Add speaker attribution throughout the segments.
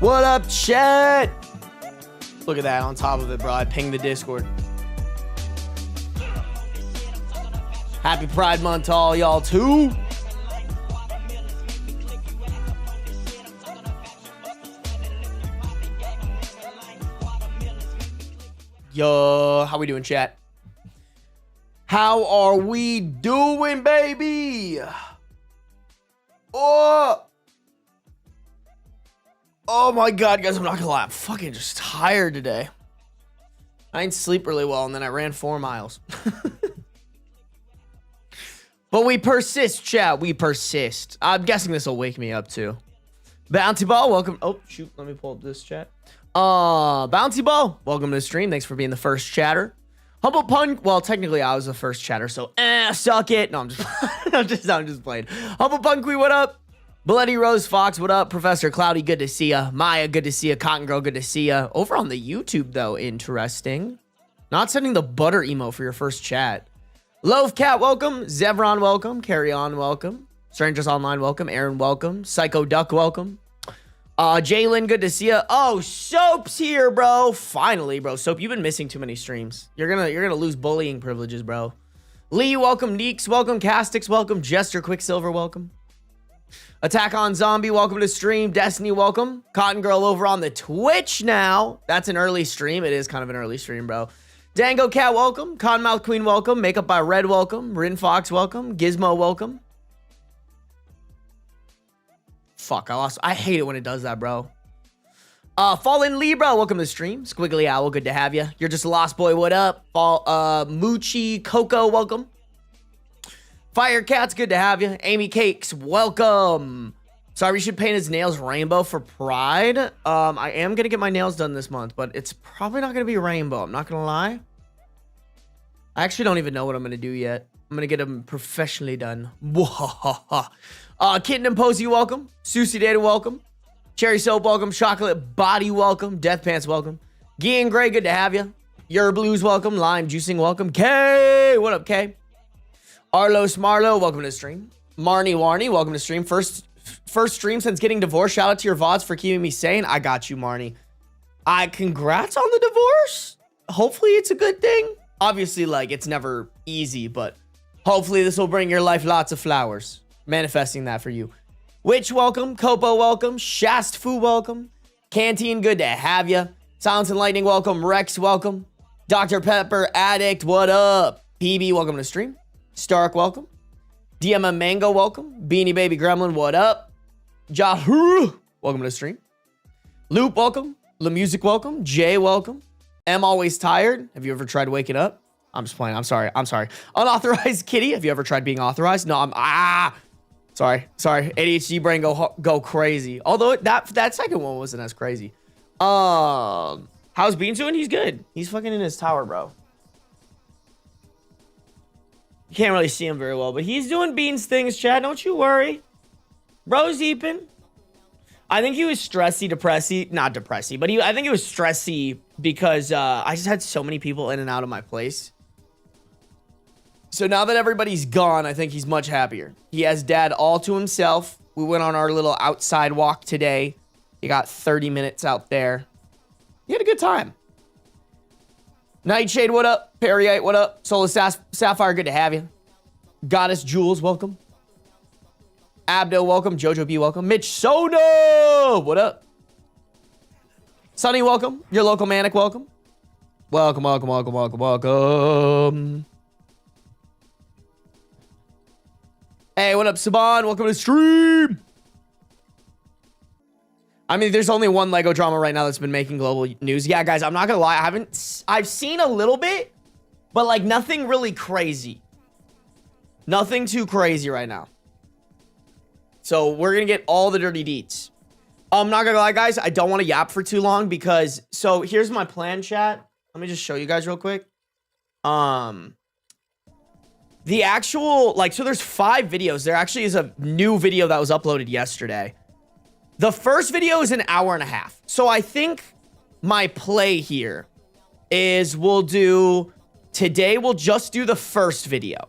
Speaker 1: What up, chat? Look at that on top of it, bro. I pinged the Discord. Happy Pride Month to all y'all, too. Yo, how we doing, chat? How are we doing, baby? Oh my God, guys, I'm not gonna lie. I'm fucking just tired today. I didn't sleep really well, and then I ran 4 miles. But we persist, chat. We persist. I'm guessing this will wake me up, too. Bounty Ball, welcome. Oh, shoot. Let me pull up this chat. Bounty Ball, welcome to the stream. Thanks for being the first chatter. Humble Pun, well, technically I was the first chatter, so suck it. No, I'm just playing. Humble Punky, what up? Bloody Rose Fox, what up? Professor Cloudy, good to see ya. Maya, good to see ya. Cotton Girl, good to see ya. Over on the YouTube, though, interesting. Not sending the butter emo for your first chat. Loaf Cat, welcome. Zevron, welcome. Carry On, welcome. Strangers Online, welcome. Aaron, welcome. Psycho Duck, welcome. Jalen, good to see ya. Oh, Soap's here, bro. Finally, bro. Soap, you've been missing too many streams. You're gonna lose bullying privileges, bro. Lee, welcome. Neeks, welcome. Castix, welcome. Jester Quicksilver, welcome. Attack on Zombie, welcome to stream. Destiny, welcome. Cotton Girl over on the Twitch now. That's an early stream. It is kind of an early stream, bro. Dango Cat, welcome. Cottonmouth Queen, welcome. Makeup by Red, welcome. Rin Fox, welcome. Gizmo, welcome. Fuck, I lost. I hate it when it does that, bro. Fallen Libra, welcome to the stream. Squiggly Owl, good to have you. You're just a lost boy, what up? Moochie Coco, welcome. Fire Cats, good to have you. Amy Cakes, welcome. Sorry, we should paint his nails rainbow for Pride. I am gonna get my nails done this month, but it's probably not gonna be rainbow. I'm not gonna lie. I actually don't even know what I'm gonna do yet. I'm gonna get them professionally done. Kitten and Posey, welcome. Susie Data, welcome. Cherry Soap, welcome. Chocolate Body, welcome. Death Pants, welcome. Guy and Gray, good to have you. Your Blues, welcome. Lime Juicing, welcome. Kay, what up, Kay? Arlos Marlo, welcome to the stream. Marnie Warney, welcome to stream. First stream since getting divorced. Shout out to your VODs for keeping me sane. I got you, Marnie. Congrats on the divorce. Hopefully it's a good thing. Obviously, like, it's never easy, but hopefully this will bring your life lots of flowers. Manifesting that for you. Witch, welcome. Copo, welcome. Shast Fu, welcome. Canteen, good to have you. Silence and Lightning, welcome. Rex, welcome. Dr. Pepper Addict, what up? PB, welcome to stream. Stark, welcome. DMM Mango, welcome. Beanie Baby Gremlin, what up? Jahu, welcome to the stream. Loop, welcome. La Music, welcome. Jay, welcome. M Always Tired. Have you ever tried waking up? I'm just playing. I'm sorry. Unauthorized Kitty. Have you ever tried being authorized? No, Sorry. ADHD brain go crazy. Although that second one wasn't as crazy. How's Beans doing? He's good. He's fucking in his tower, bro. You can't really see him very well, but he's doing Beans things, Chad. Don't you worry. Bro's eeping. I think he was stressy, depressy. Not depressy, but I think he was stressy because I just had so many people in and out of my place. So now that everybody's gone, I think he's much happier. He has dad all to himself. We went on our little outside walk today. He got 30 minutes out there. He had a good time. Nightshade, what up? Perryite, what up? Solar Sapphire, good to have you. Goddess Jules, welcome. Abdo, welcome. Jojo B, welcome. Mitch Soda, what up? Sunny, welcome. Your local manic, welcome. Welcome. Hey, what up, Saban? Welcome to the stream. I mean, there's only one Lego drama right now that's been making global news. Yeah, guys, I'm not gonna lie. I've seen a little bit, but like nothing really crazy. Nothing too crazy right now. So we're gonna get all the dirty deets. I'm not gonna lie, guys. I don't want to yap for too long because, so here's my plan, chat. Let me just show you guys real quick. The actual, like, so there's 5 videos. There actually is a new video that was uploaded yesterday. The first video is an hour and a half. So I think my play here is today we'll just do the first video.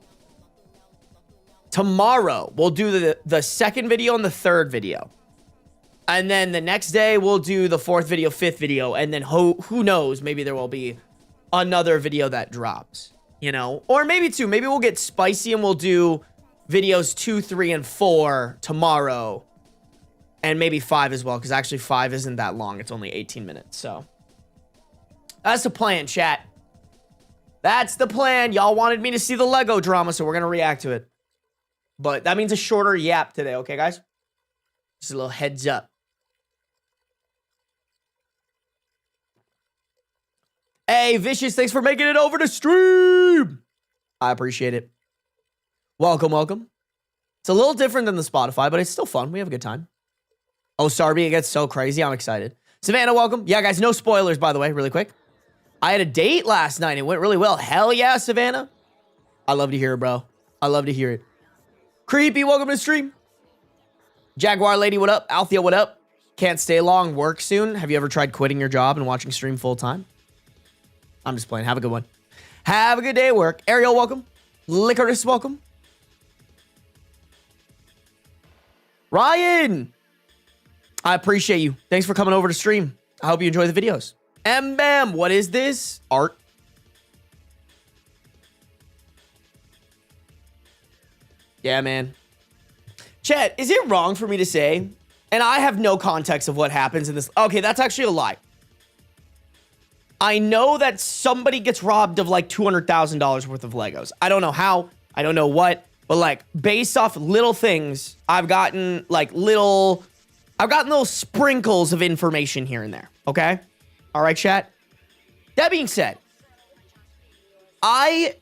Speaker 1: Tomorrow, we'll do the second video and the third video. And then the next day, we'll do the 4th video, 5th video. And then who knows? Maybe there will be another video that drops, you know? Or maybe 2. Maybe we'll get spicy and we'll do videos 2, 3, and 4 tomorrow. And maybe 5 as well, because actually 5 isn't that long. It's only 18 minutes, so. That's the plan, chat. That's the plan. Y'all wanted me to see the Lego drama, so we're going to react to it. But that means a shorter yap today, okay, guys? Just a little heads up. Hey, Vicious, thanks for making it over to stream. I appreciate it. Welcome, welcome. It's a little different than the Spotify, but it's still fun. We have a good time. Oh, Sarby, it gets so crazy. I'm excited. Savannah, welcome. Yeah, guys, no spoilers, by the way, really quick. I had a date last night. It went really well. Hell yeah, Savannah. I love to hear it, bro. I love to hear it. Creepy, welcome to the stream. Jaguar Lady, what up? Althea, what up? Can't stay long, work soon. Have you ever tried quitting your job and watching stream full time? I'm just playing. Have a good one. Have a good day at work. Ariel, welcome. Licorice, welcome. Ryan, I appreciate you. Thanks for coming over to stream. I hope you enjoy the videos. Bam, what is this? Art. Yeah, man. Chat, is it wrong for me to say, and I have no context of what happens in this. Okay, that's actually a lie. I know that somebody gets robbed of like $200,000 worth of Legos. I don't know how. I don't know what. But like, based off little things, I've gotten little sprinkles of information here and there. Okay? All right, chat? That being said, I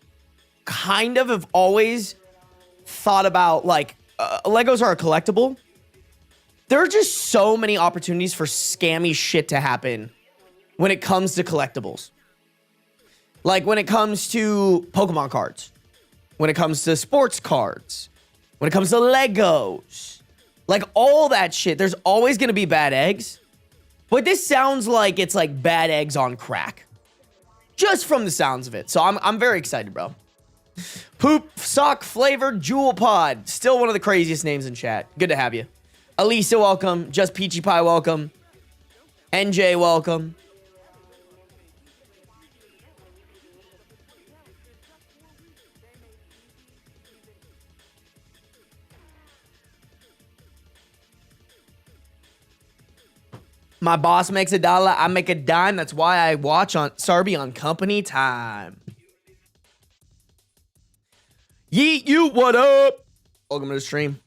Speaker 1: kind of have always thought about Legos are a collectible. There are just so many opportunities for scammy shit to happen when it comes to collectibles. Like when it comes to Pokemon cards, when it comes to sports cards, when it comes to Legos, like all that shit, there's always going to be bad eggs. But this sounds like it's like bad eggs on crack. Just from the sounds of it. So I'm very excited, bro. Poop sock flavored jewel pod. Still one of the craziest names in chat. Good to have you. Elisa, welcome. Just Peachy Pie, welcome. NJ, welcome. My boss makes $1, I make a dime. That's why I watch on Sarby on company time. Yeet you, what up? Welcome to the stream.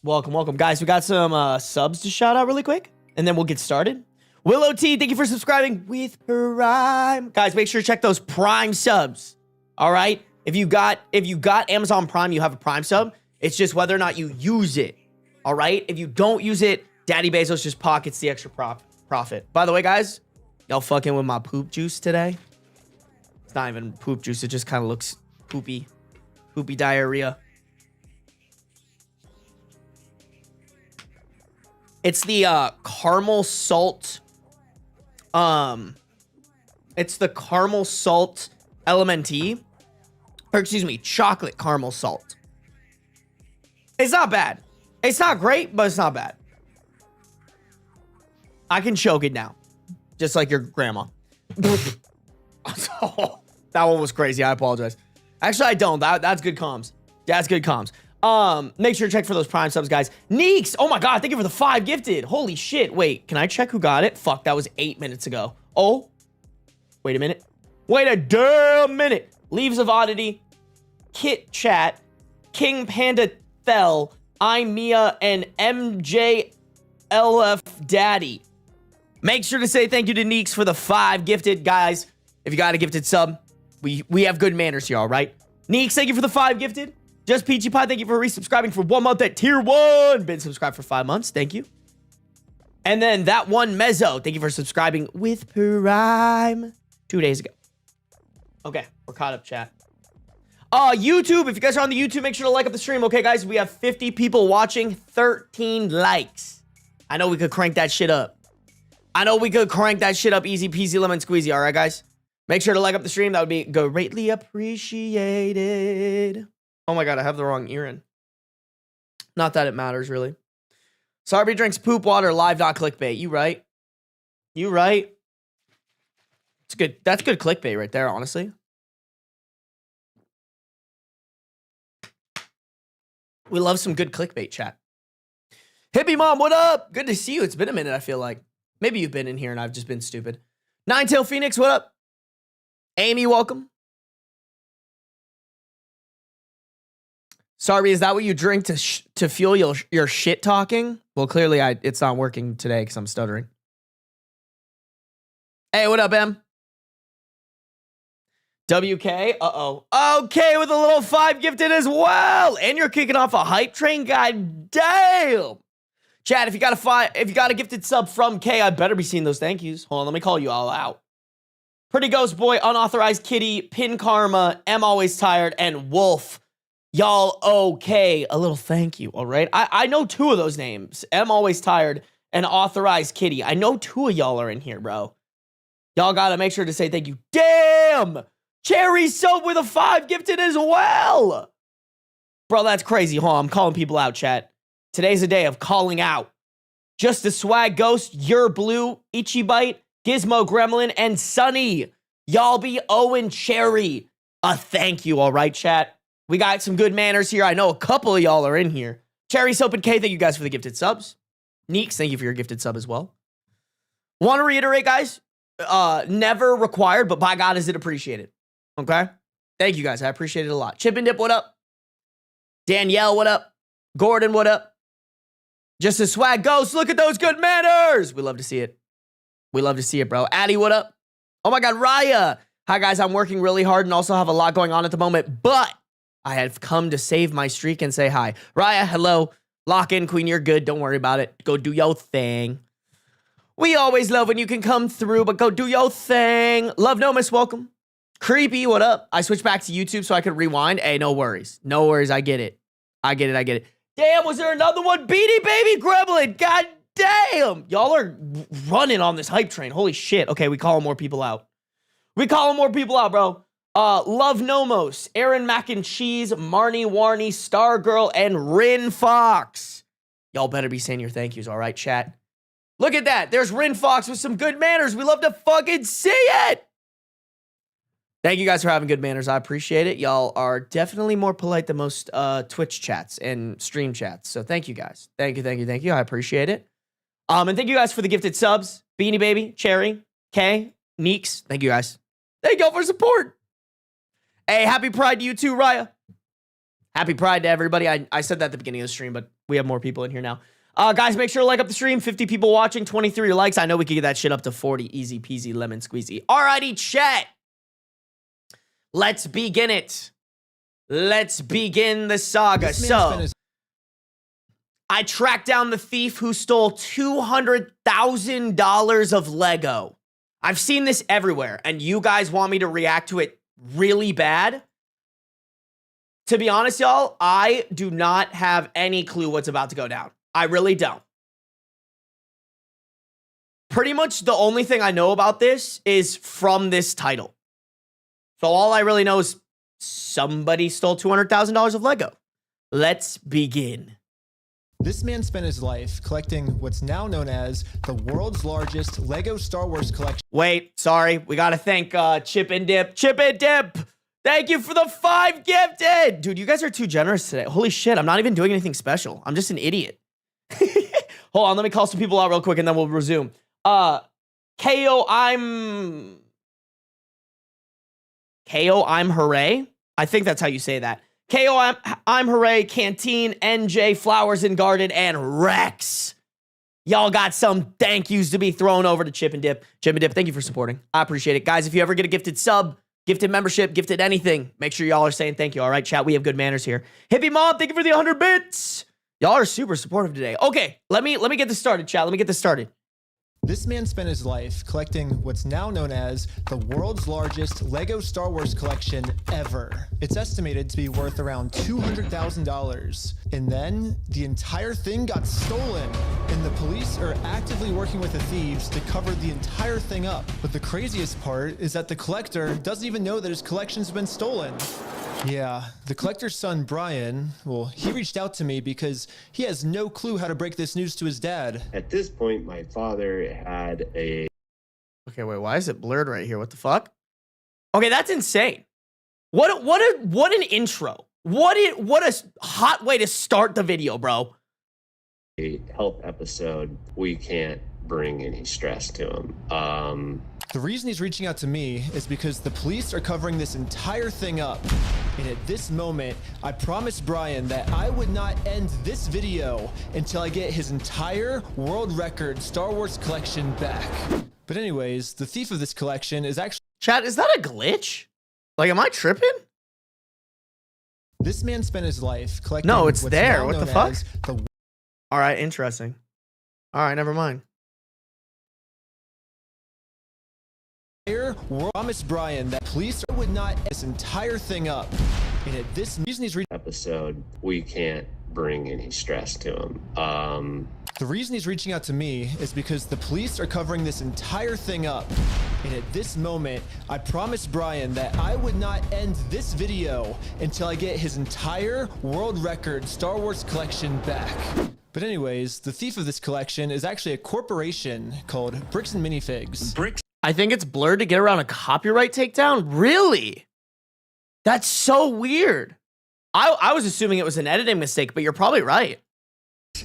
Speaker 1: Welcome, welcome. Guys, we got some subs to shout out really quick, and then we'll get started. Willow T, thank you for subscribing with Prime. Guys, make sure to check those Prime subs. All right? If you got Amazon Prime, you have a Prime sub. It's just whether or not you use it. All right? If you don't use it, Daddy Bezos just pockets the extra profit. By the way, guys, y'all fucking with my poop juice today? It's not even poop juice. It just kind of looks poopy. Poopy diarrhea. It's the caramel salt. It's the caramel salt LMNT. Or excuse me, chocolate caramel salt. It's not bad. It's not great, but it's not bad. I can choke it now. Just like your grandma. Oh, that one was crazy. I apologize. Actually, I don't. That's good comms. That's good comms. Make sure to check for those Prime subs, guys. Neeks! Oh my god, thank you for the 5 gifted. Holy shit. Wait, can I check who got it? Fuck, that was 8 minutes ago. Oh. Wait a minute. Wait a damn minute. Leaves of Oddity, Kit Chat, King Panda Fell, I'm Mia, and MJLF Daddy. Make sure to say thank you to Neeks for the 5 gifted, guys. If you got a gifted sub, we have good manners here, all right? Neeks, thank you for the 5 gifted. Just Peachy Pie, thank you for resubscribing for 1 month at tier 1. Been subscribed for 5 months, thank you. And then that one Mezzo, thank you for subscribing with Prime 2 days ago. Okay, we're caught up, chat. YouTube, if you guys are on the YouTube, make sure to like up the stream, okay, guys? We have 50 people watching, 13 likes. I know we could crank that shit up. I know we could crank that shit up easy peasy lemon squeezy, all right, guys? Make sure to like up the stream. That would be greatly appreciated. Oh my god, I have the wrong ear in. Not that it matters, really. Sarby drinks poop water, live.clickbait. You right. You right. It's good. That's good clickbait right there, honestly. We love some good clickbait, chat. Hippie Mom, what up? Good to see you. It's been a minute, I feel like. Maybe you've been in here and I've just been stupid. Ninetail Phoenix, what up? Amy, welcome. Sarby, is that what you drink to fuel your shit talking? Well, clearly it's not working today because I'm stuttering. Hey, what up, Em? WK, uh-oh. Okay, with a little 5 gifted as well. And you're kicking off a hype train guy. Damn. Chat, if you got a gifted sub from K, I better be seeing those thank yous. Hold on, let me call you all out. Pretty Ghost Boy, Unauthorized Kitty, Pin Karma, M Always Tired, and Wolf. Y'all okay. A little thank you, all right? I know 2 of those names. M Always Tired and Authorized Kitty. I know 2 of y'all are in here, bro. Y'all gotta make sure to say thank you. Damn! Cherry Soap with a 5 gifted as well. Bro, that's crazy. Hold on, I'm calling people out, chat. Today's a day of calling out. Just a Swag Ghost, Your Blue, Ichibite, Gizmo Gremlin, and Sunny. Y'all be Owen Cherry. A thank you, all right, chat? We got some good manners here. I know a couple of y'all are in here. Cherry Soap and K, thank you guys for the gifted subs. Neeks, thank you for your gifted sub as well. Want to reiterate, guys, never required, but by God is it appreciated. Okay? Thank you, guys. I appreciate it a lot. Chip and Dip, what up? Danielle, what up? Gordon, what up? Just a Swag Ghost. Look at those good manners. We love to see it. We love to see it, bro. Addie, what up? Oh my God, Raya. Hi, guys. I'm working really hard and also have a lot going on at the moment, but I have come to save my streak and say hi. Raya, hello. Lock in, Queen. You're good. Don't worry about it. Go do your thing. We always love when you can come through, but go do your thing. Love Nomus, welcome. Creepy, what up? I switched back to YouTube so I could rewind. Hey, no worries. No worries. I get it. I get it. Damn, was there another one? Beanie Baby Gremlin. God damn. Y'all are running on this hype train. Holy shit. Okay, we calling more people out. Bro. Love Nomos, Aaron Mac and Cheese, Marnie Warney, Stargirl, and Rin Fox. Y'all better be saying your thank yous, all right, chat? Look at that. There's Rin Fox with some good manners. We love to fucking see it. Thank you guys for having good manners. I appreciate it. Y'all are definitely more polite than most Twitch chats and stream chats. So thank you guys. Thank you. I appreciate it. And thank you guys for the gifted subs. Beanie Baby, Cherry, Kay, Neeks. Thank you guys. Thank y'all for support. Hey, happy Pride to you too, Raya. Happy Pride to everybody. I said that at the beginning of the stream, but we have more people in here now. Guys, make sure to like up the stream. 50 people watching, 23 likes. I know we could get that shit up to 40. Easy peasy, lemon squeezy. Alrighty, chat. Let's begin it. Let's begin the saga. So, I tracked down the thief who stole $200,000 of Lego. I've seen this everywhere, and you guys want me to react to it really bad. To be honest, y'all, I do not have any clue what's about to go down. I really don't. Pretty much the only thing I know about this is from this title. So all I really know is somebody stole $200,000 of Lego. Let's begin.
Speaker 2: This man spent his life collecting what's now known as the world's largest Lego Star Wars collection.
Speaker 1: Wait, sorry. We got to thank Chip and Dip. Chip and Dip! Thank you for the 5 gifted! Dude, you guys are too generous today. Holy shit, I'm not even doing anything special. I'm just an idiot. Hold on, let me call some people out real quick and then we'll resume. I'm Hooray? I think that's how you say that. I'm Hooray, Canteen, NJ, Flowers and Garden, and Rex. Y'all got some thank yous to be thrown over to Chip and Dip. Chip and Dip, thank you for supporting. I appreciate it. Guys, if you ever get a gifted sub, gifted membership, gifted anything, make sure y'all are saying thank you. All right, chat, we have good manners here. Hippie Mom, thank you for the 100 bits. Y'all are super supportive today. Okay, let me get this started, chat. Let me get this started.
Speaker 2: This man spent his life collecting what's now known as the world's largest Lego Star Wars collection ever. It's estimated to be worth around $200,000. And then the entire thing got stolen. And the police are actively working with the thieves to cover the entire thing up. But the craziest part is that the collector doesn't even know that his collection's been stolen. Yeah, the collector's son, Brian, well, he reached out to me because he has no clue how to break this news to his dad.
Speaker 3: At this point, my father had a...
Speaker 1: Okay, wait, why is it blurred right here? What the fuck? Okay, that's insane. What an intro. What a hot way to start the video, bro.
Speaker 3: A health episode. We can't bring any stress to him.
Speaker 2: The reason he's reaching out to me is because the police are covering this entire thing up. And at this moment, I promised Brian that I would not end this video until I get his entire world record Star Wars collection back. But anyways, the thief of this collection is actually...
Speaker 1: Chat, is that a glitch? Like, am I tripping?
Speaker 2: This man spent his life collecting...
Speaker 1: No, it's
Speaker 2: what's
Speaker 1: there.
Speaker 2: now
Speaker 1: What the
Speaker 2: known
Speaker 1: fuck?
Speaker 2: as the
Speaker 1: All right, interesting. All right, never mind.
Speaker 2: promised Brian that police would not end this entire thing up. And at this reason he's
Speaker 3: episode, we can't bring any stress to him.
Speaker 2: The reason he's reaching out to me is because the police are covering this entire thing up. And at this moment, I promised Brian that I would not end this video until I get his entire world record Star Wars collection back. But anyways, the thief of this collection is actually a corporation called Bricks and Minifigs.
Speaker 1: I think it's blurred to get around a copyright takedown? Really? That's so weird. I was assuming it was an editing mistake, but you're probably right.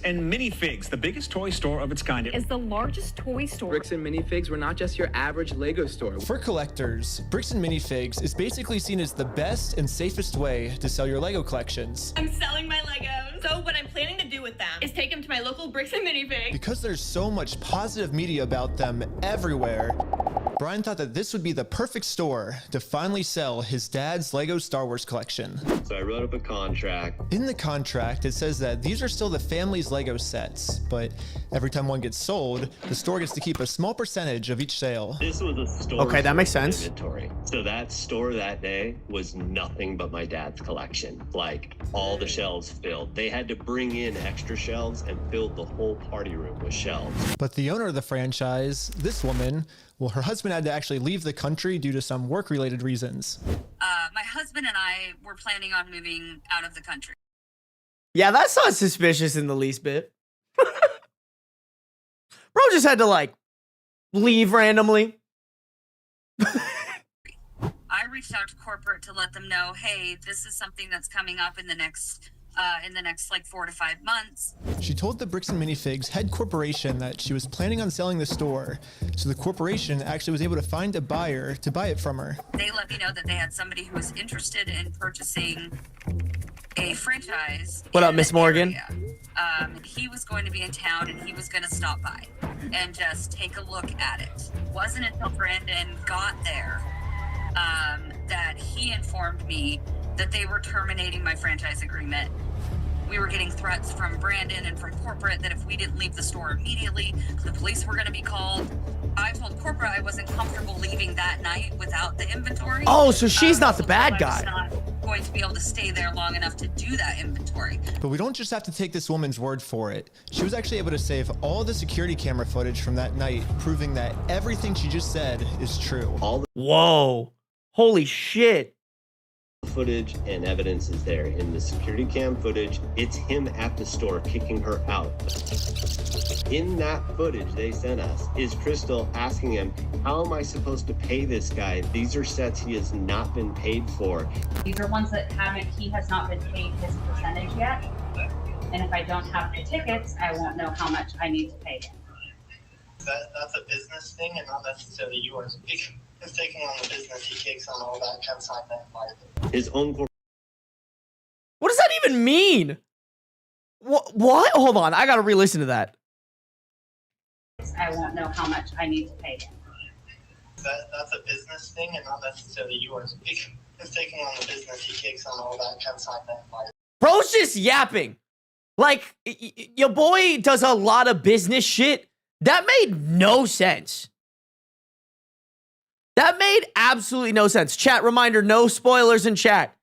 Speaker 4: And Minifigs, the biggest toy store of its kind.
Speaker 5: Is the largest toy store.
Speaker 6: Bricks and Minifigs were not just your average Lego store.
Speaker 2: For collectors, Bricks and Minifigs is basically seen as the best and safest way to sell your Lego collections.
Speaker 5: I'm selling my Legos. So what I'm planning to do with them is take them to my local Bricks and Minifigs.
Speaker 2: Because there's so much positive media about them everywhere, Brian thought that this would be the perfect store to finally sell his dad's Lego Star Wars collection.
Speaker 3: So I wrote up a contract.
Speaker 2: In the contract, it says that these are still the family's Lego sets, but every time one gets sold, the store gets to keep a small percentage of each sale.
Speaker 3: This was a store.
Speaker 1: Okay, that makes sense.
Speaker 3: Inventory. So that store that day was nothing but my dad's collection. Like all the shelves filled. They had to bring in extra shelves and filled the whole party room with shelves.
Speaker 2: But the owner of the franchise, this woman, well, her husband had to actually leave the country due to some work-related reasons.
Speaker 7: My husband and I were planning on moving out of the country.
Speaker 1: Yeah, that's not suspicious in the least bit. Bro just had to, like, leave randomly.
Speaker 7: I reached out to corporate to let them know, hey, this is something that's coming up in the next like 4 to 5 months.
Speaker 2: She told the Bricks and Minifigs head corporation that she was planning on selling the store, so the corporation actually was able to find a buyer to buy it from her.
Speaker 7: They let me know that they had somebody who was interested in purchasing a franchise.
Speaker 1: What up, Miss Morgan?
Speaker 7: He was going to be in town and he was going to stop by and just take a look at it. It wasn't until Brandon got there that he informed me that they were terminating my franchise agreement. We were getting threats from Brandon and from corporate that if we didn't leave the store immediately, the police were going to be called. I told corporate I wasn't comfortable leaving that night without the inventory.
Speaker 1: Oh, so she's not the bad
Speaker 7: I
Speaker 1: guy.
Speaker 7: was not going to be able to stay there long enough to do that inventory.
Speaker 2: But we don't just have to take this woman's word for it. She was actually able to save all the security camera footage from that night, proving that everything she just said is true.
Speaker 3: All
Speaker 1: Whoa. Holy shit.
Speaker 3: the footage and evidence is there. In the security cam footage, it's him at the store kicking her out. In that footage they sent us is Crystal asking him, how am I supposed to pay this guy? These are sets he has not been paid for.
Speaker 8: These are ones that he has not been paid his percentage yet. And if I don't have the tickets, I won't know how much I need to pay him.
Speaker 9: That's a business thing and not necessarily yours. He's taking on the business, he takes on all that consignment liability.
Speaker 3: His own corporation.
Speaker 1: What does that even mean? What? Hold on, I gotta re-listen to that.
Speaker 8: I won't know how much I need to pay him.
Speaker 9: That's a business thing and not necessarily yours. He's taking on the business, he takes on all that consignment liability.
Speaker 1: Bro's just yapping. Like, your boy does a lot of business shit. That made no sense. That made absolutely no sense. Chat reminder, no spoilers in chat.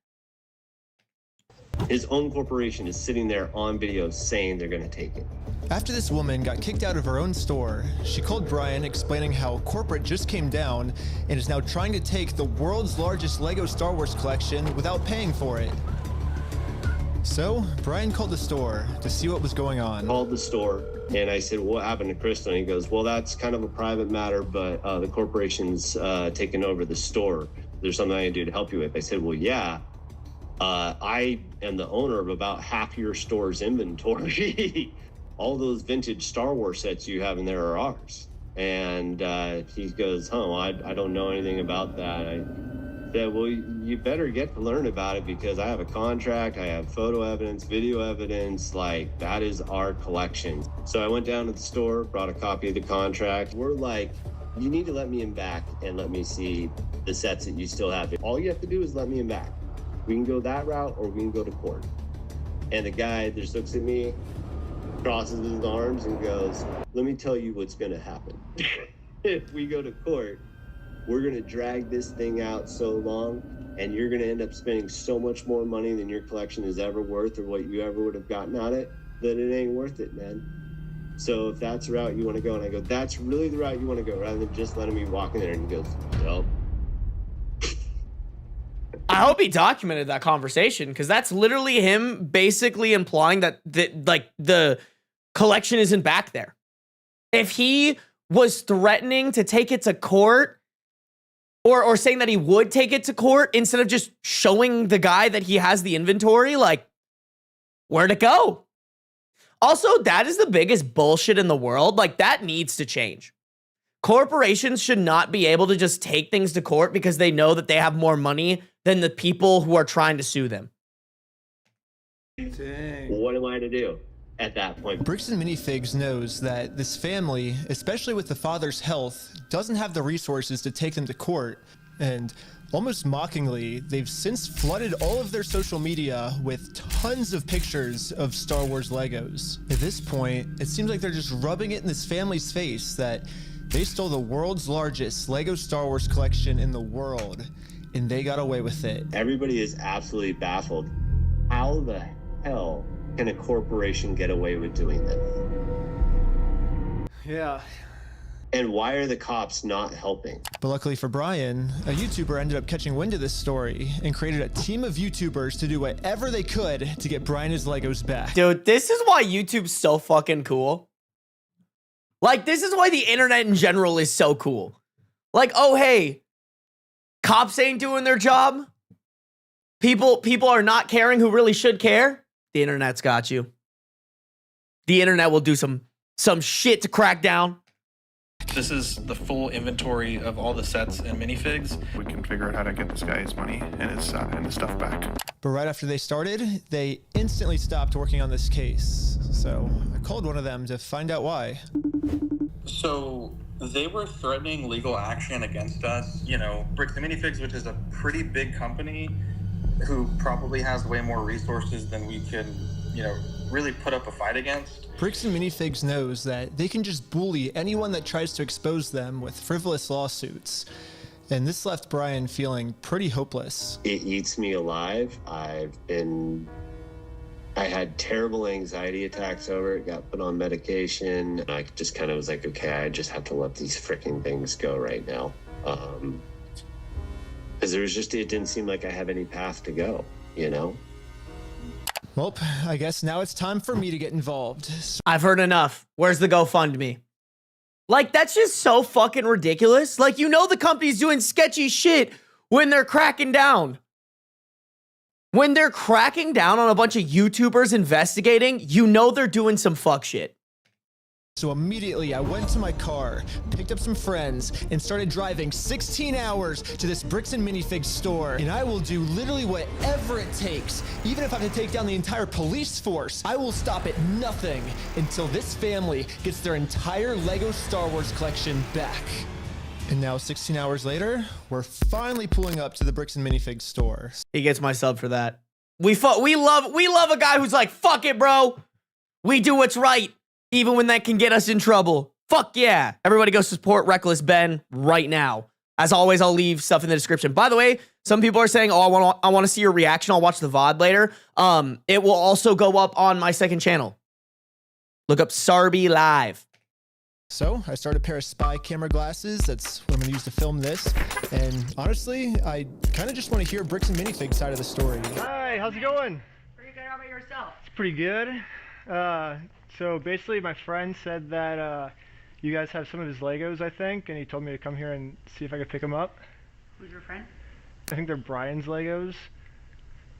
Speaker 3: His own corporation is sitting there on video saying they're going to take it.
Speaker 2: After this woman got kicked out of her own store, she called Brian explaining how corporate just came down and is now trying to take the world's largest Lego Star Wars collection without paying for it. So Brian called the store to see what was going on.
Speaker 3: Called the store and I said, what happened to Crystal? And he goes, well, that's kind of a private matter, but the corporation's taken over the store. There's something I can do to help you with. I said, well, yeah. I am the owner of about half your store's inventory. All those vintage Star Wars sets you have in there are ours. And he goes, well, I don't know anything about that. I said, well, you better get to learn about it because I have a contract, I have photo evidence, video evidence, like that is our collection. So I went down to the store, brought a copy of the contract. We're like, you need to let me in back and let me see the sets that you still have. All you have to do is let me in back. We can go that route or we can go to court. And the guy just looks at me, crosses his arms and goes, let me tell you what's gonna happen. If we go to court, we're gonna drag this thing out so long and you're gonna end up spending so much more money than your collection is ever worth or what you ever would have gotten out of it, that it ain't worth it, man. So if that's the route you wanna go, and I go, that's really the route you wanna go, rather than just letting me walk in there, and he goes, yup.
Speaker 1: I hope he documented that conversation because that's literally him basically implying that the collection isn't back there. If he was threatening to take it to court or saying that he would take it to court instead of just showing the guy that he has the inventory, like, where'd it go? Also, that is the biggest bullshit in the world. Like, that needs to change. Corporations should not be able to just take things to court because they know that they have more money than the people who are trying to sue them.
Speaker 3: Dang. What am I to do at that point?
Speaker 2: Bricks and Minifigs knows that this family, especially with the father's health, doesn't have the resources to take them to court. And almost mockingly, they've since flooded all of their social media with tons of pictures of Star Wars Legos. At this point, it seems like they're just rubbing it in this family's face that they stole the world's largest Lego Star Wars collection in the world, and they got away with it.
Speaker 3: Everybody is absolutely baffled. How the hell can a corporation get away with doing this?
Speaker 2: Yeah.
Speaker 3: And why are the cops not helping?
Speaker 2: But luckily for Brian, a YouTuber ended up catching wind of this story and created a team of YouTubers to do whatever they could to get Brian his Legos back.
Speaker 1: Dude, this is why YouTube's so fucking cool. Like, this is why the internet in general is so cool. Like, oh, hey, cops ain't doing their job. People are not caring who really should care. The internet's got you. The internet will do some shit to crack down.
Speaker 10: This is the full inventory of all the sets and minifigs.
Speaker 11: We can figure out how to get this guy his money and his stuff back.
Speaker 2: But right after they started, they instantly stopped working on this case. So I called one of them to find out why.
Speaker 10: So they were threatening legal action against us. You know, Bricks and Minifigs, which is a pretty big company who probably has way more resources than we can, you know, really put up a fight against.
Speaker 2: Bricks and Minifigs knows that they can just bully anyone that tries to expose them with frivolous lawsuits. And this left Brian feeling pretty hopeless.
Speaker 3: It eats me alive. I had terrible anxiety attacks over it, got put on medication. I just kind of was like, okay, I just have to let these freaking things go right now. Because it didn't seem like I have any path to go, you know?
Speaker 2: Well, I guess now it's time for me to get involved.
Speaker 1: I've heard enough. Where's the GoFundMe? Like, that's just so fucking ridiculous. Like, you know the company's doing sketchy shit when they're cracking down. When they're cracking down on a bunch of YouTubers investigating, you know they're doing some fuck shit.
Speaker 2: So immediately I went to my car, picked up some friends, and started driving 16 hours to this Bricks and Minifigs store. And I will do literally whatever it takes. Even if I have to take down the entire police force, I will stop at nothing until this family gets their entire Lego Star Wars collection back. And now 16 hours later, we're finally pulling up to the Bricks and Minifigs store.
Speaker 1: He gets my sub for that. We love a guy who's like, fuck it, bro. We do what's right. Even when that can get us in trouble. Fuck yeah. Everybody go support Reckless Ben right now. As always, I'll leave stuff in the description. By the way, some people are saying, oh, I want to see your reaction. I'll watch the VOD later. It will also go up on my second channel. Look up Sarby Live.
Speaker 2: So I started a pair of spy camera glasses. That's what I'm gonna use to film this. And honestly, I kind of just want to hear Bricks and Minifig side of the story.
Speaker 12: Hi, how's it going?
Speaker 8: Pretty good. How about yourself?
Speaker 12: It's pretty good. So basically my friend said that you guys have some of his Legos, I think, and he told me to come here and see if I could pick them up.
Speaker 8: Who's your friend?
Speaker 12: I think they're Brian's Legos.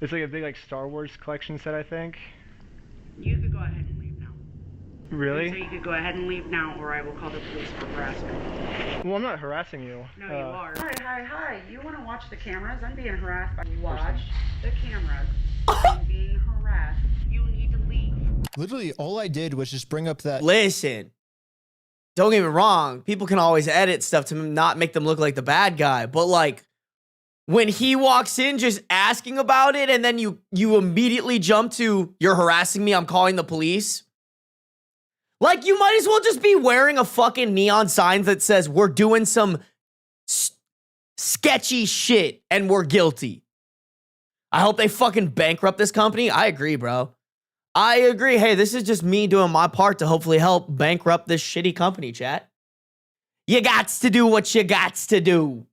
Speaker 12: It's like a big Star Wars collection set, I think.
Speaker 8: You could go ahead and leave now.
Speaker 12: Really?
Speaker 8: So you could go ahead and leave now, or I will call the police for harassment.
Speaker 12: Well, I'm not harassing you.
Speaker 8: No, you are. Hi. You want to watch the cameras? I'm being harassed. Watch the cameras. I'm being harassed. You need to leave.
Speaker 2: Literally, all I did was just bring up that.
Speaker 1: Listen, don't get me wrong. People can always edit stuff to not make them look like the bad guy. But like, when he walks in just asking about it, and then you immediately jump to, you're harassing me, I'm calling the police. Like, you might as well just be wearing a fucking neon sign that says, we're doing some sketchy shit and we're guilty. I hope they fucking bankrupt this company. I agree, bro. I agree. Hey, this is just me doing my part to hopefully help bankrupt this shitty company, chat. You gots to do what you gots to do.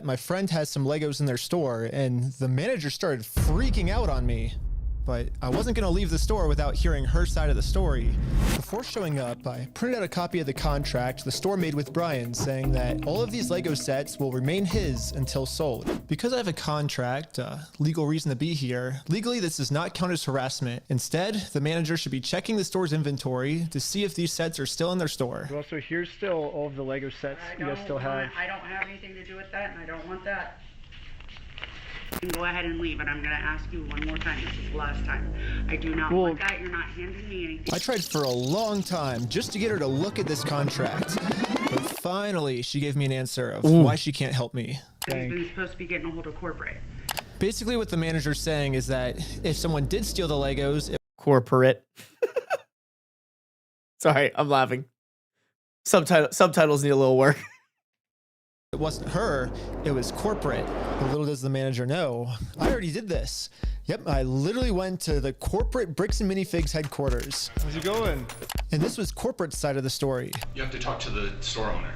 Speaker 2: My friend has some Legos in their store, and the manager started freaking out on me. But I wasn't going to leave the store without hearing her side of the story. Before showing up, I printed out a copy of the contract the store made with Brian, saying that all of these Lego sets will remain his until sold. Because I have a contract, legal reason to be here, legally this does not count as harassment. Instead, the manager should be checking the store's inventory to see if these sets are still in their store.
Speaker 12: Well, so here's still all of the Lego sets you guys still have.
Speaker 8: I don't have anything to do with that, and I don't want that. You can go ahead and leave, and I'm going to ask you one more time. This is the last time. I do not want that. You're not handing me anything.
Speaker 2: I tried for a long time just to get her to look at this contract. But finally, she gave me an answer of why she can't help me.
Speaker 8: He's been supposed to be getting a hold of corporate.
Speaker 2: Basically, what the manager's saying is that if someone did steal the Legos...
Speaker 1: Corporate. Sorry, I'm laughing. Subtitles need a little work.
Speaker 2: It wasn't her, it was corporate. But little does the manager know, I already did this. Yep, I literally went to the corporate Bricks and Minifigs headquarters.
Speaker 12: How's it going?
Speaker 2: And this was corporate side of the story.
Speaker 13: You have to talk to the store owner.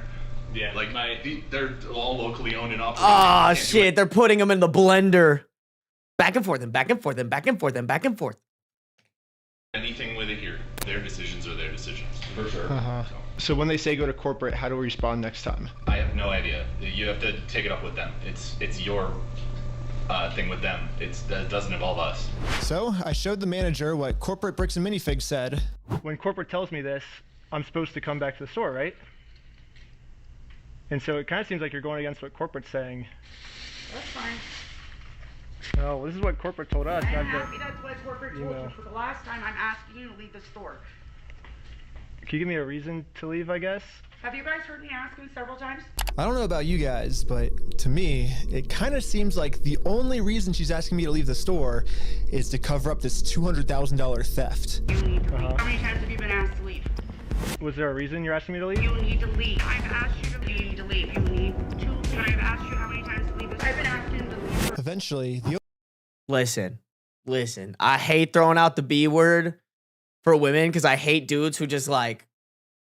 Speaker 13: Yeah, like they're all locally owned and operated.
Speaker 1: Ah, shit, they're putting them in the blender. Back and forth and back and forth and back and forth and back and forth.
Speaker 13: Anything with it here, their decisions are their decisions. For sure.
Speaker 12: So when they say go to corporate, how do we respond next time?
Speaker 13: I have no idea. You have to take it up with them. It's your thing with them. That doesn't involve us.
Speaker 2: So I showed the manager what corporate Bricks and Minifigs said.
Speaker 12: When corporate tells me this, I'm supposed to come back to the store, right? And so it kind of seems like you're going against what corporate's saying.
Speaker 8: That's fine.
Speaker 12: No, well, this is what corporate told us.
Speaker 8: I'm happy that's what corporate told you. For the last time, I'm asking you to leave the store.
Speaker 12: Can you give me a reason to leave, I guess?
Speaker 8: Have you guys heard me asking several times?
Speaker 2: I don't know about you guys, but to me, it kind of seems like the only reason she's asking me to leave the store is to cover up this $200,000 theft.
Speaker 8: You need to leave. How many times have you been asked to leave?
Speaker 12: Was there a reason you're asking me to leave?
Speaker 8: You need to leave. I've asked you to leave. You need to leave. You need to. And I've asked you how many times to leave. I've been asking to leave.
Speaker 2: Eventually, the...
Speaker 1: Listen. I hate throwing out the B word for women because I hate dudes who just like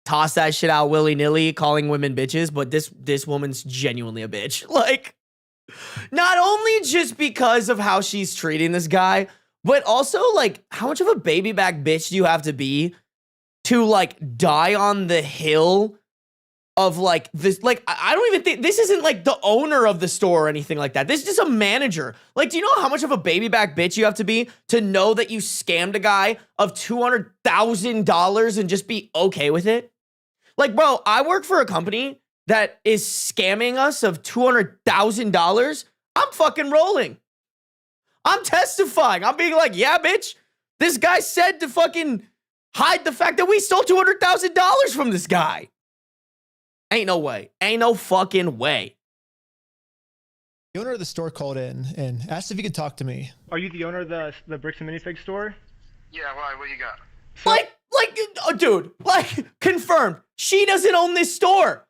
Speaker 1: toss that shit out willy-nilly calling women bitches, but this woman's genuinely a bitch. Like, not only just because of how she's treating this guy, but also like how much of a baby back bitch do you have to be to like die on the hill of like this? Like, I don't even think this isn't like the owner of the store or anything like that. This is just a manager. Like, do you know how much of a baby back bitch you have to be to know that you scammed a guy of $200,000 and just be okay with it? Like, bro, I work for a company that is scamming us of $200,000. I'm fucking rolling. I'm testifying. I'm being like, yeah, bitch, this guy said to fucking hide the fact that we stole $200,000 from this guy. Ain't no way. Ain't no fucking way.
Speaker 2: The owner of the store called in and asked if he could talk to me.
Speaker 12: Are you the owner of the Bricks and Minifigs store?
Speaker 13: Yeah, why? What you got?
Speaker 1: Dude, confirmed. She doesn't own this store.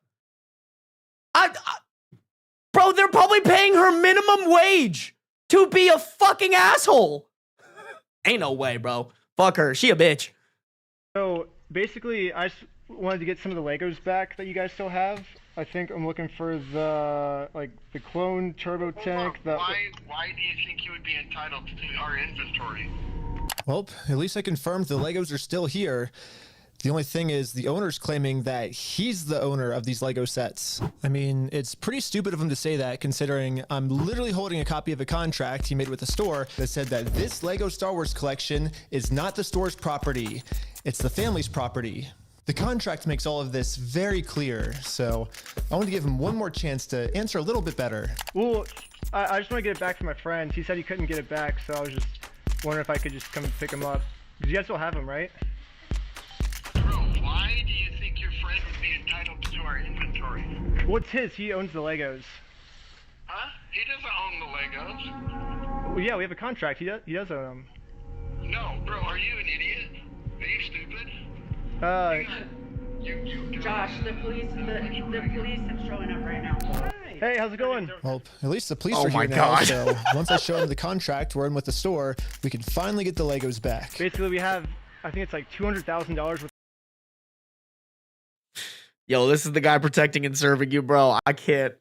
Speaker 1: Bro, they're probably paying her minimum wage to be a fucking asshole. Ain't no way, bro. Fuck her. She a bitch.
Speaker 12: So basically, I just wanted to get some of the Legos back that you guys still have. I think I'm looking for the clone turbo tank.
Speaker 9: Why do you think you would be entitled to our inventory?
Speaker 2: Well, at least I confirmed the Legos are still here. The only thing is the owner's claiming that he's the owner of these Lego sets. I mean, it's pretty stupid of him to say that, considering I'm literally holding a copy of a contract he made with the store that said that this Lego Star Wars collection is not the store's property. It's the family's property. The contract makes all of this very clear, so I want to give him one more chance to answer a little bit better.
Speaker 12: Well, I just want to get it back from my friend. He said he couldn't get it back, so I was just wondering if I could just come and pick him up. Because you guys still have him, right?
Speaker 9: Why do you think your friend would be entitled to our inventory?
Speaker 12: Well, it's his. He owns the Legos.
Speaker 9: Huh? He doesn't own the Legos.
Speaker 12: Well, yeah, we have a contract. He does own them.
Speaker 9: No, bro, are you an idiot? Are you stupid?
Speaker 8: Josh, the police are showing up right now.
Speaker 12: Hey, how's it going?
Speaker 2: Well, at least the police
Speaker 1: Oh
Speaker 2: are
Speaker 1: my
Speaker 2: here now,
Speaker 1: God.
Speaker 2: so once I show him the contract we're in with the store, we can finally get the Legos back.
Speaker 12: Basically, we have, I think it's like $200,000 worth.
Speaker 1: Yo, this is the guy protecting and serving you, bro. I can't.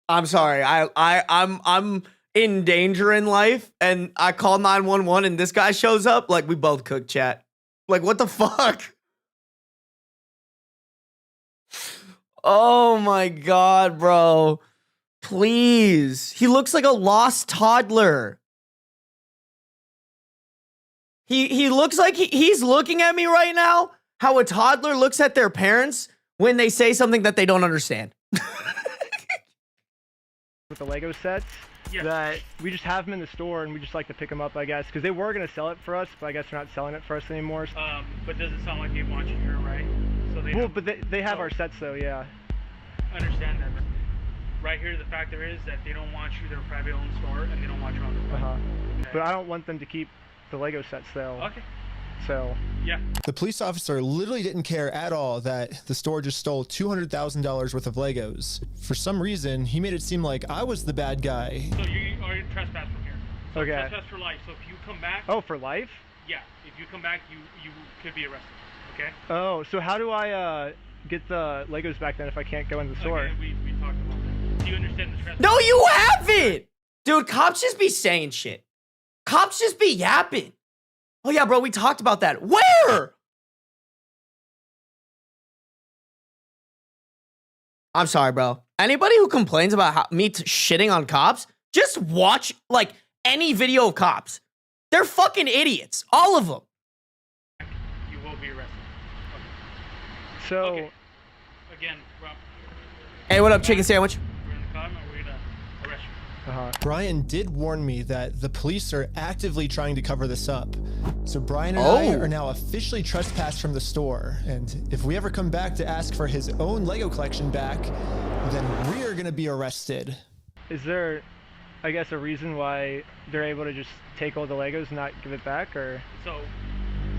Speaker 1: I'm sorry. I'm in danger in life, and I call 911, and this guy shows up. Like, we both cook, chat. Like, what the fuck? Oh my God, bro. Please. He looks like a lost toddler. He looks like he's looking at me right now how a toddler looks at their parents when they say something that they don't understand.
Speaker 12: With the Lego sets, that we just have them in the store and we just like to pick them up, I guess, because they were going to sell it for us, but I guess they're not selling it for us anymore.
Speaker 14: But does it sound like they want you here, right? So they
Speaker 12: well, but they have our sets though, yeah.
Speaker 14: I understand that. Right here, the factor is that they don't want you, they're a private owned store, and they don't want you on the front. Okay.
Speaker 12: But I don't want them to keep the Lego sets though.
Speaker 14: Okay.
Speaker 12: So.
Speaker 14: Yeah.
Speaker 2: The police officer literally didn't care at all that the store just stole $200,000 worth of Legos. For some reason, he made it seem like I was the bad guy.
Speaker 14: So you are trespass from here. So
Speaker 12: okay.
Speaker 14: Trespass for life. So if you come back.
Speaker 12: Oh, for life?
Speaker 14: Yeah. If you come back, you could be arrested. Okay.
Speaker 12: Oh, so how do I get the Legos back then if I can't go in the store?
Speaker 14: Okay, we talked about that. Do you understand the trespass?
Speaker 1: No, you haven't! Dude, cops just be saying shit. Cops just be yapping. Oh yeah, bro, we talked about that. Where? I'm sorry, bro. Anybody who complains about me shitting on cops, just watch, like, any video of cops. They're fucking idiots. All of them.
Speaker 14: You will be arrested. Okay.
Speaker 12: So.
Speaker 14: Okay. Again, Rob.
Speaker 1: Hey, what up, chicken sandwich?
Speaker 14: We're in the car, and we're gonna arrest you.
Speaker 2: Brian did warn me that the police are actively trying to cover this up. So Brian and I are now officially trespassed from the store. And if we ever come back to ask for his own Lego collection back, then we are going to be arrested.
Speaker 12: Is there, I guess, a reason why they're able to just take all the Legos and not give it back, or?
Speaker 14: So,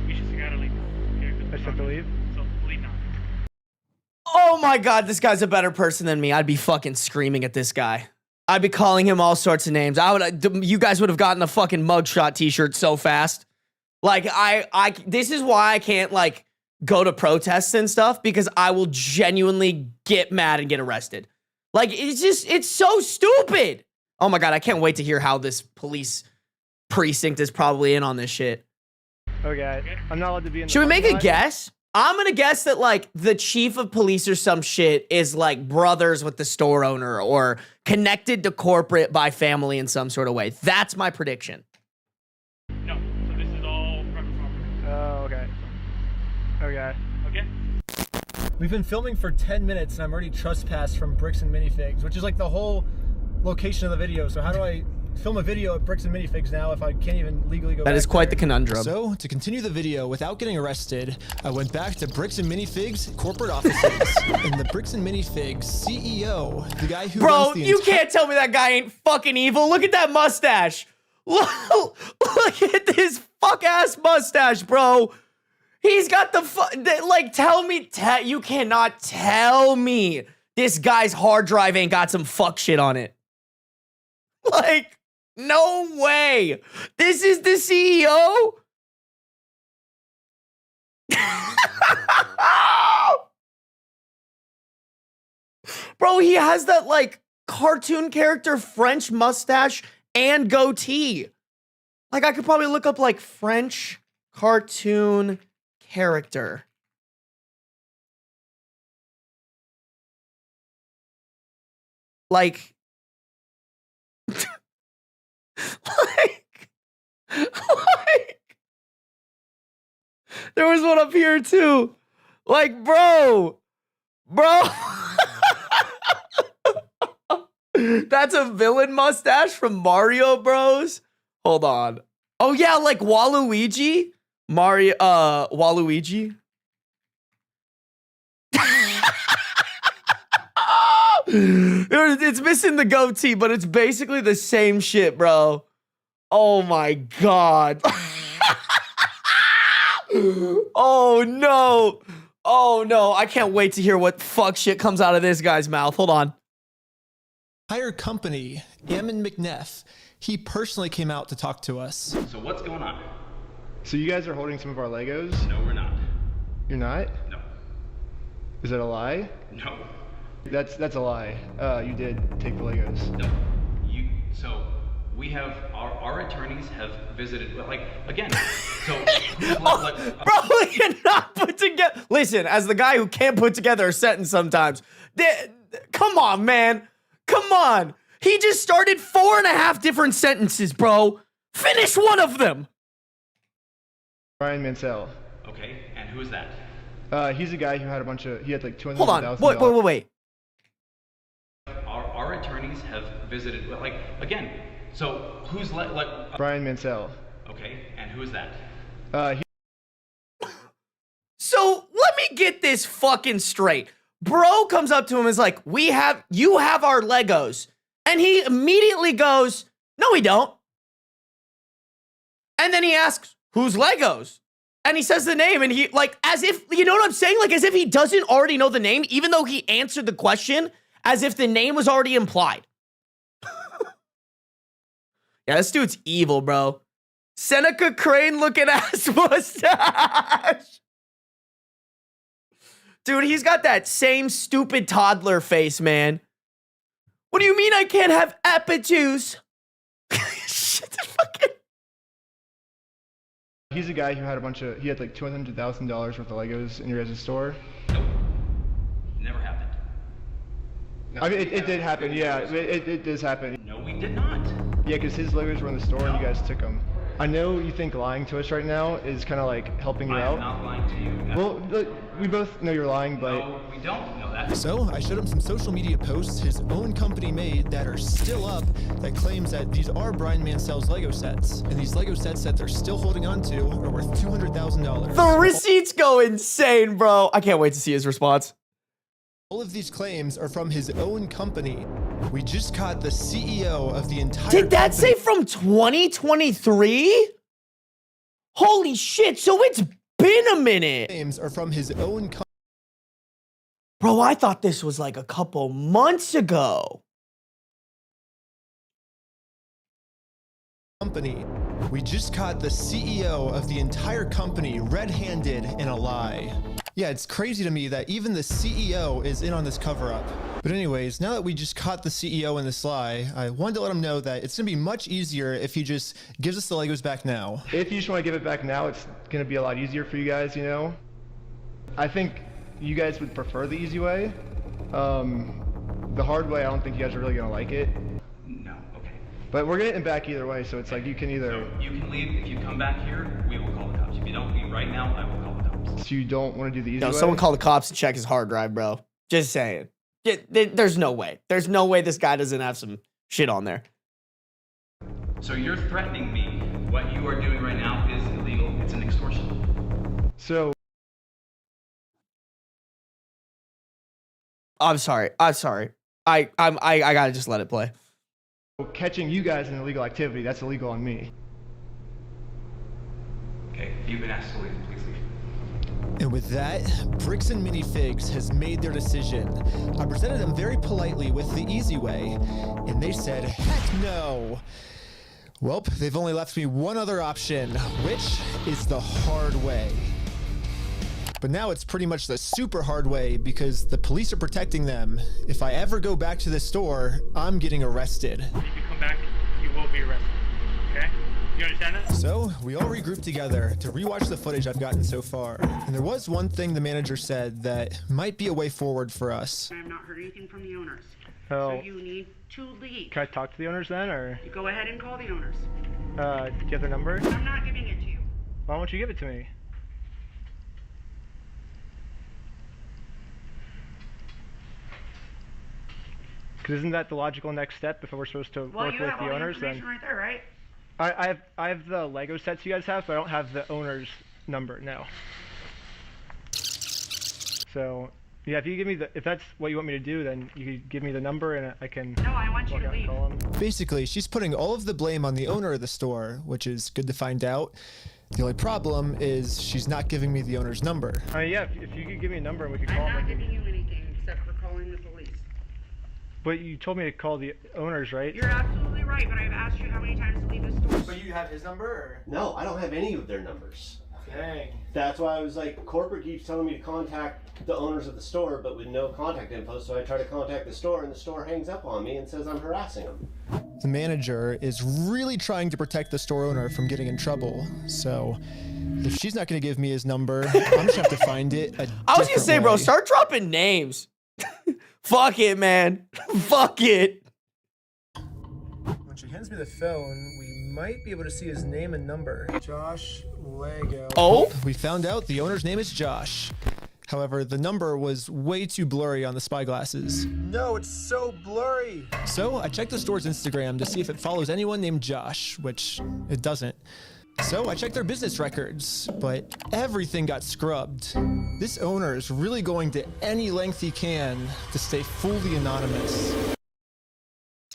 Speaker 14: you just gotta leave.
Speaker 12: I just have to leave?
Speaker 14: So, leave now.
Speaker 1: Oh my God, this guy's a better person than me. I'd be fucking screaming at this guy. I'd be calling him all sorts of names. You guys would have gotten a fucking mugshot t-shirt so fast. Like, this is why I can't, like, go to protests and stuff, because I will genuinely get mad and get arrested. Like, it's so stupid. Oh my God, I can't wait to hear how this police precinct is probably in on this shit.
Speaker 12: Okay, I'm not allowed to be in the
Speaker 1: Should we make a
Speaker 12: lot?
Speaker 1: guess? I'm gonna guess that, like, the chief of police or some shit is, like, brothers with the store owner or connected to corporate by family in some sort of way. That's my prediction.
Speaker 14: No, so this is all private property.
Speaker 12: Oh, okay. Okay.
Speaker 14: Okay?
Speaker 2: We've been filming for 10 minutes and I'm already trespassed from Bricks and Minifigs, which is like the whole location of the video. So how do I film a video at Bricks and Minifigs now if I can't even legally go back?
Speaker 1: That is quite the conundrum.
Speaker 2: So, to continue the video without getting arrested, I went back to Bricks and Minifigs corporate offices. And the Bricks and Minifigs CEO, the guy who
Speaker 1: Bro,
Speaker 2: runs the
Speaker 1: you can't tell me that guy ain't fucking evil. Look at that mustache. Look at this fuck-ass mustache, bro. He's got the like, tell me, you cannot tell me this guy's hard drive ain't got some fuck shit on it. Like, no way. This is the CEO? Bro, he has that, like, cartoon character French mustache and goatee. Like, I could probably look up, like, French cartoon character. Like, there was one up here too. Like, bro. That's a villain mustache from Mario Bros. Hold on. Oh yeah, like Waluigi. Waluigi. It's missing the goatee, but it's basically the same shit, bro. Oh my god. Oh no. Oh no. I can't wait to hear what fuck shit comes out of this guy's mouth. Hold on.
Speaker 2: Hire company, Ammon McNeff. He personally came out to talk to us.
Speaker 15: So what's going on?
Speaker 12: So you guys are holding some of our Legos?
Speaker 15: No, we're not.
Speaker 12: You're not?
Speaker 15: No.
Speaker 12: Is that a lie?
Speaker 15: No.
Speaker 12: That's a lie. You did take the Legos.
Speaker 15: No. So we have our attorneys have visited. Like again. So
Speaker 1: bro, you cannot put together. Listen, as the guy who can't put together a sentence sometimes. Come on, man. Come on. He just started 4.5 different sentences, bro. Finish one of them.
Speaker 12: Brian Mansell.
Speaker 15: Okay, and who is that?
Speaker 12: He's a guy who had he had like $200,000.
Speaker 1: Hold on. Wait.
Speaker 15: Our attorneys have visited. Like again. So who's like
Speaker 12: Brian Mansell.
Speaker 15: Okay, and who is that?
Speaker 1: So let me get this fucking straight. Bro comes up to him and is like, you have our Legos. And he immediately goes, no, we don't. And then he asks, whose Legos? And he says the name and he, like, as if, you know what I'm saying? Like, as if he doesn't already know the name, even though he answered the question, as if the name was already implied. Yeah, this dude's evil, bro. Seneca Crane looking ass mustache. Dude, he's got that same stupid toddler face, man. What do you mean I can't have apple juice? Shut the fucking...
Speaker 12: He's a guy who had he had like $200,000 worth of Legos in your guys' store.
Speaker 15: Nope. Never happened. No,
Speaker 12: I mean, it did happen, yeah. It does happen.
Speaker 15: No, we did not.
Speaker 12: Yeah, because his Legos were in the store and you guys took them. I know you think lying to us right now is kind of like helping you out.
Speaker 15: I'm not lying to you.
Speaker 12: Well, look, we both know you're lying, but...
Speaker 15: No, we don't know that.
Speaker 2: So I showed him some social media posts his own company made that are still up that claims that these are Brian Mansell's Lego sets. And these Lego sets that they're still holding on to are worth $200,000.
Speaker 1: The receipts go insane, bro. I can't wait to see his response.
Speaker 2: All of these claims are from his own company. We just caught the CEO of the entire
Speaker 1: Did that
Speaker 2: company.
Speaker 1: say from 2023? Holy shit, so it's been a minute.
Speaker 2: Claims are from his own company.
Speaker 1: Bro, I thought this was like a couple months ago.
Speaker 2: We just caught the CEO of the entire company red-handed in a lie. Yeah, it's crazy to me that even the CEO is in on this cover-up. But anyways, now that we just caught the CEO in this lie, I wanted to let him know that it's gonna be much easier if he just gives us the Legos back now.
Speaker 12: If you just want to give it back now, it's gonna be a lot easier for you guys, you know? I think you guys would prefer the easy way. The hard way, I don't think you guys are really gonna like it.
Speaker 15: No, okay.
Speaker 12: But we're getting it back either way, so it's like you can either...
Speaker 15: So you can leave. If you come back here, we will call the cops. If you don't leave right now, I will call the cops.
Speaker 12: So you don't want to do the easy way?
Speaker 1: No, someone call the cops and check his hard drive, bro. Just saying. There's no way. There's no way this guy doesn't have some shit on there.
Speaker 15: So you're threatening me. What you are doing right now is illegal. It's an extortion.
Speaker 12: So...
Speaker 1: I'm sorry. I gotta just let it play.
Speaker 12: Catching you guys in illegal activity, that's illegal on me.
Speaker 15: Okay, you've been asked to leave. Please leave.
Speaker 2: And with that, Bricks and Minifigs has made their decision. I presented them very politely with the easy way, and they said, heck no. Well, they've only left me one other option, which is the hard way. But now it's pretty much the super hard way because the police are protecting them. If I ever go back to the store, I'm getting arrested.
Speaker 14: If you come back, you will be arrested. Okay? You understand that?
Speaker 2: So we all regrouped together to rewatch the footage I've gotten so far. And there was one thing the manager said that might be a way forward for us.
Speaker 8: I have not heard anything from the owners.
Speaker 12: Oh.
Speaker 8: So you need to leave.
Speaker 12: Can I talk to the owners then, or?
Speaker 8: You go ahead and call the owners.
Speaker 12: Do you have their number?
Speaker 8: I'm not giving it to you.
Speaker 12: Why won't you give it to me? Because isn't that the logical next step if we're supposed to work with the owners?
Speaker 8: Well, you have all the information right there, right?
Speaker 12: I have the Lego sets you guys have, but I don't have the owner's number. No. So yeah, if you give me if that's what you want me to do, then you could give me the number and I can.
Speaker 8: No, I want you to leave.
Speaker 2: Basically, she's putting all of the blame on the owner of the store, which is good to find out. The only problem is she's not giving me the owner's number.
Speaker 12: Yeah, if you could give me a number and we could call
Speaker 8: I'm
Speaker 12: them.
Speaker 8: not giving you anything except for calling the police.
Speaker 12: But you told me to call the owners, right?
Speaker 8: You're absolutely right, but I've asked you how many times to leave the store.
Speaker 2: So you have his number? Or?
Speaker 3: No, I don't have any of their numbers.
Speaker 2: Dang.
Speaker 3: That's why I was like, corporate keeps telling me to contact the owners of the store, but with no contact info. So I try to contact the store, and the store hangs up on me and says I'm harassing them.
Speaker 2: The manager is really trying to protect the store owner from getting in trouble. So if she's not going to give me his number, I'm just have to find it a
Speaker 1: I was going to say, bro,
Speaker 2: way.
Speaker 1: start dropping names. Fuck it, man. Fuck it.
Speaker 2: When she hands me the phone, we might be able to see his name and number. Josh Lego.
Speaker 1: Oh?
Speaker 2: We found out the owner's name is Josh. However, the number was way too blurry on the spy glasses. No, it's so blurry. So I checked the store's Instagram to see if it follows anyone named Josh, which it doesn't. So I checked their business records, but everything got scrubbed. This owner is really going to any length he can to stay fully anonymous.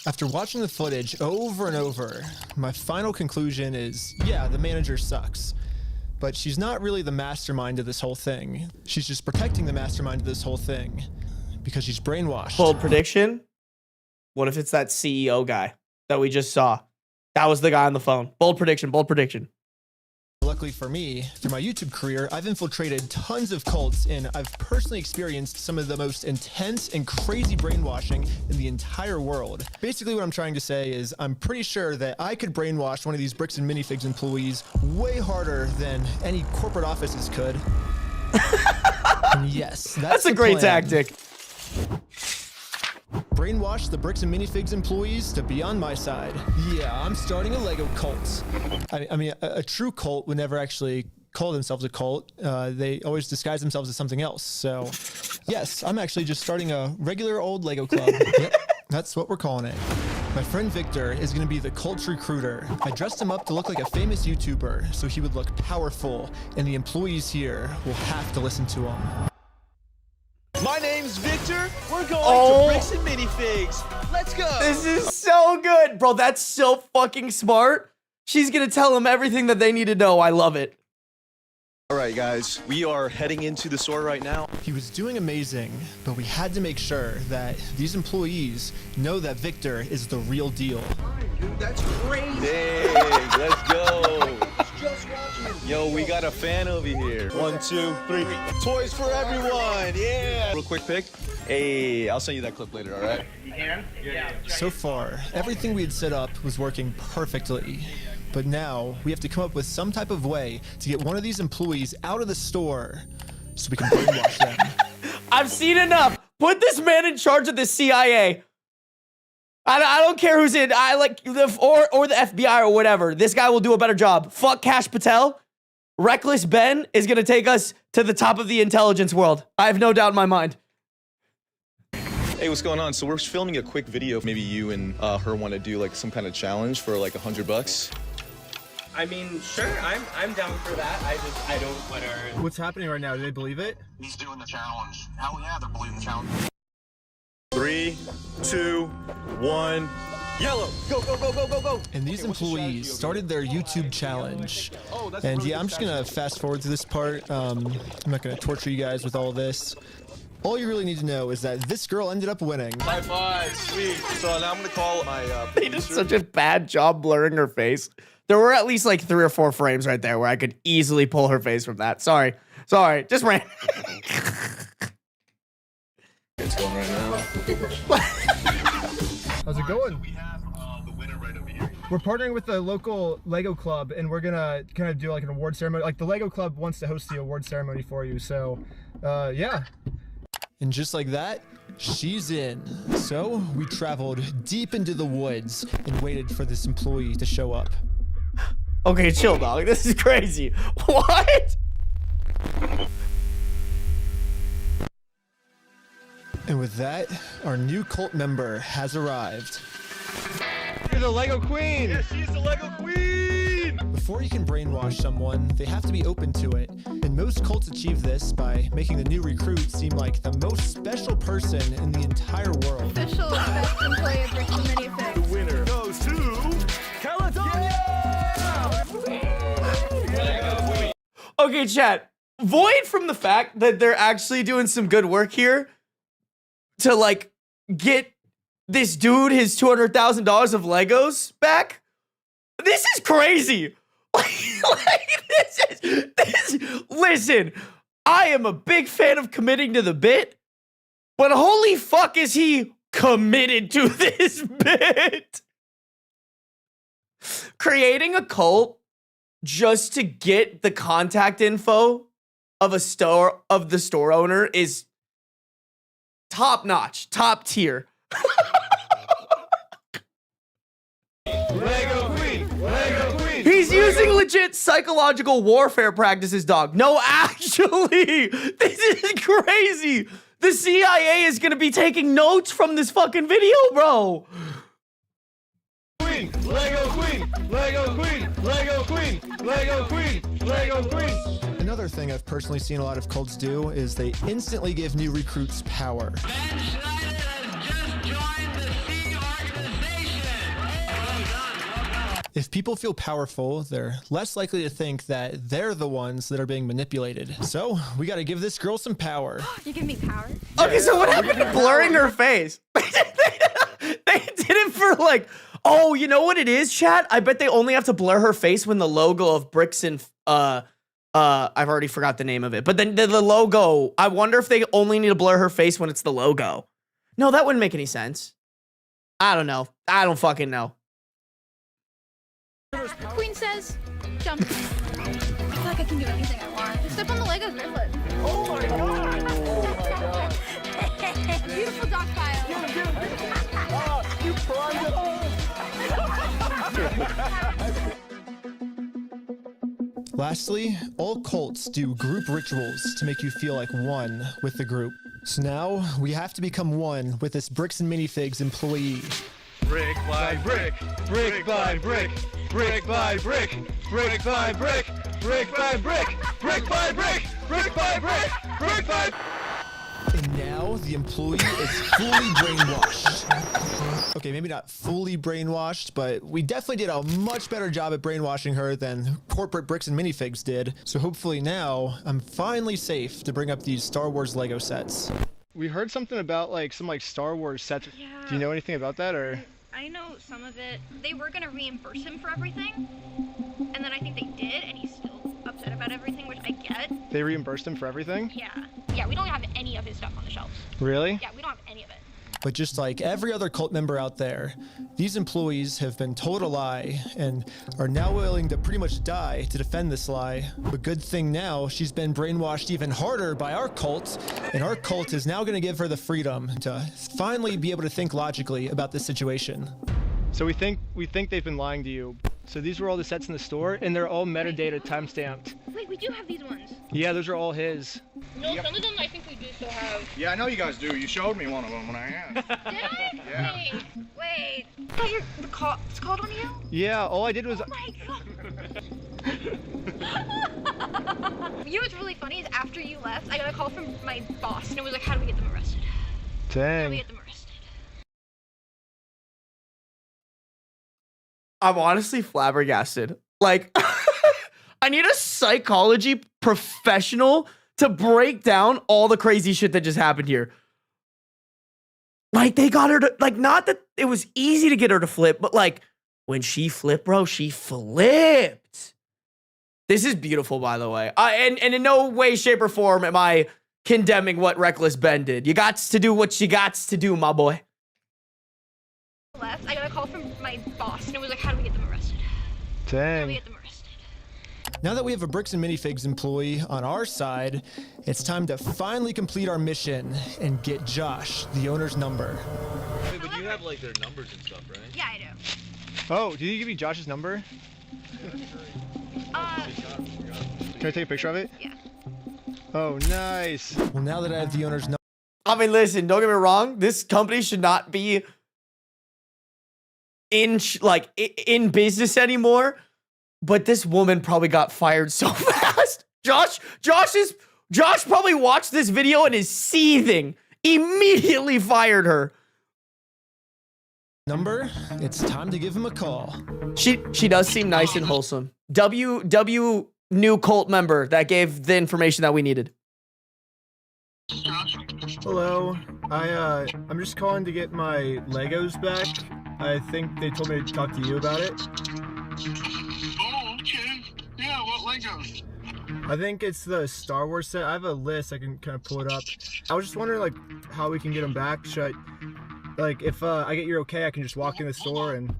Speaker 2: After watching the footage over and over, my final conclusion is, yeah, the manager sucks. But she's not really the mastermind of this whole thing. She's just protecting the mastermind of this whole thing because she's brainwashed.
Speaker 1: Bold prediction. What if it's that CEO guy that we just saw? That was the guy on the phone. Bold prediction, bold prediction.
Speaker 2: Luckily for me, through my YouTube career, I've infiltrated tons of cults and I've personally experienced some of the most intense and crazy brainwashing in the entire world. Basically what I'm trying to say is I'm pretty sure that I could brainwash one of these Bricks and Minifigs employees way harder than any corporate offices could. And yes, that's
Speaker 1: a great tactic.
Speaker 2: Brainwash the Bricks and Minifigs employees to be on my side. Yeah, I'm starting a Lego cult. I mean, a true cult would never actually call themselves a cult. They always disguise themselves as something else. So, yes, I'm actually just starting a regular old Lego club. Yep, that's what we're calling it. My friend Victor is going to be the cult recruiter. I dressed him up to look like a famous YouTuber so he would look powerful, and the employees here will have to listen to him.
Speaker 16: My name's Victor. We're going to Bricks and Minifigs. Let's go.
Speaker 1: This is so good. Bro, that's so fucking smart. She's going to tell them everything that they need to know. I love it.
Speaker 16: All right, guys. We are heading into the store right now.
Speaker 2: He was doing amazing, but we had to make sure that these employees know that Victor is the real deal.
Speaker 16: Dude, that's crazy. Dang, let's go. Yo, we got a fan over here. 1, 2, 3. Toys for everyone. Yeah. Real quick pic. Hey, I'll send you that clip later, all right?
Speaker 14: You can? Yeah.
Speaker 2: So far, everything we had set up was working perfectly. But now, we have to come up with some type of way to get one of these employees out of the store so we can brainwash them.
Speaker 1: I've seen enough. Put this man in charge of the CIA. I don't care who's in. I like or the FBI or whatever. This guy will do a better job. Fuck Cash Patel. Reckless Ben is gonna take us to the top of the intelligence world. I have no doubt in my mind.
Speaker 13: Hey, what's going on? So we're filming a quick video. Maybe you and her want to do like some kind of challenge for like $100.
Speaker 17: I mean, sure, I'm down for that. I don't want to.
Speaker 2: What's happening right now? Do they believe it?
Speaker 9: He's doing the challenge. Hell yeah, they're believing the challenge.
Speaker 13: 3, 2, 1,
Speaker 16: Yellow, go, go, go, go, go, go.
Speaker 2: And these employees started their YouTube challenge. And yeah, I'm just gonna fast forward to this part. I'm not gonna torture you guys with all this. All you really need to know is that this girl ended up winning.
Speaker 16: High five, sweet. So now I'm gonna call my
Speaker 1: They did such a bad job blurring her face. There were at least like 3 or 4 frames right there where I could easily pull her face from that. Sorry, just ran.
Speaker 16: It's going right now.
Speaker 12: How's it going? We have the winner right over here. We're partnering with the local Lego club, and we're gonna kind of do like an award ceremony. Like the Lego club wants to host the award ceremony for you. So, yeah.
Speaker 2: And just like that, she's in. So we traveled deep into the woods and waited for this employee to show up.
Speaker 1: Okay, chill, dog. This is crazy. What?
Speaker 2: And with that, our new cult member has arrived.
Speaker 12: You're the Lego Queen!
Speaker 16: Yes, she's the Lego Queen!
Speaker 2: Before you can brainwash someone, they have to be open to it. And most cults achieve this by making the new recruit seem like the most special person in the entire world.
Speaker 18: Official best employee of Bricks and Minifigs.
Speaker 16: The winner goes to Caledonia!
Speaker 1: Okay, chat. Void from the fact that they're actually doing some good work here to like get this dude his $200,000 of Legos back. This is crazy. Listen, I am a big fan of committing to the bit, but holy fuck is he committed to this bit. Creating a cult just to get the contact info of the store owner is top notch, top tier.
Speaker 16: Lego Queen! Lego Queen!
Speaker 1: He's using legit psychological warfare practices, dog. No, actually, this is crazy. The CIA is gonna be taking notes from this fucking video, bro.
Speaker 16: Queen! Lego Queen! Lego Queen! Lego Queen! Lego Queen! Lego Queen!
Speaker 2: Another thing I've personally seen a lot of cults do is they instantly give new recruits power. If people feel powerful, they're less likely to think that they're the ones that are being manipulated. So we got to give this girl some power.
Speaker 18: You give me power?
Speaker 1: Okay, so what happened to blurring her face? They did it for like, oh, you know what it is, chat? I bet they only have to blur her face when the logo of Bricks and I've already forgot the name of it. But then the logo, I wonder if they only need to blur her face when it's the logo. No, that wouldn't make any sense. I don't know. I don't fucking know.
Speaker 18: Queen says, jump. I feel like I can do anything I want. Step on the Legos barefoot.
Speaker 16: Oh my god! Oh my god!
Speaker 18: Beautiful dog pile.
Speaker 16: You primed it.
Speaker 2: Lastly, all cults do group rituals to make you feel like one with the group. So now we have to become one with this Bricks and Minifigs employee.
Speaker 16: Brick by brick, brick by brick, brick by brick, brick by brick, brick by brick, brick by brick, brick by brick, brick by.
Speaker 2: And now the employee is fully brainwashed. Okay, maybe not fully brainwashed, but we definitely did a much better job at brainwashing her than corporate Bricks and Minifigs did. So hopefully now I'm finally safe to bring up these Star Wars Lego sets.
Speaker 12: We heard something about like some Star Wars sets.
Speaker 18: Yeah.
Speaker 12: Do you know anything about that or?
Speaker 18: I know some of it. They were gonna reimburse him for everything, and then I think they did, and he's still upset about everything, which I get.
Speaker 12: They reimbursed him for everything?
Speaker 18: Yeah, we don't have any of his stuff on the shelves.
Speaker 12: Really?
Speaker 18: Yeah, we don't have any of it.
Speaker 2: But just like every other cult member out there, these employees have been told a lie and are now willing to pretty much die to defend this lie. But good thing now, she's been brainwashed even harder by our cult, and our cult is now going to give her the freedom to finally be able to think logically about this situation.
Speaker 12: So we think they've been lying to you. So these were all the sets in the store, and they're all metadata timestamped.
Speaker 18: Wait, we do have these ones.
Speaker 12: Yeah, those are all his.
Speaker 18: No, some of them I think we do still have.
Speaker 11: Yeah, I know you guys do. You showed me one of them when I asked.
Speaker 18: Did I?
Speaker 11: Yeah.
Speaker 18: Wait. I thought it's called on you?
Speaker 12: Yeah, all I did was.
Speaker 18: Oh my god. You know what's really funny is after you left, I got a call from my boss, and it was like, how do we get them arrested?
Speaker 12: Dang.
Speaker 18: How do we get them arrested?
Speaker 1: I'm honestly flabbergasted. Like, I need a psychology professional to break down all the crazy shit that just happened here. Like, they got her to, like, not that it was easy to get her to flip, but like, when she flipped, bro, she flipped. This is beautiful, by the way. And in no way, shape, or form am I condemning what Reckless Ben did. You got to do what you got to do, my boy.
Speaker 18: Left, I got a call from my boss, and it was like, how do we get them arrested?
Speaker 12: Dang.
Speaker 18: How do we get them arrested?
Speaker 2: Now that we have a Bricks and Minifigs employee on our side, it's time to finally complete our mission and get Josh, the owner's number.
Speaker 16: Wait, but you have like their numbers and stuff, right?
Speaker 18: Yeah, I do.
Speaker 12: Oh, did he give you Josh's number? Can I take a picture of it?
Speaker 18: Yeah.
Speaker 12: Oh, nice.
Speaker 2: Well, now that I have the owner's number.
Speaker 1: I mean, listen, don't get me wrong. This company should not be in business anymore. But this woman probably got fired so fast. Josh probably watched this video and is seething. Immediately fired her.
Speaker 2: Number, it's time to give him a call.
Speaker 1: She does seem nice and wholesome. W new cult member that gave the information that we needed.
Speaker 12: Hello. I'm just calling to get my Legos back. I think they told me to talk to you about it.
Speaker 9: Oh, okay. Yeah, what Legos?
Speaker 12: I think it's the Star Wars set. I have a list. I can kind of pull it up. I was just wondering, like, how we can get them back. Should I, like, if I get your okay, I can just walk in the store and...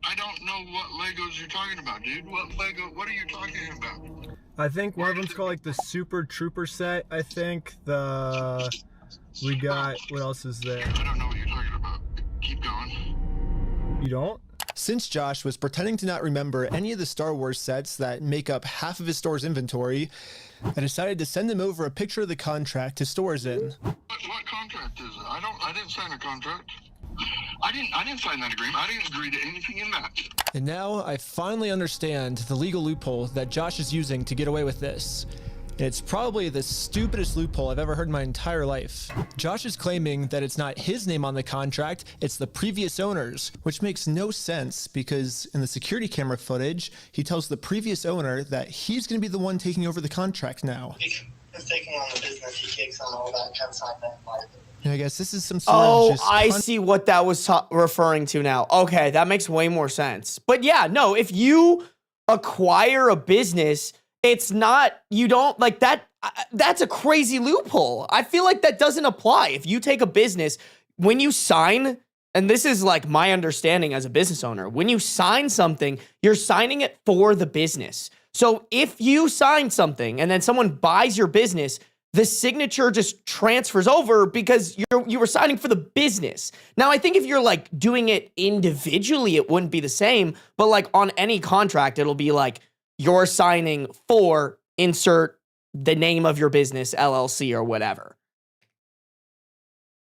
Speaker 9: I don't know what Legos you're talking about, dude. What are you talking about?
Speaker 12: I think one of them's called, like, the Super Trooper set. I think we got... What else is there?
Speaker 9: I don't know what you're talking about. Keep going.
Speaker 12: You don't?
Speaker 2: Since Josh was pretending to not remember any of the Star Wars sets that make up half of his store's inventory, I decided to send him over a picture of the contract his store's in.
Speaker 9: What contract is it? I didn't sign a contract. I didn't sign that agreement. I didn't agree to anything in that.
Speaker 2: And now I finally understand the legal loophole that Josh is using to get away with this. And it's probably the stupidest loophole I've ever heard in my entire life. Josh is claiming that it's not his name on the contract, it's the previous owner's, which makes no sense because in the security camera footage, he tells the previous owner that he's going to be the one taking over the contract now.
Speaker 9: He's taking on the business. He takes on all that consignment liability.
Speaker 2: I guess this is some sort of just...
Speaker 1: I see what that was referring to now. Okay, that makes way more sense. But yeah, no, if you acquire a business, it's not, you don't, like that, that's a crazy loophole. I feel like that doesn't apply. If you take a business, when you sign, and this is like my understanding as a business owner, when you sign something, you're signing it for the business. So if you sign something and then someone buys your business, the signature just transfers over because you were signing for the business. Now, I think if you're like doing it individually, it wouldn't be the same, but like on any contract, it'll be like you're signing for insert the name of your business, LLC or whatever.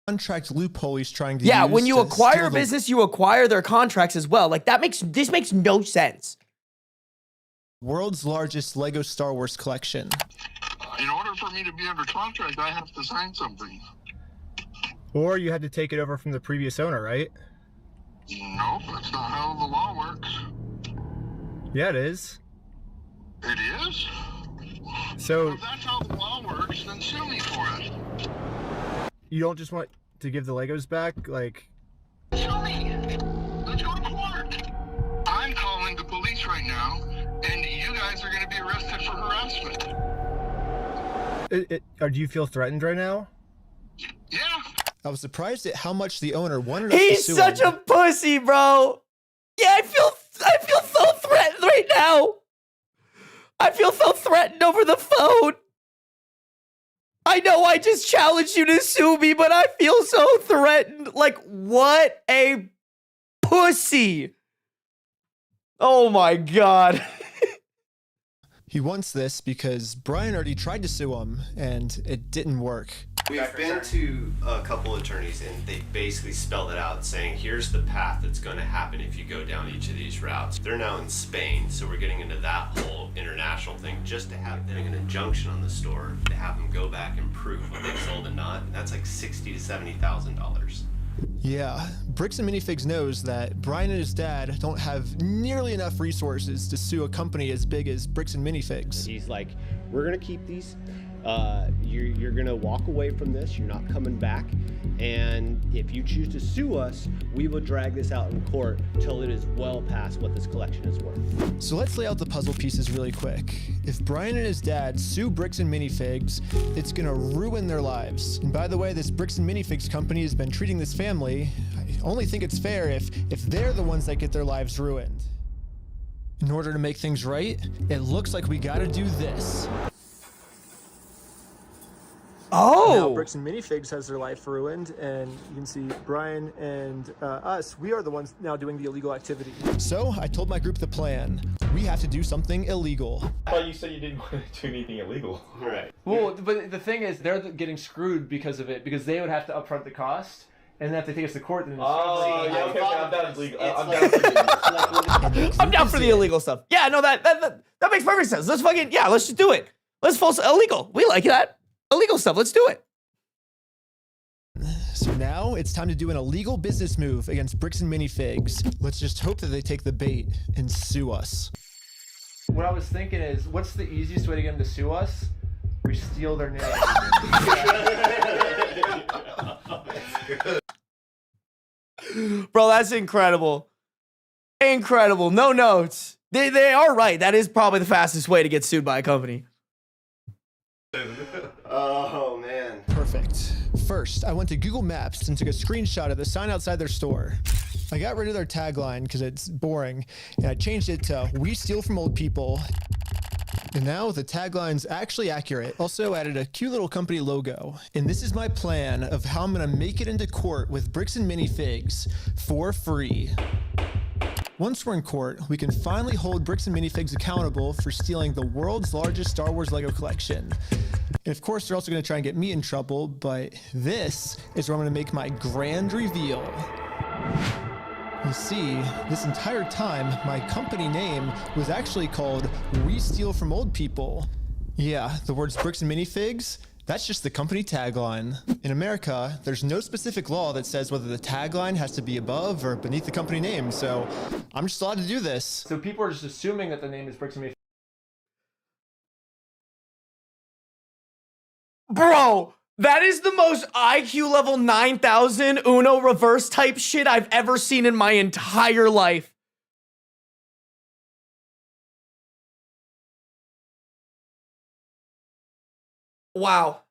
Speaker 2: Contract loophole he's trying to use.
Speaker 1: Yeah, when you acquire a business, you acquire their contracts as well. Like this makes no sense.
Speaker 2: World's largest Lego Star Wars collection.
Speaker 9: In order for me to be under contract, I have to sign something.
Speaker 12: Or you had to take it over from the previous owner, right?
Speaker 9: Nope, that's not how the law works.
Speaker 12: Yeah, it is.
Speaker 9: It is?
Speaker 12: So
Speaker 9: if that's how the law works, then sue me for it.
Speaker 12: You don't just want to give the Legos back? Like...
Speaker 9: Sue me! Let's go to court! I'm calling the police right now, and you guys are going to be arrested for harassment.
Speaker 12: Or do you feel threatened right now?
Speaker 9: Yeah.
Speaker 2: I was surprised at how much the owner wanted us to
Speaker 1: He's
Speaker 2: sue
Speaker 1: such
Speaker 2: him.
Speaker 1: a pussy, bro. Yeah, I feel so threatened right now. I feel so threatened over the phone. I know I just challenged you to sue me, but I feel so threatened. Like, what a pussy. Oh my God.
Speaker 2: He wants this because Brian already tried to sue him, and it didn't work.
Speaker 3: We've been to a couple attorneys, and they basically spelled it out, saying here's the path that's going to happen if you go down each of these routes. They're now in Spain, so we're getting into that whole international thing just to have them an injunction on the store to have them go back and prove what they sold and not. And that's like $60,000 to $70,000.
Speaker 2: Yeah, Bricks and Minifigs knows that Brian and his dad don't have nearly enough resources to sue a company as big as Bricks and Minifigs.
Speaker 19: He's like, we're gonna keep these. You're gonna walk away from this. You're not coming back. And if you choose to sue us, we will drag this out in court till it is well past what this collection is worth.
Speaker 2: So let's lay out the puzzle pieces really quick. If Brian and his dad sue Bricks and Minifigs, it's gonna ruin their lives. And by the way, this Bricks and Minifigs company has been treating this family. I only think it's fair if they're the ones that get their lives ruined. In order to make things right, it looks like we gotta do this.
Speaker 1: Oh!
Speaker 2: Now Bricks and Minifigs has their life ruined, and you can see Brian and us, we are the ones now doing the illegal activity. So I told my group the plan. We have to do something illegal.
Speaker 13: I thought you said you didn't want to do anything illegal.
Speaker 19: Right.
Speaker 12: Well, but the thing is, they're getting screwed because of it, because they would have to upfront the cost, and then if they take us to court, then
Speaker 13: Okay, I'm down for illegal.
Speaker 1: I'm down for the illegal stuff. Yeah, no, that makes perfect sense. Let's let's just do it. Let's false illegal. We like that. Illegal stuff. Let's do it.
Speaker 2: So now it's time to do an illegal business move against Bricks and Minifigs. Let's just hope that they take the bait and sue us.
Speaker 12: What I was thinking is, what's the easiest way to get them to sue us? We steal their name.
Speaker 1: Bro, that's incredible. Incredible. No notes. They are right. That is probably the fastest way to get sued by a company.
Speaker 19: Oh, man.
Speaker 2: Perfect. First, I went to Google Maps and took a screenshot of the sign outside their store. I got rid of their tagline because it's boring, and I changed it to "We steal from old people." And now the tagline's actually accurate. Also added a cute little company logo. And this is my plan of how I'm gonna make it into court with Bricks and Minifigs for free. Once we're in court, we can finally hold Bricks and Minifigs accountable for stealing the world's largest Star Wars Lego collection. And of course, they're also gonna try and get me in trouble, but this is where I'm gonna make my grand reveal. You see, this entire time, my company name was actually called We Steal From Old People. Yeah, the words Bricks and Minifigs, that's just the company tagline. In America, there's no specific law that says whether the tagline has to be above or beneath the company name, so I'm just allowed to do this.
Speaker 12: So people are just assuming that the name is Bricks and Minifigs.
Speaker 1: Bro, that is the most IQ level 9,000 Uno reverse type shit I've ever seen in my entire life. Wow.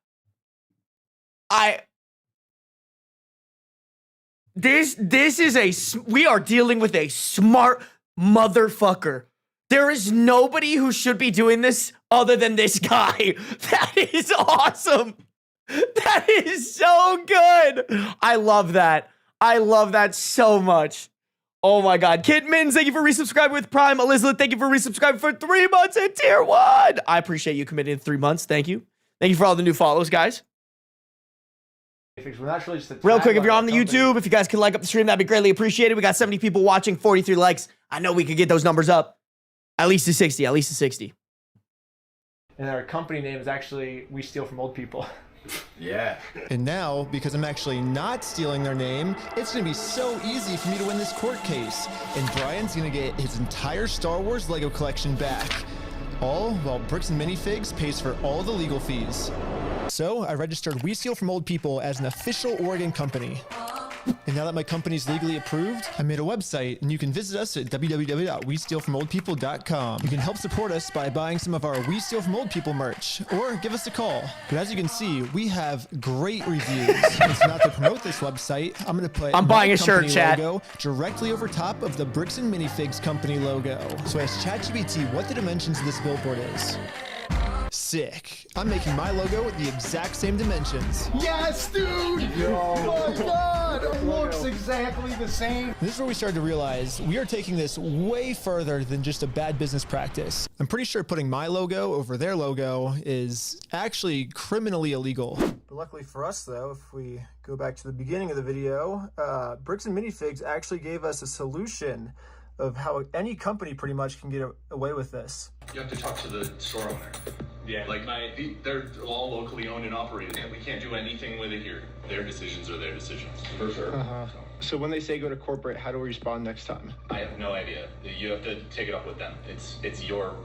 Speaker 1: This is we are dealing with a smart motherfucker. There is nobody who should be doing this other than this guy. That is awesome. That is so good. I love that. I love that so much. Oh my God. Kid Mins, thank you for resubscribing with Prime. Elizabeth, thank you for resubscribing for 3 months in Tier 1. I appreciate you committing to 3 months. Thank you. Thank you for all the new follows, guys. Real quick, if you're on the YouTube, if you guys could like up the stream, that'd be greatly appreciated. We got 70 people watching, 43 likes. I know we could get those numbers up. At least to 60, at least to 60.
Speaker 12: And our company name is actually We Steal From Old People.
Speaker 2: Yeah. And now, because I'm actually not stealing their name, it's gonna be so easy for me to win this court case. And Brian's gonna get his entire Star Wars Lego collection back. All while Bricks and Minifigs pays for all the legal fees. So I registered We Steal From Old People as an official Oregon company. And now that my company's legally approved, I made a website, and you can visit us at www.westealfromoldpeople.com. You can help support us by buying some of our We Steal From Old People merch, or give us a call. But as you can see, we have great reviews. And so now to promote this website, I'm going to put
Speaker 1: I'm buying a shirt, chat.
Speaker 2: Logo directly over top of the Bricks and Minifigs company logo. So I asked ChatGPT what the dimensions of this billboard is. Sick. I'm making my logo with the exact same dimensions.
Speaker 20: Yes, dude! Oh my God! It looks exactly the same.
Speaker 2: This is where we started to realize we are taking this way further than just a bad business practice. I'm pretty sure putting my logo over their logo is actually criminally illegal. But luckily for us, though, if we go back to the beginning of the video, Bricks and Minifigs actually gave us a solution of how any company pretty much can get away with this.
Speaker 15: You have to talk to the store owner. Yeah, like they're all locally owned and operated. And we can't do anything with it here. Their decisions are their decisions. For sure.
Speaker 12: So when they say go to corporate, how do we respond next time?
Speaker 15: I have no idea. You have to take it up with them. It's your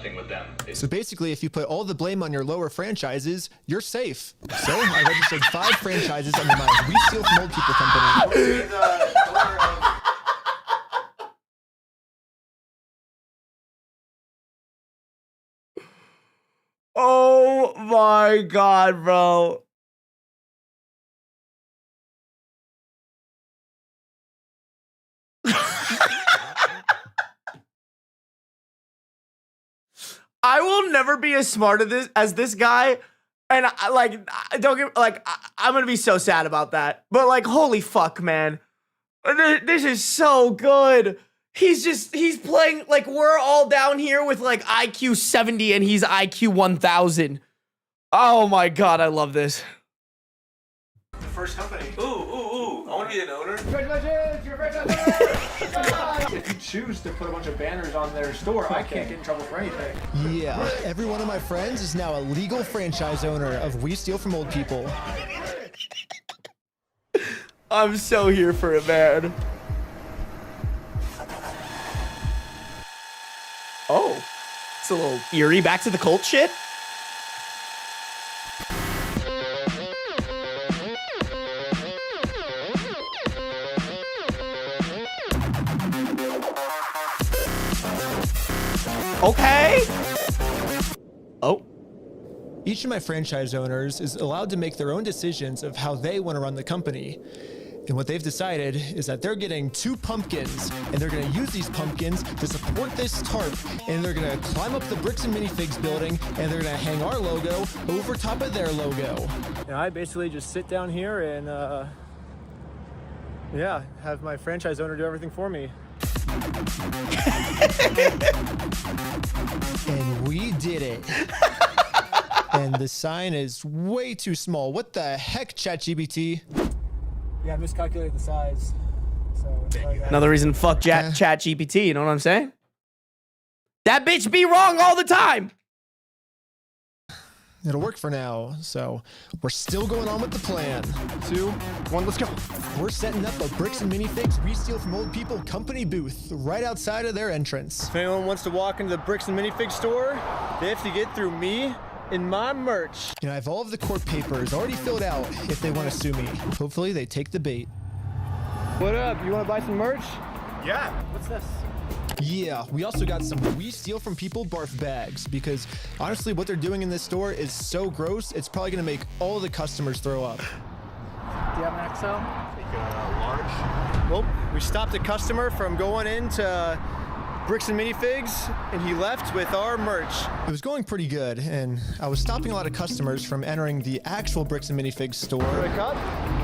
Speaker 15: thing with them.
Speaker 2: So basically, if you put all the blame on your lower franchises, you're safe. So I registered 5 franchises under my We Steal From Old People company.
Speaker 1: Oh my God, bro. I will never be as smart as this guy. And I'm gonna be so sad about that. But like, holy fuck, man. This is so good. He's playing like we're all down here with like IQ 70 and he's IQ 1000. Oh my God, I love this.
Speaker 12: The first company.
Speaker 15: Ooh. I want to be an owner.
Speaker 12: Congratulations, you're a franchise owner! If you choose to put a bunch of banners on their store, I can't get in trouble for anything.
Speaker 2: Yeah, every one of my friends is now a legal franchise owner of We Steal From Old People.
Speaker 1: I'm so here for it, man. Oh, it's a little eerie. Back to the cult shit. Okay. Oh.
Speaker 2: Each of my franchise owners is allowed to make their own decisions of how they want to run the company. And what they've decided is that they're getting 2 pumpkins, and they're going to use these pumpkins to support this tarp, and they're going to climb up the Bricks and Minifigs building, and they're going to hang our logo over top of their logo.
Speaker 12: And I basically just sit down here and, yeah, have my franchise owner do everything for me.
Speaker 2: And we did it. And the sign is way too small. What the heck, ChatGPT?
Speaker 12: Yeah, I miscalculated the size. So
Speaker 1: Another reason fuck ChatGPT, you know what I'm saying? That bitch be wrong all the time.
Speaker 2: It'll work for now, so we're still going on with the plan.
Speaker 12: 2, 1, let's go.
Speaker 2: We're setting up a Bricks and Minifigs We Steal From Old People company booth right outside of their entrance.
Speaker 12: If anyone wants to walk into the Bricks and Minifigs store, they have to get through me and my merch.
Speaker 2: You know, I have all of the court papers already filled out if they want to sue me. Hopefully they take the bait.
Speaker 12: What up? You want to buy some merch? Yeah. What's this?
Speaker 2: Yeah, we also got some We Steal From People barf bags because honestly, what they're doing in this store is so gross, it's probably going to make all of the customers throw up.
Speaker 12: Do you have an XL? Large. Well, we stopped a customer from going into Bricks and Minifigs, and he left with our merch.
Speaker 2: It was going pretty good, and I was stopping a lot of customers from entering the actual Bricks and Minifigs store.
Speaker 12: Wake up?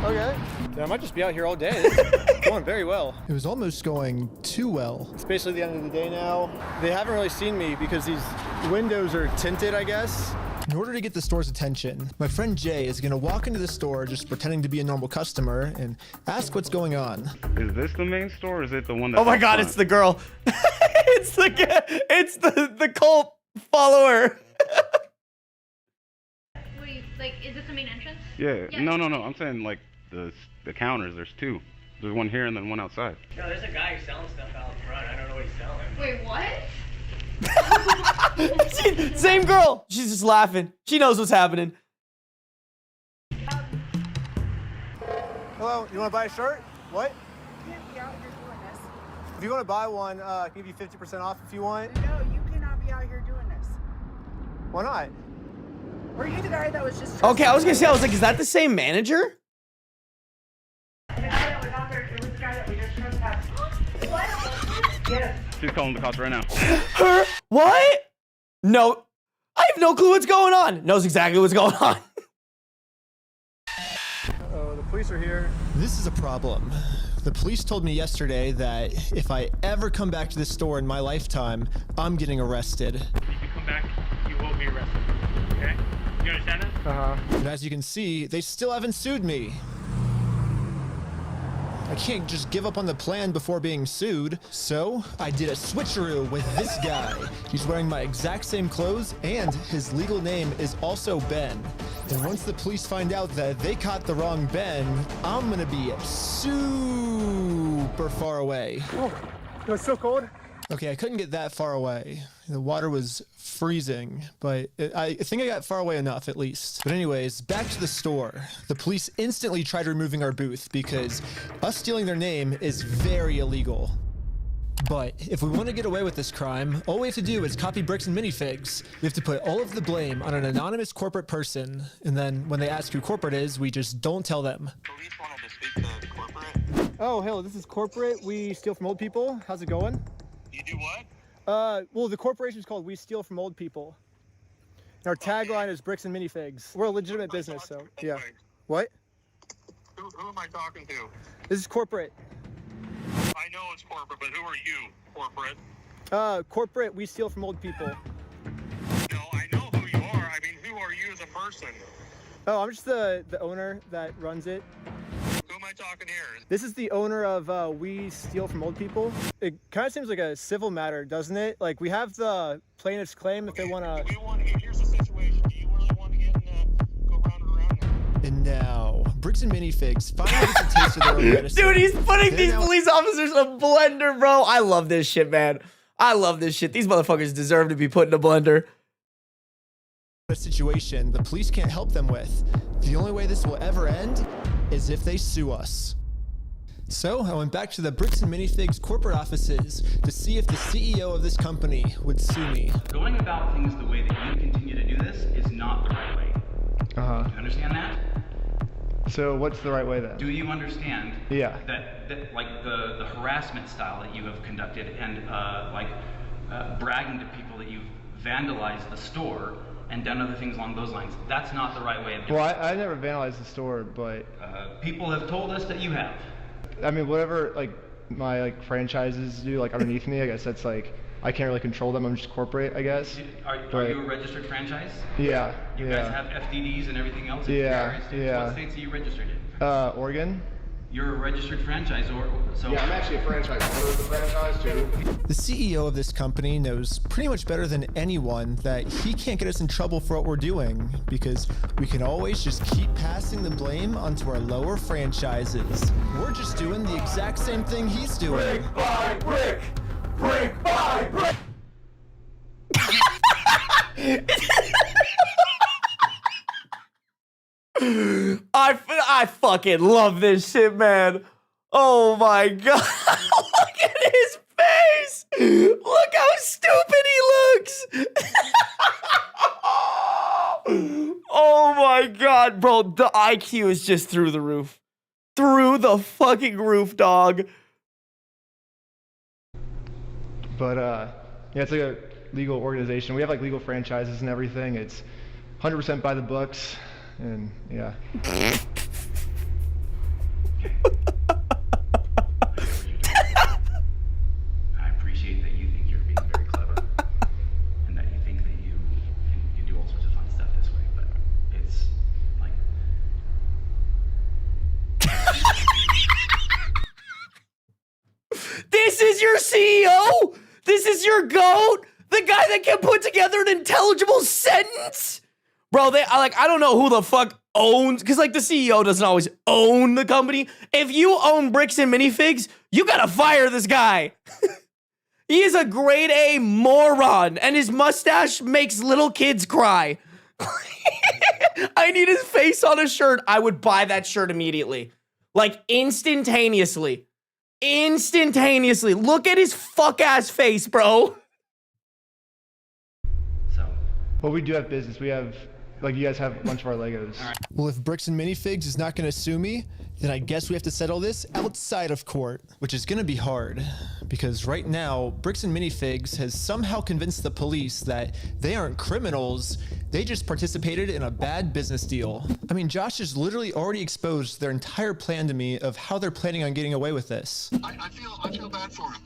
Speaker 12: Okay. Yeah, I might just be out here all day. It's going very well.
Speaker 2: It was almost going too well.
Speaker 12: It's basically the end of the day now. They haven't really seen me because these windows are tinted, I guess.
Speaker 2: In order to get the store's attention, my friend Jay is going to walk into the store just pretending to be a normal customer and ask what's going on.
Speaker 21: Is this the main store or is it the one that's
Speaker 1: Oh my God, it's the girl. It's the cult follower.
Speaker 18: Like, is this the main entrance?
Speaker 21: Yeah. No. I'm saying like the counters. There's 2. There's one here and then one outside.
Speaker 17: No, there's a guy who's selling stuff out front. I don't know what he's selling.
Speaker 18: Wait, what?
Speaker 1: Same girl. She's just laughing. She knows what's happening.
Speaker 12: Hello, you want to buy a shirt? What? If you want to buy one, I can give you 50% off if you want.
Speaker 8: No, you cannot be out here doing this.
Speaker 12: Why not?
Speaker 8: Were you the guy that was just...
Speaker 1: Okay, I was gonna say, I was like, is that the same manager?
Speaker 8: The guy that was out there, it was the guy that we just trespassed. What? Yes.
Speaker 21: She's calling the cops right now.
Speaker 1: Her? What? No, I have no clue what's going on. Knows exactly what's going on.
Speaker 12: Oh, the police are here.
Speaker 2: This is a problem. The police told me yesterday that if I ever come back to this store in my lifetime, I'm getting arrested.
Speaker 14: If you come back, you will be arrested. Okay? You understand that?
Speaker 2: And as you can see, they still haven't sued me. I can't just give up on the plan before being sued. So I did a switcheroo with this guy. He's wearing my exact same clothes, and his legal name is also Ben. And once the police find out that they caught the wrong Ben, I'm gonna be super far away.
Speaker 12: Oh, it was so cold.
Speaker 2: Okay, I couldn't get that far away. The water was freezing, but I think I got far away enough at least. But anyways, back to the store. The police instantly tried removing our booth because us stealing their name is very illegal. But if we want to get away with this crime, all we have to do is copy bricks and minifigs. We have to put all of the blame on an anonymous corporate person, and then when they ask who corporate is, we just don't tell them.
Speaker 9: Police wanted to speak to corporate.
Speaker 12: Oh, hello, this is corporate. We steal from old people. How's it going?
Speaker 9: You do what?
Speaker 12: Well, the corporation's called We Steal From Old People. And our tagline is bricks and minifigs. We're a legitimate business, so yeah. What?
Speaker 9: Who am I talking to?
Speaker 12: This is corporate.
Speaker 9: I know it's corporate, but who are you, corporate?
Speaker 12: Corporate, we steal from old people.
Speaker 9: No, I know who you are. I mean, who are you as a person?
Speaker 12: Oh, I'm just the owner that runs it.
Speaker 9: Who am I talking here?
Speaker 12: This is the owner of We Steal From Old People. It kind of seems like a civil matter, doesn't it? Like, we have the plaintiff's claim if they want to...
Speaker 9: Here's the situation. Do you really want to get in go round and around?
Speaker 2: And now, bricks and minifigs finally get a taste of their own medicine.
Speaker 1: Dude, he's putting these police officers in a blender, bro. I love this shit, man. I love this shit. These motherfuckers deserve to be put in a blender.
Speaker 2: A situation the police can't help them with. The only way this will ever end is if they sue us. So I went back to the bricks and minifigs corporate offices to see if the CEO of this company would sue me.
Speaker 15: Going about things the way that you continue to do this is not the right way.
Speaker 12: Uh-huh.
Speaker 15: Do you understand that?
Speaker 12: So what's the right way then?
Speaker 15: Do you understand
Speaker 12: Yeah.
Speaker 15: that like the harassment style that you have conducted and bragging to people that you've vandalized the store and done other things along those lines? That's not the right way of doing it.
Speaker 12: Well, I never vandalized the store, but...
Speaker 15: people have told us that you have.
Speaker 12: I mean, whatever, like, my, like, franchises do, like, underneath me, I guess that's, like, I can't really control them. I'm just corporate, I guess.
Speaker 15: Are you a registered franchise?
Speaker 12: Yeah.
Speaker 15: You guys have FDDs and everything else? In various states? What states are you registered in?
Speaker 12: Oregon.
Speaker 15: You're a registered franchisor, so...
Speaker 11: Yeah, I'm actually a franchise owner of the franchise, too.
Speaker 2: The CEO of this company knows pretty much better than anyone that he can't get us in trouble for what we're doing because we can always just keep passing the blame onto our lower franchises. We're just doing the exact same thing he's doing.
Speaker 20: Brick by brick! Brick by brick!
Speaker 1: I fucking love this shit, man. Oh my god. Look at his face. Look how stupid he looks. Oh my god, bro. The IQ is just through the roof. Through the fucking roof, dog.
Speaker 12: But, yeah, it's like a legal organization. We have, like, legal franchises and everything. It's 100% by the books. And yeah.
Speaker 15: I appreciate that you think you're being very clever and that you think that you can do all sorts of fun stuff this way, but it's like...
Speaker 1: This is your CEO? This is your GOAT? The guy that can put together an intelligible sentence? Bro, I don't know who the fuck owns, because like the CEO doesn't always own the company. If you own bricks and minifigs, you gotta fire this guy. He is a grade A moron, and his mustache makes little kids cry. I need his face on a shirt. I would buy that shirt immediately. Like instantaneously. Instantaneously. Look at his fuck ass face, bro.
Speaker 12: Well, we do have business. We have, like, you guys have a bunch of our Legos.
Speaker 2: Well, if Bricks and Minifigs is not going to sue me, then I guess we have to settle this outside of court, which is going to be hard because right now, Bricks and Minifigs has somehow convinced the police that they aren't criminals. They just participated in a bad business deal. I mean, Josh has literally already exposed their entire plan to me of how they're planning on getting away with this.
Speaker 9: I feel bad for him.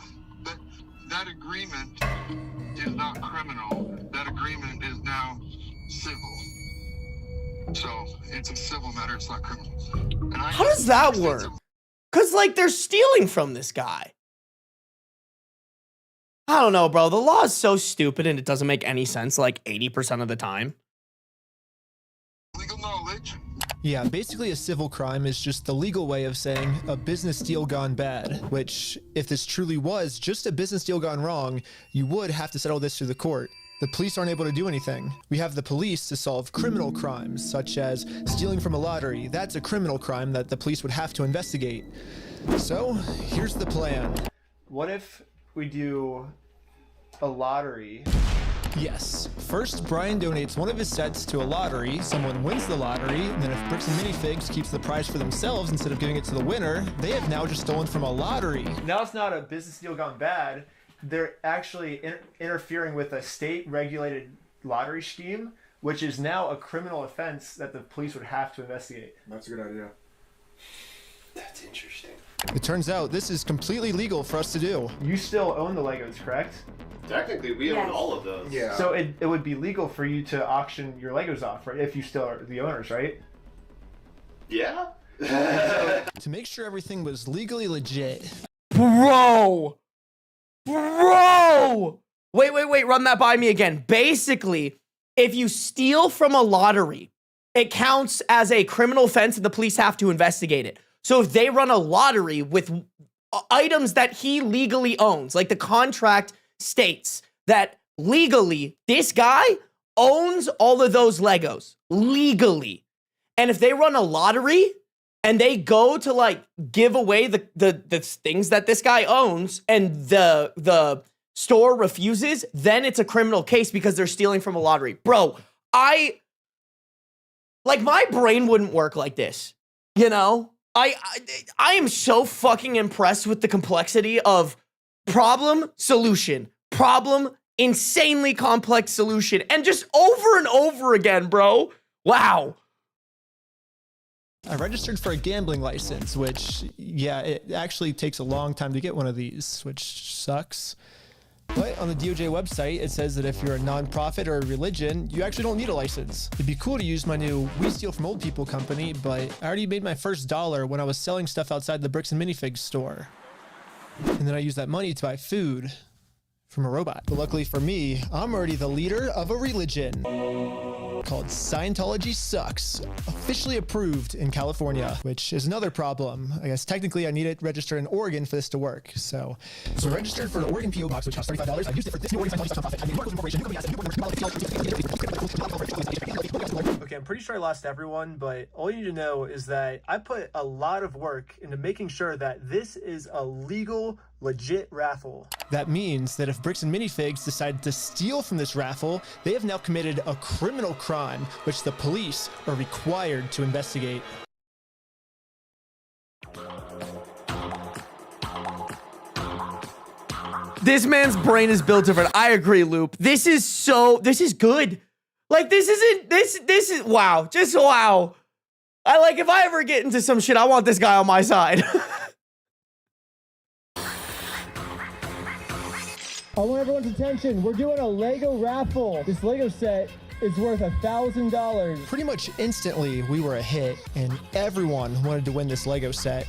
Speaker 9: That agreement is not criminal. That agreement is now civil. So it's a civil matter. It's not criminal. And
Speaker 1: How does that work? Because, like, they're stealing from this guy. I don't know, bro. The law is so stupid and it doesn't make any sense like 80% of the time.
Speaker 9: Legal knowledge.
Speaker 2: Yeah, basically a civil crime is just the legal way of saying a business deal gone bad, which, if this truly was just a business deal gone wrong, you would have to settle this through the court. The police aren't able to do anything. We have the police to solve criminal crimes, such as stealing from a lottery. That's a criminal crime that the police would have to investigate. So, here's the plan.
Speaker 12: What if we do a lottery?
Speaker 2: Yes. First, Brian donates one of his sets to a lottery, someone wins the lottery, and then if Bricks and Minifigs keeps the prize for themselves instead of giving it to the winner, they have now just stolen from a lottery.
Speaker 12: Now it's not a business deal gone bad. They're actually interfering with a state-regulated lottery scheme, which is now a criminal offense that the police would have to investigate.
Speaker 4: That's a good idea.
Speaker 17: That's interesting.
Speaker 2: It turns out this is completely legal for us to do.
Speaker 12: You still own the Legos, correct?
Speaker 3: Technically, we own all of those.
Speaker 4: Yeah.
Speaker 12: So it would be legal for you to auction your Legos off, right? If you still are the owners, right?
Speaker 3: Yeah.
Speaker 2: To make sure everything was legally legit.
Speaker 1: Bro! Bro! Wait, run that by me again. Basically, if you steal from a lottery, it counts as a criminal offense and the police have to investigate it. So if they run a lottery with items that he legally owns, like the contract states that legally this guy owns all of those Legos legally. And if they run a lottery and they go to like give away the things that this guy owns and the store refuses, then it's a criminal case because they're stealing from a lottery. Bro, my brain wouldn't work like this, you know? I am so fucking impressed with the complexity of problem, solution, problem, insanely complex solution, and just over and over again, bro. Wow.
Speaker 2: I registered for a gambling license, which, yeah, it actually takes a long time to get one of these, which sucks. But on the DOJ website, it says that if you're a nonprofit or a religion, you actually don't need a license. It'd be cool to use my new We Steal From Old People company, but I already made my first dollar when I was selling stuff outside the Bricks and Minifigs store. And then I used that money to buy food from a robot. But luckily for me, I'm already the leader of a religion called Scientology Sucks, officially approved in California, which is another problem. I guess technically I need it registered in Oregon for this to work. So I registered for an Oregon PO box, which costs $35. I used it for this new Oregon Scientology nonprofit. I made Marcos Corporation.
Speaker 12: Okay, I'm pretty sure I lost everyone, but all you need to know is that I put a lot of work into making sure that this is a legal, legit raffle.
Speaker 2: That means that if Bricks and Minifigs decide to steal from this raffle, they have now committed a criminal crime, which the police are required to investigate.
Speaker 1: This man's brain is built different. I agree, Loop. This is good. Like, this is, wow. Just wow. If I ever get into some shit, I want this guy on my side.
Speaker 22: I want everyone's attention. We're doing a Lego raffle. This Lego set is worth $1,000.
Speaker 2: Pretty much instantly, we were a hit, and everyone wanted to win this Lego set.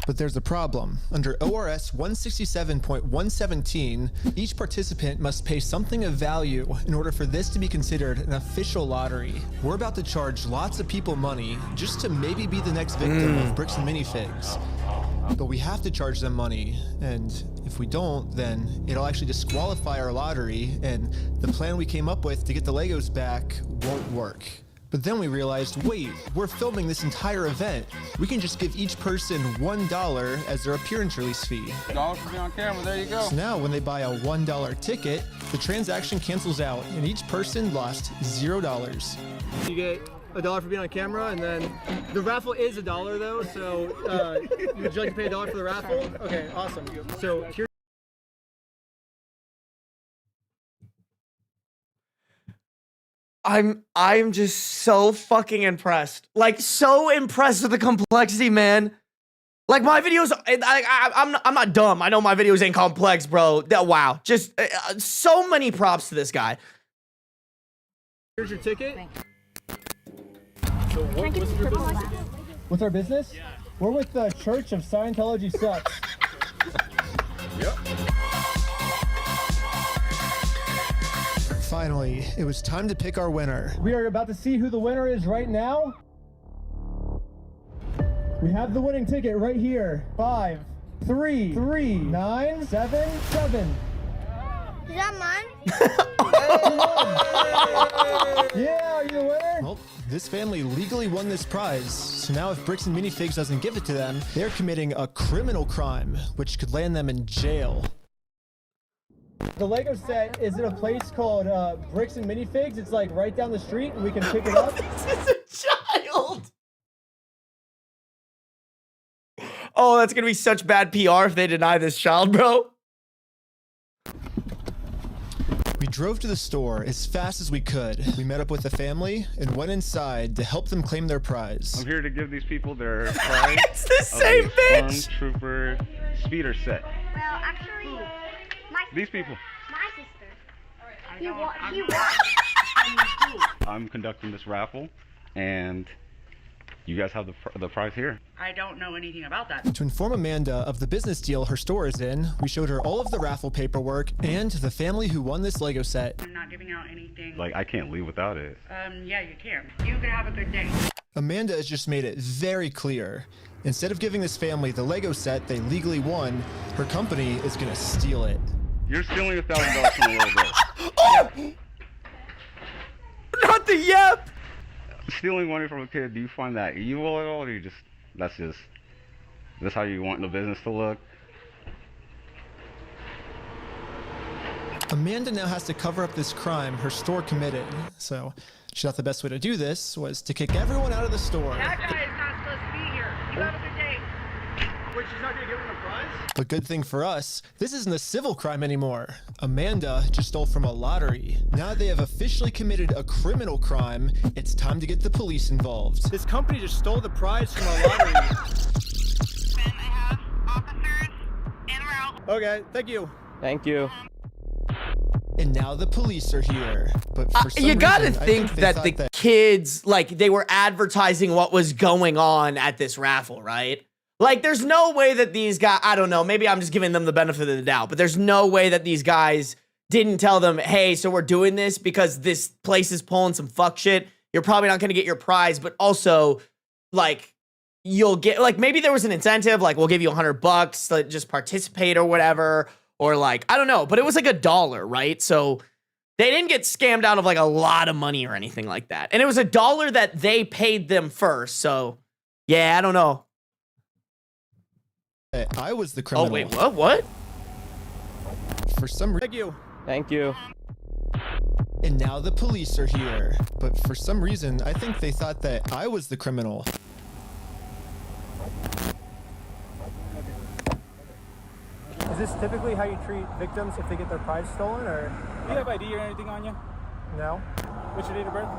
Speaker 2: But there's a problem. Under ORS 167.117, each participant must pay something of value in order for this to be considered an official lottery. We're about to charge lots of people money just to maybe be the next victim of Bricks and Minifigs. But we have to charge them money, and if we don't, then it'll actually disqualify our lottery, and the plan we came up with to get the Legos back won't work. But then we realized, wait, we're filming this entire event. We can just give each person $1 as their appearance release fee.
Speaker 21: $1 for being on camera, there you go.
Speaker 2: So now when they buy a $1 ticket, the transaction cancels out, and each person lost $0.
Speaker 12: You get $1 for being on camera, and then the raffle is $1 though, so would you like to pay $1 for the raffle? Okay, awesome. So here.
Speaker 1: I'm just so fucking impressed. Like, so impressed with the complexity, man. Like, my videos, I'm not dumb. I know my videos ain't complex, bro. Wow. Just so many props to this guy.
Speaker 12: Here's your ticket. So what's your business?
Speaker 22: What's our business? We're with the Church of Scientology Sucks.
Speaker 12: Yep.
Speaker 2: Finally, it was time to pick our winner.
Speaker 22: We are about to see who the winner is right now. We have the winning ticket right here. 5, 3, 3, 9, 7, 7.
Speaker 18: Is that mine?
Speaker 22: Yeah, are you the winner?
Speaker 2: Well, this family legally won this prize, so now if Bricks and Minifigs doesn't give it to them, they're committing a criminal crime, which could land them in jail.
Speaker 22: The Lego set is at a place called Bricks and Minifigs. It's like right down the street, and we can pick it up.
Speaker 1: This is a child. Oh, that's gonna be such bad PR if they deny this child, bro.
Speaker 2: We drove to the store as fast as we could. We met up with the family and went inside to help them claim their prize.
Speaker 21: I'm here to give these people their prize.
Speaker 1: It's the same bitch.
Speaker 21: Stormtrooper speeder set.
Speaker 18: Well, actually,
Speaker 21: These people.
Speaker 18: my sister. He won.
Speaker 21: I'm conducting this raffle, and you guys have the prize here.
Speaker 8: I don't know anything about that.
Speaker 2: To inform Amanda of the business deal her store is in, we showed her all of the raffle paperwork and the family who won this Lego set.
Speaker 8: I'm not giving out anything.
Speaker 21: Like, I can't leave without it.
Speaker 8: Yeah, you can. You can have a good day.
Speaker 2: Amanda has just made it very clear. Instead of giving this family the Lego set they legally won, her company is gonna steal it.
Speaker 21: You're stealing $1,000 from a little girl.
Speaker 1: Oh! Not the yep!
Speaker 21: Stealing money from a kid, do you find that evil at all, or you just, that's how you want the business to look?
Speaker 2: Amanda now has to cover up this crime her store committed, so she thought the best way to do this was to kick everyone out of the store.
Speaker 8: That guy is not supposed to be here. You have a good day.
Speaker 12: Wait, she's not gonna give him a prize?
Speaker 2: But good thing for us, this isn't a civil crime anymore. Amanda just stole from a lottery. Now that they have officially committed a criminal crime, it's time to get the police involved.
Speaker 12: This company just stole the prize from a lottery. Okay, thank you.
Speaker 17: Thank you.
Speaker 2: And now the police are here. But for some
Speaker 1: You gotta
Speaker 2: reason, I
Speaker 1: think
Speaker 2: they
Speaker 1: that
Speaker 2: thought
Speaker 1: the kids, like, they were advertising what was going on at this raffle, right? Like, there's no way that these guys, I don't know, maybe I'm just giving them the benefit of the doubt, but there's no way that these guys didn't tell them, hey, so we're doing this because this place is pulling some fuck shit. You're probably not gonna get your prize, but also, like, you'll get, like, maybe there was an incentive, like, we'll give you $100 to just participate or whatever, or like, I don't know, but it was like $1, right? So they didn't get scammed out of like a lot of money or anything like that. And it was $1 that they paid them first, so yeah, I don't know.
Speaker 2: I was the criminal.
Speaker 1: Oh, wait, what?
Speaker 2: For some reason.
Speaker 12: Thank you.
Speaker 17: Thank you.
Speaker 2: And now the police are here. But for some reason, I think they thought that I was the criminal.
Speaker 22: Is this typically how you treat victims if they get their prize stolen, or?
Speaker 14: Do you have ID or anything on you?
Speaker 22: No.
Speaker 14: What's your date of birth?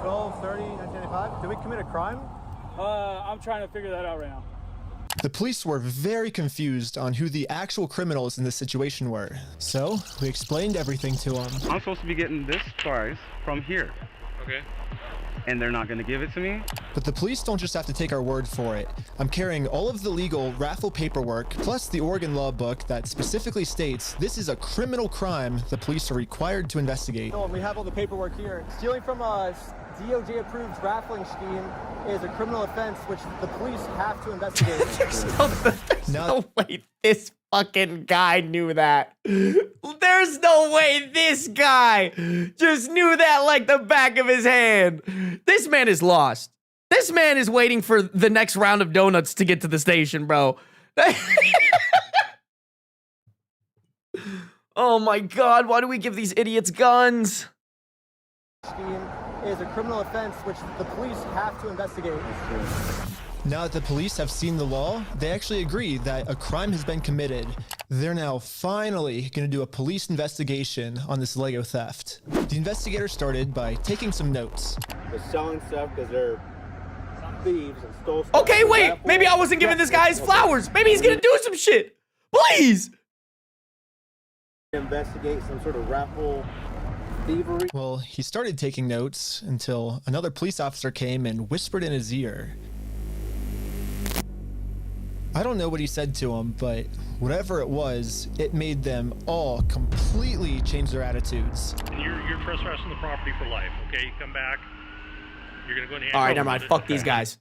Speaker 22: 12/30/1995. Did we commit a crime?
Speaker 14: I'm trying to figure that out right now.
Speaker 2: The police were very confused on who the actual criminals in this situation were. So we explained everything to them.
Speaker 21: I'm supposed to be getting this prize from here.
Speaker 14: Okay.
Speaker 21: And they're not going to give it to me?
Speaker 2: But the police don't just have to take our word for it. I'm carrying all of the legal raffle paperwork, plus the Oregon law book that specifically states this is a criminal crime the police are required to investigate.
Speaker 22: Oh, and we have all the paperwork here. Stealing from a DOJ-approved raffling scheme is a criminal offense which the police have to investigate.
Speaker 1: There's no way this fucking guy knew that. There's no way this guy just knew that like the back of his hand. This man is lost. This man is waiting for the next round of donuts to get to the station, bro. Oh my God, why do we give these idiots guns?
Speaker 22: Scheme is a criminal offense which the police have to investigate.
Speaker 2: Now that the police have seen the law, they actually agree that a crime has been committed. They're now finally going to do a police investigation on this Lego theft. The investigators started by taking some notes.
Speaker 4: They're selling stuff because they're thieves and stole stuff.
Speaker 1: Okay, wait, maybe I wasn't giving this guy his flowers. Maybe he's gonna do some shit. Please.
Speaker 4: Investigate some sort of raffle thievery.
Speaker 2: Well, he started taking notes until another police officer came and whispered in his ear. I don't know what he said to him, but whatever it was, it made them all completely change their attitudes.
Speaker 5: You're trespassing the property for life, okay? You come back, you're gonna go in.
Speaker 1: All right, never mind. Fuck these guys.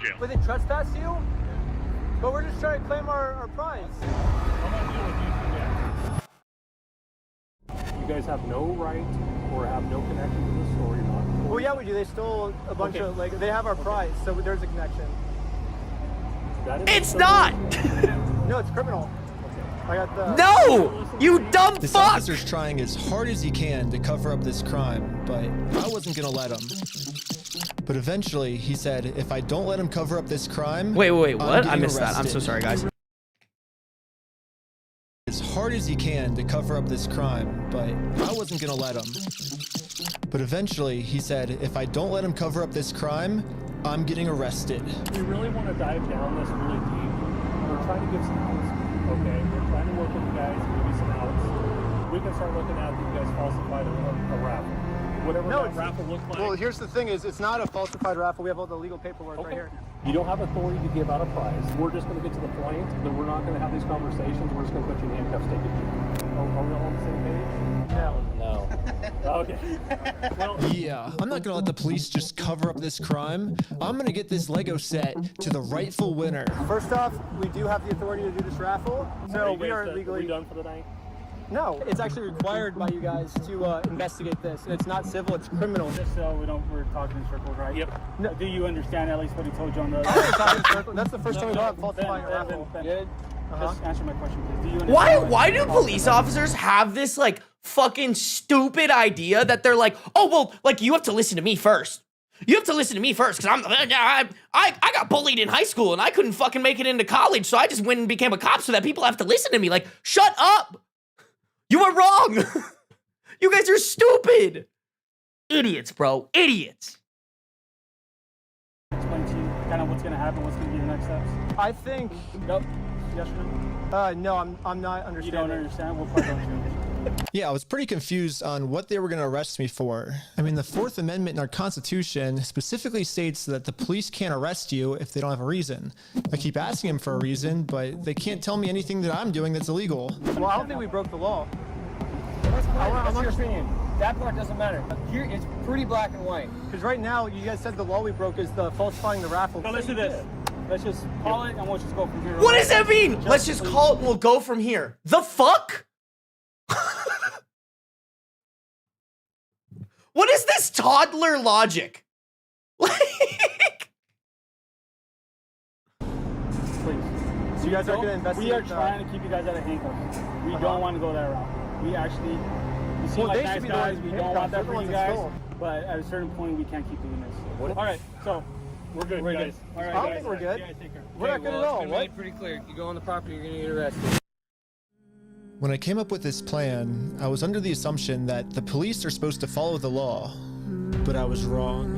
Speaker 5: Jail.
Speaker 22: But they trespass you? But we're just trying to claim our prize.
Speaker 4: You guys have no right or have no connection to the store. You're not.
Speaker 22: Well, yeah, we do. They stole a bunch of, like, they have our prize, so there's a connection.
Speaker 1: It's not!
Speaker 22: No, it's criminal. I got the...
Speaker 1: No! You dumb
Speaker 2: This
Speaker 1: fuck!
Speaker 2: officer's trying as hard as he can to cover up this crime, but I wasn't gonna let him. But eventually, he said, if I don't let him cover up this crime...
Speaker 1: Wait, what? I
Speaker 2: getting
Speaker 1: missed that. I'm so
Speaker 2: arrested.
Speaker 1: sorry, guys.
Speaker 2: As hard as he can to cover up this crime, but I wasn't gonna let him. But eventually, he said, if I don't let him cover up this crime, I'm getting arrested.
Speaker 4: We really want to dive down this really deep. We're trying to give some outs. Okay, we're trying to work with you guys, give you some outs. We can start looking at you guys falsified a raffle. Whatever that raffle looked like.
Speaker 22: Well, here's the thing is, it's not a falsified raffle. We have all the legal paperwork right here.
Speaker 4: You don't have authority to give out a prize. We're just going to get to the point that we're not going to have these conversations. We're just going to put you in handcuffs, take it to you. Are we all on the same page? No. Okay. Well,
Speaker 2: yeah, I'm not gonna let the police just cover up this crime. I'm gonna get this Lego set to the rightful winner.
Speaker 22: First off, we do have the authority to do this raffle, so we are legally...
Speaker 4: done for the night?
Speaker 22: No, it's actually required by you guys to investigate this. And it's not civil, it's criminal.
Speaker 14: Just so we're talking in circles, right?
Speaker 4: Yep.
Speaker 14: No. Do you understand at least what he told you on the...
Speaker 22: That's the first time we brought up falsifying a raffle.
Speaker 14: Good. Just answer my question, please. Do you understand
Speaker 1: Why do police officers have this, like, fucking stupid idea that they're like, oh, well, like, you have to listen to me first. You have to listen to me first, because I got bullied in high school, and I couldn't fucking make it into college, so I just went and became a cop so that people have to listen to me. Like, shut up! You are wrong! You guys are stupid! Idiots, bro. Idiots!
Speaker 14: Explain to you kind of what's going to happen, what's going to be the next steps?
Speaker 22: I think...
Speaker 14: Nope. Yes or no?
Speaker 22: No, I'm not understanding.
Speaker 14: You don't understand? What part don't you understand?
Speaker 2: Yeah, I was pretty confused on what they were going to arrest me for. I mean, the Fourth Amendment in our Constitution specifically states that the police can't arrest you if they don't have a reason. I keep asking them for a reason, but they can't tell me anything that I'm doing that's illegal.
Speaker 22: Well, I don't think we broke the law.
Speaker 17: That's your opinion. That part doesn't matter. Here, it's pretty black and white.
Speaker 22: Because right now, you guys said the law we broke is the falsifying the raffle.
Speaker 14: No, let's do this. Let's just call it and we'll just go from here.
Speaker 1: What does that mean? Let's just call it and we'll go from here. The fuck? What is this toddler logic?
Speaker 22: Please. So you guys are going to investigate.
Speaker 14: We are trying to keep you guys out of handcuffs. We don't want to go that route. We actually, we seem like nice guys. We don't want that for you guys. But at a certain point, we can't keep doing this. All right, so we're good, guys. All right,
Speaker 22: I don't think we're good. We're not good at all.
Speaker 17: It's pretty clear. You go on the property, you're going to get arrested.
Speaker 2: When I came up with this plan, I was under the assumption that the police are supposed to follow the law, but I was wrong.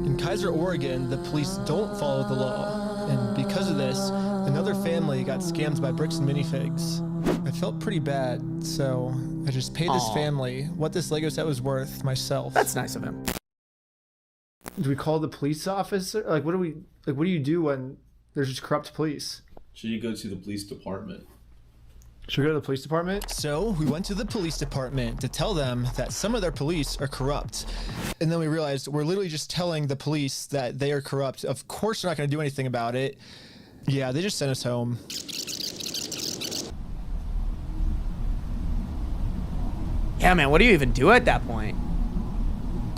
Speaker 2: In Kaiser, Oregon, the police don't follow the law, and because of this, another family got scammed by bricks and minifigs. I felt pretty bad, so I just paid this family what this Lego set was worth myself.
Speaker 1: That's nice of him.
Speaker 12: Do we call the police officer? Like, what do you do when there's just corrupt police?
Speaker 6: Should you go to the police department?
Speaker 12: Should we go to the police department?
Speaker 2: So we went to the police department to tell them that some of their police are corrupt. And then we realized we're literally just telling the police that they are corrupt. Of course they're not going to do anything about it. Yeah, they just sent us home.
Speaker 1: Yeah, man, what do you even do at that point?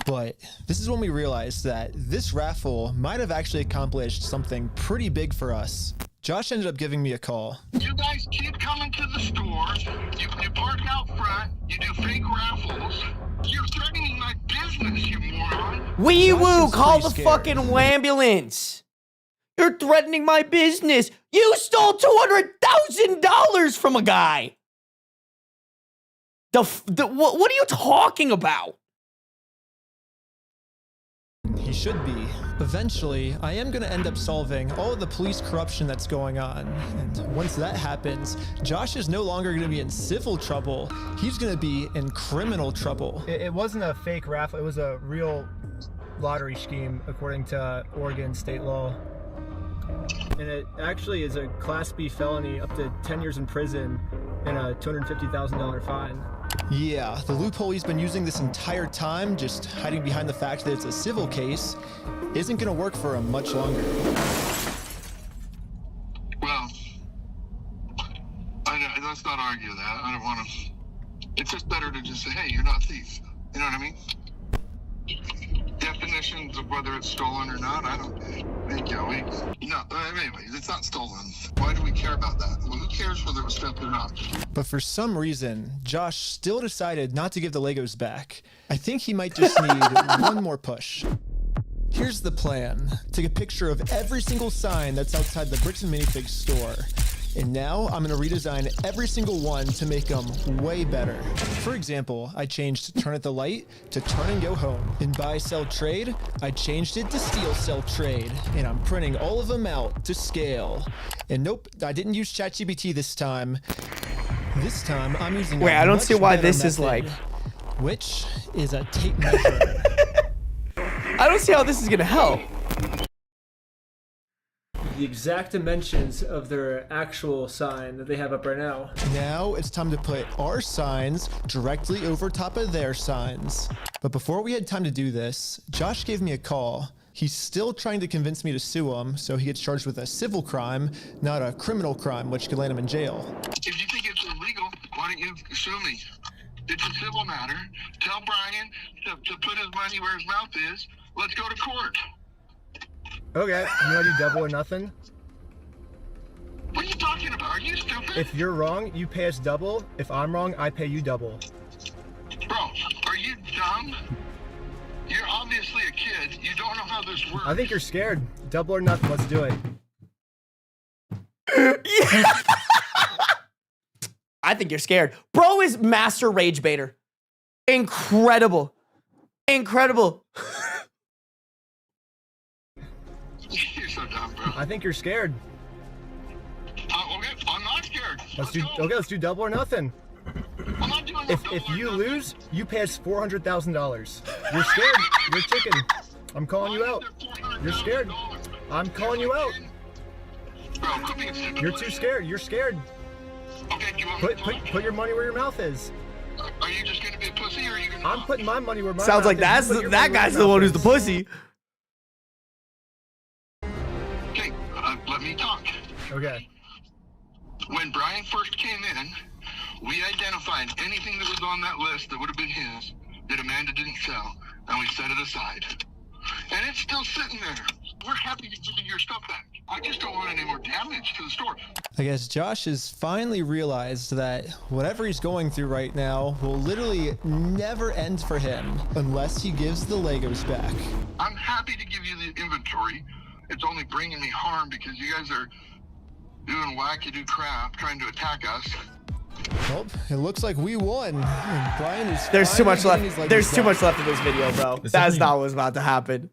Speaker 2: But this is when we realized that this raffle might have actually accomplished something pretty big for us. Josh ended up giving me a call.
Speaker 9: You guys keep coming to the stores. You park out front. You do fake raffles. You're threatening my business, you moron.
Speaker 1: Wee woo, call the fucking ambulance. You're threatening my business. You stole $200,000 from a guy. What are you talking about?
Speaker 2: He should be. Eventually, I am going to end up solving all of the police corruption that's going on. And once that happens, Josh is no longer going to be in civil trouble. He's going to be in criminal trouble.
Speaker 12: It wasn't a fake raffle. It was a real lottery scheme, according to Oregon state law. And it actually is a Class B felony, up to 10 years in prison and a $250,000 fine.
Speaker 2: Yeah, the loophole he's been using this entire time, just hiding behind the fact that it's a civil case, isn't going to work for him much longer.
Speaker 9: Well, let's not argue that. I don't want to. It's just better to just say, hey, you're not a thief. You know what I mean? Definitions of whether it's stolen or not, I don't think, no, anyways, it's not stolen. Why do we care about that? Well, who cares whether it was theft or not?
Speaker 2: But for some reason, Josh still decided not to give the Legos back. I think he might just need one more push. Here's the plan. Take a picture of every single sign that's outside the Bricks and Minifigs store. And now I'm going to redesign every single one to make them way better. For example, I changed Turn at the Light to Turn and Go Home. In Buy, Sell, Trade, I changed it to Steal, Sell, Trade. And I'm printing all of them out to scale. And nope, I didn't use ChatGPT this time. This time I'm using
Speaker 1: Wait, I don't see why this is like...
Speaker 2: which is a tape measure.
Speaker 1: I don't see how this is going to help.
Speaker 12: The exact dimensions of their actual sign that they have up right now.
Speaker 2: Now it's time to put our signs directly over top of their signs. But before we had time to do this, Josh gave me a call. He's still trying to convince me to sue him, so he gets charged with a civil crime, not a criminal crime, which could land him in jail.
Speaker 9: If you think it's illegal, why don't you sue me? It's a civil matter. Tell Brian to put his money where his mouth is. Let's go to court.
Speaker 12: Okay, you want to do double or nothing?
Speaker 9: What are you talking about? Are you stupid?
Speaker 12: If you're wrong, you pay us double. If I'm wrong, I pay you double.
Speaker 9: Bro, are you dumb? You're obviously a kid. You don't know how this works.
Speaker 12: I think you're scared. Double or nothing, let's do it.
Speaker 1: Yeah. I think you're scared. Bro is master rage baiter. Incredible. Incredible.
Speaker 9: You're so dumb, bro.
Speaker 12: I think you're scared.
Speaker 9: Okay, I'm not scared.
Speaker 12: Let's do double or nothing.
Speaker 9: I'm not doing
Speaker 12: If you lose, you pay us $400,000. You're scared. You're chicken. I'm calling you out. You're scared. I'm calling you out.
Speaker 9: Bro, quit being stupid.
Speaker 12: You're too scared. You're scared.
Speaker 9: Okay, do you want me to
Speaker 12: Put your money where your mouth is.
Speaker 9: Are you just gonna be a pussy, or are you gonna?
Speaker 12: I'm putting my money where my
Speaker 1: Sounds
Speaker 12: mouth
Speaker 1: like
Speaker 12: is.
Speaker 1: that guy's the one who's the pussy.
Speaker 9: Okay, let me talk.
Speaker 12: Okay.
Speaker 9: When Brian first came in, we identified anything that was on that list that would have been his that Amanda didn't sell, and we set it aside. And it's still sitting there. We're happy to give you your stuff back. I just don't want any more damage to the store.
Speaker 2: I guess Josh has finally realized that whatever he's going through right now will literally never end for him unless he gives the Legos back.
Speaker 9: I'm happy to give you the inventory. It's only bringing me harm because you guys are doing wackadoo crap trying to attack us.
Speaker 2: Well, it looks like we won. And Brian is
Speaker 1: There's too much left.
Speaker 2: Legos
Speaker 1: There's too
Speaker 2: back.
Speaker 1: much left of this video, bro. That's not what's about to happen.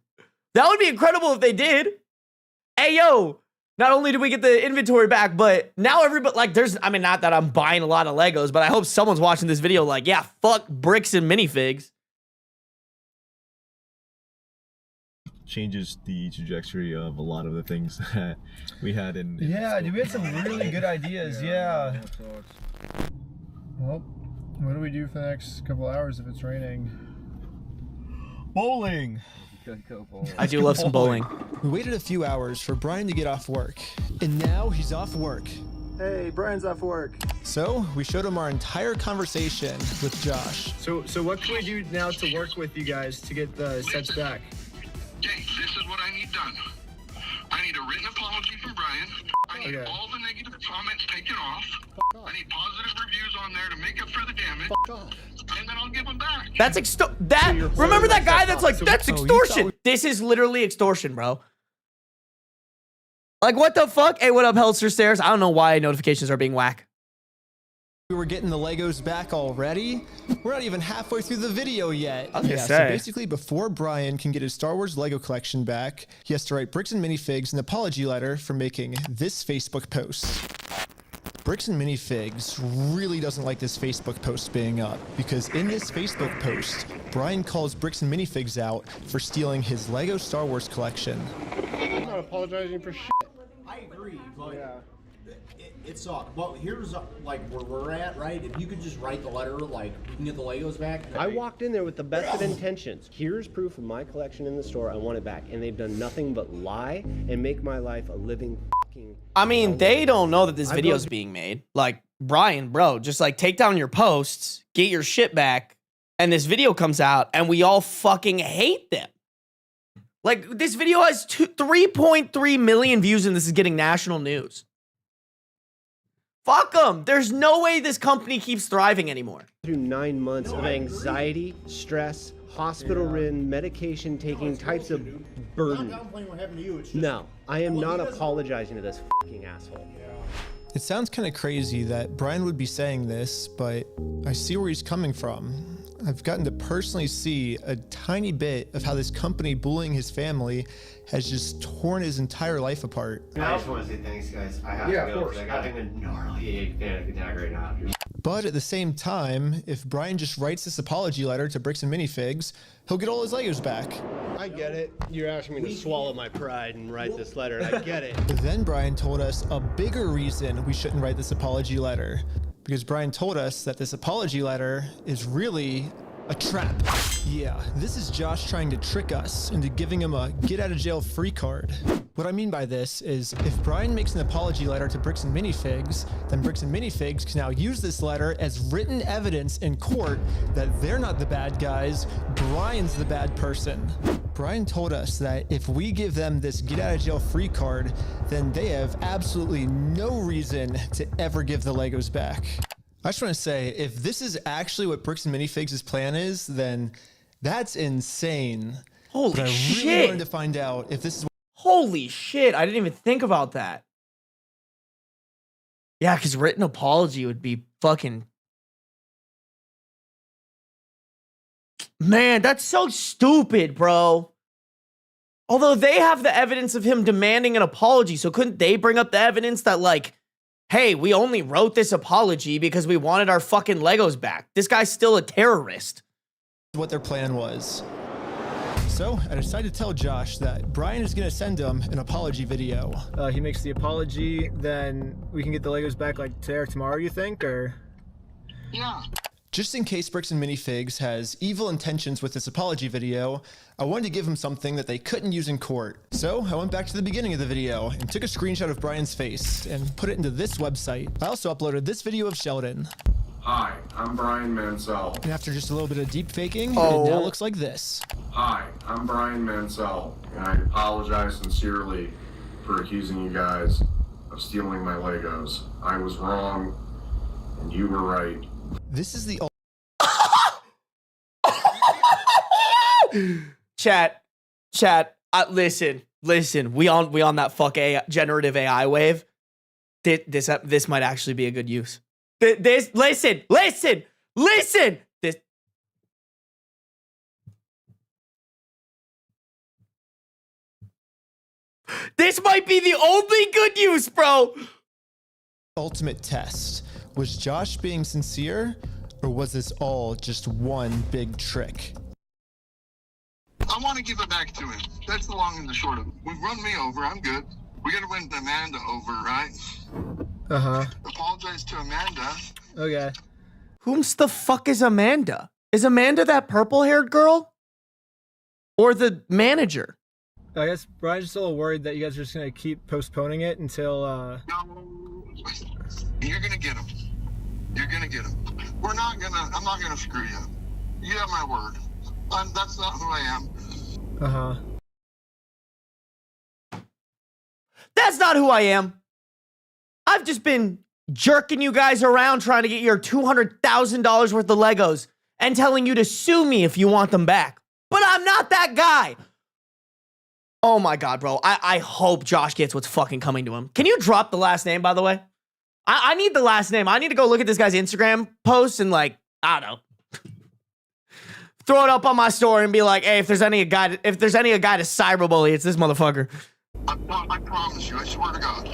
Speaker 1: That would be incredible if they did. Hey, yo. Not only do we get the inventory back, but now everybody, like, there's, I mean, not that I'm buying a lot of Legos, but I hope someone's watching this video like, yeah, fuck bricks and minifigs.
Speaker 6: Changes the trajectory of a lot of the things that we had in
Speaker 12: Yeah, dude, we had some really good ideas. Yeah. Well, what do we do for the next couple hours if it's raining?
Speaker 6: Bowling.
Speaker 1: I do love some bowling.
Speaker 2: We waited a few hours for Brian to get off work, and now he's off work.
Speaker 12: Hey, Brian's off work.
Speaker 2: So we showed him our entire conversation with Josh.
Speaker 12: So what can we do now to work with you guys to get the sets back?
Speaker 9: Okay, this is what I need done. I need a written apology from Brian. I need all the negative comments taken off. I need positive reviews on there to make up for the damage. And then I'll give them back.
Speaker 1: That's remember that guy that's like, that's extortion. This is literally extortion, bro. Like, what the fuck? Hey, what up, Helster Stairs? I don't know why notifications are being whack.
Speaker 2: We were getting the Legos back already. We're not even halfway through the video yet.
Speaker 1: I was gonna
Speaker 2: So
Speaker 1: say.
Speaker 2: basically, before Brian can get his Star Wars Lego collection back, he has to write Bricks and Minifigs an apology letter for making this Facebook post. Bricks and Minifigs really doesn't like this Facebook post being up because in this Facebook post, Brian calls Bricks and Minifigs out for stealing his Lego Star Wars collection.
Speaker 12: I'm not apologizing for shit.
Speaker 7: I agree. Like, it sucked. But here's like where we're at, right? If you could just write the letter, like we can get the Legos back.
Speaker 19: I walked in there with the best of intentions. Here's proof of my collection in the store. I want it back, and they've done nothing but lie and make my life a living fucking.
Speaker 1: I mean, they don't know that this video is being made. Like, Brian, bro, just like take down your posts, get your shit back, and this video comes out, and we all fucking hate them. Like, this video has 3.3 million views, and this is getting national news. Fuck them. There's no way this company keeps thriving anymore.
Speaker 19: Through 9 months of anxiety, stress, hospital-ridden, medication taking types of burden.
Speaker 7: I'm not downplaying what happened to you. It's just,
Speaker 19: No, I am not apologizing to this fucking asshole.
Speaker 2: It sounds kind of crazy that Brian would be saying this, but I see where he's coming from. I've gotten to personally see a tiny bit of how this company bullying his family has just torn his entire life apart.
Speaker 10: I just want to say thanks, guys. I have to go because I got a gnarly panic attack right now.
Speaker 2: But at the same time, if Brian just writes this apology letter to Bricks and Minifigs, he'll get all his Legos back.
Speaker 19: I get it. You're asking me to swallow my pride and write this letter, and I get it.
Speaker 2: But then Brian told us a bigger reason we shouldn't write this apology letter. Because Brian told us that this apology letter is really a trap. Yeah, this is Josh trying to trick us into giving him a get out of jail free card. What I mean by this is if Brian makes an apology letter to Bricks and Minifigs, then Bricks and Minifigs can now use this letter as written evidence in court that they're not the bad guys, Brian's the bad person. Brian told us that if we give them this get out of jail free card, then they have absolutely no reason to ever give the Legos back. I just want to say, if this is actually what Bricks and Minifigs' plan is, then that's insane.
Speaker 1: Holy
Speaker 2: but I really
Speaker 1: shit.
Speaker 2: wanted to find out if this is.
Speaker 1: Holy shit. I didn't even think about that. Yeah, because written apology would be fucking. Man, that's so stupid, bro. Although they have the evidence of him demanding an apology, so couldn't they bring up the evidence that, like, hey, we only wrote this apology because we wanted our fucking Legos back. This guy's still a terrorist.
Speaker 2: What their plan was. So I decided to tell Josh that Brian is going to send him an apology video. He makes the apology, then we can get the Legos back like today or tomorrow, you think? Or
Speaker 9: Yeah.
Speaker 2: just in case Bricks and Minifigs has evil intentions with this apology video, I wanted to give him something that they couldn't use in court. So I went back to the beginning of the video and took a screenshot of Brian's face and put it into this website. I also uploaded this video of Sheldon.
Speaker 23: Hi, I'm Brian Mansell.
Speaker 2: And after just a little bit of deep faking, it now looks like this.
Speaker 23: Hi, I'm Brian Mansell, and I apologize sincerely for accusing you guys of stealing my Legos. I was wrong, and you were right.
Speaker 2: This is the
Speaker 1: Chat, listen, we on that fuck generative AI wave. This might actually be a good use. Listen. This might be the only good use, bro.
Speaker 2: ultimate test. Was Josh being sincere, or was this all just one big trick?
Speaker 9: I want to give it back to him. That's the long and the short of it. We've run me over. I'm good. We got to win Amanda over, right?
Speaker 2: Uh-huh.
Speaker 9: Apologize to Amanda.
Speaker 2: Okay.
Speaker 1: Whom's the fuck is Amanda? Is Amanda that purple-haired girl? Or the manager?
Speaker 2: I guess Brian's just a little worried that you guys are just going to keep postponing it until,
Speaker 9: You're going to get him. You're going to get him. I'm not going to screw you. You have my word. That's not who I am.
Speaker 2: Uh-huh.
Speaker 1: That's not who I am. I've just been jerking you guys around trying to get your $200,000 worth of Legos and telling you to sue me if you want them back. But I'm not that guy. Oh my God, bro. I hope Josh gets what's fucking coming to him. Can you drop the last name, by the way? I need the last name. I need to go look at this guy's Instagram posts and, like, I don't know. Throw it up on my story and be like, hey, if there's any guy to cyberbully, it's this motherfucker.
Speaker 9: I promise you, I swear to God.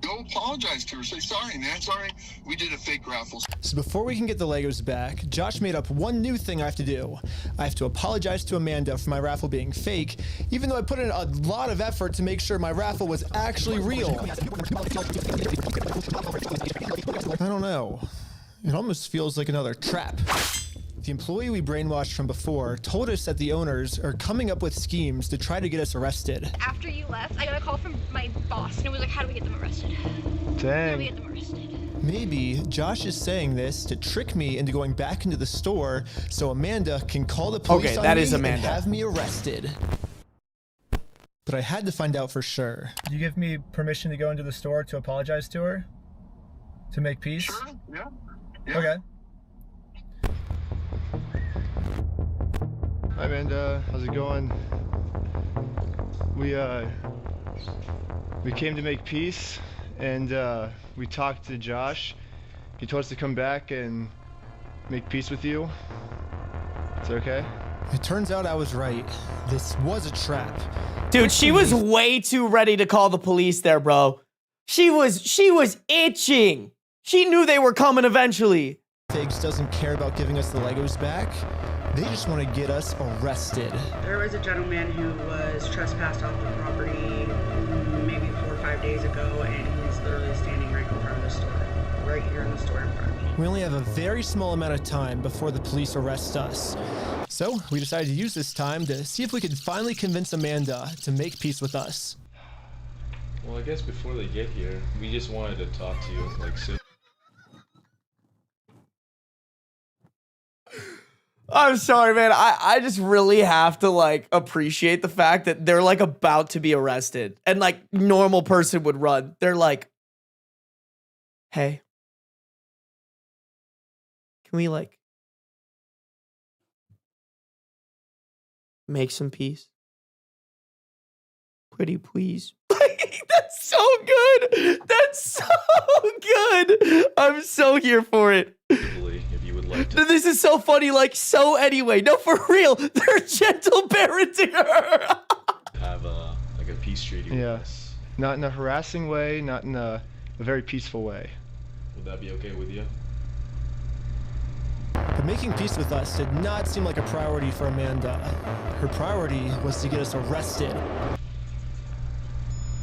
Speaker 9: Go apologize to her. Say, sorry, man. Sorry, we did a fake raffle.
Speaker 2: So before we can get the Legos back, Josh made up one new thing I have to do. I have to apologize to Amanda for my raffle being fake, even though I put in a lot of effort to make sure my raffle was actually real. I don't know. It almost feels like another trap. The employee we brainwashed from before told us that the owners are coming up with schemes to try to get us arrested.
Speaker 18: After you left, I got a call from my boss, and it was like, how do we get them arrested? How do we get them arrested?
Speaker 2: Maybe Josh is saying this to trick me into going back into the store so Amanda can call the police on me and have me arrested. But I had to find out for sure.
Speaker 12: You give me permission to go into the store to apologize to her? To make peace?
Speaker 9: Sure, yeah.
Speaker 12: Okay. Hi Amanda, how's it going? We came to make peace, and we talked to Josh. He told us to come back and make peace with you. It's okay?
Speaker 2: It turns out I was right. This was a trap.
Speaker 1: Dude, she was way too ready to call the police there, bro. She was itching. She knew they were coming eventually.
Speaker 2: Figs doesn't care about giving us the Legos back. They just want to get us arrested.
Speaker 8: There was a gentleman who was trespassed off the property maybe 4 or 5 days ago, and he's literally standing right in front of the store. Right here in the store in front of me.
Speaker 2: We only have a very small amount of time before the police arrest us. So we decided to use this time to see if we could finally convince Amanda to make peace with us.
Speaker 6: Well, I guess before they get here, we just wanted to talk to you, like, so.
Speaker 1: I'm sorry, man. I just really have to, like, appreciate the fact that they're, like, about to be arrested. And, like, normal person would run. They're like, hey, can we, like, make some peace? Pretty please. That's so good. That's so good. I'm so here for it.
Speaker 6: If you would like to.
Speaker 1: This is so funny. Like, so anyway. No, for real. They're gentle parenting her.
Speaker 6: Have like a peace treaty with us.
Speaker 12: Not in a harassing way, not in a very peaceful way.
Speaker 6: Would that be okay with you?
Speaker 2: But making peace with us did not seem like a priority for Amanda. Her priority was to get us arrested.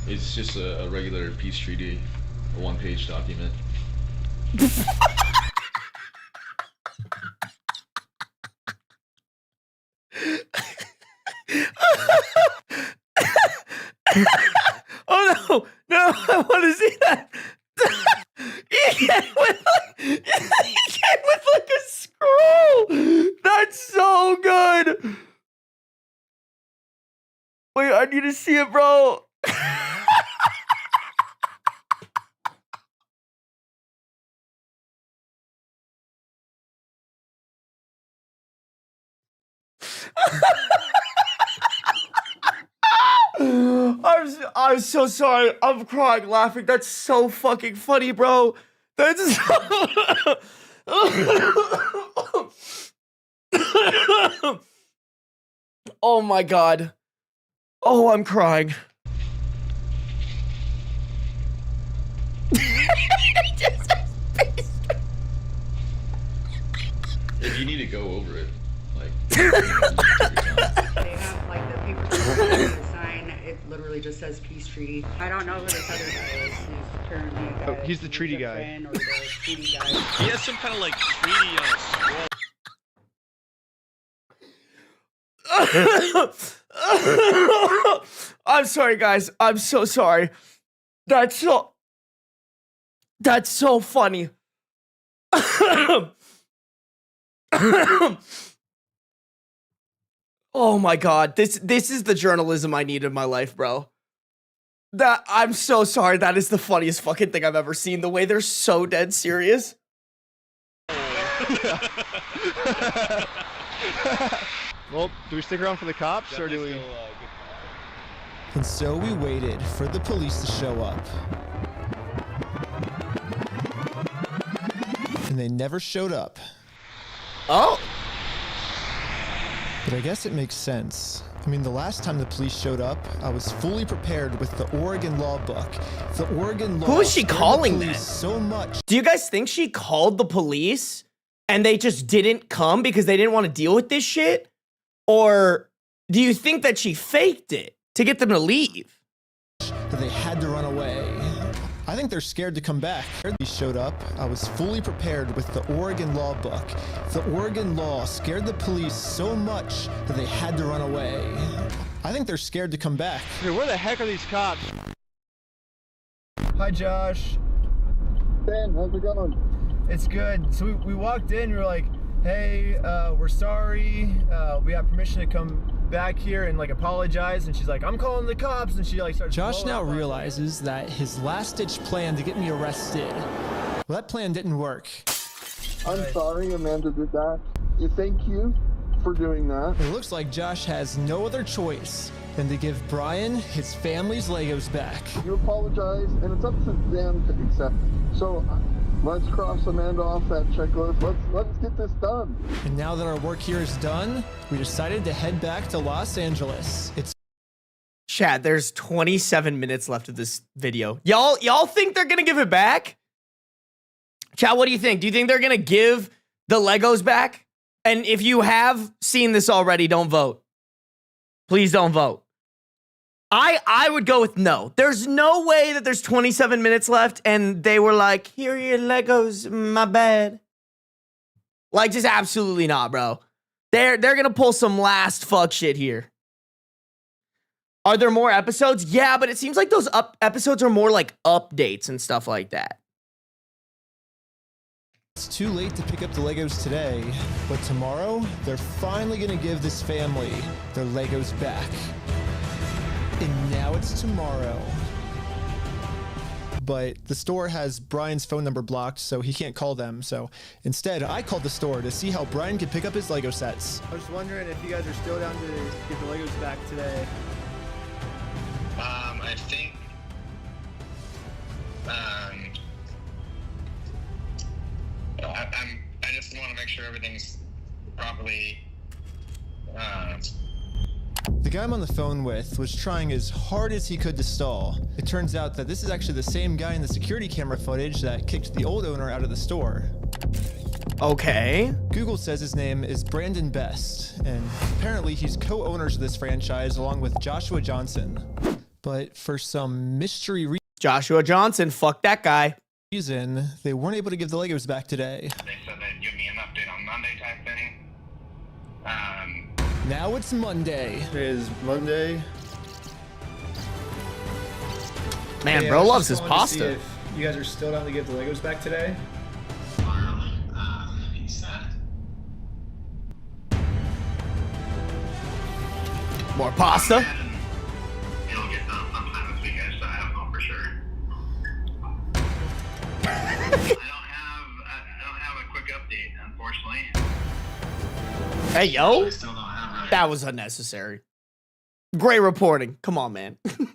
Speaker 6: It's just a regular peace treaty, a one-page document.
Speaker 1: Oh no! No, I want to see that. He came with like a scroll. That's so good. Wait, I need to see it, bro. I'm so sorry. I'm crying laughing. That's so fucking funny, bro. That's so... Oh my god. Oh, I'm crying.
Speaker 6: If you need to go over it, like.
Speaker 8: They have like the paper to sign. It literally just says peace treaty. I don't know who this other guy is. He's currently a guy.
Speaker 12: Oh, he's the treaty guy.
Speaker 8: Or the treaty guy.
Speaker 11: He has some kind of like treaty on a scroll.
Speaker 1: I'm sorry, guys. I'm so sorry. That's so funny. Oh my god. This is the journalism I need in my life, bro. I'm so sorry. That is the funniest fucking thing I've ever seen. The way they're so dead serious.
Speaker 12: Well, do we stick around for the cops, or do we?
Speaker 2: And so we waited for the police to show up. And they never showed up.
Speaker 1: Oh.
Speaker 2: But I guess it makes sense. I mean, the last time the police showed up, I was fully prepared with the Oregon law book. The Oregon law.
Speaker 1: Who is she
Speaker 2: scared the
Speaker 1: calling
Speaker 2: police
Speaker 1: then?
Speaker 2: so much.
Speaker 1: Do you guys think she called the police and they just didn't come because they didn't want to deal with this shit? Or do you think that she faked it to get them to leave?
Speaker 2: That they had to run away. I think they're scared to come back. When they showed up, I was fully prepared with the Oregon law book. The Oregon law scared the police so much that they had to run away. I think they're scared to come back.
Speaker 17: Dude, where the heck are these cops?
Speaker 12: Hi, Josh.
Speaker 9: Ben, how's it going?
Speaker 12: It's good. So we walked in, we were like, hey, we're sorry. We have permission to come back here and like apologize. And she's like, I'm calling the cops. And she like starts.
Speaker 2: Josh now realizes that his last-ditch plan to get me arrested, well, that plan didn't work.
Speaker 9: I'm sorry Amanda did that. Thank you for doing that.
Speaker 2: It looks like Josh has no other choice than to give Brian his family's Legos back.
Speaker 9: You apologize, and it's up to them to accept it. So let's cross Amanda off that checklist. Let's get this done.
Speaker 2: And now that our work here is done, we decided to head back to Los Angeles. It's
Speaker 1: Chad, there's 27 minutes left of this video. Y'all think they're gonna give it back? Chad, what do you think? Do you think they're gonna give the Legos back? And if you have seen this already, don't vote. Please don't vote. I would go with no. There's no way that there's 27 minutes left and they were like, here are your Legos, my bad. Like, just absolutely not, bro. They're gonna pull some last fuck shit here. Are there more episodes? Yeah, but it seems like those episodes are more like updates and stuff like that.
Speaker 2: It's too late to pick up the Legos today, but tomorrow, they're finally gonna give this family their Legos back. And now it's tomorrow. But the store has Brian's phone number blocked, so he can't call them. So instead, I called the store to see how Brian could pick up his Lego sets.
Speaker 12: I was just wondering if you guys are still down to get the Legos back today.
Speaker 21: I think I just want to make sure everything's properly
Speaker 2: The guy I'm on the phone with was trying as hard as he could to stall. It turns out that this is actually the same guy in the security camera footage that kicked the old owner out of the store.
Speaker 1: Okay.
Speaker 2: Google says his name is Brandon Best, and apparently he's co-owners of this franchise along with Joshua Johnson. But for some mystery
Speaker 1: Joshua Johnson, fuck that guy.
Speaker 2: reason, they weren't able to give the Legos back today.
Speaker 21: They said they'd give me an update on Monday type thing.
Speaker 2: Now it's Monday.
Speaker 12: It is Monday.
Speaker 1: Man,
Speaker 12: Hey,
Speaker 1: bro
Speaker 12: I was
Speaker 1: loves
Speaker 12: just
Speaker 1: his
Speaker 12: calling to see
Speaker 1: pasta.
Speaker 12: if you guys are still down to give the Legos back today?
Speaker 21: He said.
Speaker 1: More pasta?
Speaker 21: He'll get done sometime this weekend, so I don't know for sure. I don't have a quick update, unfortunately.
Speaker 1: Hey, yo. That was unnecessary. Great reporting. Come on, man.
Speaker 21: Yeah, you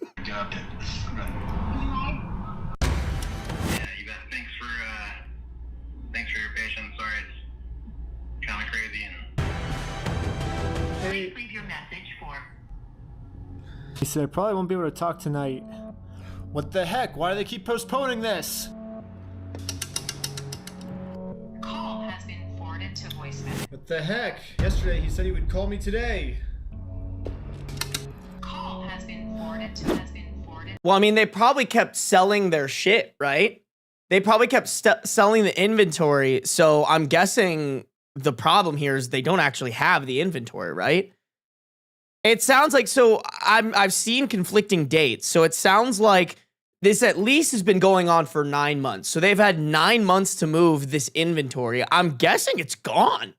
Speaker 21: bet. Thanks for your patience. Sorry, it's kind of crazy and.
Speaker 2: Hey.
Speaker 8: Leave your message for.
Speaker 12: He said I probably won't be able to talk tonight. What the heck? Why do they keep postponing this?
Speaker 8: Call has been forwarded to voicemail.
Speaker 12: What the heck? Yesterday he said he would call me today.
Speaker 8: Call has been forwarded to
Speaker 1: Well, I mean, they probably kept selling their shit, right? They probably kept selling the inventory. So I'm guessing the problem here is they don't actually have the inventory, right? It sounds like, so I've seen conflicting dates. So it sounds like this at least has been going on for 9 months. So they've had 9 months to move this inventory. I'm guessing it's gone.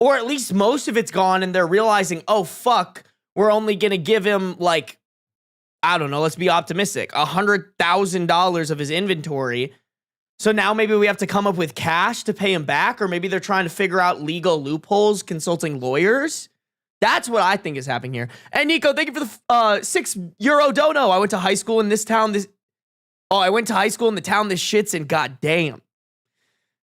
Speaker 1: Or at least most of it's gone and they're realizing, oh, fuck, we're only going to give him like, I don't know, let's be optimistic, $100,000 of his inventory. So now maybe we have to come up with cash to pay him back, or maybe they're trying to figure out legal loopholes, consulting lawyers. That's what I think is happening here. And Nico, thank you for the €6 dono. I went to high school in this town. I went to high school in the town this shit's in. Goddamn.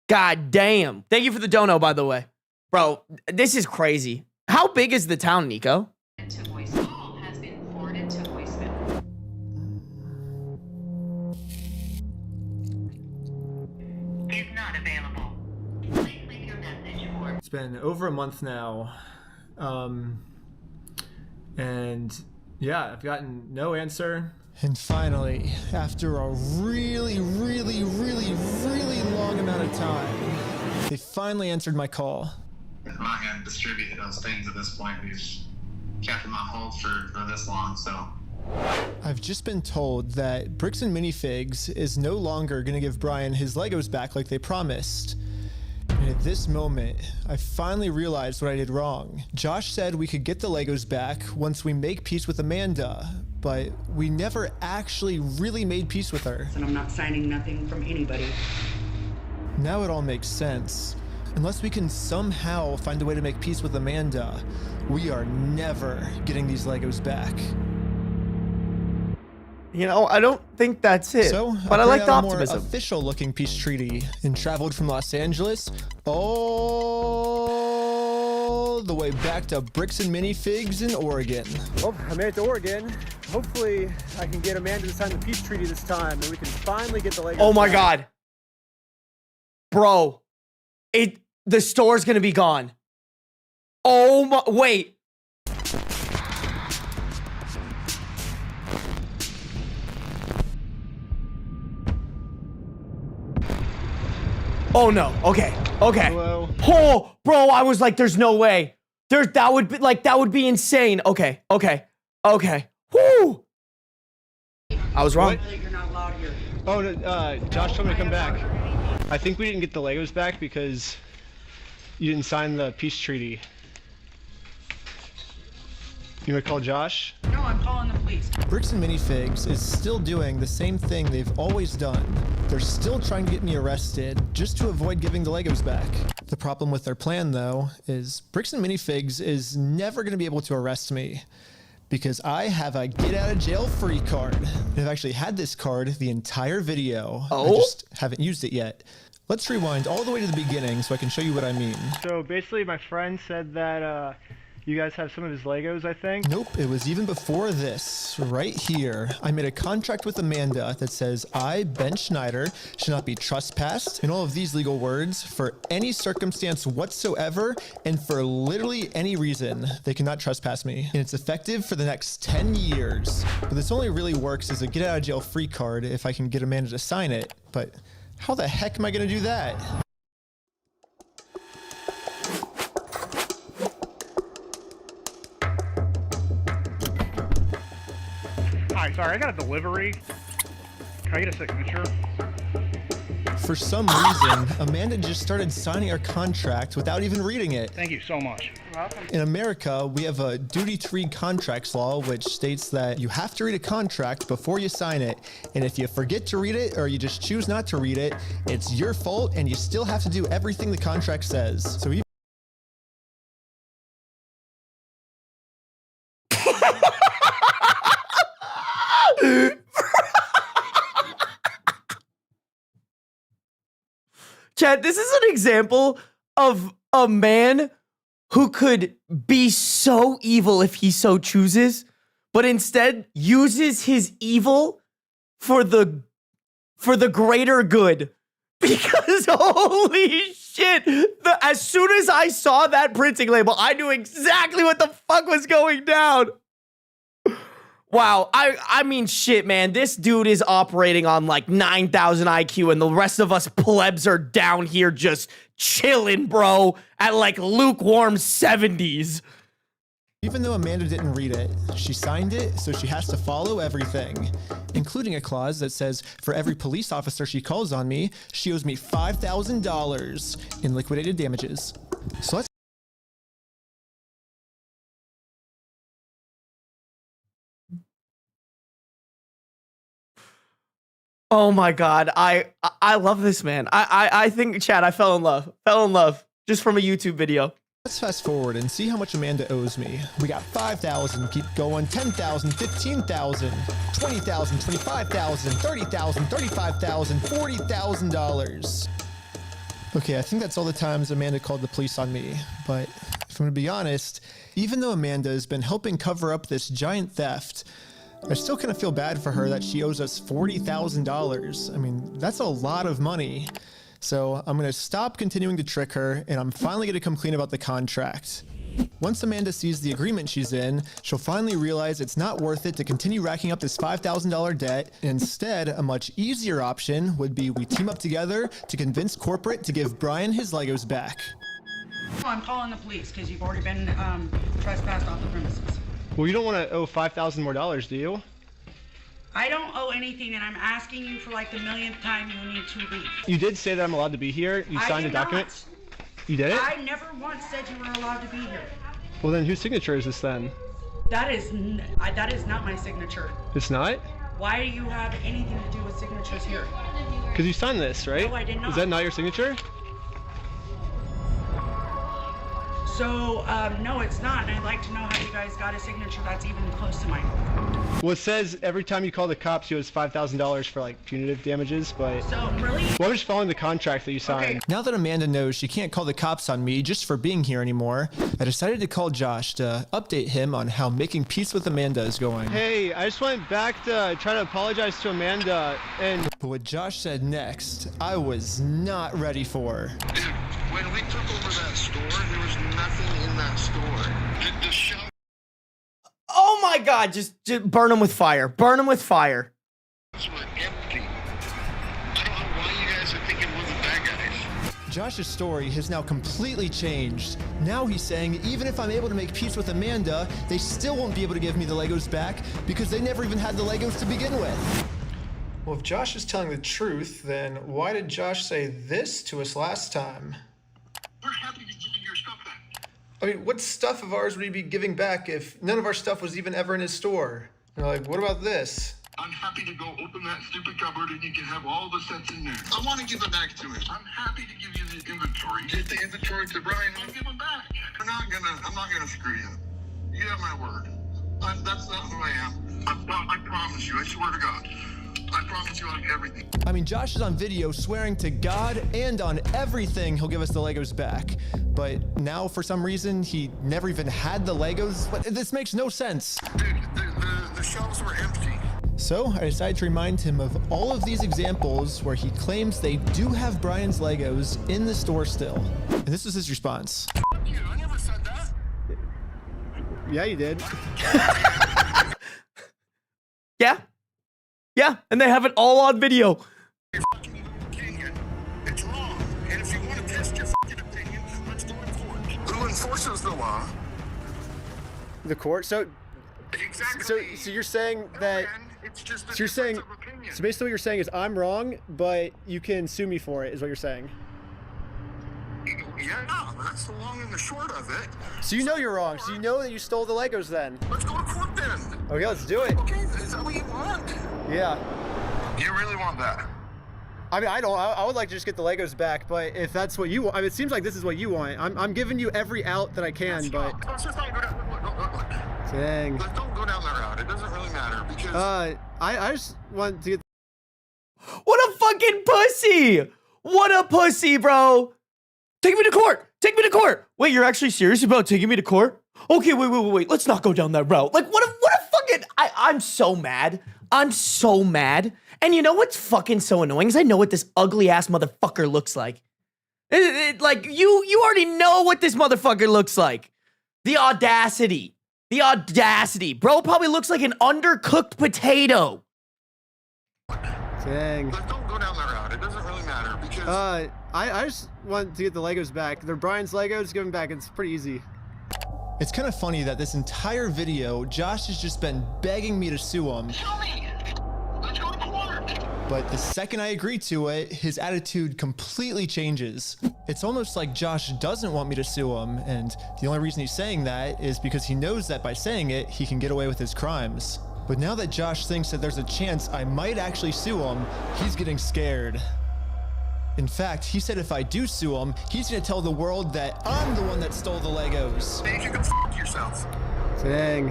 Speaker 1: Goddamn. Thank you for the dono, by the way. Bro, this is crazy. How big is the town, Nico?
Speaker 13: To voicemail has been forwarded to voicemail. Is not available. Please leave your message for.
Speaker 2: It's been over a month now. And yeah, I've gotten no answer. And finally, after a really long amount of time, they finally answered my call.
Speaker 16: I'm not going to distribute those things at this point. We've kept them on hold for this long, so.
Speaker 2: I've just been told that Bricks and Minifigs is no longer going to give Brian his Legos back like they promised. And at this moment, I finally realized what I did wrong. Josh said we could get the Legos back once we make peace with Amanda, but we never actually really made peace with her.
Speaker 8: And I'm not signing nothing from anybody.
Speaker 2: Now it all makes sense. Unless we can somehow find a way to make peace with Amanda, we are never getting these Legos back.
Speaker 1: You know, I don't think that's it.
Speaker 2: So,
Speaker 1: but I like the
Speaker 2: a more
Speaker 1: optimism.
Speaker 2: official-looking peace treaty and traveled from Los Angeles all the way back to Bricks and Minifigs in Oregon.
Speaker 22: Well, I made it to Oregon. Hopefully, I can get Amanda to sign the peace treaty this time, and we can finally get the Legos.
Speaker 1: Oh my
Speaker 22: back.
Speaker 1: God, bro, the store's gonna be gone. Oh my, wait. Oh no. Okay.
Speaker 12: Hello.
Speaker 1: Oh, bro, I was like, there's no way. That would be insane. Okay. Woo. I was wrong.
Speaker 8: You're not allowed here.
Speaker 12: Oh, no, Josh told me to come back. I think we didn't get the Legos back because you didn't sign the peace treaty. You want to call Josh?
Speaker 8: No, I'm calling the police.
Speaker 2: Bricks and Minifigs is still doing the same thing they've always done. They're still trying to get me arrested just to avoid giving the Legos back. The problem with their plan, though, is Bricks and Minifigs is never going to be able to arrest me because I have a get-out-of-jail-free card. I've actually had this card the entire video. I just haven't used it yet. Let's rewind all the way to the beginning so I can show you what I mean.
Speaker 12: So basically, my friend said that you guys have some of his Legos, I think?
Speaker 2: Nope, it was even before this. Right here, I made a contract with Amanda that says I, Ben Schneider, should not be trespassed, and all of these legal words, for any circumstance whatsoever, and for literally any reason, they cannot trespass me. And it's effective for the next 10 years. But this only really works as a get-out-of-jail-free card if I can get Amanda to sign it. But how the heck am I gonna do that?
Speaker 5: Hi, sorry, I got a delivery. Can I get a signature?
Speaker 2: For some reason, Amanda just started signing our contract without even reading it.
Speaker 5: Thank you so much.
Speaker 8: You're welcome.
Speaker 2: In America, we have a duty to read contracts law, which states that you have to read a contract before you sign it. And if you forget to read it or you just choose not to read it, it's your fault and you still have to do everything the contract says. So even
Speaker 1: Chad, this is an example of a man who could be so evil if he so chooses, but instead uses his evil for the greater good. Because holy shit, as soon as I saw that printing label, I knew exactly what the fuck was going down. Wow, I mean, shit, man. This dude is operating on like 9,000 IQ, and the rest of us plebs are down here just chilling, bro, at like lukewarm 70s.
Speaker 2: Even though Amanda didn't read it, she signed it, so she has to follow everything, including a clause that says for every police officer she calls on me, she owes me $5,000 in liquidated damages. So let's
Speaker 1: Oh my God, I love this man. I think, Chad, I fell in love just from a YouTube video.
Speaker 2: Let's fast forward and see how much Amanda owes me. We got 5,000, keep going, 10,000, 15,000, 20,000, 25,000, 30,000, 35,000, $40,000. Okay, I think that's all the times Amanda called the police on me, but if I'm gonna be honest, even though Amanda has been helping cover up this giant theft, I still kind of feel bad for her that she owes us $40,000. I mean, that's a lot of money. So I'm gonna stop continuing to trick her, and I'm finally gonna come clean about the contract. Once Amanda sees the agreement she's in, she'll finally realize it's not worth it to continue racking up this $5,000 debt. Instead, a much easier option would be we team up together to convince corporate to give Brian his Legos back.
Speaker 8: I'm calling the police because you've already been trespassed off the premises.
Speaker 12: Well, you don't want to owe $5,000 more, do you?
Speaker 8: I don't owe anything, and I'm asking you for like the millionth time you need to leave.
Speaker 12: You did say that I'm allowed to be here. You signed a document.
Speaker 8: Not.
Speaker 12: You did it?
Speaker 8: I never once said you were allowed to be here.
Speaker 12: Well, then whose signature is this then?
Speaker 8: That is not my signature.
Speaker 12: It's not?
Speaker 8: Why do you have anything to do with signatures here?
Speaker 12: Because you signed this, right?
Speaker 8: No, I did not.
Speaker 12: Is that not your signature?
Speaker 8: So, no, it's not, and I'd like to know how you guys got a signature that's even close to mine.
Speaker 12: Well, it says every time you call the cops, you owe us $5,000 for like punitive damages, but...
Speaker 8: So, really?
Speaker 12: Well, I'm just following the contract that you signed.
Speaker 2: Okay. Now that Amanda knows she can't call the cops on me just for being here anymore, I decided to call Josh to update him on how making peace with Amanda is going.
Speaker 12: Hey, I just went back to try to apologize to Amanda, and...
Speaker 2: But what Josh said next, I was not ready for.
Speaker 9: Dude, when we took over that store, there was nothing in that store. The shop.
Speaker 1: Oh my God, just burn them with fire. Burn them with fire.
Speaker 9: Were empty. I don't know why you guys are thinking we're the bad guys.
Speaker 2: Josh's story has now completely changed. Now he's saying even if I'm able to make peace with Amanda, they still won't be able to give me the Legos back because they never even had the Legos to begin with. Well, if Josh is telling the truth, then why did Josh say this to us last time?
Speaker 9: We're happy to give you your stuff back.
Speaker 2: I mean, what stuff of ours would he be giving back if none of our stuff was even ever in his store? And they're like, what about this?
Speaker 9: I'm happy to go open that stupid cupboard and you can have all the sets in there. I want to give it back to him. I'm happy to give you the inventory. Get the inventory to Brian, I'll give him back. I'm not gonna screw you. You have my word. That's not who I am. I promise you, I swear to God. I promise you on everything.
Speaker 2: I mean, Josh is on video swearing to God and on everything he'll give us the Legos back. But now, for some reason, he never even had the Legos. But this makes no sense.
Speaker 9: Dude, the shelves were empty.
Speaker 2: So I decided to remind him of all of these examples where he claims they do have Brian's Legos in the store still. And this was his response.
Speaker 9: Fuck you, I never said that.
Speaker 12: Yeah, you did.
Speaker 1: Yeah. Yeah, and they have it all on video.
Speaker 9: Your fucking opinion. It's wrong. And if you want to test your fucking opinion, let's go to court. Who enforces the law?
Speaker 12: The court? So...
Speaker 9: Exactly.
Speaker 12: So you're saying that...
Speaker 9: It's just a
Speaker 12: So you're saying...
Speaker 9: difference of opinion.
Speaker 12: So basically what you're saying is I'm wrong, but you can sue me for it, is what you're saying.
Speaker 9: Yeah, that's the long and the short of it.
Speaker 12: So you know you're wrong. So you know that you stole the Legos then.
Speaker 9: Let's go to court then.
Speaker 12: Okay, let's do it.
Speaker 9: Okay, is that what you want?
Speaker 12: Yeah.
Speaker 9: You really want that?
Speaker 12: I mean, I would like to just get the Legos back, but if that's what you want, I mean, it seems like this is what you want. I'm giving you every out that I can, but...
Speaker 9: Let's just not go down... Look.
Speaker 12: Dang.
Speaker 9: Let's don't go down that route. It doesn't really matter because...
Speaker 12: I just want to get...
Speaker 1: What a fucking pussy! What a pussy, bro! Take me to court! Take me to court! Wait, you're actually serious about taking me to court? Okay, wait. Let's not go down that route. Like, what a fucking... I'm so mad. I'm so mad. And you know what's fucking so annoying is I know what this ugly-ass motherfucker looks like. Like, you already know what this motherfucker looks like. The audacity. The audacity. Bro probably looks like an undercooked potato.
Speaker 12: Dang.
Speaker 9: Let's don't go down that route. It doesn't really matter because...
Speaker 12: I just want to get the Legos back. They're Brian's Legos. Give them back. It's pretty easy.
Speaker 2: It's kind of funny that this entire video, Josh has just been begging me to sue him.
Speaker 9: Tell me. Let's go to court.
Speaker 2: But the second I agree to it, his attitude completely changes. It's almost like Josh doesn't want me to sue him, and the only reason he's saying that is because he knows that by saying it, he can get away with his crimes. But now that Josh thinks that there's a chance I might actually sue him, he's getting scared. In fact, he said if I do sue him, he's gonna tell the world that I'm the one that stole the Legos.
Speaker 9: You can go f*** yourself.
Speaker 12: Dang.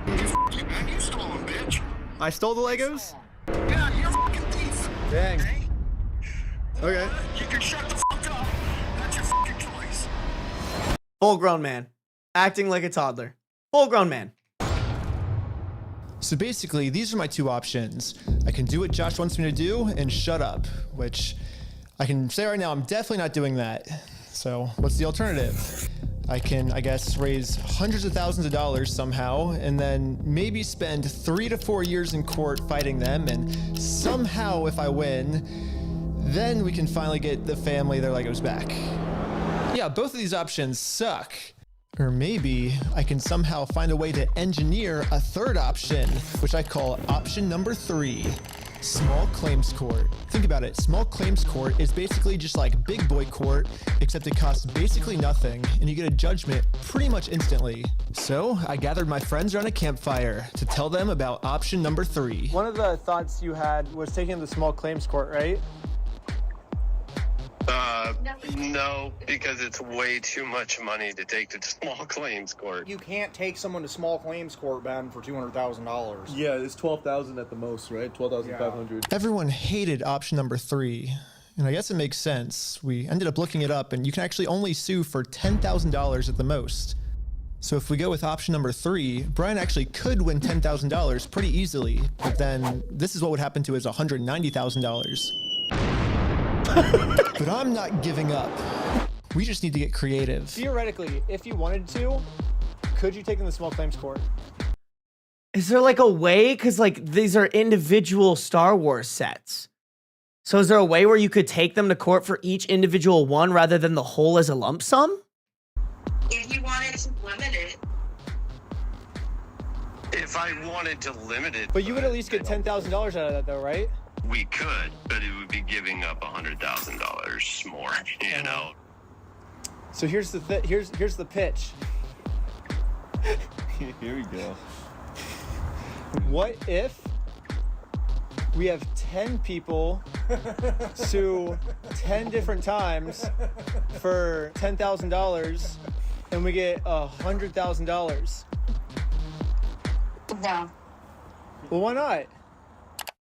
Speaker 9: You stole them, bitch.
Speaker 12: I stole the Legos?
Speaker 9: Yeah, you're a fucking thief.
Speaker 12: Dang.
Speaker 9: Okay?
Speaker 12: Okay.
Speaker 9: You can shut the f*** up. That's your fucking choice.
Speaker 1: Full-grown man. Acting like a toddler. Full-grown man.
Speaker 2: So basically, these are my two options. I can do what Josh wants me to do and shut up, which I can say right now, I'm definitely not doing that. So what's the alternative? I can, I guess, raise hundreds of thousands of dollars somehow, and then maybe spend 3 to 4 years in court fighting them, and somehow if I win, then we can finally get the family their Legos back. Yeah, both of these options suck. Or maybe I can somehow find a way to engineer a third option, which I call option number 3, small claims court. Think about it, small claims court is basically just like big boy court, except it costs basically nothing, and you get a judgment pretty much instantly. So I gathered my friends around a campfire to tell them about option number 3.
Speaker 22: One of the thoughts you had was taking the small claims court, right?
Speaker 10: No, because it's way too much money to take to small claims court.
Speaker 3: You can't take someone to small claims court, Ben, for $200,000.
Speaker 6: Yeah, it's 12,000 at the most, right? 12,500.
Speaker 2: Everyone hated option number 3. And I guess it makes sense. We ended up looking it up, and you can actually only sue for $10,000 at the most. So if we go with option number 3, Brian actually could win $10,000 pretty easily, but then this is what would happen to his $190,000. But I'm not giving up. We just need to get creative.
Speaker 22: Theoretically, if you wanted to, could you take them to small claims court?
Speaker 1: Is there like a way? Because like these are individual Star Wars sets. So is there a way where you could take them to court for each individual one rather than the whole as a lump sum?
Speaker 13: If you wanted to limit it.
Speaker 10: If I wanted to limit it.
Speaker 22: But you would at least get $10,000 out of that though, right?
Speaker 10: We could, but it would be giving up $100,000 more, you know?
Speaker 22: So here's the here's the pitch.
Speaker 6: Here we go.
Speaker 22: What if we have 10 people sue 10 different times for $10,000 and we get $100,000?
Speaker 13: No.
Speaker 22: Well, why not?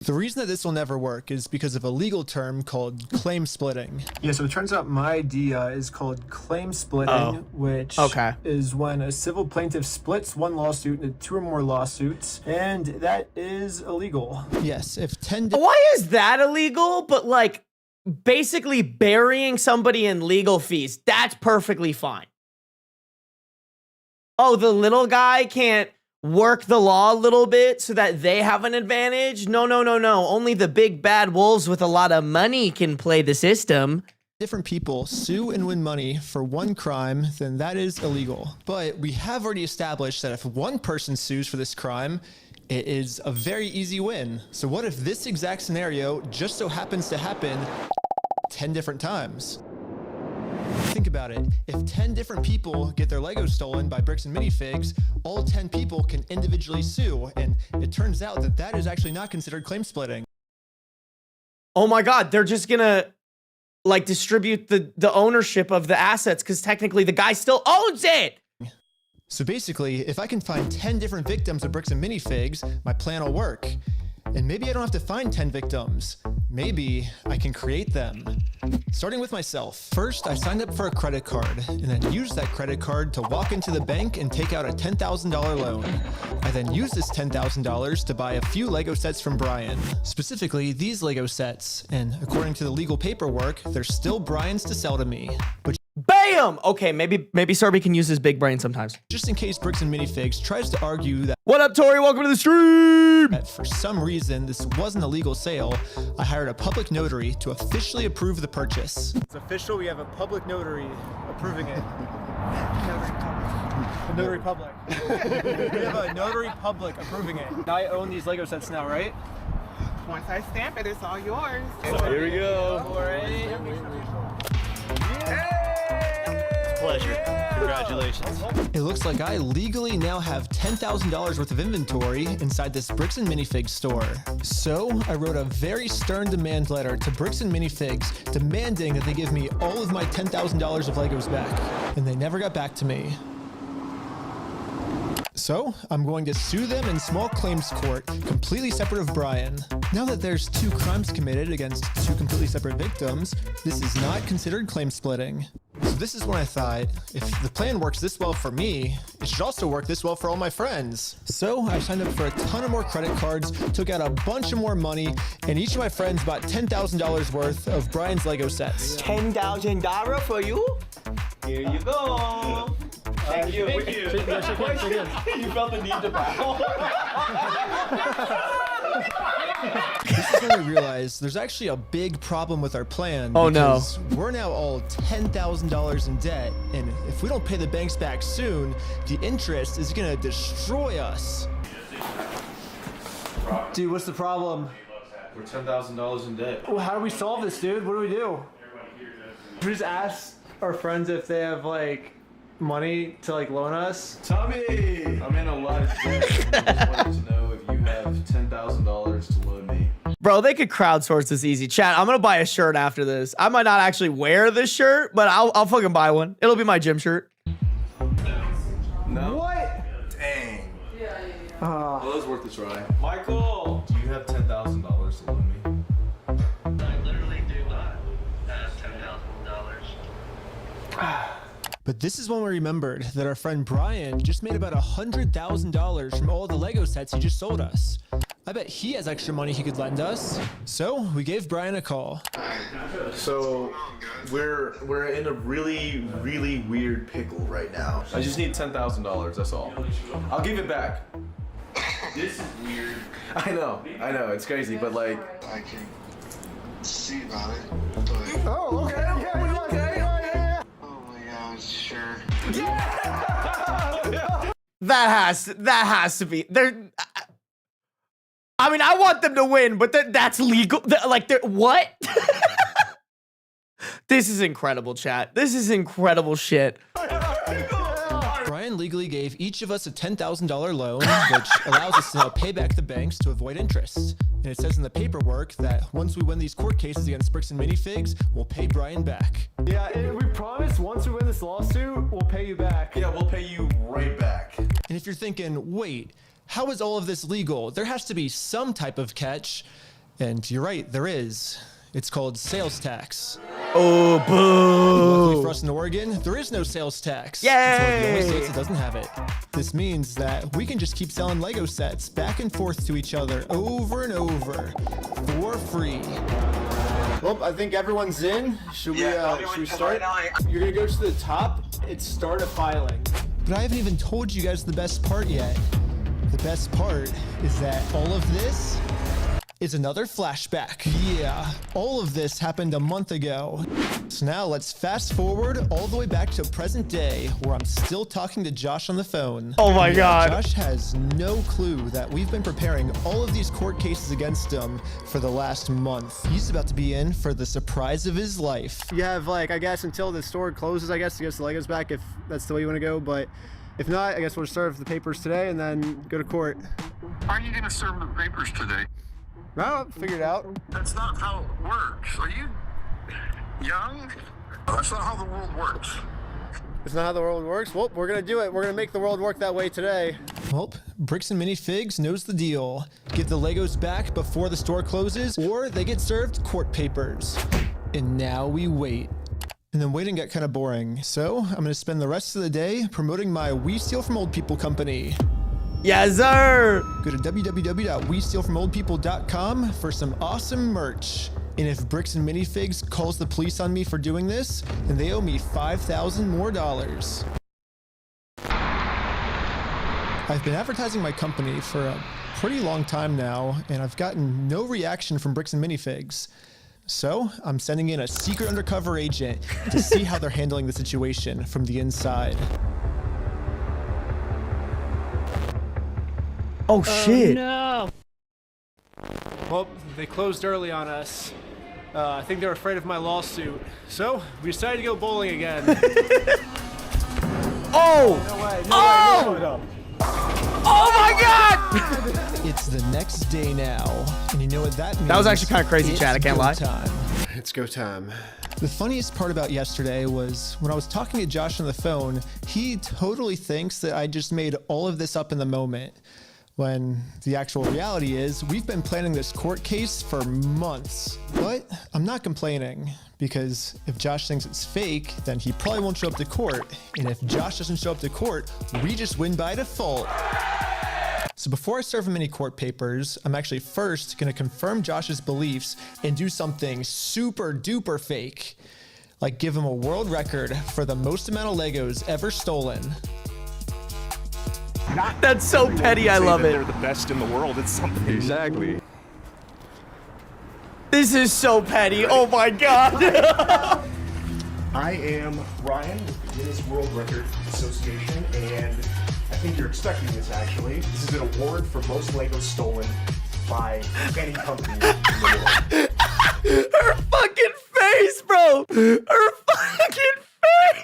Speaker 2: The reason that this will never work is because of a legal term called claim splitting. Yeah, so it turns out my idea is called claim splitting, which is when a civil plaintiff splits one lawsuit into 2 or more lawsuits, and that is illegal. Yes, if 10...
Speaker 1: Why is that illegal? But like basically burying somebody in legal fees, that's perfectly fine. Oh, the little guy can't work the law a little bit so that they have an advantage? No. Only the big bad wolves with a lot of money can play the system.
Speaker 2: Different people sue and win money for one crime, then that is illegal. But we have already established that if one person sues for this crime, it is a very easy win. So what if this exact scenario just so happens to happen 10 different times? Think about it. If 10 different people get their Legos stolen by Bricks and Minifigs, all 10 people can individually sue, and it turns out that that is actually not considered claim splitting.
Speaker 1: Oh my God, they're just gonna like distribute the ownership of the assets because technically the guy still owns it.
Speaker 2: So basically, if I can find 10 different victims of Bricks and Minifigs, my plan will work. And maybe I don't have to find 10 victims. Maybe I can create them. Starting with myself. First, I signed up for a credit card and then used that credit card to walk into the bank and take out a $10,000 loan. I then used this $10,000 to buy a few Lego sets from Brian. Specifically, these Lego sets. And according to the legal paperwork, they're still Brian's to sell to me. But
Speaker 1: bam! Okay, maybe Sarby can use his big brain sometimes.
Speaker 2: Just in case Bricks and Minifigs tries to argue that...
Speaker 1: What up, Tori? Welcome to the stream!
Speaker 2: That for some reason, this wasn't a legal sale, I hired a public notary to officially approve the purchase.
Speaker 22: It's official. We have a public notary approving it. A notary public. We have a notary public approving it. I own these Lego sets now, right?
Speaker 15: Once I stamp it, it's all yours.
Speaker 6: Here we go.
Speaker 2: Pleasure. Congratulations. It looks like I legally now have $10,000 worth of inventory inside this Bricks and Minifigs store. So I wrote a very stern demand letter to Bricks and Minifigs demanding that they give me all of my $10,000 of Legos back. And they never got back to me. So I'm going to sue them in small claims court, completely separate of Brian. Now that there's 2 crimes committed against 2 completely separate victims, this is not considered claim splitting. So this is when I thought, if the plan works this well for me, it should also work this well for all my friends. So I signed up for a ton of more credit cards, took out a bunch of more money, and each of my friends bought $10,000 worth of Brian's Lego sets.
Speaker 1: $10,000 for you? Here you go.
Speaker 12: Thank you.
Speaker 1: Thank you. You felt the need to bow.
Speaker 2: This is when we realized there's actually a big problem with our plan.
Speaker 1: Oh, no.
Speaker 2: Because we're now all $10,000 in debt, and if we don't pay the banks back soon, the interest is gonna destroy us.
Speaker 12: Dude, what's the problem?
Speaker 6: We're $10,000 in debt.
Speaker 12: Well, how do we solve this, dude? What do we do? We just ask our friends if they have like money to like loan us.
Speaker 6: Tommy, I'm in a lot of debt. I just wanted to know if you have $10,000 to loan me.
Speaker 1: Bro, they could crowdsource this easy. Chat, I'm gonna buy a shirt after this. I might not actually wear this shirt, but I'll fucking buy one. It'll be my gym shirt.
Speaker 6: No.
Speaker 12: What?
Speaker 6: Dang.
Speaker 12: Yeah.
Speaker 6: Well, it was worth a try. Michael, do you have $10,000 to loan me?
Speaker 10: I literally do not have $10,000.
Speaker 2: But this is when we remembered that our friend Brian just made about $100,000 from all the Lego sets he just sold us. I bet he has extra money he could lend us. So we gave Brian a call.
Speaker 6: So we're in a really weird pickle right now. I just need $10,000. That's all. I'll give it back. This is weird. I know. It's crazy, but like
Speaker 9: I can see about it.
Speaker 12: Oh, okay.
Speaker 9: Yeah. Oh my gosh, sure.
Speaker 1: That has to be there. I mean, I want them to win, but that's legal. What? This is incredible, chat. This is incredible shit.
Speaker 2: Brian legally gave each of us a $10,000 loan, which allows us to now pay back the banks to avoid interest. And it says in the paperwork that once we win these court cases against Bricks and Minifigs, we'll pay Brian back.
Speaker 12: Yeah, and we promise once we win this lawsuit, we'll pay you back.
Speaker 6: Yeah, we'll pay you right back.
Speaker 2: And if you're thinking, wait, how is all of this legal? There has to be some type of catch. And you're right, there is. It's called sales tax.
Speaker 1: Oh, boo.
Speaker 2: Luckily for us in Oregon, there is no sales tax.
Speaker 1: Yay!
Speaker 2: It's one of the only states that doesn't have it. This means that we can just keep selling Lego sets back and forth to each other over and over for free.
Speaker 12: Well, I think everyone's in. Should we start? You're gonna go to the top and start a filing.
Speaker 2: But I haven't even told you guys the best part yet. The best part is that all of this is another flashback. Yeah, all of this happened a month ago. So now let's fast forward all the way back to present day, where I'm still talking to Josh on the phone.
Speaker 1: Oh my God.
Speaker 2: Josh has no clue that we've been preparing all of these court cases against him for the last month. He's about to be in for the surprise of his life.
Speaker 12: You have like, I guess until the store closes, I guess, to get the Legos back, if that's the way you want to go. But if not, I guess we'll serve the papers today and then go to court.
Speaker 9: How are you going to serve the papers today?
Speaker 12: Well, figure it out.
Speaker 9: That's not how it works. Are you young? That's not how the world works.
Speaker 12: It's not how the world works? Well, we're going to do it. We're going to make the world work that way today.
Speaker 2: Well, Bricks and Minifigs knows the deal. Get the Legos back before the store closes, or they get served court papers. And now we wait. And then waiting got kind of boring. So I'm going to spend the rest of the day promoting my We Steal From Old People company.
Speaker 1: Yes, sir.
Speaker 2: Go to www.westealfromoldpeople.com for some awesome merch. And if Bricks and Minifigs calls the police on me for doing this, then they owe me $5,000 more. I've been advertising my company for a pretty long time now, and I've gotten no reaction from Bricks and Minifigs. So I'm sending in a secret undercover agent to see how they're handling the situation from the inside.
Speaker 1: Oh shit.
Speaker 12: No. Well, they closed early on us. I think they're afraid of my lawsuit. So we decided to go bowling again.
Speaker 1: Oh!
Speaker 12: No way,
Speaker 1: Oh my God!
Speaker 2: It's the next day now, and you know what that means?
Speaker 1: That was actually kind of crazy, Chad. I can't lie.
Speaker 2: Time.
Speaker 12: It's go time.
Speaker 2: The funniest part about yesterday was when I was talking to Josh on the phone, he totally thinks that I just made all of this up in the moment. When the actual reality is, we've been planning this court case for months. But I'm not complaining, because if Josh thinks it's fake, then he probably won't show up to court. And if Josh doesn't show up to court, we just win by default. So before I serve him any court papers, I'm actually first gonna confirm Josh's beliefs and do something super duper fake. Like give him a world record for the most amount of Legos ever stolen.
Speaker 1: That's so petty, I love it.
Speaker 4: They're the best in the world. It's something. Exactly.
Speaker 1: This is so petty. Oh my God.
Speaker 14: I am Ryan with the Guinness World Record Association, and I think you're expecting this actually. This is an award for most Legos stolen by any company in the world.
Speaker 1: Her fucking face, bro. Her fucking face.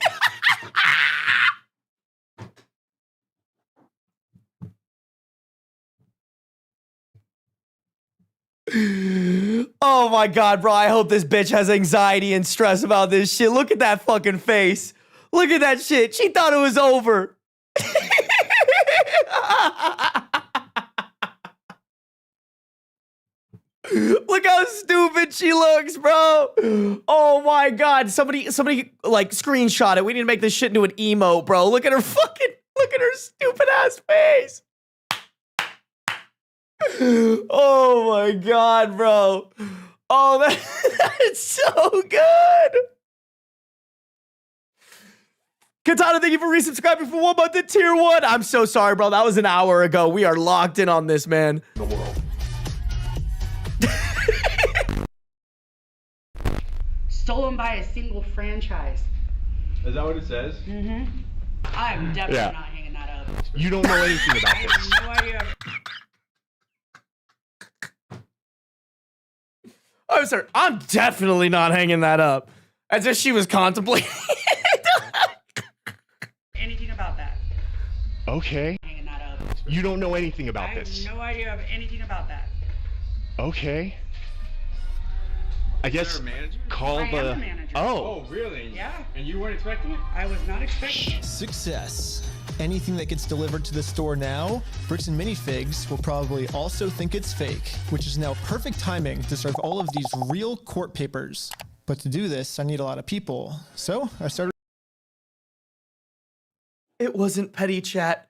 Speaker 1: Oh my God, bro. I hope this bitch has anxiety and stress about this shit. Look at that fucking face. Look at that shit. She thought it was over. Look how stupid she looks, bro. Oh my God. Somebody like screenshot it. We need to make this shit into an emote, bro. Look at her stupid ass face. Oh my God, bro. Oh, that's so good. Katana, thank you for resubscribing for 1 month at tier 1. I'm so sorry, bro. That was an hour ago. We are locked in on this, man.
Speaker 14: The world.
Speaker 8: Stolen by a single franchise.
Speaker 20: Is that what it says?
Speaker 8: Mm-hmm. I'm definitely not hanging that up.
Speaker 20: You don't know anything about
Speaker 8: I
Speaker 20: this.
Speaker 8: have no idea.
Speaker 1: I'm sorry. I'm definitely not hanging that up. As if she was contemplating.
Speaker 8: Anything about that.
Speaker 20: Okay.
Speaker 8: Hanging that up.
Speaker 20: You don't know anything about this.
Speaker 8: I have no idea of anything about that.
Speaker 20: Okay. I guess call
Speaker 8: I
Speaker 20: the.
Speaker 8: am the manager.
Speaker 20: Oh.
Speaker 5: Really?
Speaker 8: Yeah.
Speaker 5: And you weren't expecting it?
Speaker 8: I was not expecting it.
Speaker 2: Success. Anything that gets delivered to the store now, Bricks and Minifigs will probably also think it's fake, which is now perfect timing to serve all of these real court papers. But to do this, I need a lot of people. So I started.
Speaker 1: It wasn't petty, chat.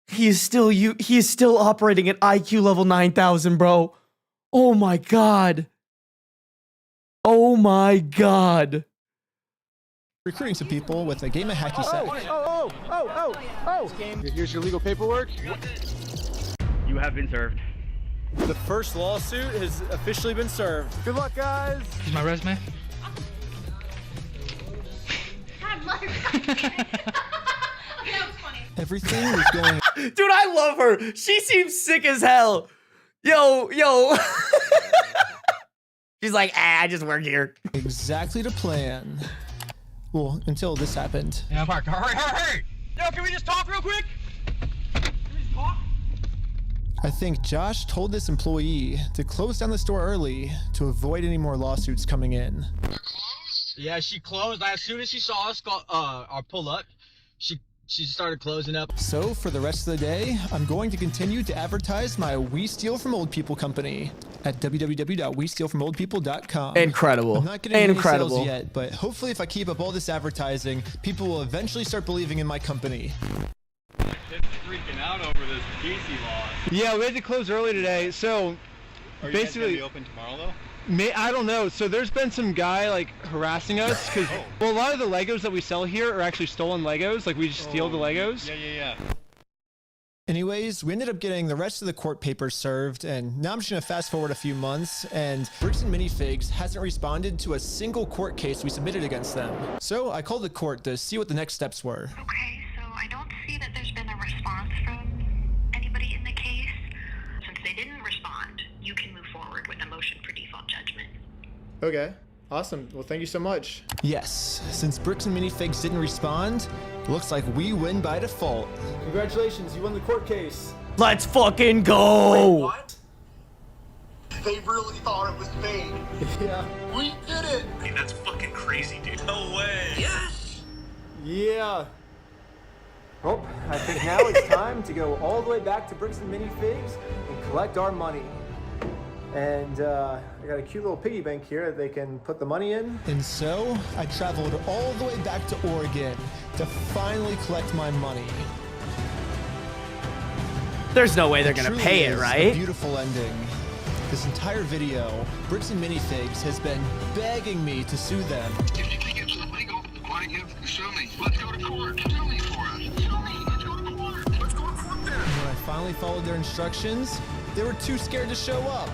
Speaker 1: He is still operating at IQ level 9,000, bro. Oh my God. Oh my God.
Speaker 2: Recruiting some people with a game of hacky sack.
Speaker 22: Here's your legal paperwork.
Speaker 21: You have been served.
Speaker 22: The first lawsuit has officially been served. Good luck, guys.
Speaker 24: Here's my resume.
Speaker 2: Everything was going.
Speaker 1: Dude, I love her. She seems sick as hell. Yo. She's like, I just work here.
Speaker 2: Exactly to plan. Well, until this happened.
Speaker 24: Yeah, Park. Hurry. Yo, can we just talk real quick?
Speaker 2: I think Josh told this employee to close down the store early to avoid any more lawsuits coming in.
Speaker 24: Yeah, she closed. As soon as she saw us pull up, she started closing up.
Speaker 2: So for the rest of the day, I'm going to continue to advertise my We Steal From Old People company at www.westealfromoldpeople.com.
Speaker 1: Incredible.
Speaker 2: I'm not getting any
Speaker 1: Incredible.
Speaker 2: sales yet, but hopefully if I keep up all this advertising, people will eventually start believing in my company.
Speaker 20: It's freaking out over this PC law.
Speaker 12: Yeah, we had to close early today, so
Speaker 20: Are you
Speaker 12: basically
Speaker 20: guys gonna be open tomorrow though?
Speaker 12: I don't know. So there's been some guy like harassing us because well, a lot of the Legos that we sell here are actually stolen Legos. Like we just steal the Legos.
Speaker 20: Yeah.
Speaker 2: Anyways, we ended up getting the rest of the court papers served, and now I'm just gonna fast forward a few months, and Bricks and Minifigs hasn't responded to a single court case we submitted against them. So I called the court to see what the next steps were.
Speaker 13: Okay, so I don't see that there's been a response from anybody in the case. Since they didn't respond, you can move forward with a motion for default judgment.
Speaker 2: Okay, awesome. Well, thank you so much. Yes, since Bricks and Minifigs didn't respond, looks like we win by default.
Speaker 22: Congratulations, you won the court case.
Speaker 1: Let's fucking go.
Speaker 23: Wait, what? They really thought it was fake.
Speaker 22: Yeah.
Speaker 23: We did it.
Speaker 5: Hey, that's fucking crazy, dude. No way. Yes.
Speaker 22: Yeah. Well, I think now it's time to go all the way back to Bricks and Minifigs and collect our money. And I got a cute little piggy bank here that they can put the money in.
Speaker 2: And so I traveled all the way back to Oregon to finally collect my money.
Speaker 1: There's no way they're gonna
Speaker 2: Truly
Speaker 1: pay it,
Speaker 2: is
Speaker 1: right?
Speaker 2: a beautiful ending. This entire video, Bricks and Minifigs has been begging me to sue them.
Speaker 9: If you think it's illegal, why don't you sue me? Let's go to court. Sue me for us. Sue me. Let's go to court. Let's go to court then.
Speaker 2: And when I finally followed their instructions, they were too scared to show up.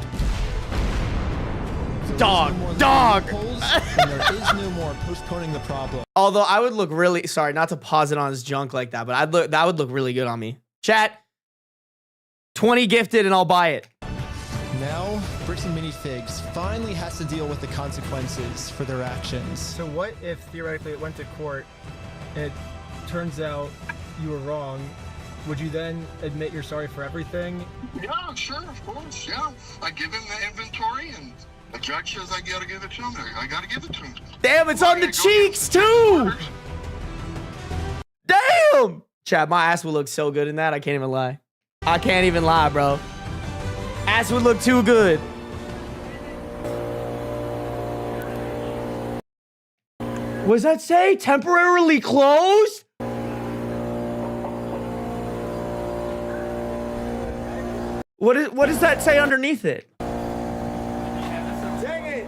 Speaker 1: Dog. Dog.
Speaker 2: And there is no more postponing the problem.
Speaker 1: Although I would look really, sorry, not to pause it on his junk like that, but that would look really good on me. Chat, 20 gifted and I'll buy it.
Speaker 2: Now, Bricks and Minifigs finally has to deal with the consequences for their actions.
Speaker 12: So what if theoretically it went to court, it turns out you were wrong, would you then admit you're sorry for everything?
Speaker 9: Yeah, sure, of course, yeah. I give him the inventory and the judge says I gotta give it to him. I gotta give it to him.
Speaker 1: Damn, it's on the cheeks too. Damn. Chat, my ass would look so good in that. I can't even lie. I can't even lie, bro. Ass would look too good. What does that say? Temporarily closed? What does that say underneath it?
Speaker 22: Dang it!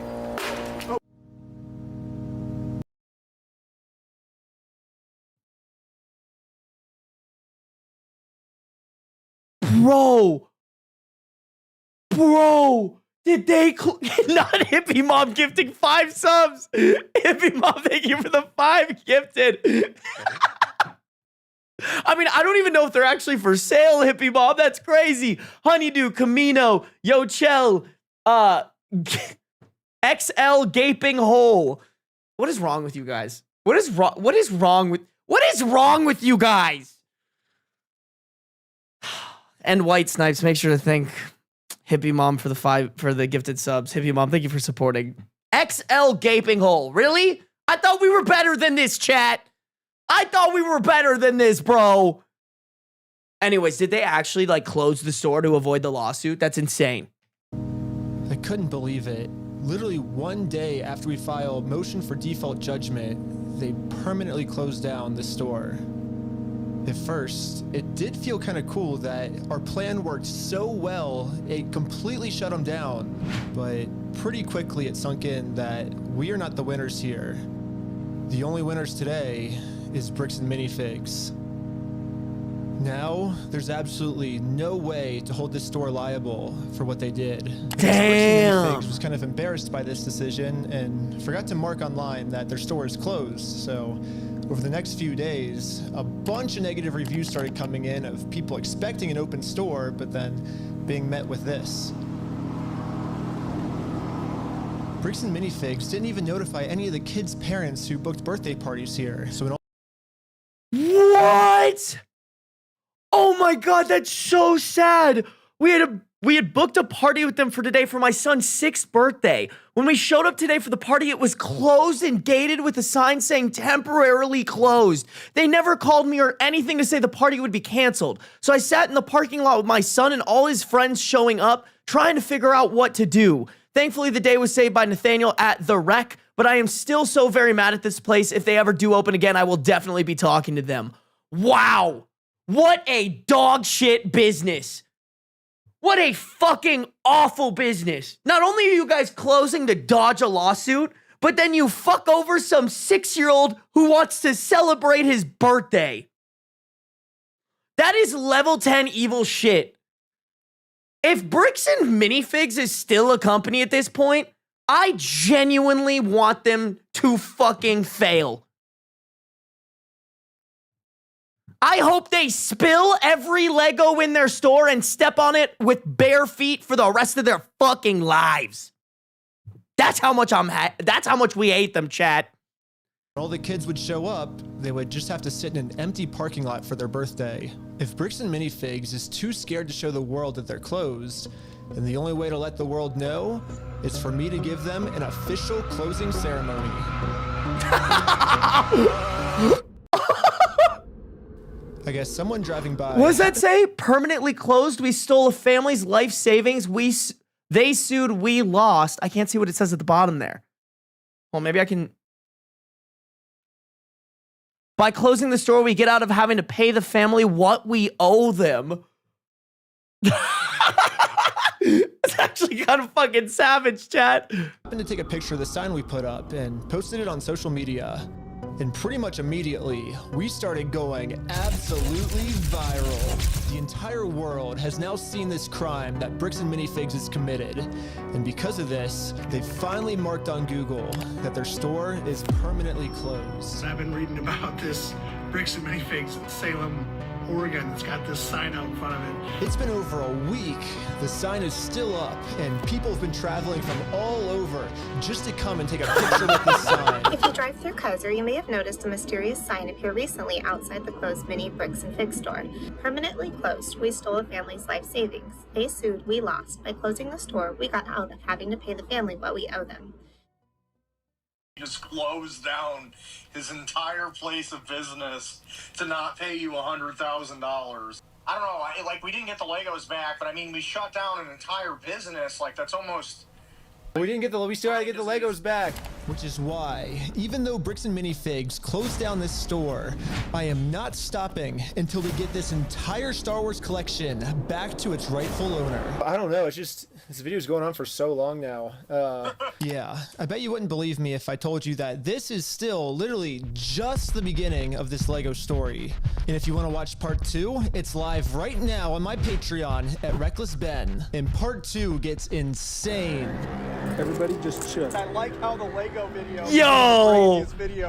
Speaker 1: Bro, did they not Hippie Mom gifting 5 subs? Hippie Mom, thank you for the 5 gifted. I mean, I don't even know if they're actually for sale, Hippie Mom. That's crazy. Honeydew, Camino, Yochel, XL Gaping Hole. What is wrong with you guys? What is wrong with you guys? And White Snipes, make sure to thank Hippie Mom for the gifted subs. Hippie Mom, thank you for supporting. XL Gaping Hole. Really? I thought we were better than this, chat. I thought we were better than this, bro. Anyways, did they actually like close the store to avoid the lawsuit? That's insane.
Speaker 2: I couldn't believe it. Literally one day after we filed motion for default judgment, they permanently closed down the store. At first, it did feel kind of cool that our plan worked so well, it completely shut them down. But pretty quickly it sunk in that we are not the winners here. The only winners today is Bricks and Minifigs. Now, there's absolutely no way to hold this store liable for what they did.
Speaker 1: Damn!
Speaker 2: Bricks and Minifigs was kind of embarrassed by this decision and forgot to mark online that their store is closed. So, over the next few days, a bunch of negative reviews started coming in of people expecting an open store, but then being met with this. Bricks and Minifigs didn't even notify any of the kids' parents who booked birthday parties here. So in all
Speaker 1: What? Oh my god, that's so sad. We had booked a party with them for today for my son's 6th birthday. When we showed up today for the party, it was closed and gated with a sign saying temporarily closed. They never called me or anything to say the party would be canceled. So I sat in the parking lot with my son and all his friends showing up, trying to figure out what to do. Thankfully, the day was saved by Nathaniel at The Rec, but I am still so very mad at this place. If they ever do open again, I will definitely be talking to them. Wow. What a dog shit business. What a fucking awful business. Not only are you guys closing to dodge a lawsuit, but then you fuck over some 6-year-old who wants to celebrate his birthday. That is level 10 evil shit. If Bricks and Minifigs is still a company at this point, I genuinely want them to fucking fail. I hope they spill every Lego in their store and step on it with bare feet for the rest of their fucking lives. That's how much that's how much we hate them, chat.
Speaker 2: all the kids would show up, they would just have to sit in an empty parking lot for their birthday. If Bricks and Minifigs is too scared to show the world that they're closed, then the only way to let the world know is for me to give them an official closing ceremony. I I guess someone driving by.
Speaker 1: What does that say? Permanently closed. We stole a family's life savings. They sued. We lost. I can't see what it says at the bottom there. Well, maybe I can. By closing the store, we get out of having to pay the family what we owe them. It's actually kind of fucking savage, chat.
Speaker 2: I happened to take a picture of the sign we put up and posted it on social media. And pretty much immediately, we started going absolutely viral. The entire world has now seen this crime that Bricks and Minifigs has committed. And because of this, they finally marked on Google that their store is permanently closed.
Speaker 7: I've been reading about this Bricks and Minifigs in Salem, Oregon that's got this sign out in front of it.
Speaker 2: It's been over a week. The sign is still up, and people have been traveling from all over just to come and take a picture with this sign.
Speaker 11: If you drive through Kaiser, you may have noticed a mysterious sign appear recently outside the closed Mini Bricks and Fig store. Permanently closed, we stole a family's life savings. They sued, we lost. By closing the store, we got out of having to pay the family what we owe them.
Speaker 3: Just closed down his entire place of business to not pay you $100,000. I don't know, like, we didn't get the Legos back, but I mean, we shut down an entire business. Like, that's almost...
Speaker 2: We still gotta get the Legos back. Which is why, even though Bricks and Minifigs closed down this store, I am not stopping until we get this entire Star Wars collection back to its rightful owner.
Speaker 12: I don't know, it's just, this video's going on for so long now.
Speaker 2: Yeah, I bet you wouldn't believe me if I told you that this is still literally just the beginning of this Lego story. And if you want to watch part 2, it's live right now on my Patreon at Reckless Ben. And part 2 gets insane.
Speaker 12: Everybody just chill.
Speaker 7: I like how the Lego video.
Speaker 1: Yo!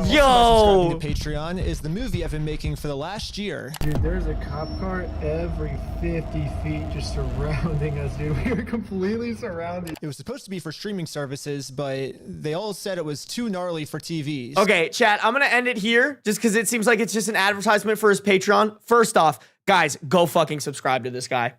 Speaker 1: Yo!
Speaker 2: Subscribing to Patreon is the movie I've been making for the last year.
Speaker 12: Dude, there's a cop car every 50 feet just surrounding us, dude. We were completely surrounded.
Speaker 2: It was supposed to be for streaming services, but they all said it was too gnarly for TVs.
Speaker 1: Okay, chat, I'm gonna end it here just because it seems like it's just an advertisement for his Patreon. First off, guys, go fucking subscribe to this guy.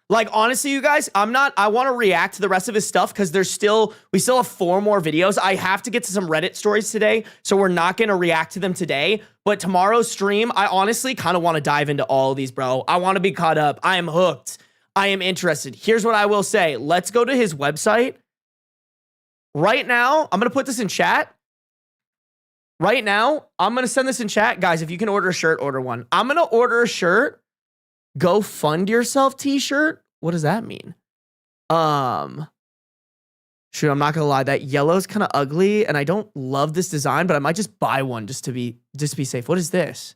Speaker 1: Like, honestly, you guys, I want to react to the rest of his stuff because we still have 4 more videos. I have to get to some Reddit stories today, so we're not going to react to them today. But tomorrow's stream, I honestly kind of want to dive into all of these, bro. I want to be caught up. I am hooked. I am interested. Here's what I will say. Let's go to his website. Right now, I'm going to put this in chat. Right now, I'm going to send this in chat. Guys, if you can order a shirt, order one. I'm going to order a shirt. Go fund yourself t-shirt. What does that mean? Shoot, I'm not gonna lie. That yellow's kind of ugly, and I don't love this design, but I might just buy one just to be safe. What is this?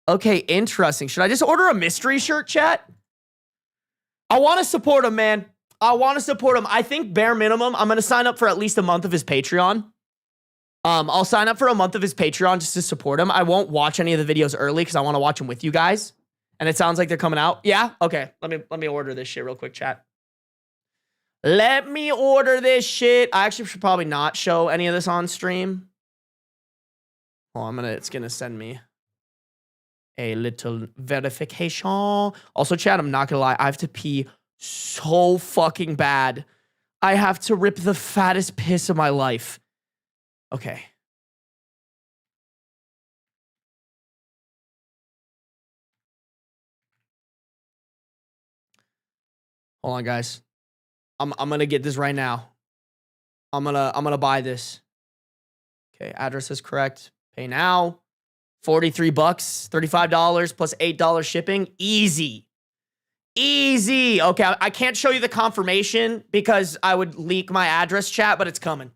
Speaker 1: Okay, interesting. Should I just order a mystery shirt, chat? I want to support him, man. I want to support him. I think bare minimum, I'm gonna sign up for at least a month of his Patreon. I'll sign up for a month of his Patreon just to support him. I won't watch any of the videos early because I want to watch them with you guys. And it sounds like they're coming out. Yeah? Okay. Let me order this shit real quick, chat. Let me order this shit. I actually should probably not show any of this on stream. Oh, it's gonna send me a little verification. Also, chat, I'm not gonna lie. I have to pee so fucking bad. I have to rip the fattest piss of my life. Okay. Hold on, guys. I'm gonna get this right now. I'm gonna buy this. Okay, address is correct. Pay now. $43, $35 plus $8 shipping. Easy. Easy. Okay, I can't show you the confirmation because I would leak my address, chat, but it's coming.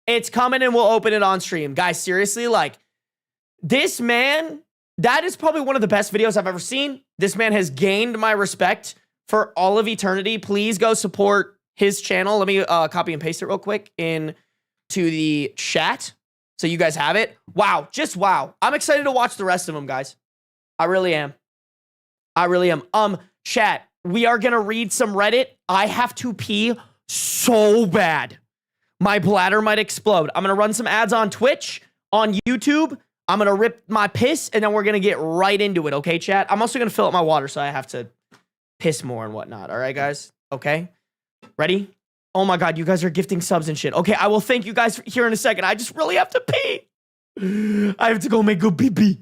Speaker 1: It's coming and we'll open it on stream. Guys, seriously, like, this man, that is probably one of the best videos I've ever seen. This man has gained my respect for all of eternity. Please go support his channel. Let me copy and paste it real quick into the chat so you guys have it. Wow, just wow. I'm excited to watch the rest of them, guys. I really am. I really am. Chat, we are going to read some Reddit. I have to pee so bad. My bladder might explode. I'm going to run some ads on Twitch, on YouTube. I'm going to rip my piss, and then we're going to get right into it, okay, chat? I'm also going to fill up my water, so I have to piss more and whatnot. All right, guys? Okay? Ready? Oh my God, you guys are gifting subs and shit. Okay, I will thank you guys here in a second. I just really have to pee. I have to go make a pee-pee.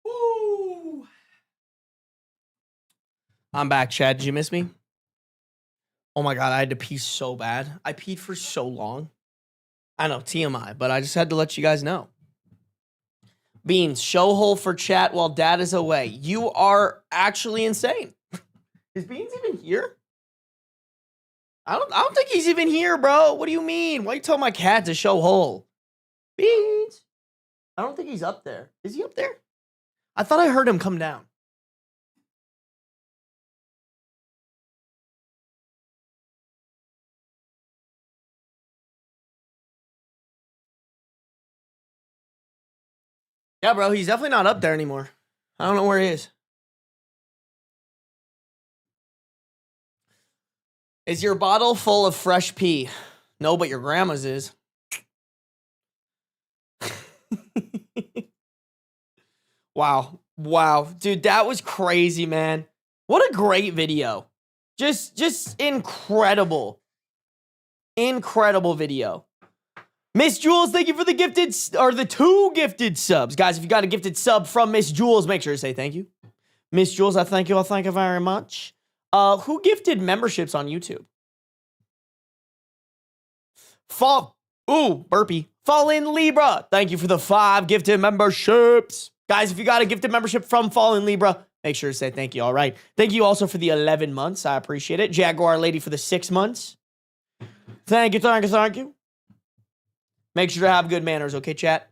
Speaker 1: Woo. I'm back, Chad. Did you miss me? Oh my God, I had to pee so bad. I peed for so long. I know, TMI, but I just had to let you guys know. Beans, show hole for chat while dad is away. You are actually insane. Is Beans even here? I don't think he's even here, bro. What do you mean? Why you tell my cat to show hole? Beans. I don't think he's up there. Is he up there? I thought I heard him come down. Yeah, bro, he's definitely not up there anymore. I don't know where he is. Is your bottle full of fresh pee? No, but your grandma's is. Wow. Wow. Dude, that was crazy, man. What a great video. Just incredible. Incredible video. Miss Jules, thank you for the gifted, or the 2 gifted subs. Guys, if you got a gifted sub from Miss Jules, make sure to say thank you. Miss Jules, I thank you. I thank you very much. Who gifted memberships on YouTube? Burpee. Fall in Libra. Thank you for the 5 gifted memberships. Guys, if you got a gifted membership from Fall in Libra, make sure to say thank you, all right? Thank you also for the 11 months. I appreciate it. Jaguar Lady for the 6 months. Thank you, thank you, thank you. Make sure to have good manners, okay, chat?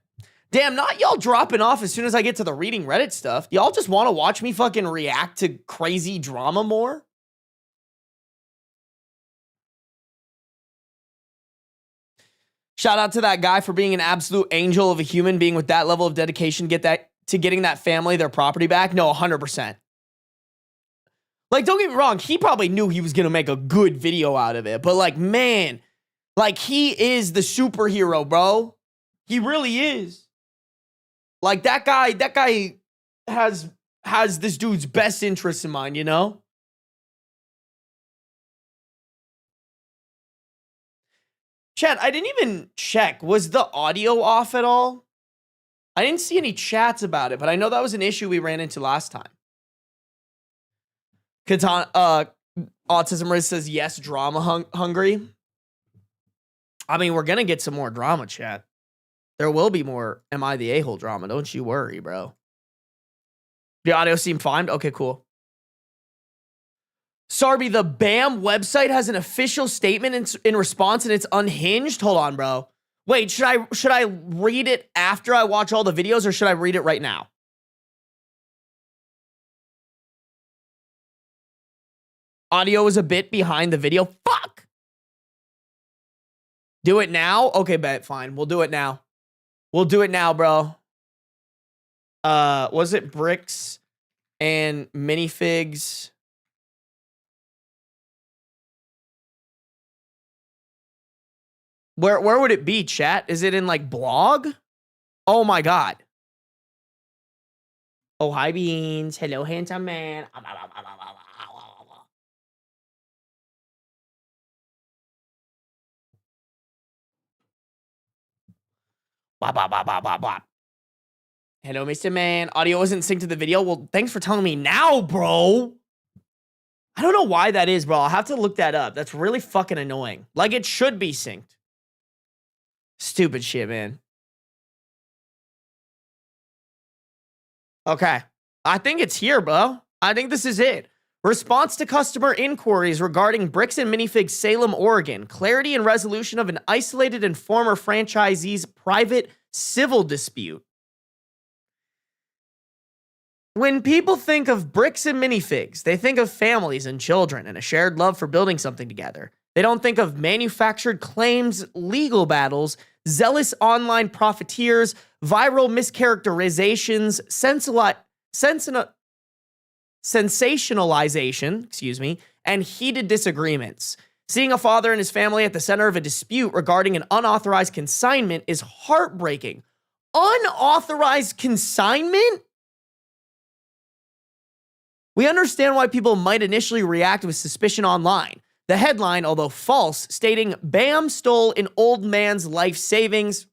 Speaker 1: Damn, not y'all dropping off as soon as I get to the reading Reddit stuff. Y'all just want to watch me fucking react to crazy drama more? Shout out to that guy for being an absolute angel of a human being with that level of dedication to getting that family their property back. No, 100%. Like, don't get me wrong. He probably knew he was going to make a good video out of it. But, like, man, like, he is the superhero, bro. He really is. Like, that guy has this dude's best interests in mind, you know? Chat, I didn't even check. Was the audio off at all? I didn't see any chats about it, but I know that was an issue we ran into last time. Autism Riz says, yes, drama hungry. I mean, we're going to get some more drama, chat. There will be more Am I the A-hole drama. Don't you worry, bro. The audio seemed fine? Okay, cool. Sarby, the BAM website has an official statement in response and it's unhinged? Hold on, bro. Wait, should I read it after I watch all the videos or should I read it right now? Audio is a bit behind the video. Fuck! Do it now? Okay, bet. Fine. We'll do it now. We'll do it now, bro. Was it bricks and minifigs? Where would it be, chat? Is it in like blog? Oh my god. Oh, hi Beans. Hello, handsome man. Hello, Mr. Man. Audio isn't synced to the video. Well, thanks for telling me now, bro. I don't know why that is, bro. I'll have to look that up. That's really fucking annoying. Like, it should be synced. Stupid shit, man. Okay. I think it's here, bro. I think this is it. Response to customer inquiries regarding Bricks and Minifigs Salem, Oregon. Clarity and resolution of an isolated and former franchisee's private civil dispute. When people think of Bricks and Minifigs, they think of families and children and a shared love for building something together. They don't think of manufactured claims, legal battles, zealous online profiteers, viral mischaracterizations, sensationalization, and heated disagreements. Seeing a father and his family at the center of a dispute regarding an unauthorized consignment is heartbreaking. Unauthorized consignment? We understand why people might initially react with suspicion online. The headline, although false, stating BAM stole an old man's life savings,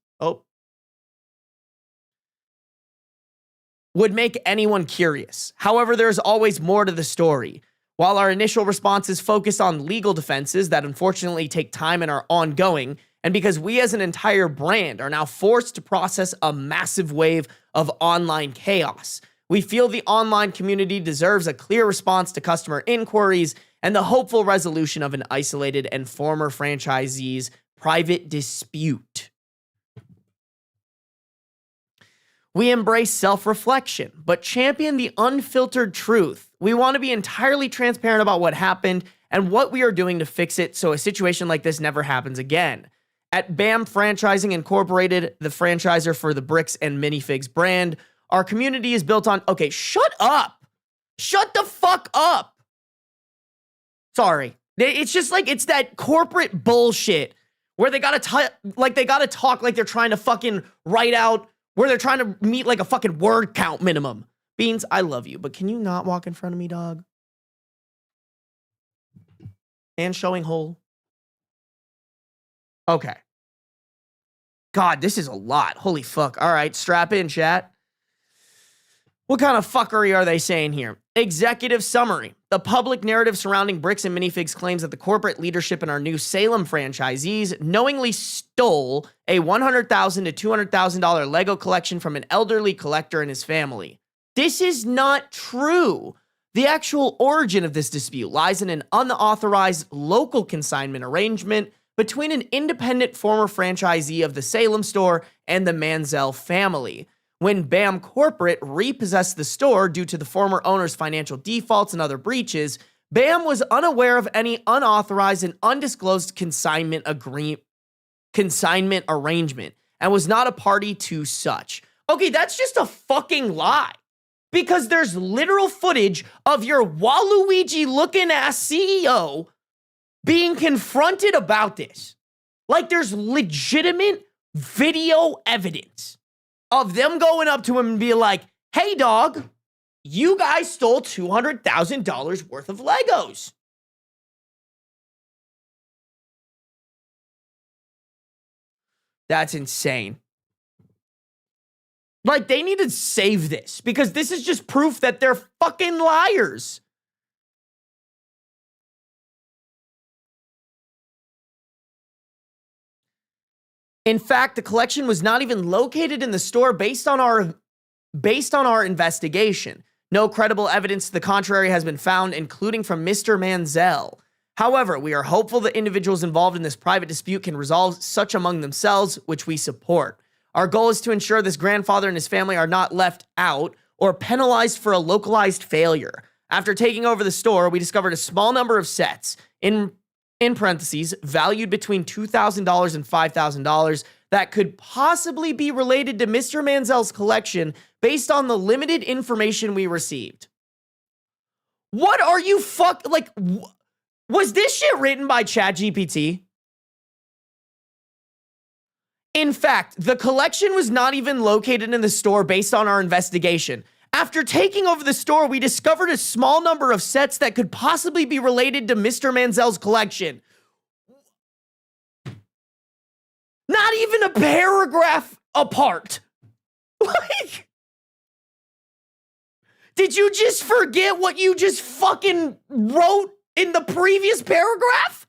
Speaker 1: would make anyone curious. However, there is always more to the story. While our initial responses focus on legal defenses that unfortunately take time and are ongoing, and because we as an entire brand are now forced to process a massive wave of online chaos, we feel the online community deserves a clear response to customer inquiries and the hopeful resolution of an isolated and former franchisee's private dispute. We embrace self-reflection, but champion the unfiltered truth. We want to be entirely transparent about what happened and what we are doing to fix it so a situation like this never happens again. At BAM Franchising Incorporated, the franchisor for the Bricks and Minifigs brand, our community is built on... Okay, shut up! Shut the fuck up! Sorry. It's just like, it's that corporate bullshit where they gotta talk like they're trying to fucking write out, where they're trying to meet like a fucking word count minimum. Beans, I love you, but can you not walk in front of me, dog? And showing hole. Okay. God, this is a lot. Holy fuck. All right, strap in, chat. What kind of fuckery are they saying here? Executive summary. The public narrative surrounding Bricks and Minifigs claims that the corporate leadership in our new Salem franchisees knowingly stole a $100,000 to $200,000 Lego collection from an elderly collector and his family. This is not true. The actual origin of this dispute lies in an unauthorized local consignment arrangement between an independent former franchisee of the Salem store and the Manziel family. When BAM Corporate repossessed the store due to the former owner's financial defaults and other breaches, BAM was unaware of any unauthorized and undisclosed consignment arrangement and was not a party to such. Okay, that's just a fucking lie. Because there's literal footage of your Waluigi-looking ass CEO being confronted about this. Like, there's legitimate video evidence of them going up to him and be like, hey, dog, you guys stole $200,000 worth of Legos. That's insane. Like, they need to save this because this is just proof that they're fucking liars. In fact, the collection was not even located in the store based on our investigation. No credible evidence to the contrary has been found, including from Mr. Manziel. However, we are hopeful that individuals involved in this private dispute can resolve such among themselves, which we support. Our goal is to ensure this grandfather and his family are not left out or penalized for a localized failure. After taking over the store, we discovered a small number of sets, in parentheses, valued between $2,000 and $5,000, that could possibly be related to Mr. Manziel's collection based on the limited information we received. What are you was this shit written by ChatGPT? In fact, the collection was not even located in the store based on our investigation. After taking over the store, we discovered a small number of sets that could possibly be related to Mr. Manziel's collection. Not even a paragraph apart. Like, did you just forget what you just fucking wrote in the previous paragraph?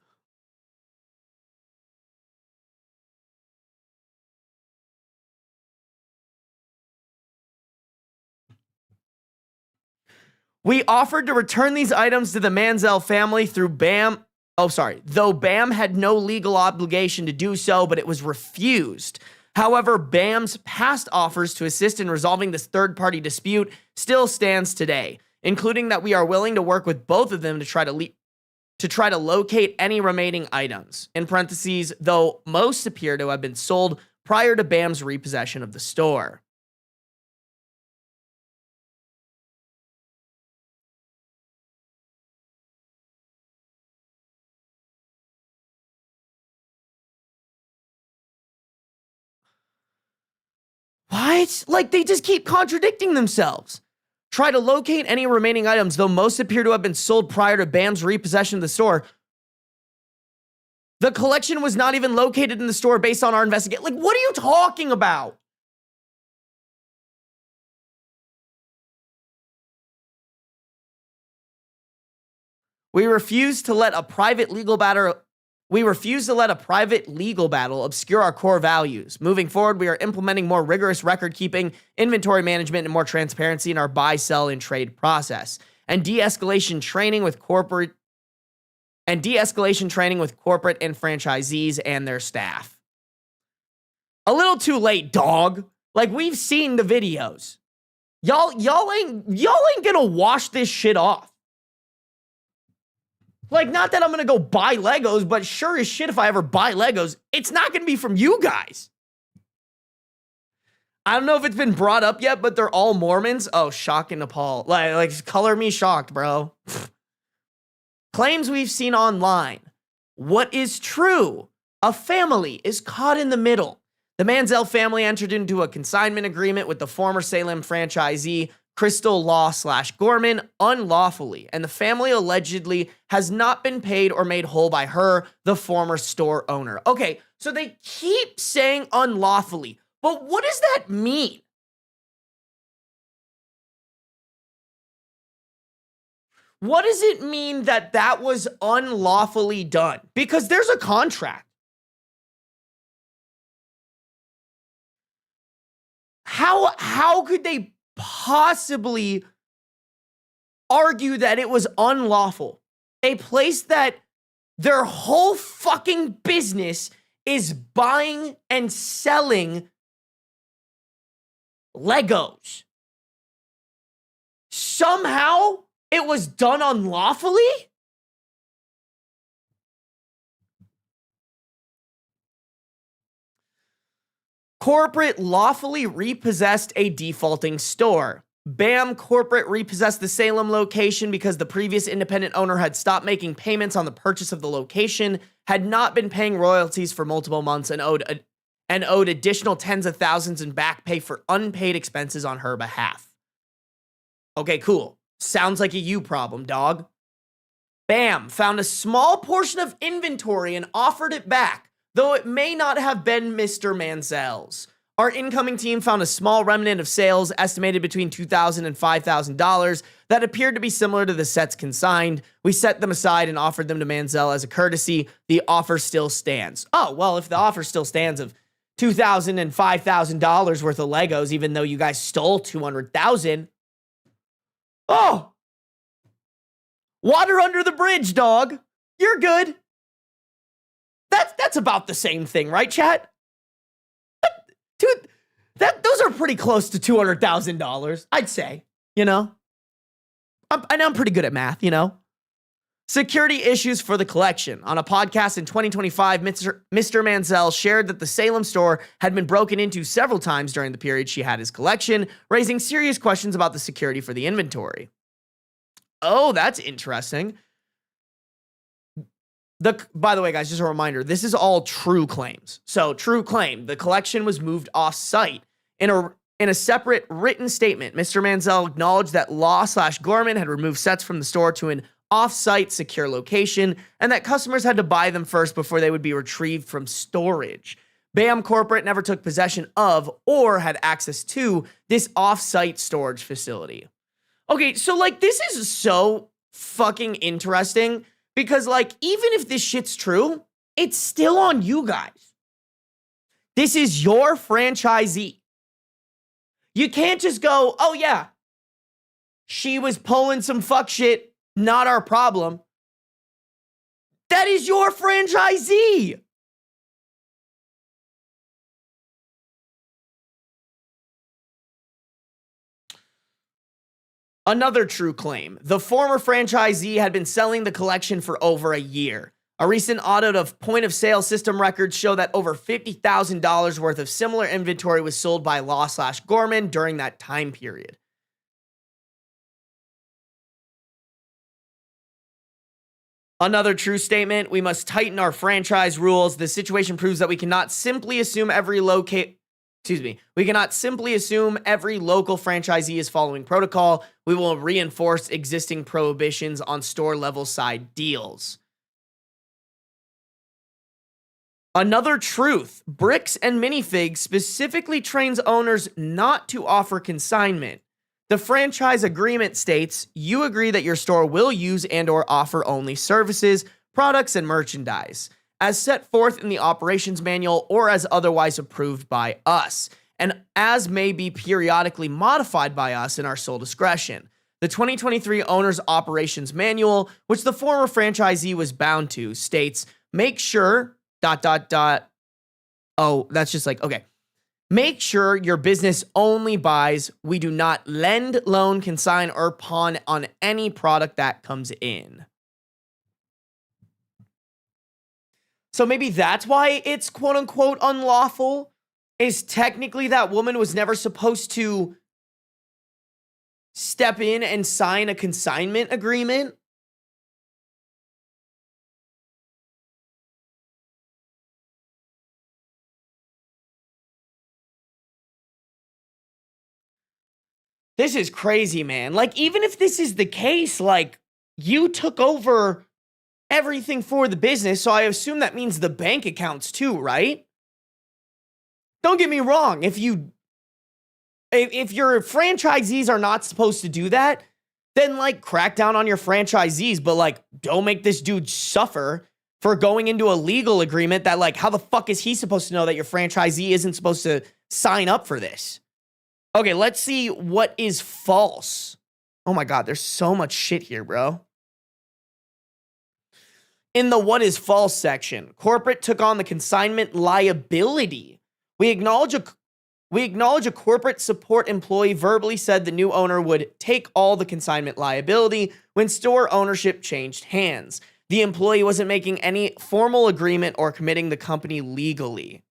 Speaker 1: We offered to return these items to the Manziel family through BAM. Though BAM had no legal obligation to do so, but it was refused. However, BAM's past offers to assist in resolving this third-party dispute still stands today, including that we are willing to work with both of them to try to locate any remaining items. In parentheses, though most appear to have been sold prior to BAM's repossession of the store. What? Like, they just keep contradicting themselves. Try to locate any remaining items, though most appear to have been sold prior to BAM's repossession of the store. The collection was not even located in the store based on our investigation. Like, what are you talking about? We refuse to let a private legal battle obscure our core values. Moving forward, we are implementing more rigorous record keeping, inventory management, and more transparency in our buy, sell, and trade process. And de-escalation training with corporate and franchisees and their staff. A little too late, dog. Like, we've seen the videos. Y'all ain't gonna wash this shit off. Like, not that I'm going to go buy Legos, but sure as shit if I ever buy Legos, it's not going to be from you guys. I don't know if it's been brought up yet, but they're all Mormons. Oh, shock and appall. Like color me shocked, bro. Claims we've seen online. What is true? A family is caught in the middle. The Manziel family entered into a consignment agreement with the former Salem franchisee, Crystal Law/Gorman, unlawfully, and the family allegedly has not been paid or made whole by her, the former store owner. Okay, so they keep saying unlawfully, but what does that mean? What does it mean that that was unlawfully done? Because there's a contract. How could they possibly argue that it was unlawful? A place that their whole fucking business is buying and selling Legos. Somehow it was done unlawfully? Corporate lawfully repossessed a defaulting store. BAM Corporate repossessed the Salem location because the previous independent owner had stopped making payments on the purchase of the location, had not been paying royalties for multiple months, and owed additional tens of thousands in back pay for unpaid expenses on her behalf. Okay, cool. Sounds like a you problem, dog. BAM found a small portion of inventory and offered it back, though it may not have been Mr. Mansell's. Our incoming team found a small remnant of sales estimated between $2,000 and $5,000 that appeared to be similar to the sets consigned. We set them aside and offered them to Mansell as a courtesy. The offer still stands. Oh, well, if the offer still stands of $2,000 and $5,000 worth of Legos, even though you guys stole $200,000. Oh, water under the bridge, dog. You're good. That's about the same thing, right, chat? Those are pretty close to $200,000, I'd say, you know? I'm pretty good at math, you know? Security issues for the collection. On a podcast in 2025, Mr. Mansell shared that the Salem store had been broken into several times during the period she had his collection, raising serious questions about the security for the inventory. Oh, that's interesting. By the way, guys, just a reminder, this is all true claims. So, true claim, the collection was moved off-site. In a separate written statement, Mr. Mansell acknowledged that Law/Gorman had removed sets from the store to an off-site secure location, and that customers had to buy them first before they would be retrieved from storage. BAM Corporate never took possession of or had access to this off-site storage facility. Okay, so, like, this is so fucking interesting. Because, like, even if this shit's true, it's still on you guys. This is your franchisee. You can't just go, oh, yeah, she was pulling some fuck shit, not our problem. That is your franchisee. Another true claim. The former franchisee had been selling the collection for over a year. A recent audit of point-of-sale system records show that over $50,000 worth of similar inventory was sold by Law/Gorman during that time period. Another true statement. We must tighten our franchise rules. The situation proves that we cannot simply assume every we cannot simply assume every local franchisee is following protocol. We will reinforce existing prohibitions on store-level side deals. Another truth. Bricks and Minifigs specifically trains owners not to offer consignment. The franchise agreement states, you agree that your store will use and/or offer only services, products, and merchandise, as set forth in the operations manual or as otherwise approved by us, and as may be periodically modified by us in our sole discretion. The 2023 Owner's Operations Manual, which the former franchisee was bound to, states, make sure, ... Oh, that's just like, okay. Make sure your business only buys. We do not lend, loan, consign, or pawn on any product that comes in. So maybe that's why it's quote unquote unlawful, is technically that woman was never supposed to step in and sign a consignment agreement. This is crazy, man. Like, even if this is the case, like, you took over everything for the business, so I assume that means the bank accounts too, right? Don't get me wrong. If your franchisees are not supposed to do that, then, like, crack down on your franchisees, but, like, don't make this dude suffer for going into a legal agreement that, like, how the fuck is he supposed to know that your franchisee isn't supposed to sign up for this? Okay, let's see what is false. Oh my God, there's so much shit here, bro. In the what is false section, corporate took on the consignment liability. We acknowledge a corporate support employee verbally said the new owner would take all the consignment liability when store ownership changed hands. The employee wasn't making any formal agreement or committing the company legally.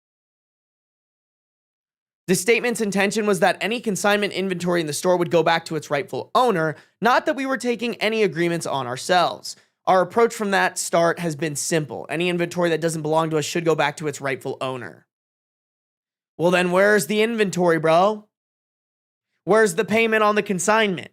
Speaker 1: The statement's intention was that any consignment inventory in the store would go back to its rightful owner, not that we were taking any agreements on ourselves. Our approach from that start has been simple. Any inventory that doesn't belong to us should go back to its rightful owner. Well, then where's the inventory, bro? Where's the payment on the consignment?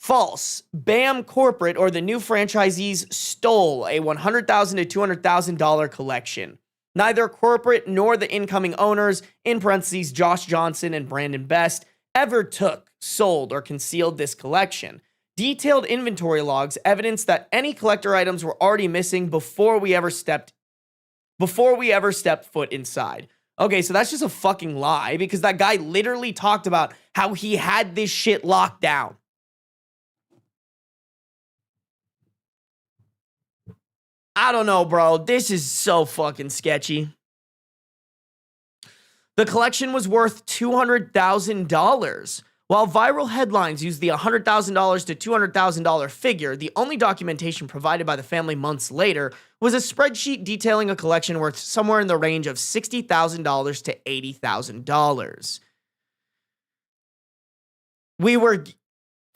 Speaker 1: False. BAM Corporate or the new franchisees stole a $100,000 to $200,000 collection. Neither corporate nor the incoming owners, in parentheses Josh Johnson and Brandon Best, ever took, sold, or concealed this collection. Detailed inventory logs evidence that any collector items were already missing before we ever stepped foot inside. Okay, so that's just a fucking lie because that guy literally talked about how he had this shit locked down. I don't know, bro. This is so fucking sketchy. The collection was worth $200,000. While viral headlines use the $100,000 to $200,000 figure, the only documentation provided by the family months later was a spreadsheet detailing a collection worth somewhere in the range of $60,000 to $80,000.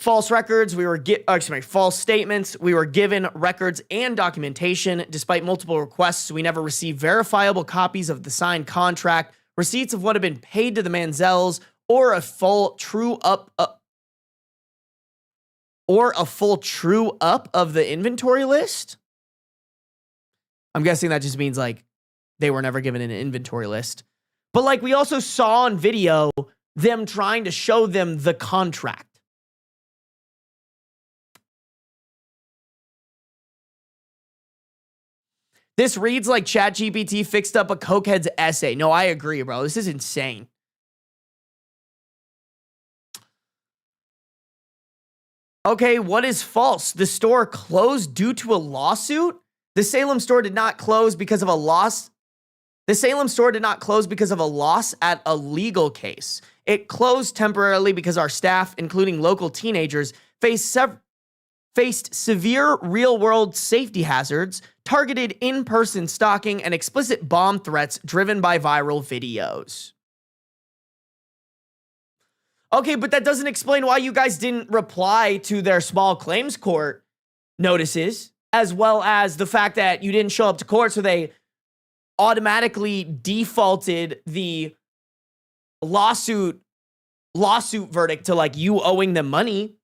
Speaker 1: False statements. We were given records and documentation. Despite multiple requests, we never received verifiable copies of the signed contract, receipts of what had been paid to the Manzels, or a full true up of the inventory list. I'm guessing that just means like they were never given an inventory list. But like we also saw on video them trying to show them the contract. This reads like ChatGPT fixed up a cokehead's essay. No, I agree, bro. This is insane. Okay, what is false? The store closed due to a lawsuit? The Salem store did not close because of a loss. The Salem store did not close because of a loss at a legal case. It closed temporarily because our staff, including local teenagers, faced severe real-world safety hazards, targeted in-person stalking, and explicit bomb threats driven by viral videos. Okay, but that doesn't explain why you guys didn't reply to their small claims court notices, as well as the fact that you didn't show up to court, so they automatically defaulted the lawsuit verdict to like you owing them money.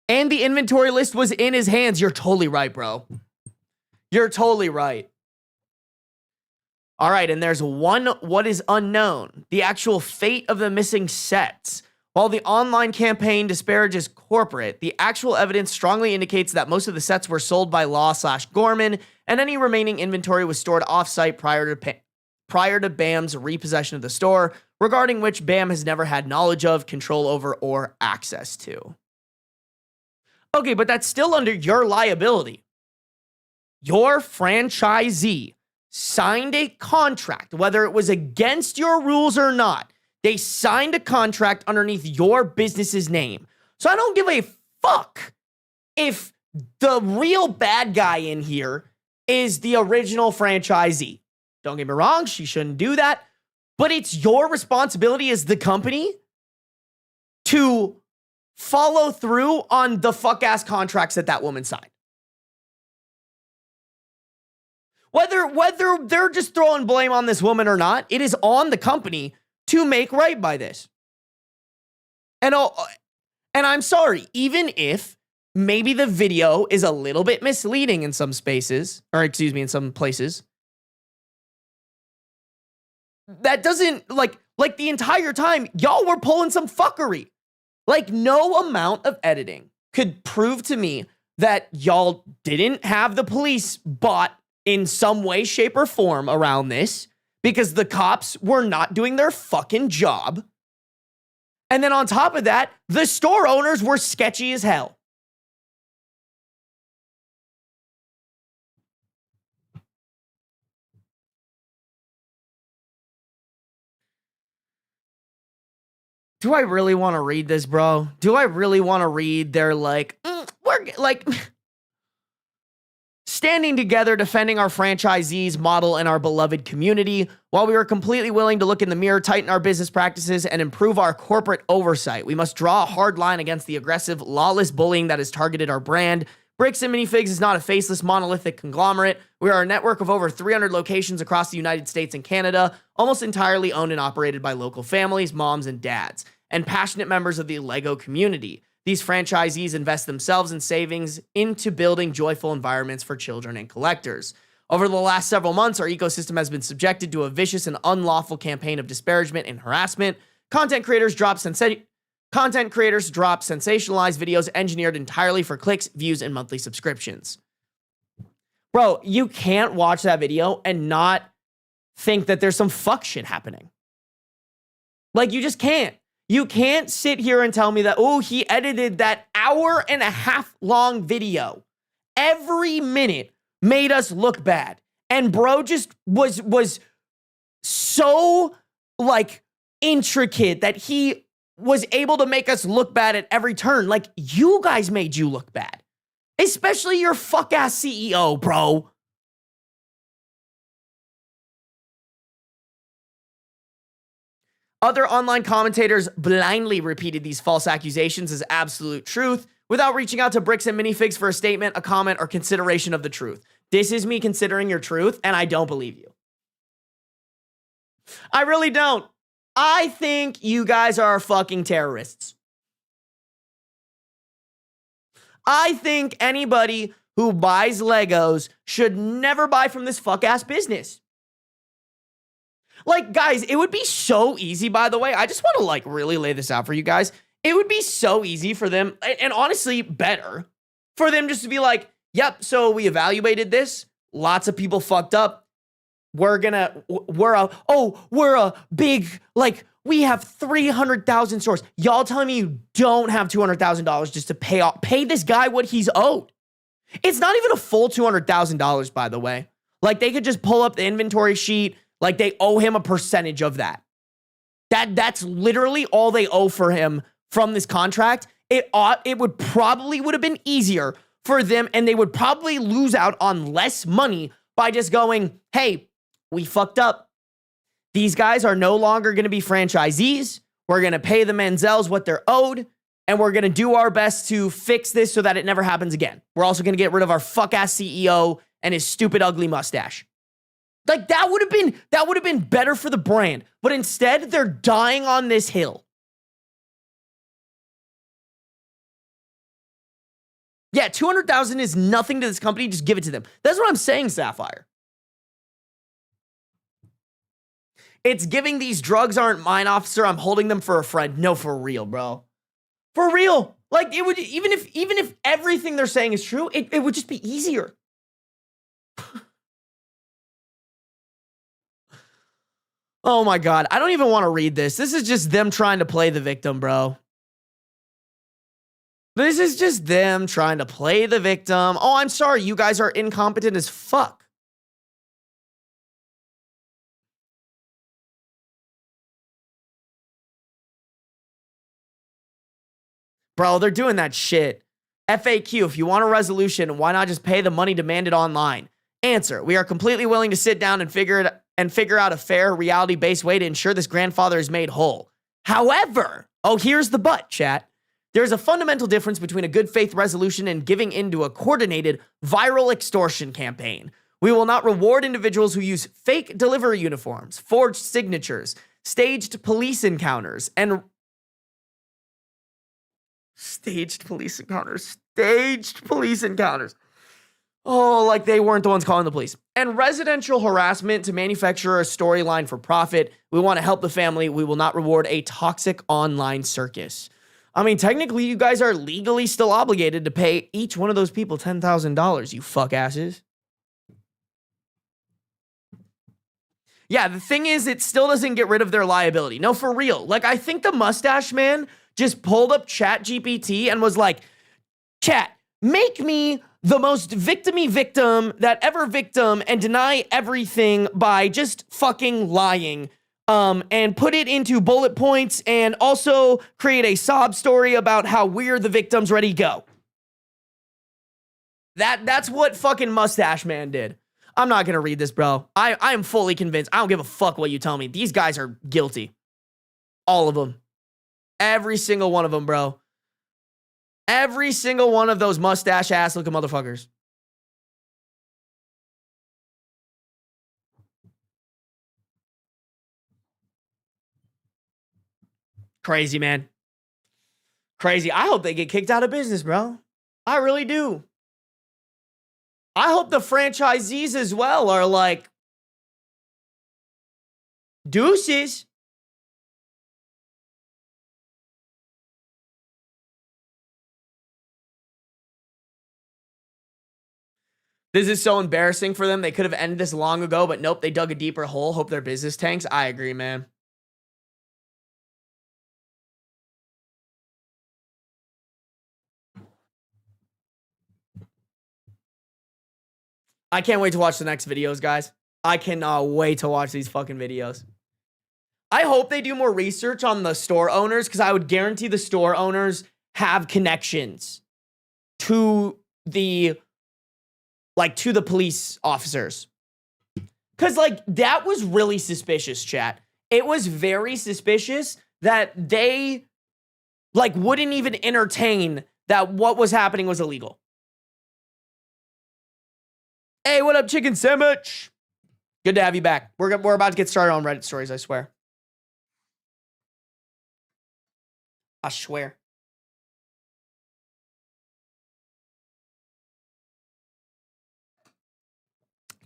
Speaker 1: And the inventory list was in his hands. You're totally right, bro. You're totally right. All right, and there's one what is unknown, the actual fate of the missing sets. While the online campaign disparages corporate, the actual evidence strongly indicates that most of the sets were sold by Law/Gorman, and any remaining inventory was stored off-site prior to BAM's repossession of the store, regarding which BAM has never had knowledge of, control over, or access to. Okay, but that's still under your liability. Your franchisee signed a contract, whether it was against your rules or not. They signed a contract underneath your business's name. So I don't give a fuck if the real bad guy in here is the original franchisee. Don't get me wrong, she shouldn't do that. But it's your responsibility as the company to follow through on the fuck-ass contracts that woman signed. Whether they're just throwing blame on this woman or not, it is on the company to make right by this. And I'm sorry, even if maybe the video is a little bit misleading in some spaces, or excuse me, in some places, that doesn't, like the entire time, y'all were pulling some fuckery. Like, no amount of editing could prove to me that y'all didn't have the police bought in some way, shape, or form around this because the cops were not doing their fucking job. And then on top of that, the store owners were sketchy as hell. Do I really want to read this, bro? Do I really want to read their standing together, defending our franchisees, model, and our beloved community, while we are completely willing to look in the mirror, tighten our business practices, and improve our corporate oversight. We must draw a hard line against the aggressive, lawless bullying that has targeted our brand. Bricks and Minifigs is not a faceless, monolithic conglomerate. We are a network of over 300 locations across the United States and Canada, almost entirely owned and operated by local families, moms, and dads, and passionate members of the LEGO community. These franchisees invest themselves and savings into building joyful environments for children and collectors. Over the last several months, our ecosystem has been subjected to a vicious and unlawful campaign of disparagement and harassment. Content creators drop sensationalized videos engineered entirely for clicks, views, and monthly subscriptions. Bro, you can't watch that video and not think that there's some fuck shit happening. Like, you just can't. You can't sit here and tell me that, oh, he edited that 1.5-hour long video. Every minute made us look bad. And bro just was so, like, intricate that he was able to make us look bad at every turn. Like, you guys made you look bad. Especially your fuck-ass CEO, bro. Other online commentators blindly repeated these false accusations as absolute truth without reaching out to Bricks and Minifigs for a statement, a comment, or consideration of the truth. This is me considering your truth, and I don't believe you. I really don't. I think you guys are fucking terrorists. I think anybody who buys Legos should never buy from this fuck-ass business. Like, guys, it would be so easy, by the way. I just want to, like, really lay this out for you guys. It would be so easy for them, and honestly, better, for them just to be like, yep, so we evaluated this. Lots of people fucked up. We're a big, like, we have 300,000 stores. Y'all telling me you don't have $200,000 just to pay this guy what he's owed. It's not even a full $200,000, by the way. Like, they could just pull up the inventory sheet. Like, they owe him a percentage of that. That's literally all they owe for him from this contract. It would have been easier for them, and they would probably lose out on less money by just going, hey, we fucked up. These guys are no longer going to be franchisees. We're going to pay the Manzels what they're owed, and we're going to do our best to fix this so that it never happens again. We're also going to get rid of our fuck-ass CEO and his stupid, ugly mustache. Like, that would have been better for the brand. But instead, they're dying on this hill. Yeah, $200,000 is nothing to this company. Just give it to them. That's what I'm saying, Sapphire. It's giving these drugs aren't mine, officer. I'm holding them for a friend. No, for real, bro. For real. Like, it would, even if everything they're saying is true, it would just be easier. Oh my God. I don't even want to read this. This is just them trying to play the victim, bro. This is just them trying to play the victim. Oh, I'm sorry. You guys are incompetent as fuck. Bro, they're doing that shit. FAQ, if you want a resolution, why not just pay the money demanded online? Answer, we are completely willing to sit down and figure out a fair, reality-based way to ensure this grandfather is made whole. However, oh, here's the but, chat. There's a fundamental difference between a good faith resolution and giving into a coordinated viral extortion campaign. We will not reward individuals who use fake delivery uniforms, forged signatures, staged police encounters. Oh, like they weren't the ones calling the police. And residential harassment to manufacture a storyline for profit. We want to help the family. We will not reward a toxic online circus. I mean, technically, you guys are legally still obligated to pay each one of those people $10,000, you fuck asses. Yeah, the thing is, it still doesn't get rid of their liability. No, for real. Like, I think the mustache man just pulled up ChatGPT and was like, chat, make me the most victim-y victim that ever victim and deny everything by just fucking lying. And put it into bullet points and also create a sob story about how we're the victims. Ready, go. That's what fucking Mustache Man did. I'm not going to read this, bro. I am fully convinced. I don't give a fuck what you tell me. These guys are guilty. All of them. Every single one of them, bro. Every single one of those mustache ass looking motherfuckers. Crazy, man. Crazy. I hope they get kicked out of business, bro. I really do. I hope the franchisees as well are like, deuces. This is so embarrassing for them. They could have ended this long ago, but nope, they dug a deeper hole. Hope their business tanks. I agree, man. I can't wait to watch the next videos, guys. I cannot wait to watch these fucking videos. I hope they do more research on the store owners, because I would guarantee the store owners have connections to the police officers. Because, like, that was really suspicious, chat. It was very suspicious that they, like, wouldn't even entertain that what was happening was illegal. Hey, what up, chicken sandwich? Good to have you back. We're about to get started on Reddit stories, I swear. I swear.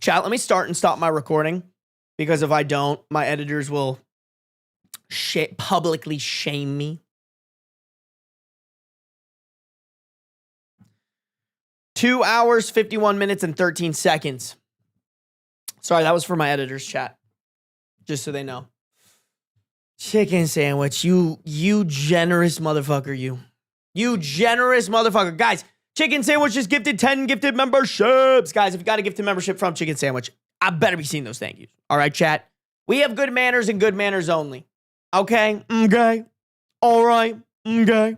Speaker 1: Chat, let me start and stop my recording, because if I don't, my editors will publicly shame me. Two hours, 51 minutes, and 13 seconds. Sorry, that was for my editors, chat. Just so they know. Chicken sandwich, you generous motherfucker, you. You generous motherfucker. Guys, Chicken Sandwich just gifted 10 gifted memberships. Guys, if you got a gifted membership from Chicken Sandwich, I better be seeing those thank yous. All right, chat? We have good manners and good manners only. Okay? Okay? All right? Okay?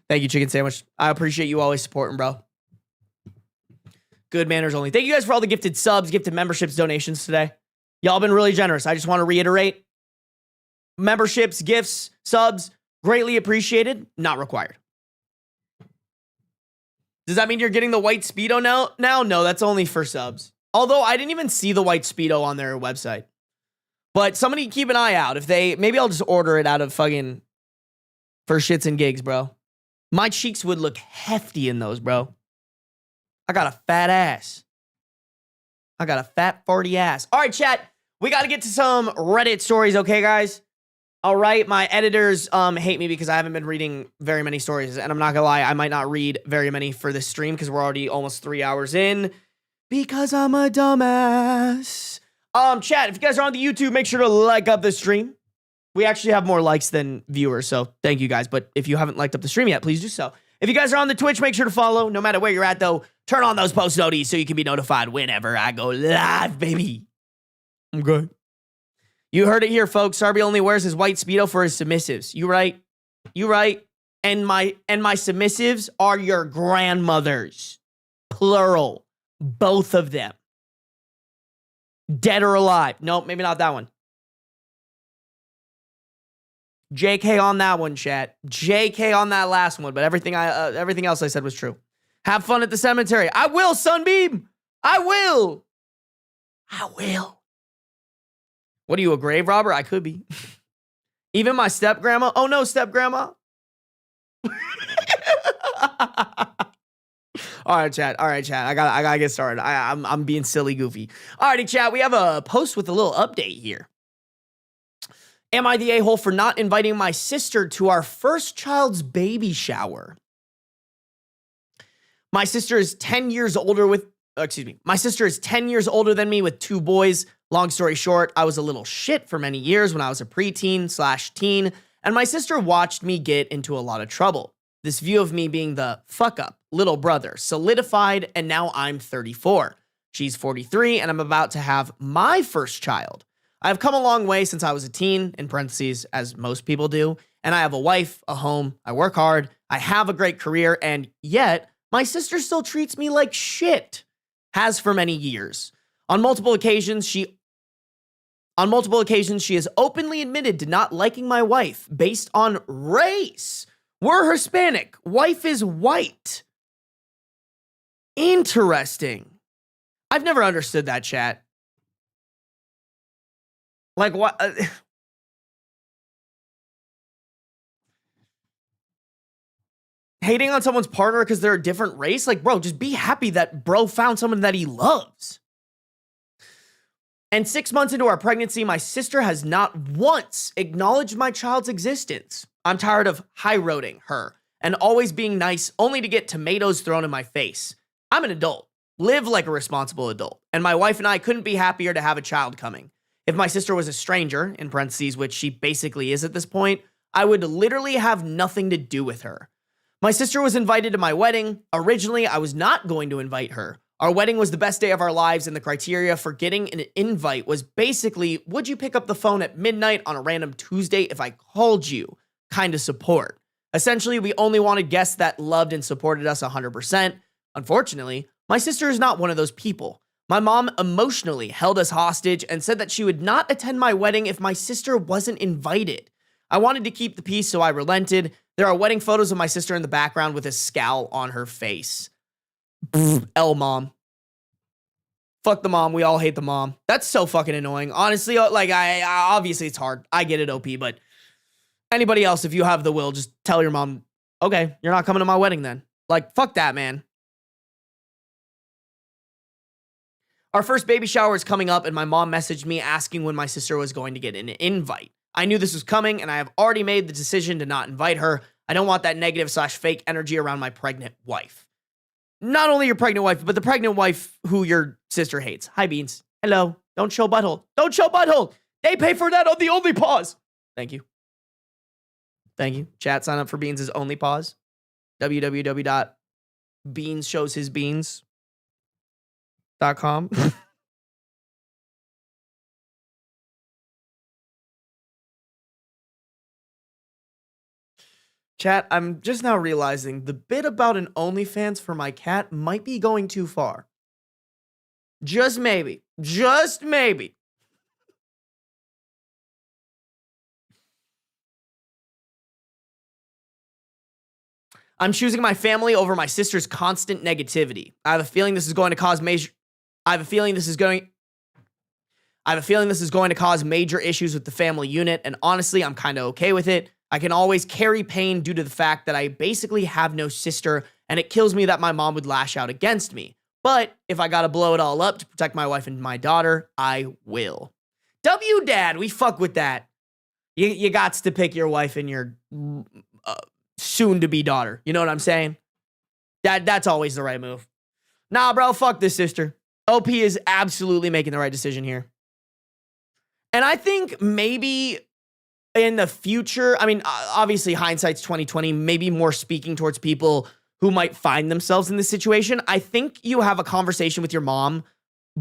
Speaker 1: Thank you, Chicken Sandwich. I appreciate you always supporting, bro. Good manners only. Thank you guys for all the gifted subs, gifted memberships, donations today. Y'all been really generous. I just want to reiterate. Memberships, gifts, subs, greatly appreciated, not required. Does that mean you're getting the white Speedo now? No, that's only for subs. Although I didn't even see the white Speedo on their website. But somebody keep an eye out. Maybe I'll just order it out of fucking for shits and gigs, bro. My cheeks would look hefty in those, bro. I got a fat ass. I got a fat 40 ass. All right, chat. We got to get to some Reddit stories, okay, guys? All right, my editors hate me because I haven't been reading very many stories, and I'm not gonna lie, I might not read very many for this stream because we're already almost 3 hours in because I'm a dumbass. Chat, if you guys are on the YouTube, make sure to like up the stream. We actually have more likes than viewers, so thank you guys. But if you haven't liked up the stream yet, please do so. If you guys are on the Twitch, make sure to follow. No matter where you're at, though, turn on those post notifications so you can be notified whenever I go live, baby. I'm good. You heard it here, folks. Sarby only wears his white Speedo for his submissives. You right? You right? And my submissives are your grandmothers. Plural. Both of them. Dead or alive. Nope, maybe not that one. JK on that one, chat. JK on that last one, but everything else I said was true. Have fun at the cemetery. I will, Sunbeam. I will. I will. What are you, a grave robber? I could be. Even my step-grandma? Oh, no, step-grandma. All right, chat. I gotta get started. I'm being silly goofy. Alrighty, chat. We have a post with a little update here. Am I the a-hole for not inviting my sister to our first child's baby shower? My sister is 10 years older My sister is 10 years older than me with 2 boys. Long story short, I was a little shit for many years when I was a preteen/teen, and my sister watched me get into a lot of trouble. This view of me being the fuck-up little brother solidified, and now I'm 34. She's 43, and I'm about to have my first child. I've come a long way since I was a teen, in parentheses, as most people do, and I have a wife, a home, I work hard, I have a great career, and yet, my sister still treats me like shit. Has for many years. On multiple occasions, she has openly admitted to not liking my wife based on race, We're Hispanic. Wife is white. Interesting. I've never understood that, chat. Like, what? Hating on someone's partner because they're a different race? Like, bro, just be happy that bro found someone that he loves. And 6 months into our pregnancy, my sister has not once acknowledged my child's existence. I'm tired of high-roading her and always being nice only to get tomatoes thrown in my face. I'm an adult. Live like a responsible adult. And my wife and I couldn't be happier to have a child coming. If my sister was a stranger, in parentheses, which she basically is at this point, I would literally have nothing to do with her. My sister was invited to my wedding. Originally, I was not going to invite her. Our wedding was the best day of our lives, and the criteria for getting an invite was basically, would you pick up the phone at midnight on a random Tuesday if I called you? Kind of support. Essentially, we only wanted guests that loved and supported us 100%. Unfortunately, my sister is not one of those people. My mom emotionally held us hostage and said that she would not attend my wedding if my sister wasn't invited. I wanted to keep the peace, so I relented. There are wedding photos of my sister in the background with a scowl on her face. L mom. Fuck the mom. We all hate the mom. That's so fucking annoying. Honestly, like, I obviously it's hard. I get it, OP, but anybody else, if you have the will, just tell your mom, okay, you're not coming to my wedding then. Like, fuck that, man. Our first baby shower is coming up, and my mom messaged me asking when my sister was going to get an invite. I knew this was coming, and I have already made the decision to not invite her. I don't want that negative/fake energy around my pregnant wife. Not only your pregnant wife, but the pregnant wife who your sister hates. Hi, Beans. Hello. Don't show butthole. Don't show butthole. They pay for that on the Only Pause. Thank you. Thank you. Chat, sign up for Beans' Only Pause. www.beanshowshisbeans.com. Chat, I'm just now realizing the bit about an OnlyFans for my cat might be going too far. Just maybe. Just maybe. I'm choosing my family over my sister's constant negativity. I have a feeling this is going to cause major issues with the family unit, and honestly, I'm kind of okay with it. I can always carry pain due to the fact that I basically have no sister, and it kills me that my mom would lash out against me. But if I gotta blow it all up to protect my wife and my daughter, I will. W Dad, we fuck with that. You gots to pick your wife and your soon-to-be daughter. You know what I'm saying? That's always the right move. Nah, bro, fuck this sister. OP is absolutely making the right decision here. And I think maybe in the future, I mean, obviously hindsight's 2020, maybe more speaking towards people who might find themselves in this situation. I think you have a conversation with your mom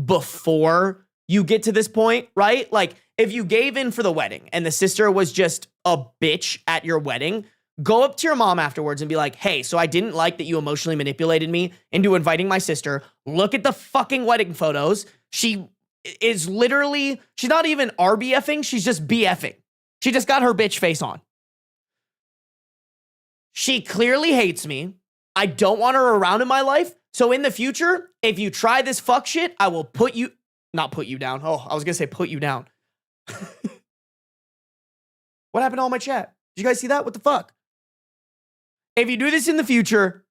Speaker 1: before you get to this point, right? Like, if you gave in for the wedding and the sister was just a bitch at your wedding, go up to your mom afterwards and be like, hey, so I didn't like that you emotionally manipulated me into inviting my sister. Look at the fucking wedding photos. She is literally, she's not even RBFing, she's just BFing. She just got her bitch face on. She clearly hates me. I don't want her around in my life. So in the future, if you try this fuck shit, I will not put you down. Oh, I was going to say put you down. What happened to all my chat? Did you guys see that? What the fuck? If you do this in the future,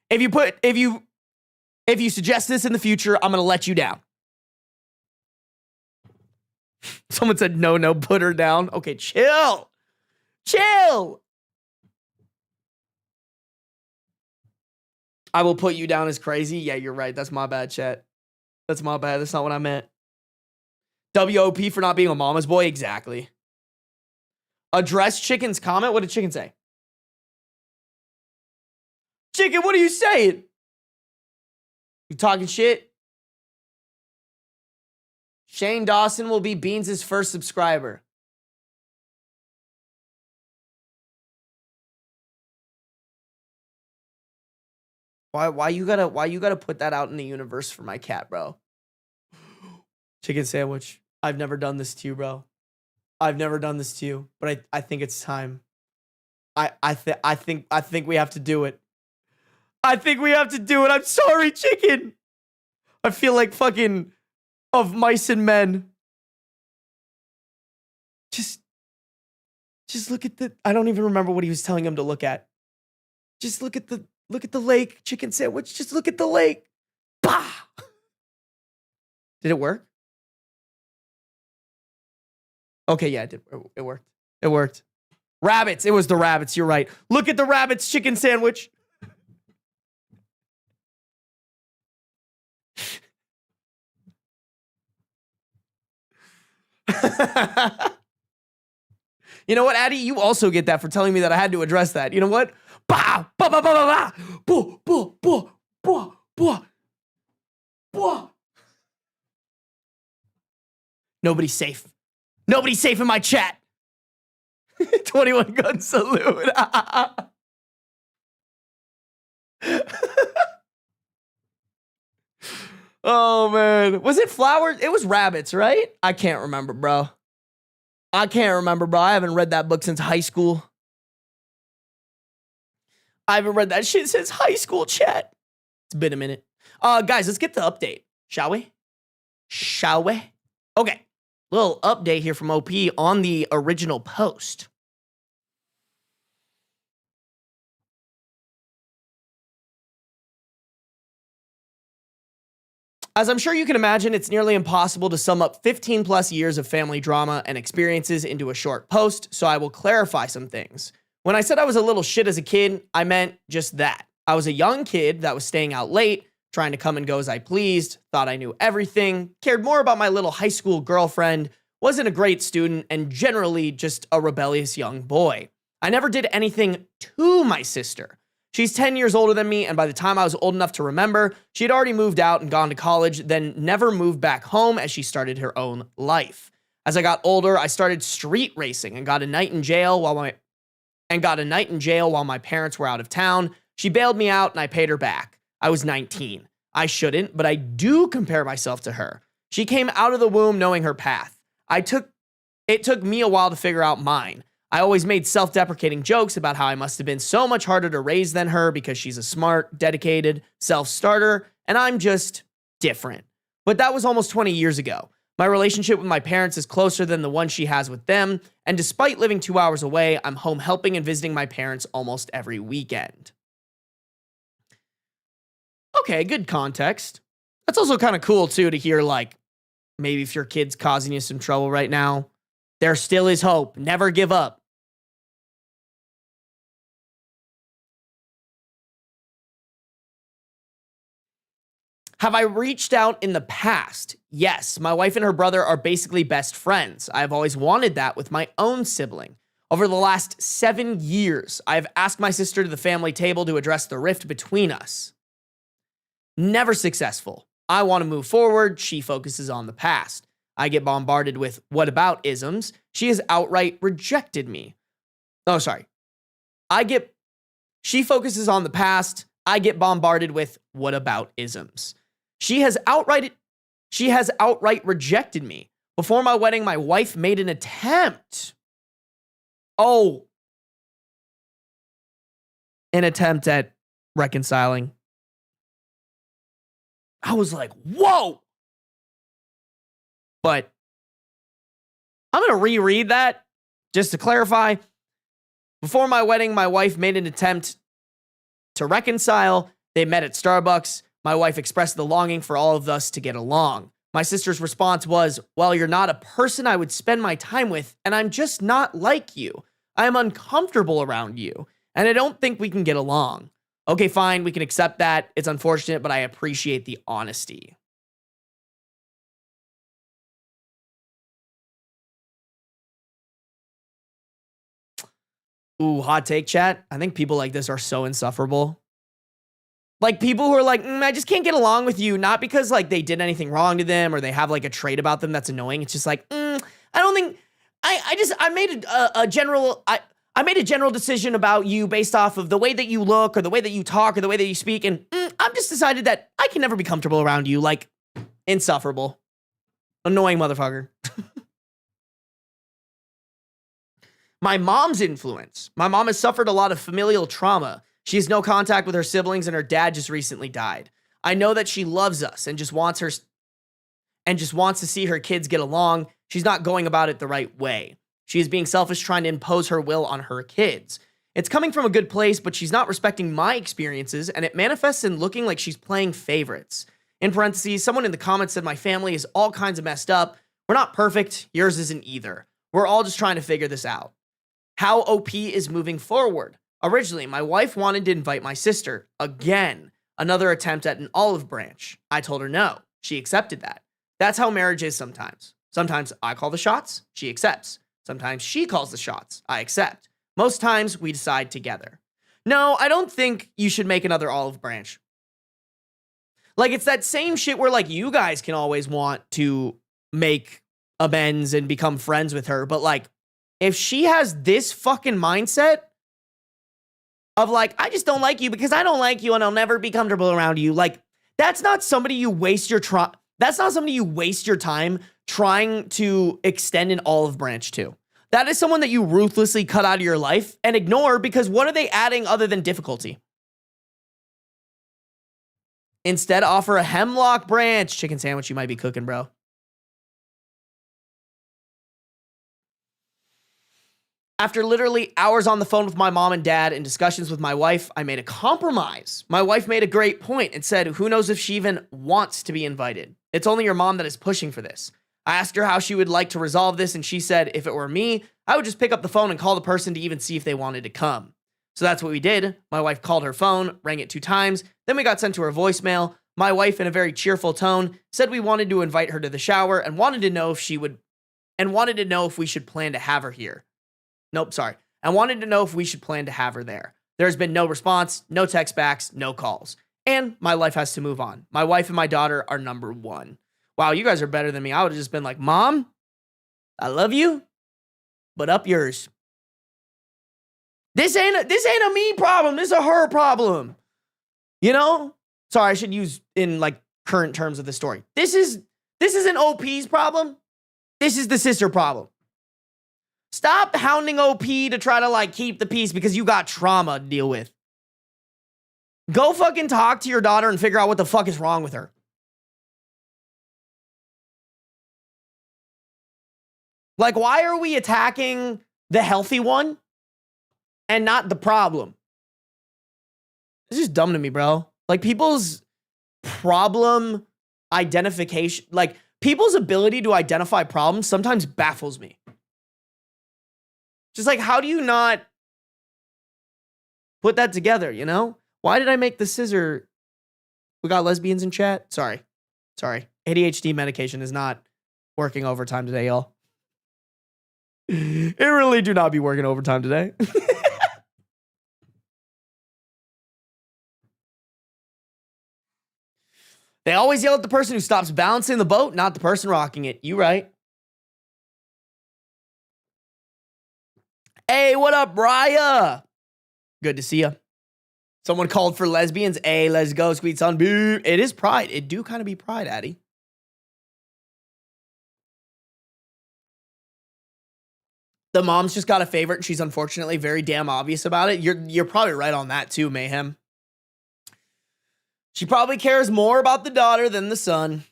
Speaker 1: if you suggest this in the future, I'm going to let you down. Someone said, no, put her down. Okay, chill. Chill. I will put you down as crazy. Yeah, you're right. That's my bad, chat. That's my bad. That's not what I meant. WOP for not being a mama's boy. Exactly. Address Chicken's comment. What did Chicken say? Chicken, what are you saying? You talking shit? Shane Dawson will be Beans' first subscriber. Why you gotta put that out in the universe for my cat, bro? Chicken sandwich. I've never done this to you, bro. I've never done this to you, but I think it's time. I think we have to do it. I think we have to do it. I'm sorry, chicken. I feel like fucking of mice and men. Just look at the, I don't even remember what he was telling him to look at. Just look at the lake, chicken sandwich. Just look at the lake. Bah! Did it work? Okay, yeah, it did. It worked. It worked. Rabbits. It was the rabbits. You're right. Look at the rabbits chicken sandwich. You know what, Addy? You also get that for telling me that I had to address that. You know what? Bah! Bah, bah, bah, bah, bah. Bah, bah, bah, bah, bah. Bah. Nobody's safe. Nobody's safe in my chat. 21 gun salute. Oh, man. Was it flowers? It was rabbits, right? I can't remember, bro. I haven't read that book since high school. I haven't read that shit since high school, chat. It's been a minute. Guys, let's get the update, shall we? Shall we? Okay. Little update here from OP on the original post. As I'm sure you can imagine, it's nearly impossible to sum up 15 plus years of family drama and experiences into a short post, so I will clarify some things. When I said I was a little shit as a kid, I meant just that. I was a young kid that was staying out late, trying to come and go as I pleased, thought I knew everything, cared more about my little high school girlfriend, wasn't a great student, and generally just a rebellious young boy. I never did anything to my sister. She's 10 years older than me, and by the time I was old enough to remember, she had already moved out and gone to college, then never moved back home as she started her own life. As I got older, I started street racing and got a night in jail while my parents were out of town. She bailed me out and I paid her back. I was 19. I shouldn't, but I do compare myself to her. She came out of the womb knowing her path. It took me a while to figure out mine. I always made self-deprecating jokes about how I must have been so much harder to raise than her because she's a smart, dedicated, self-starter, and I'm just different. But that was almost 20 years ago. My relationship with my parents is closer than the one she has with them, and despite living 2 hours away, I'm home helping and visiting my parents almost every weekend. Okay, good context. That's also kind of cool, too, to hear, like, maybe if your kid's causing you some trouble right now, there still is hope. Never give up. Have I reached out in the past? Yes, my wife and her brother are basically best friends. I've always wanted that with my own sibling. Over the last 7 years, I've asked my sister to the family table to address the rift between us. Never successful. I want to move forward. She focuses on the past. I get bombarded with what about isms. She has outright rejected me. Oh, sorry. She focuses on the past. I get bombarded with what about isms. She has outright rejected me. Before my wedding, my wife made an attempt. An attempt at reconciling. I was like, whoa. But I'm going to reread that just to clarify. Before my wedding, my wife made an attempt to reconcile. They met at Starbucks. My wife expressed the longing for all of us to get along. My sister's response was, well, you're not a person I would spend my time with, and I'm just not like you. I am uncomfortable around you, and I don't think we can get along. Okay, fine, we can accept that. It's unfortunate, but I appreciate the honesty. Ooh, hot take, chat. I think people like this are so insufferable. Like people who are like, I just can't get along with you. Not because like they did anything wrong to them or they have like a trait about them that's annoying. It's just like, I don't think, I made a general decision about you based off of the way that you look or the way that you talk or the way that you speak. And I've just decided that I can never be comfortable around you. Like insufferable, annoying motherfucker. My mom's influence. My mom has suffered a lot of familial trauma. She has no contact with her siblings, and her dad just recently died. I know that she loves us and just wants to see her kids get along. She's not going about it the right way. She is being selfish, trying to impose her will on her kids. It's coming from a good place, but she's not respecting my experiences, and it manifests in looking like she's playing favorites. In parentheses, someone in the comments said my family is all kinds of messed up. We're not perfect. Yours isn't either. We're all just trying to figure this out. How OP is moving forward. Originally, my wife wanted to invite my sister. Again, another attempt at an olive branch. I told her no. She accepted that. That's how marriage is sometimes. Sometimes I call the shots. She accepts. Sometimes she calls the shots. I accept. Most times we decide together. No, I don't think you should make another olive branch. Like, it's that same shit where, like, you guys can always want to make amends and become friends with her. But, like, if she has this fucking mindset of, like, I just don't like you because I don't like you and I'll never be comfortable around you. Like, that's not somebody you waste your that's not somebody you waste your time trying to extend an olive branch to. That is someone that you ruthlessly cut out of your life and ignore because what are they adding other than difficulty? Instead, offer a hemlock branch chicken sandwich you might be cooking, bro. After literally hours on the phone with my mom and dad and discussions with my wife, I made a compromise. My wife made a great point and said, who knows if she even wants to be invited? It's only your mom that is pushing for this. I asked her how she would like to resolve this, and she said, if it were me, I would just pick up the phone and call the person to even see if they wanted to come. So that's what we did. My wife called her phone, rang it 2 times, then we got sent to her voicemail. My wife, in a very cheerful tone, said we wanted to invite her to the shower and wanted to know if we should plan to have her here. Nope, sorry. I wanted to know if we should plan to have her there. There's been no response, no text backs, no calls. And my life has to move on. My wife and my daughter are number 1. Wow, you guys are better than me. I would have just been like, Mom, I love you, but up yours. This ain't a me problem. This is a her problem. You know? Sorry, I should use in like current terms of the story. This is an OP's problem. This is the sister problem. Stop hounding OP to try to like keep the peace because you got trauma to deal with. Go fucking talk to your daughter and figure out what the fuck is wrong with her. Like, why are we attacking the healthy one and not the problem? It's just dumb to me, bro. Like, people's problem identification, like, people's ability to identify problems sometimes baffles me. Just like, how do you not put that together, you know? Why did I make the scissor? We got lesbians in chat? Sorry. ADHD medication is not working overtime today, y'all. It really do not be working overtime today. They always yell at the person who stops balancing the boat, not the person rocking it. You right. Hey, what up, Raya? Good to see you. Someone called for lesbians. Hey, let's go, sweet son. Boo. It is pride. It do kind of be pride, Addy. The mom's just got a favorite, and she's unfortunately very damn obvious about it. You're probably right on that too, Mayhem. She probably cares more about the daughter than the son.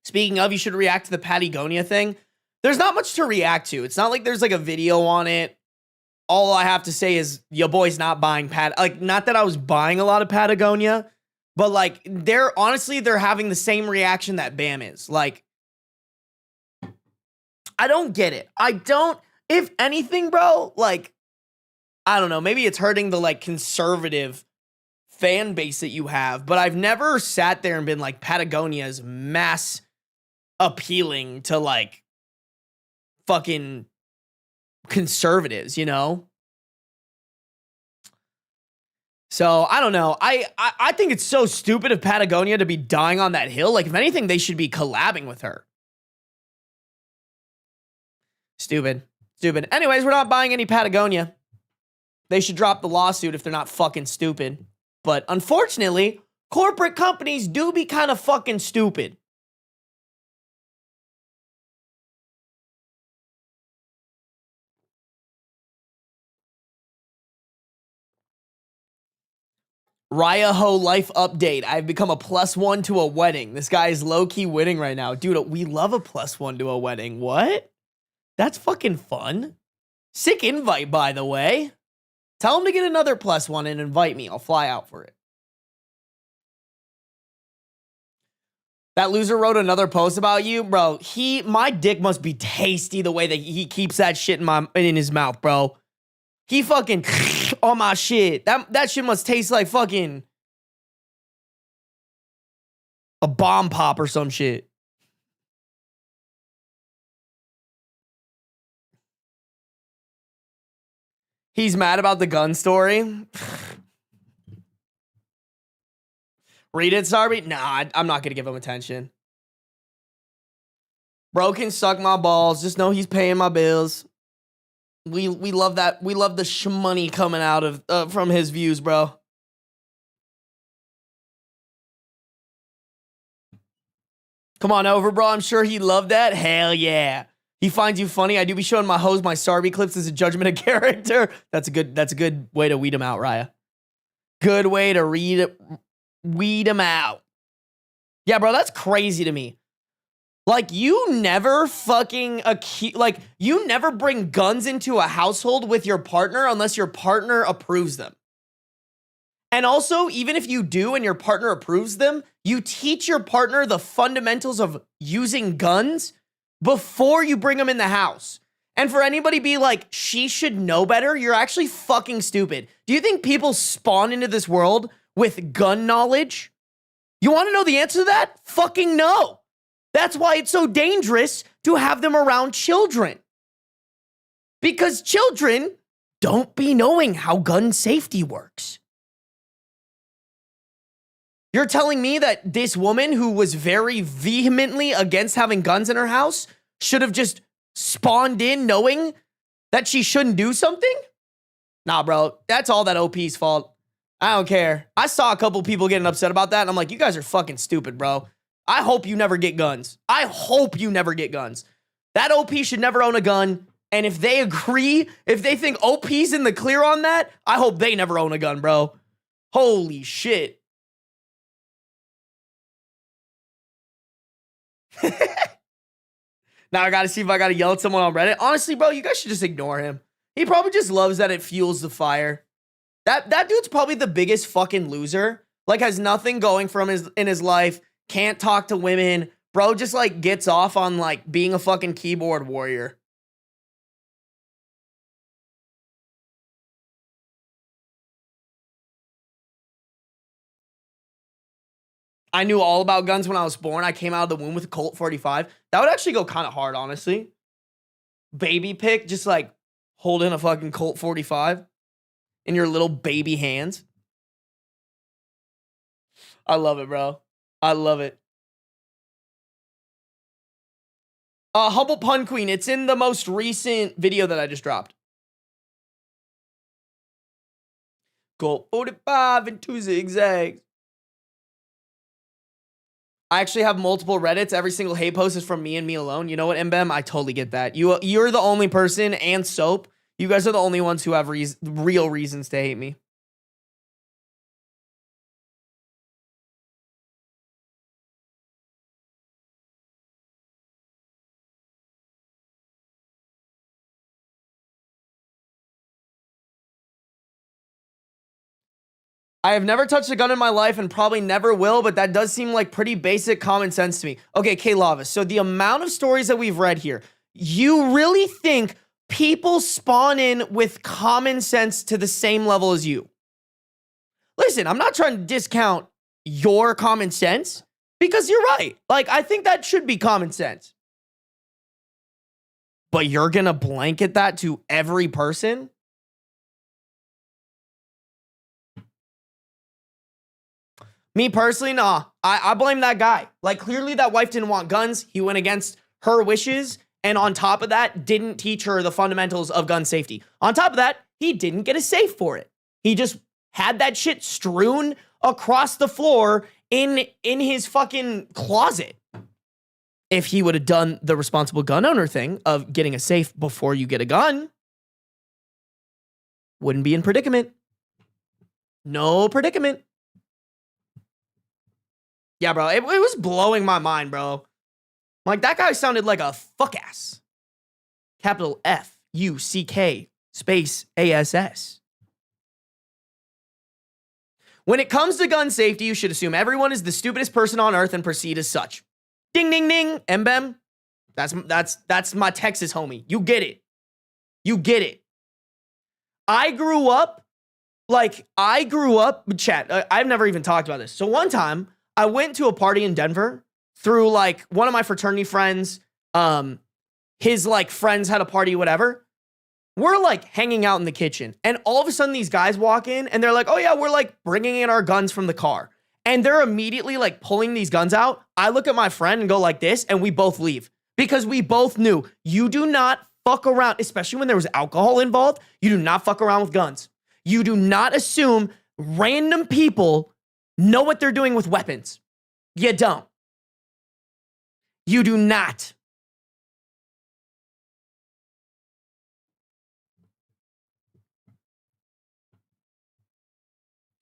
Speaker 1: Speaking of, you should react to the Patagonia thing. There's not much to react to. It's not like there's like a video on it. All I have to say is your boy's not buying like, not that I was buying a lot of Patagonia, but like they're having the same reaction that Bam is. Like, I don't get it. If anything, bro, like, I don't know, maybe it's hurting the like conservative fan base that you have, but I've never sat there and been like, Patagonia is mass appealing to like fucking conservatives, you know? So I don't know. I think it's so stupid of Patagonia to be dying on that hill. Like, if anything, they should be collabing with her. Stupid. Anyways, we're not buying any Patagonia. They should drop the lawsuit if they're not fucking stupid. But unfortunately, corporate companies do be kind of fucking stupid. Raya Ho life update. I've become a +1 to a wedding. This guy is low-key winning right now. Dude, we love a +1 to a wedding. What? That's fucking fun. Sick invite, by the way. Tell him to get another +1 and invite me. I'll fly out for it. That loser wrote another post about you, bro. My dick must be tasty the way that he keeps that shit in his mouth, bro. He fucking on my shit. That shit must taste like fucking a bomb pop or some shit. He's mad about the gun story. Read it, Sarby? Nah, I'm not gonna give him attention. Bro can suck my balls. Just know he's paying my bills. We love that. We love the shmoney coming out of from his views, bro. Come on over, bro. I'm sure he loved that. Hell yeah. He finds you funny. I do be showing my hoes my Sarby clips as a judgment of character. That's a good way to weed him out, Raya. Good way to weed him out. Yeah, bro, that's crazy to me. Like, you never fucking you never bring guns into a household with your partner unless your partner approves them. And also, even if you do and your partner approves them, you teach your partner the fundamentals of using guns before you bring them in the house. And for anybody to be like, she should know better, you're actually fucking stupid. Do you think people spawn into this world with gun knowledge? You want to know the answer to that? Fucking no. That's why it's so dangerous to have them around children. Because children don't be knowing how gun safety works. You're telling me that this woman who was very vehemently against having guns in her house should have just spawned in knowing that she shouldn't do something? Nah, bro, that's all that OP's fault. I don't care. I saw a couple people getting upset about that, and I'm like, you guys are fucking stupid, bro. I hope you never get guns. I hope you never get guns. That OP should never own a gun, and if they agree, if they think OP's in the clear on that, I hope they never own a gun, bro. Holy shit. Now I gotta see if I gotta yell at someone on Reddit. Honestly, bro, you guys should just ignore him. He probably just loves that it fuels the fire. That dude's probably the biggest fucking loser. Like, has nothing going from in his life. Can't talk to women. Bro just, like, gets off on, like, being a fucking keyboard warrior. I knew all about guns when I was born. I came out of the womb with a Colt 45. That would actually go kind of hard, honestly. Baby pick, just, like, holding a fucking Colt 45 in your little baby hands. I love it, bro. I love it. Humble Pun Queen. It's in the most recent video that I just dropped. Colt 45 and 2 zigzags. I actually have multiple Reddits. Every single hate post is from me and me alone. You know what, Mbem? I totally get that. You're the only person, and Soap. You guys are the only ones who have real reasons to hate me. I have never touched a gun in my life and probably never will, but that does seem like pretty basic common sense to me. Okay, K-Lava, so the amount of stories that we've read here, you really think people spawn in with common sense to the same level as you? Listen, I'm not trying to discount your common sense, because you're right. Like, I think that should be common sense. But you're gonna blanket that to every person? Me personally, nah. I blame that guy. Like, clearly that wife didn't want guns. He went against her wishes. And on top of that, didn't teach her the fundamentals of gun safety. On top of that, he didn't get a safe for it. He just had that shit strewn across the floor in his fucking closet. If he would have done the responsible gun owner thing of getting a safe before you get a gun, wouldn't be in predicament. No predicament. Yeah, bro. It was blowing my mind, bro. Like, that guy sounded like a fuck ass. Capital F-U-C-K space A-S-S. When it comes to gun safety, you should assume everyone is the stupidest person on earth and proceed as such. Ding, ding, ding. Mbem. That's my Texas homie. You get it. You get it. I grew up, chat, I've never even talked about this. So one time, I went to a party in Denver through, like, one of my fraternity friends. His, like, friends had a party, whatever. We're, like, hanging out in the kitchen. And all of a sudden, these guys walk in, and they're like, oh, yeah, we're, like, bringing in our guns from the car. And they're immediately, like, pulling these guns out. I look at my friend and go like this, and we both leave. Because we both knew, you do not fuck around, especially when there was alcohol involved. You do not fuck around with guns. You do not assume random people know what they're doing with weapons. You don't. You do not.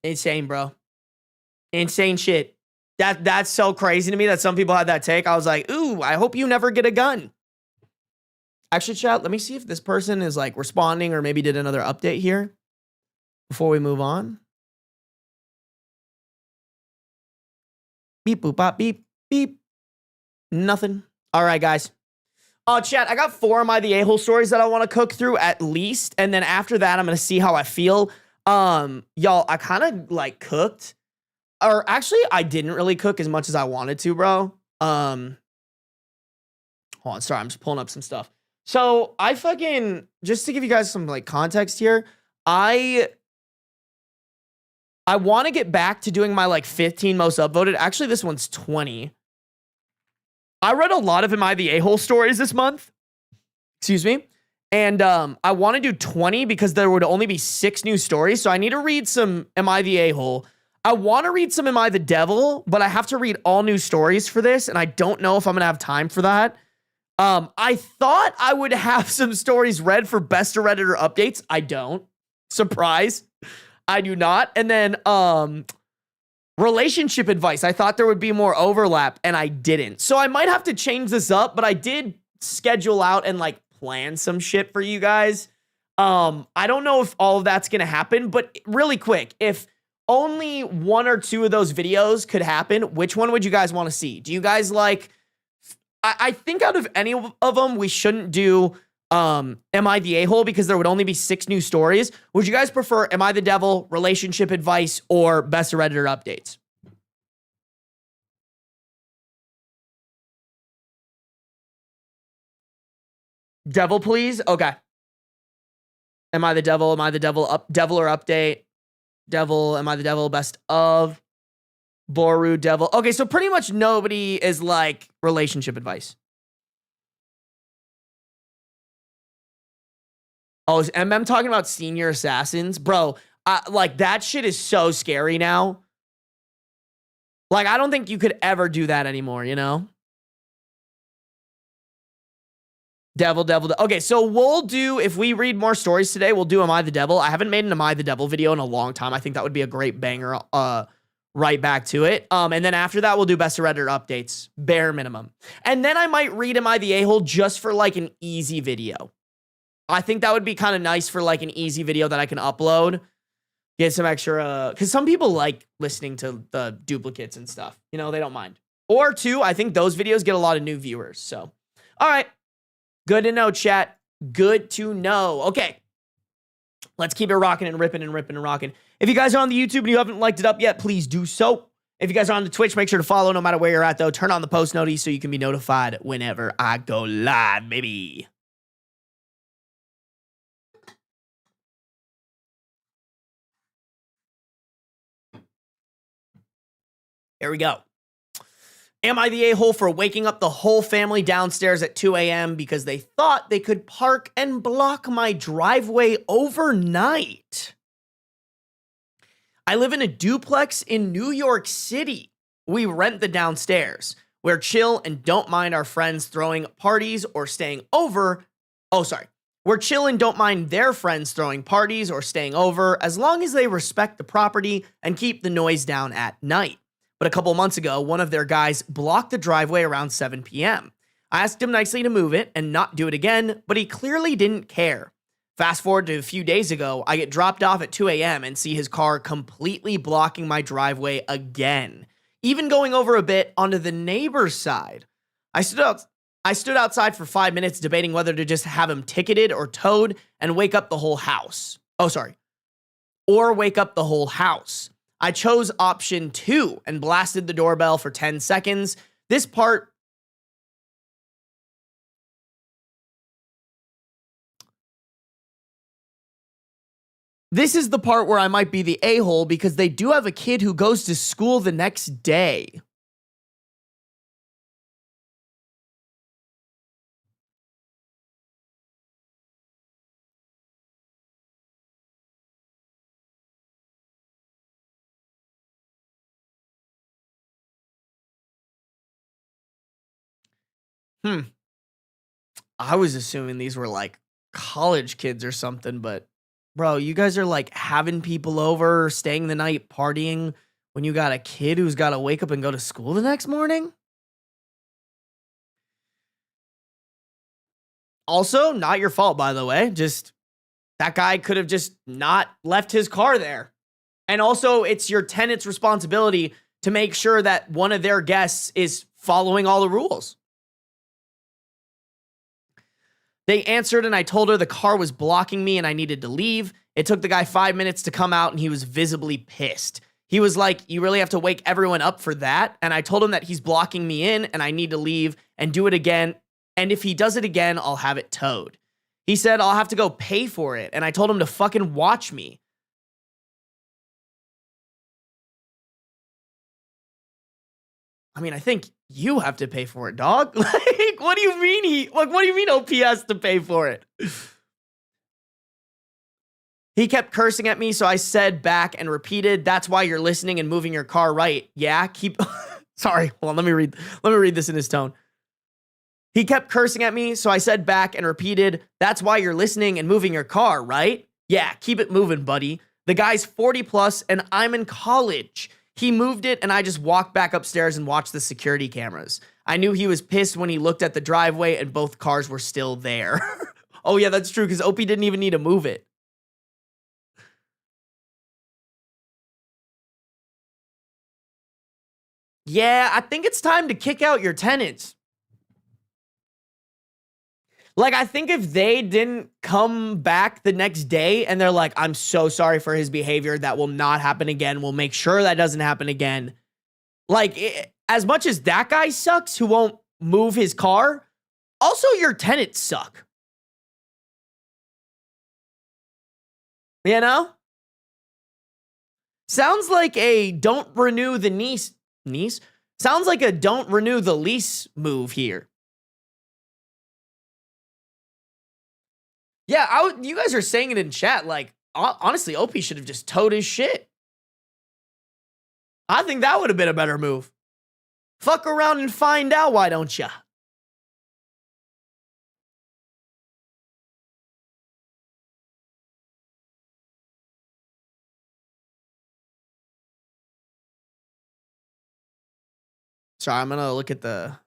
Speaker 1: Insane, bro. Insane shit. That's so crazy to me that some people had that take. I was like, ooh, I hope you never get a gun. Actually, chat, let me see if this person is, like, responding or maybe did another update here before we move on. Beep, boop, bop, beep, beep. Nothing. All right, guys. Chat, I got 4 Am I the A-hole stories that I want to cook through at least. And then after that, I'm going to see how I feel. Y'all, I kind of, like, cooked. Or actually, I didn't really cook as much as I wanted to, bro. Hold on, sorry, I'm just pulling up some stuff. So, I fucking, just to give you guys some, like, context here, I want to get back to doing my, like, 15 most upvoted. Actually, this one's 20. I read a lot of Am I the A-hole stories this month. Excuse me. And I want to do 20 because there would only be 6 new stories. So I need to read some Am I the A-hole. I want to read some Am I the Devil, but I have to read all new stories for this. And I don't know if I'm going to have time for that. I thought I would have some stories read for Best of Redditor updates. I don't. Surprise. I do not. And then relationship advice. I thought there would be more overlap, and I didn't. So I might have to change this up, but I did schedule out and, like, plan some shit for you guys. I don't know if all of that's going to happen, but really quick, if only 1 or 2 of those videos could happen, which one would you guys want to see? Do you guys like... I think out of any of them, we shouldn't do Am I the A-hole because there would only be 6 new stories. Would you guys prefer Am I the Devil, relationship advice, or Best of Redditor updates? Devil, please? Okay. Am I the Devil? Am I the Devil? Devil or update? Devil, Am I the Devil? Best of... Boru, Devil. Okay, so pretty much nobody is like relationship advice. Oh, is MM talking about senior assassins? Bro, like that shit is so scary now. Like, I don't think you could ever do that anymore, you know? Devil. Okay, so we'll do, if we read more stories today, we'll do Am I the Devil. I haven't made an Am I the Devil video in a long time. I think that would be a great banger, right back to it. And then after that, we'll do Best of Redditor updates, bare minimum. And then I might read Am I the A-hole just for like an easy video. I think that would be kind of nice for like an easy video that I can upload. Get some extra, because some people like listening to the duplicates and stuff. You know, they don't mind. Or 2, I think those videos get a lot of new viewers. So, all right. Good to know, chat. Good to know. Okay. Let's keep it rocking and ripping and ripping and rocking. If you guys are on the YouTube and you haven't liked it up yet, please do so. If you guys are on the Twitch, make sure to follow no matter where you're at, though. Turn on the post notice so you can be notified whenever I go live, baby. Here we go. Am I the a-hole for waking up the whole family downstairs at 2 a.m. because they thought they could park and block my driveway overnight? I live in a duplex in New York City. We rent the downstairs. We're chill and don't mind our friends throwing parties or staying over. We're chill and don't mind their friends throwing parties or staying over as long as they respect the property and keep the noise down at night. But but a couple months ago, one of their guys blocked the driveway around 7 p.m. I asked him nicely to move it and not do it again, but he clearly didn't care. Fast forward to a few days ago, I get dropped off at 2 a.m. and see his car completely blocking my driveway again, even going over a bit onto the neighbor's side. I stood outside for 5 minutes debating whether to just have him ticketed or towed and wake up the whole house. Or wake up the whole house. I chose option 2 and blasted the doorbell for 10 seconds. This is the part where I might be the a-hole because they do have a kid who goes to school the next day. I was assuming these were like college kids or something, but bro, you guys are like having people over, staying the night, partying when you got a kid who's got to wake up and go to school the next morning? Also, not your fault, by the way. Just that guy could have just not left his car there. And also, it's your tenant's responsibility to make sure that one of their guests is following all the rules. They answered and I told her the car was blocking me and I needed to leave. It took the guy 5 minutes to come out and he was visibly pissed. He was like, you really have to wake everyone up for that? And I told him that he's blocking me in and I need to leave and do it again. And if he does it again, I'll have it towed. He said, I'll have to go pay for it. And I told him to fucking watch me. I mean, I think you have to pay for it, dog. Like, what do you mean what do you mean OP has to pay for it? He kept cursing at me, so I said back and repeated, that's why you're listening and moving your car, right? Yeah, sorry, hold on, let me read this in his tone. He kept cursing at me, so I said back and repeated, that's why you're listening and moving your car, right? Yeah, keep it moving, buddy. The guy's 40 plus and I'm in college. He moved it and I just walked back upstairs and watched the security cameras. I knew he was pissed when he looked at the driveway and both cars were still there. Oh yeah, that's true because OP didn't even need to move it. Yeah, I think it's time to kick out your tenants. Like, I think if they didn't come back the next day and they're like, I'm so sorry for his behavior, that will not happen again. We'll make sure that doesn't happen again. Like, as much as that guy sucks who won't move his car, also your tenants suck. You know? Sounds like a don't renew the lease. Sounds like a don't renew the lease move here. Yeah, you guys are saying it in chat. Like, honestly, OP should have just towed his shit. I think that would have been a better move. Fuck around and find out, why don't ya? Sorry, I'm gonna look at the...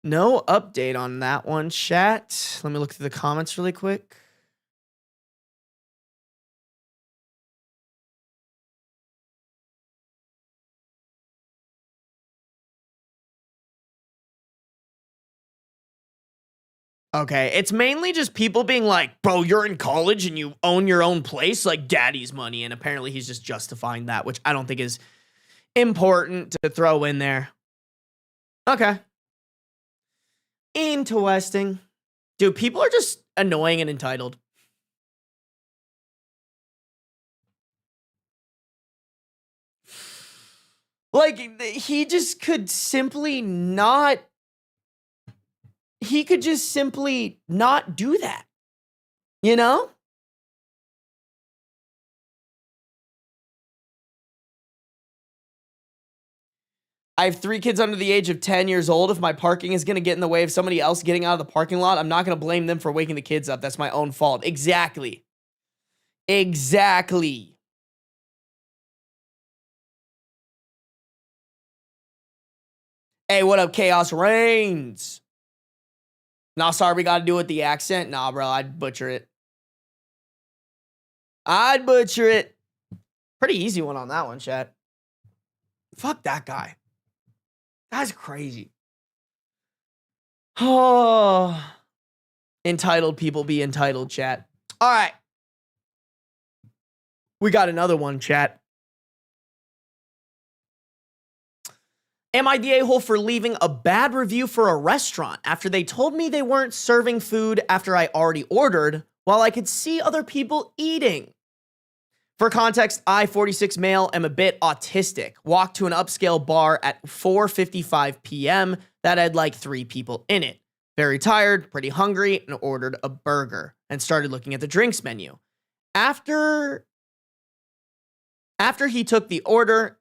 Speaker 1: No update on that one, chat. Let me look through the comments really quick. Okay, it's mainly just people being like, bro, you're in college and you own your own place, like daddy's money. And apparently he's just justifying that, which I don't think is important to throw in there. Okay. Interesting. Dude, people are just annoying and entitled. Like, he just could simply not... He could just simply not do that. You know? I have 3 kids under the age of 10 years old. If my parking is going to get in the way of somebody else getting out of the parking lot, I'm not going to blame them for waking the kids up. That's my own fault. Exactly. Exactly. Hey, what up, Chaos Reigns? Nah, Sarby got to do it with the accent. Nah, bro, I'd butcher it. I'd butcher it. Pretty easy one on that one, chat. Fuck that guy. That's crazy. Oh. Entitled people be entitled, chat. All right. We got another one, chat. Am I the a-hole for leaving a bad review for a restaurant after they told me they weren't serving food after I already ordered while I could see other people eating? For context, I, 46 male, am a bit autistic. Walked to an upscale bar at 4:55 p.m. that had like 3 people in it. Very tired, pretty hungry, and ordered a burger and started looking at the drinks menu. After he took the order,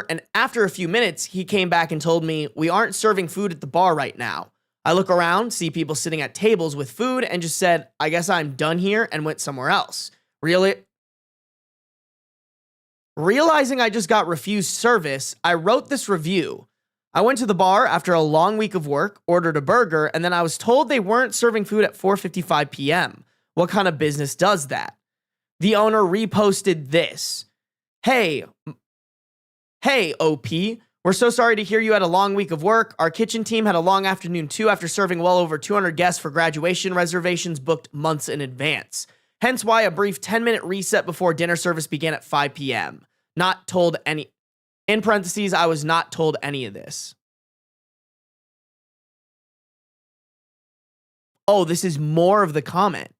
Speaker 1: and after a few minutes, he came back and told me, "We aren't serving food at the bar right now." I look around, see people sitting at tables with food, and just said, "I guess I'm done here," and went somewhere else. Realizing I just got refused service, I wrote this review. I went to the bar after a long week of work, ordered a burger, and then I was told they weren't serving food at 4:55 p.m. What kind of business does that? The owner reposted this. Hey, OP, we're so sorry to hear you had a long week of work. Our kitchen team had a long afternoon too after serving well over 200 guests for graduation reservations booked months in advance. Hence why a brief 10-minute reset before dinner service began at 5 p.m. Not told any... In parentheses, I was not told any of this. Oh, this is more of the comment.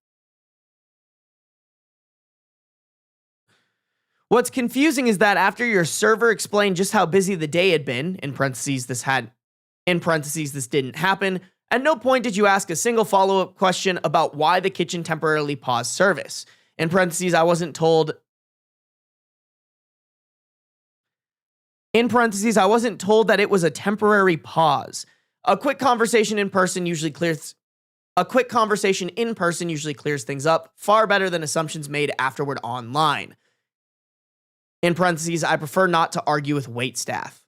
Speaker 1: What's confusing is that after your server explained just how busy the day had been, in parentheses, this didn't happen, at no point did you ask a single follow-up question about why the kitchen temporarily paused service. In parentheses, I wasn't told that it was a temporary pause. A quick conversation in person usually clears things up far better than assumptions made afterward online. In parentheses, I prefer not to argue with wait staff.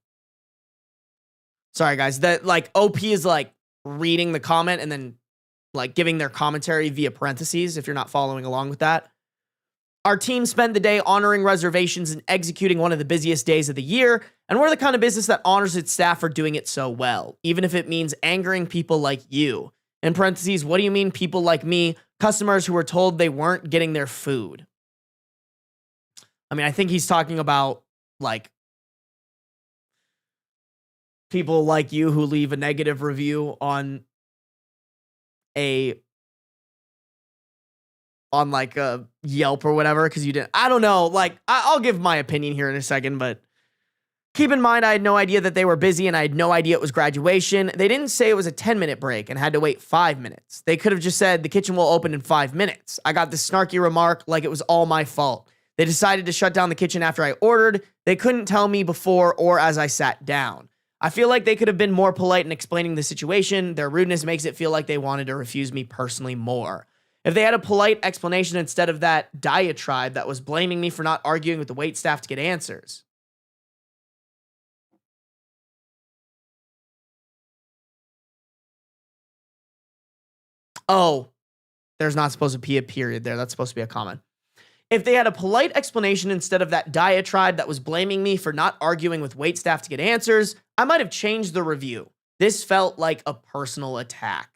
Speaker 1: Sorry, guys. That like OP is like reading the comment and then like giving their commentary via parentheses if you're not following along with that. Our team spent the day honoring reservations and executing one of the busiest days of the year, and we're the kind of business that honors its staff for doing it so well, even if it means angering people like you. In parentheses, what do you mean people like me? Customers who were told they weren't getting their food. I mean, I think he's talking about, like, people like you who leave a negative review on like a Yelp or whatever because you didn't. I don't know. Like, I'll give my opinion here in a second, but keep in mind I had no idea that they were busy and I had no idea it was graduation. They didn't say it was a 10-minute break and had to wait 5 minutes. They could have just said the kitchen will open in 5 minutes. I got this snarky remark like it was all my fault. They decided to shut down the kitchen after I ordered. They couldn't tell me before or as I sat down. I feel like they could have been more polite in explaining the situation. Their rudeness makes it feel like they wanted to refuse me personally more. If they had a polite explanation instead of that diatribe that was blaming me for not arguing with the waitstaff to get answers. Oh, there's not supposed to be a period there. That's supposed to be a comment. If they had a polite explanation instead of that diatribe that was blaming me for not arguing with waitstaff to get answers, I might have changed the review. This felt like a personal attack.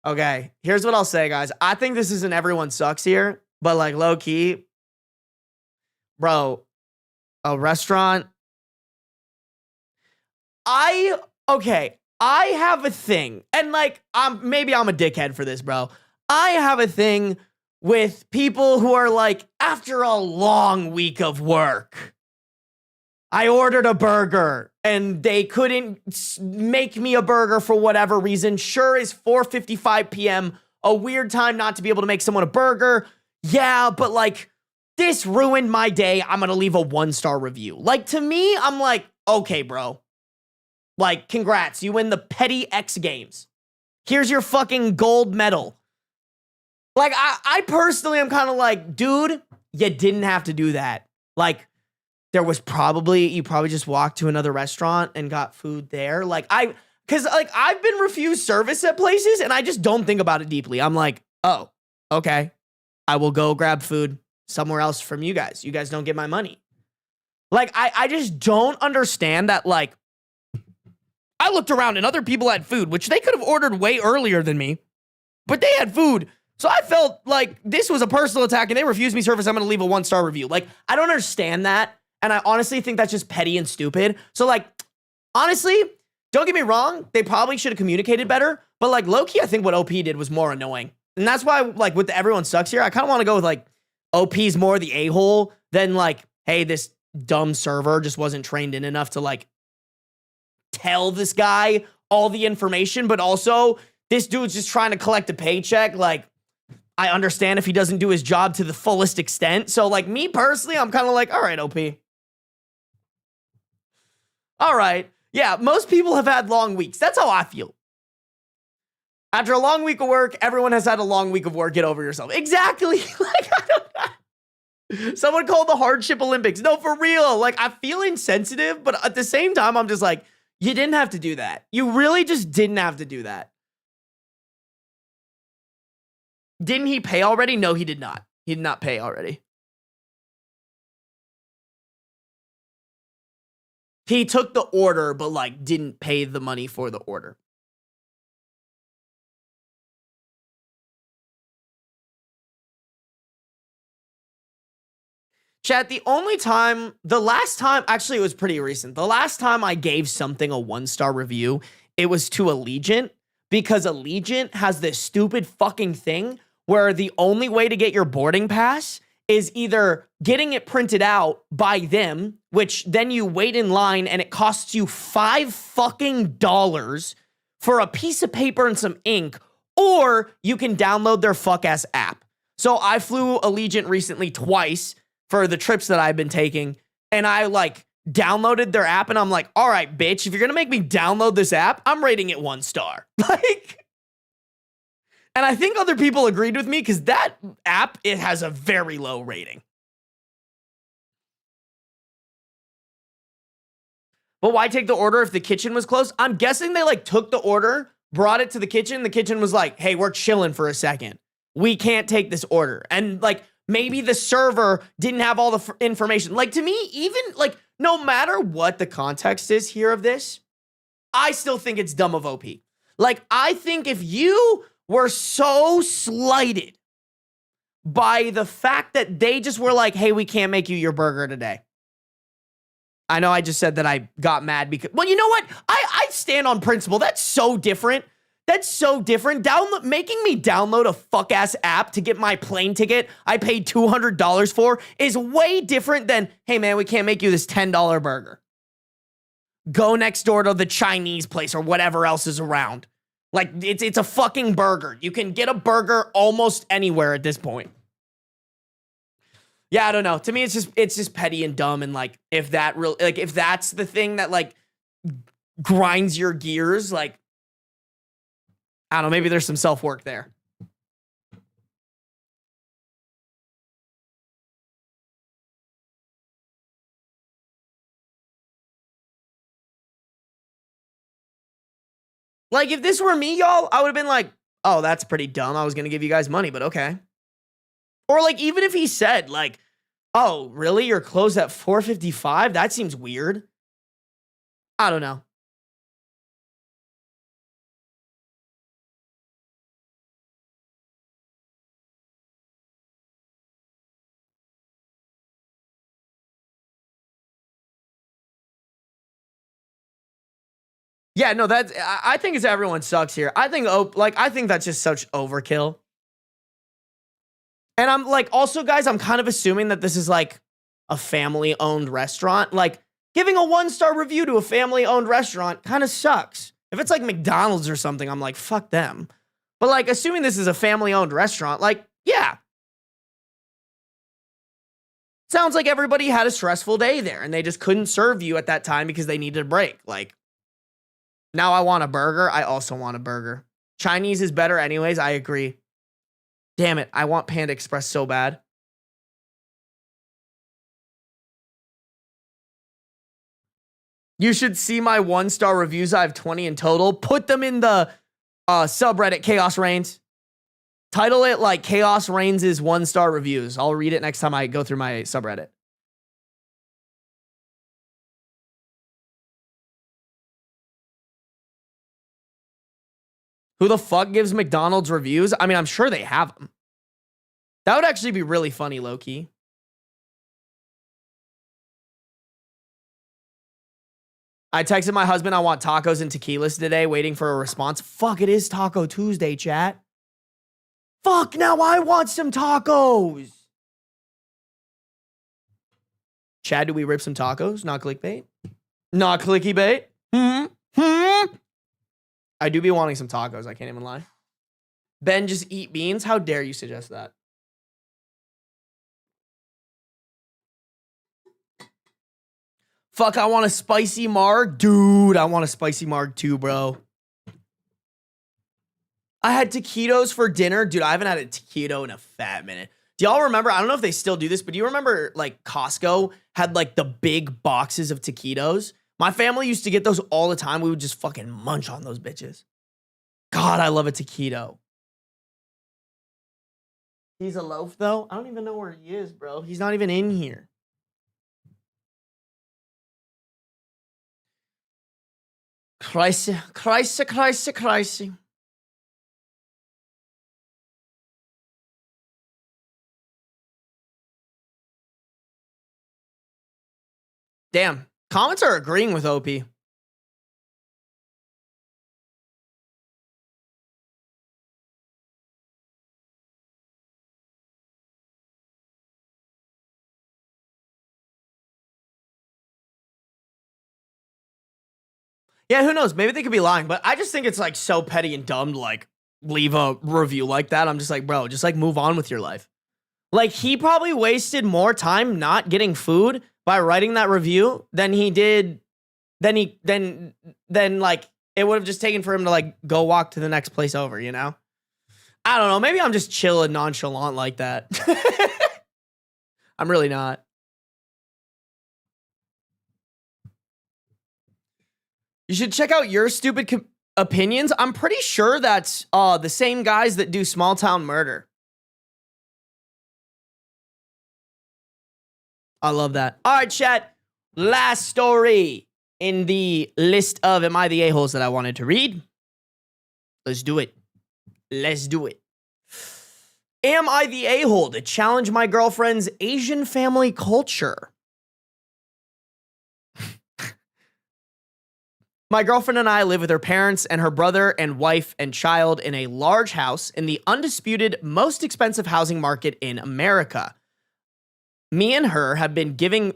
Speaker 1: Okay, here's what I'll say, guys. I think this isn't everyone sucks here, but like low key, bro, a restaurant. I have a thing, and like, maybe I'm a dickhead for this, bro. I have a thing with people who are like, after a long week of work, I ordered a burger and they couldn't make me a burger for whatever reason. Sure, is 4:55 p.m. a weird time not to be able to make someone a burger? Yeah, but like, this ruined my day. I'm gonna leave a 1-star review. Like, to me, I'm like, okay, bro. Like, congrats, you win the Petty X Games. Here's your fucking gold medal. Like, I personally am kind of like, dude, you didn't have to do that. Like, you probably just walked to another restaurant and got food there. Because I've been refused service at places and I just don't think about it deeply. I'm like, oh, okay. I will go grab food somewhere else from you guys. You guys don't get my money. Like, I just don't understand that. Like, I looked around and other people had food, which they could have ordered way earlier than me, but they had food. So I felt like this was a personal attack and they refused me service. I'm going to leave a 1-star review. Like, I don't understand that. And I honestly think that's just petty and stupid. So, like, honestly, don't get me wrong. They probably should have communicated better. But, like, low-key, I think what OP did was more annoying. And that's why, like, with the everyone sucks here, I kind of want to go with, like, OP's more the a-hole than, like, hey, this dumb server just wasn't trained in enough to, like, tell this guy all the information. But also, this dude's just trying to collect a paycheck. Like, I understand if he doesn't do his job to the fullest extent. So, like, me personally, I'm kind of like, all right, OP. All right. Yeah, most people have had long weeks. That's how I feel. After a long week of work, everyone has had a long week of work. Get over yourself. Exactly. Like, I don't know. Someone called the hardship Olympics. No, for real. Like, I feel insensitive, but at the same time, I'm just like, you didn't have to do that. You really just didn't have to do that. Didn't he pay already? No, he did not. He did not pay already. He took the order, but, like, didn't pay the money for the order. Chat, the last time, actually, it was pretty recent. The last time I gave something a 1-star review, it was to Allegiant, because Allegiant has this stupid fucking thing where the only way to get your boarding pass is either getting it printed out by them, which then you wait in line and it costs you $5 fucking for a piece of paper and some ink, or you can download their fuck-ass app. So I flew Allegiant recently twice for the trips that I've been taking, and I, like, downloaded their app, and I'm like, all right, bitch, if you're gonna make me download this app, I'm rating it 1 star. Like, and I think other people agreed with me, because that app, it has a very low rating. But why take the order if the kitchen was closed? I'm guessing they, like, took the order, brought it to the kitchen. The kitchen was like, hey, we're chilling for a second. We can't take this order. And, like, maybe the server didn't have all the information. Like, to me, even, like, no matter what the context is here of this, I still think it's dumb of OP. Like, I think if you were so slighted by the fact that they just were like, hey, we can't make you your burger today. I know I just said that I got mad because, well, you know what? I stand on principle. That's so different. That's so different. Making me download a fuck-ass app to get my plane ticket I paid $200 for is way different than, hey, man, we can't make you this $10 burger. Go next door to the Chinese place or whatever else is around. Like, it's a fucking burger. You can get a burger almost anywhere at this point. Yeah, I don't know. To me, it's just petty and dumb. And, like, if that's the thing that, like, grinds your gears, like, I don't know, maybe there's some self-work there. Like, if this were me, y'all, I would have been like, oh, that's pretty dumb. I was going to give you guys money, but okay. Or, like, even if he said, like, oh, really? You're closed at 4:55? That seems weird. I don't know. Yeah, no, I think it's everyone sucks here. I think that's just such overkill. And I'm like, also, guys, I'm kind of assuming that this is like a family-owned restaurant. Like, giving a 1-star review to a family-owned restaurant kind of sucks. If it's like McDonald's or something, I'm like, fuck them. But, like, assuming this is a family-owned restaurant, like, yeah. Sounds like everybody had a stressful day there, and they just couldn't serve you at that time because they needed a break. Like, now I want a burger. I also want a burger. Chinese is better anyways. I agree. Damn it. I want Panda Express so bad. You should see my 1-star reviews. I have 20 in total. Put them in the subreddit Chaos Reigns. Title it like Chaos Reigns' 1-star reviews. I'll read it next time I go through my subreddit. Who the fuck gives McDonald's reviews? I mean, I'm sure they have them. That would actually be really funny, low-key. I texted my husband I want tacos and tequilas today, waiting for a response. Fuck, it is Taco Tuesday, chat. Fuck, now I want some tacos. Chad, do we rip some tacos? Not clickbait? Not clicky bait? I do be wanting some tacos, I can't even lie. Ben, just eat beans? How dare you suggest that? Fuck, I want a spicy marg. Dude, I want a spicy marg too, bro. I had taquitos for dinner. Dude, I haven't had a taquito in a fat minute. Do y'all remember? I don't know if they still do this, but do you remember like Costco had like the big boxes of taquitos? My family used to get those all the time. We would just fucking munch on those bitches. God, I love a taquito. He's a loaf though? I don't even know where he is, bro. He's not even in here. Christ. Damn. Comments are agreeing with OP. Yeah, who knows? Maybe they could be lying, but I just think it's like so petty and dumb to like leave a review like that. I'm just like, bro, just like move on with your life. Like he probably wasted more time not getting food by writing that review than he did, than like it would have just taken for him to like go walk to the next place over, you know? I don't know. Maybe I'm just chill and nonchalant like that. I'm really not. You should check out Your Stupid Opinions. I'm pretty sure that's the same guys that do Small Town Murder. I love that. All right, chat. Last story in the list of Am I the A-holes that I wanted to read. Let's do it. Let's do it. Am I the a-hole to challenge my girlfriend's Asian family culture? My girlfriend and I live with her parents and her brother and wife and child in a large house in the undisputed most expensive housing market in America. Me and her have been given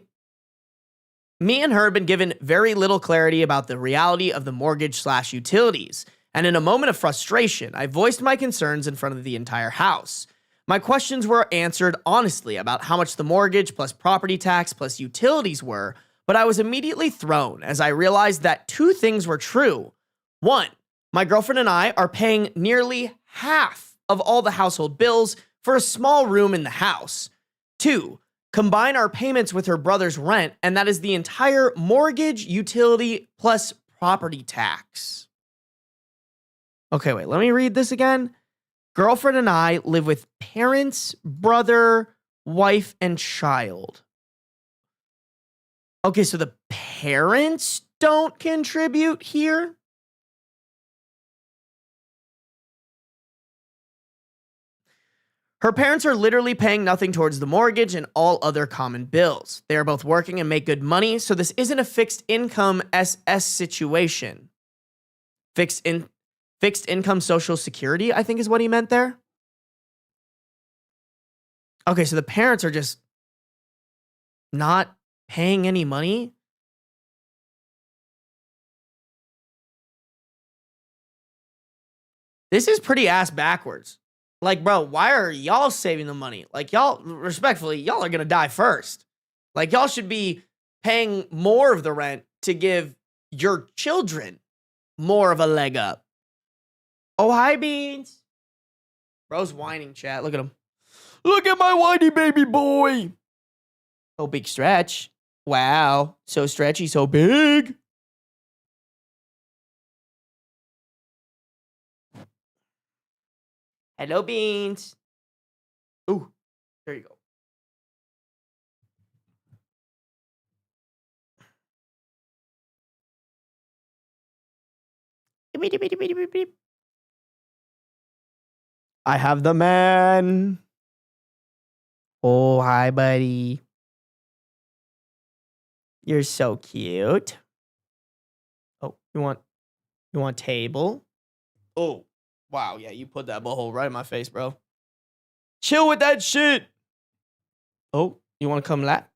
Speaker 1: very little clarity about the reality of the mortgage/utilities. And in a moment of frustration, I voiced my concerns in front of the entire house. My questions were answered honestly about how much the mortgage plus property tax plus utilities were, but I was immediately thrown as I realized that two things were true. One, my girlfriend and I are paying nearly half of all the household bills for a small room in the house. Two, combine our payments with her brother's rent, and that is the entire mortgage, utility, plus property tax. Okay, wait, let me read this again. Girlfriend and I live with parents, brother, wife, and child. Okay, so the parents don't contribute here? Her parents are literally paying nothing towards the mortgage and all other common bills. They are both working and make good money, so this isn't a fixed income SS situation. Fixed income social security, I think is what he meant there. Okay, so the parents are just not paying any money. This is pretty ass backwards. Like, bro, why are y'all saving the money? Like, y'all, respectfully, y'all are gonna die first. Like, y'all should be paying more of the rent to give your children more of a leg up. Oh, hi, Beans. Bro's whining, chat. Look at him. Look at my whiny baby boy. Oh, big stretch. Wow. So stretchy, so big. Hello, Beans. Ooh, there you go. I have the man. Oh, hi, buddy. You're so cute. Oh, you want table? Oh, wow. Yeah, you put that butthole right in my face, bro. Chill with that shit. Oh, you want to come lap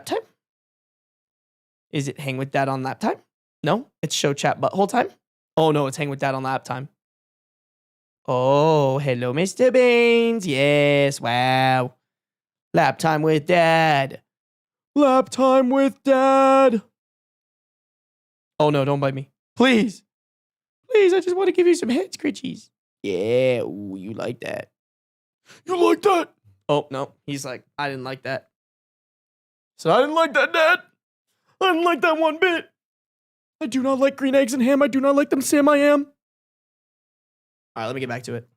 Speaker 1: time? Is it hang with dad on lap time? No, it's show chat butthole time. Oh no, it's hang with dad on lap time. Oh, hello, Mr. Beans. Yes, wow. Lap time with dad. Lap time with dad. Oh no, don't bite me. Please. Please, I just want to give you some head scritchies. Yeah, ooh, you like that. You like that? Oh, no. He's like, I didn't like that. So I didn't like that, Dad. I didn't like that one bit. I do not like green eggs and ham. I do not like them, Sam. I am. All right, let me get back to it.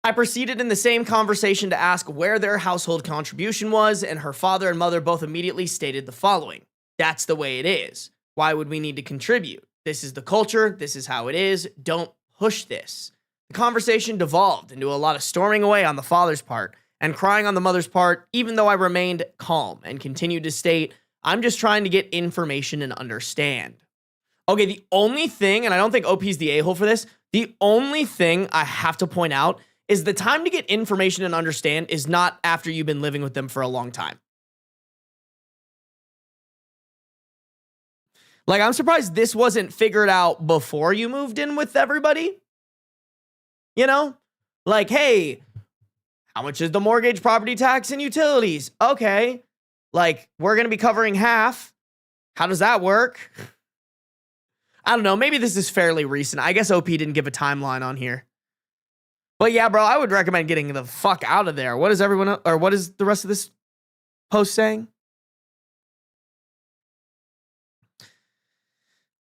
Speaker 1: I proceeded in the same conversation to ask where their household contribution was, and her father and mother both immediately stated the following. That's the way it is. Why would we need to contribute? This is the culture. This is how it is. Don't push this. The conversation devolved into a lot of storming away on the father's part and crying on the mother's part, even though I remained calm and continued to state, I'm just trying to get information and understand. Okay, the only thing, and I don't think OP's the a-hole for this, the only thing I have to point out is the time to get information and understand is not after you've been living with them for a long time. Like, I'm surprised this wasn't figured out before you moved in with everybody. You know? Like, hey, how much is the mortgage, property tax, and utilities? Okay. Like, we're going to be covering half. How does that work? I don't know. Maybe this is fairly recent. I guess OP didn't give a timeline on here. But yeah, bro, I would recommend getting the fuck out of there. What is everyone, or what is the rest of this post saying?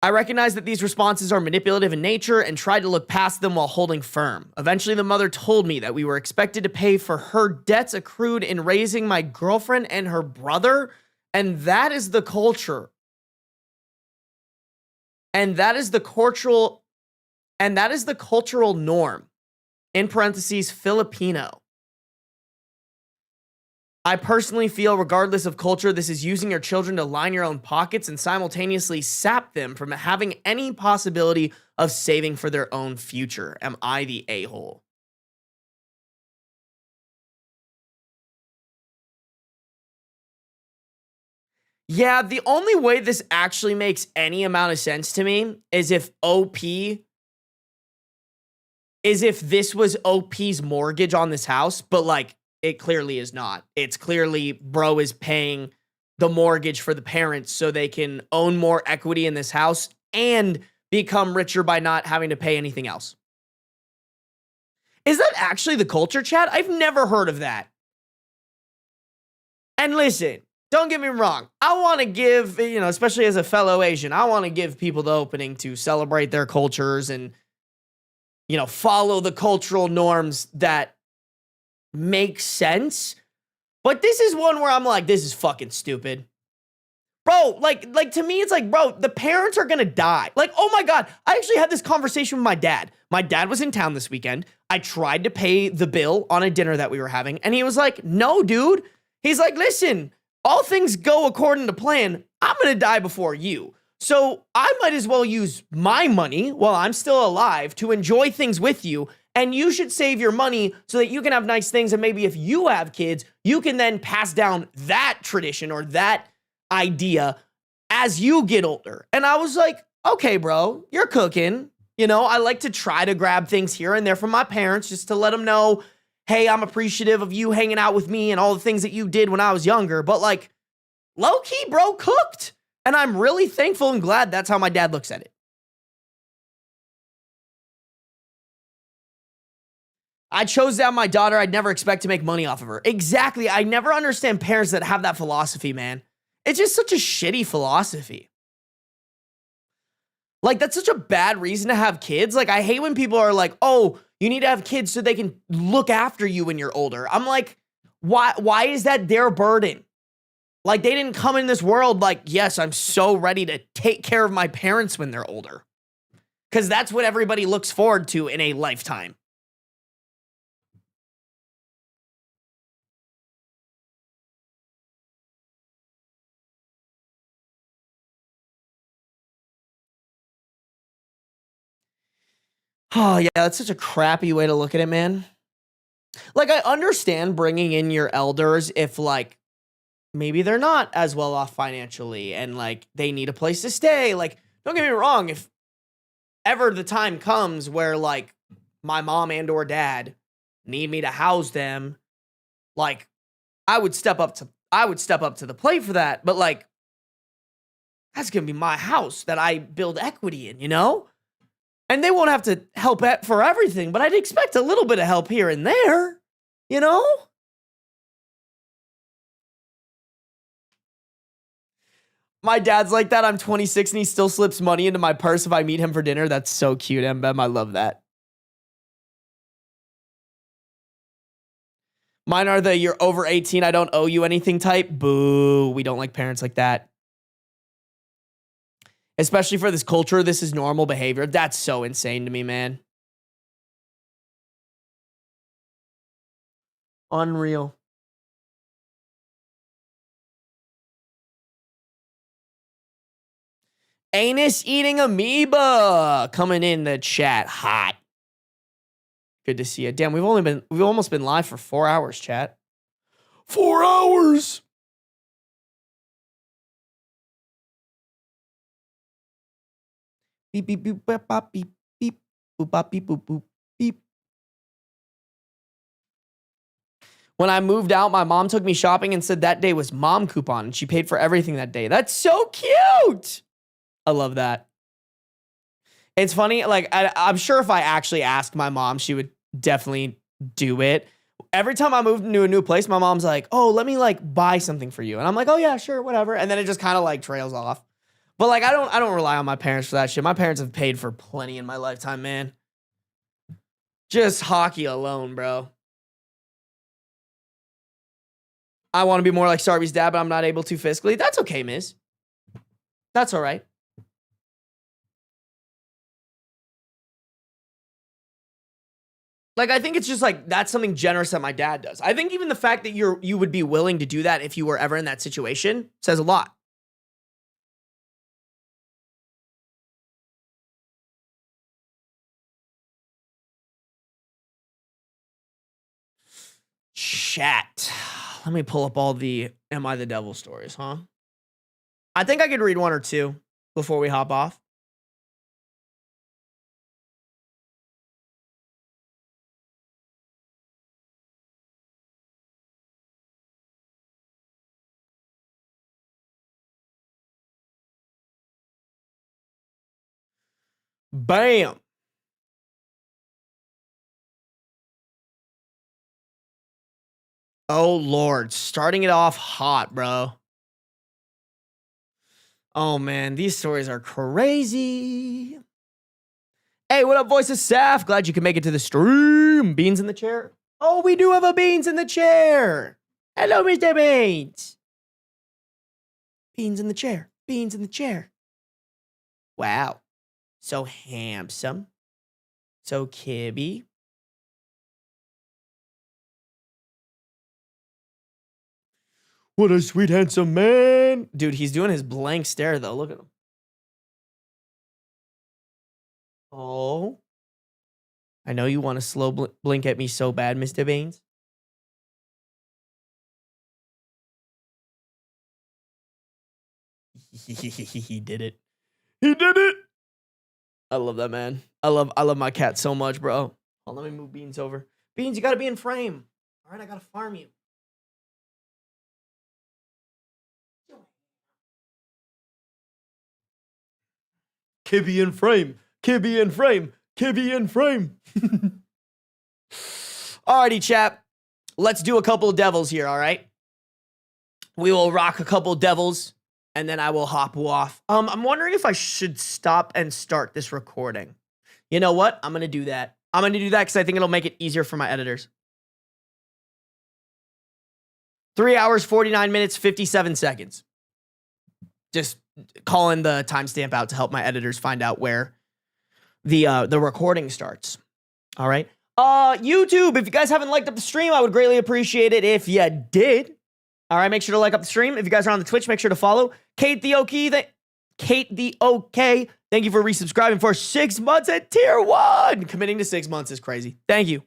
Speaker 1: I recognize that these responses are manipulative in nature and tried to look past them while holding firm. Eventually, the mother told me that we were expected to pay for her debts accrued in raising my girlfriend and her brother, and that is the culture. And that is the cultural norm. In parentheses, Filipino. I personally feel, regardless of culture, this is using your children to line your own pockets and simultaneously sap them from having any possibility of saving for their own future. Am I the a-hole? Yeah, the only way this actually makes any amount of sense to me is if this was OP's mortgage on this house, but like, it clearly is not. It's clearly bro is paying the mortgage for the parents so they can own more equity in this house and become richer by not having to pay anything else. Is that actually the culture, chat? I've never heard of that. And listen, don't get me wrong. I want to give, especially as a fellow Asian, I want to give people the opening to celebrate their cultures and, follow the cultural norms that make sense. But this is one where I'm like, this is fucking stupid. Bro, like to me, it's like, bro, the parents are gonna die. Like, oh my God, I actually had this conversation with my dad. My dad was in town this weekend. I tried to pay the bill on a dinner that we were having, and he was like, no, dude. He's like, listen, all things go according to plan. I'm gonna die before you. So I might as well use my money while I'm still alive to enjoy things with you. And you should save your money so that you can have nice things. And maybe if you have kids, you can then pass down that tradition or that idea as you get older. And I was like, okay, bro, you're cooking. I like to try to grab things here and there from my parents just to let them know, hey, I'm appreciative of you hanging out with me and all the things that you did when I was younger. But like, low key, bro, cooked. And I'm really thankful and glad that's how my dad looks at it. I chose to have my daughter. I'd never expect to make money off of her. Exactly. I never understand parents that have that philosophy, man. It's just such a shitty philosophy. Like, that's such a bad reason to have kids. Like, I hate when people are like, oh, you need to have kids so they can look after you when you're older. I'm like, why is that their burden? Like, they didn't come in this world like, yes, I'm so ready to take care of my parents when they're older. Because that's what everybody looks forward to in a lifetime. Oh, yeah, that's such a crappy way to look at it, man. Like, I understand bringing in your elders if, like, maybe they're not as well off financially and, like, they need a place to stay. Like, don't get me wrong, if ever the time comes where, like, my mom and or dad need me to house them, like, I would step up to the plate for that. But, like, that's gonna be my house that I build equity in, you know? And they won't have to help for everything, but I'd expect a little bit of help here and there, you know? My dad's like that. I'm 26 and he still slips money into my purse if I meet him for dinner. That's so cute, Mbem. I love that. Mine are the you're over 18, I don't owe you anything type. Boo. We don't like parents like that. Especially for this culture, this is normal behavior. That's so insane to me, man. Unreal. Anus eating amoeba coming in the chat hot. Good to see you. Damn, we've almost been live for 4 hours, chat. 4 hours. Beep beep beep beep bop, beep beep boop bop beep boop boop beep. When I moved out, my mom took me shopping and said that day was mom coupon and she paid for everything that day. That's so cute. I love that. It's funny, like, I'm sure if I actually asked my mom, she would definitely do it. Every time I moved into a new place, my mom's like, oh, let me, like, buy something for you. And I'm like, oh, yeah, sure, whatever. And then it just kind of, like, trails off. But, like, I don't rely on my parents for that shit. My parents have paid for plenty in my lifetime, man. Just hockey alone, bro. I want to be more like Sarby's dad, but I'm not able to fiscally. That's okay, Miz. That's all right. Like, I think it's just like, that's something generous that my dad does. I think even the fact that you would be willing to do that if you were ever in that situation says a lot. Chat. Let me pull up all the Am I the Devil stories, huh? I think I could read one or two before we hop off. Bam. Oh, Lord. Starting it off hot, bro. Oh, man. These stories are crazy. Hey, what up, Voice of Saf? Glad you can make it to the stream. Beans in the chair. Oh, we do have a Beans in the chair. Hello, Mr. Beans. Beans in the chair. Beans in the chair. Wow. So handsome. So kibby. What a sweet, handsome man. Dude, he's doing his blank stare, though. Look at him. Oh. I know you want to slow blink at me so bad, Mr. Baines. He did it. He did it. I love that, man. I love my cat so much, bro. Oh, let me move Beans over. Beans, you got to be in frame. All right, I got to farm you. Kibby in frame. Kibby in frame. Kibby in frame. Alrighty, chap. Let's do a couple of devils here, all right? We will rock a couple of devils, and then I will hop off. I'm wondering if I should stop and start this recording. You know what? I'm going to do that. I'm going to do that because I think it'll make it easier for my editors. 3 hours, 49 minutes, 57 seconds. Just calling the timestamp out to help my editors find out where the recording starts. All right. YouTube, if you guys haven't liked up the stream, I would greatly appreciate it if you did. All right, make sure to like up the stream. If you guys are on the Twitch, make sure to follow. Kate the OK, thank you for resubscribing for 6 months at tier 1. Committing to 6 months is crazy. Thank you.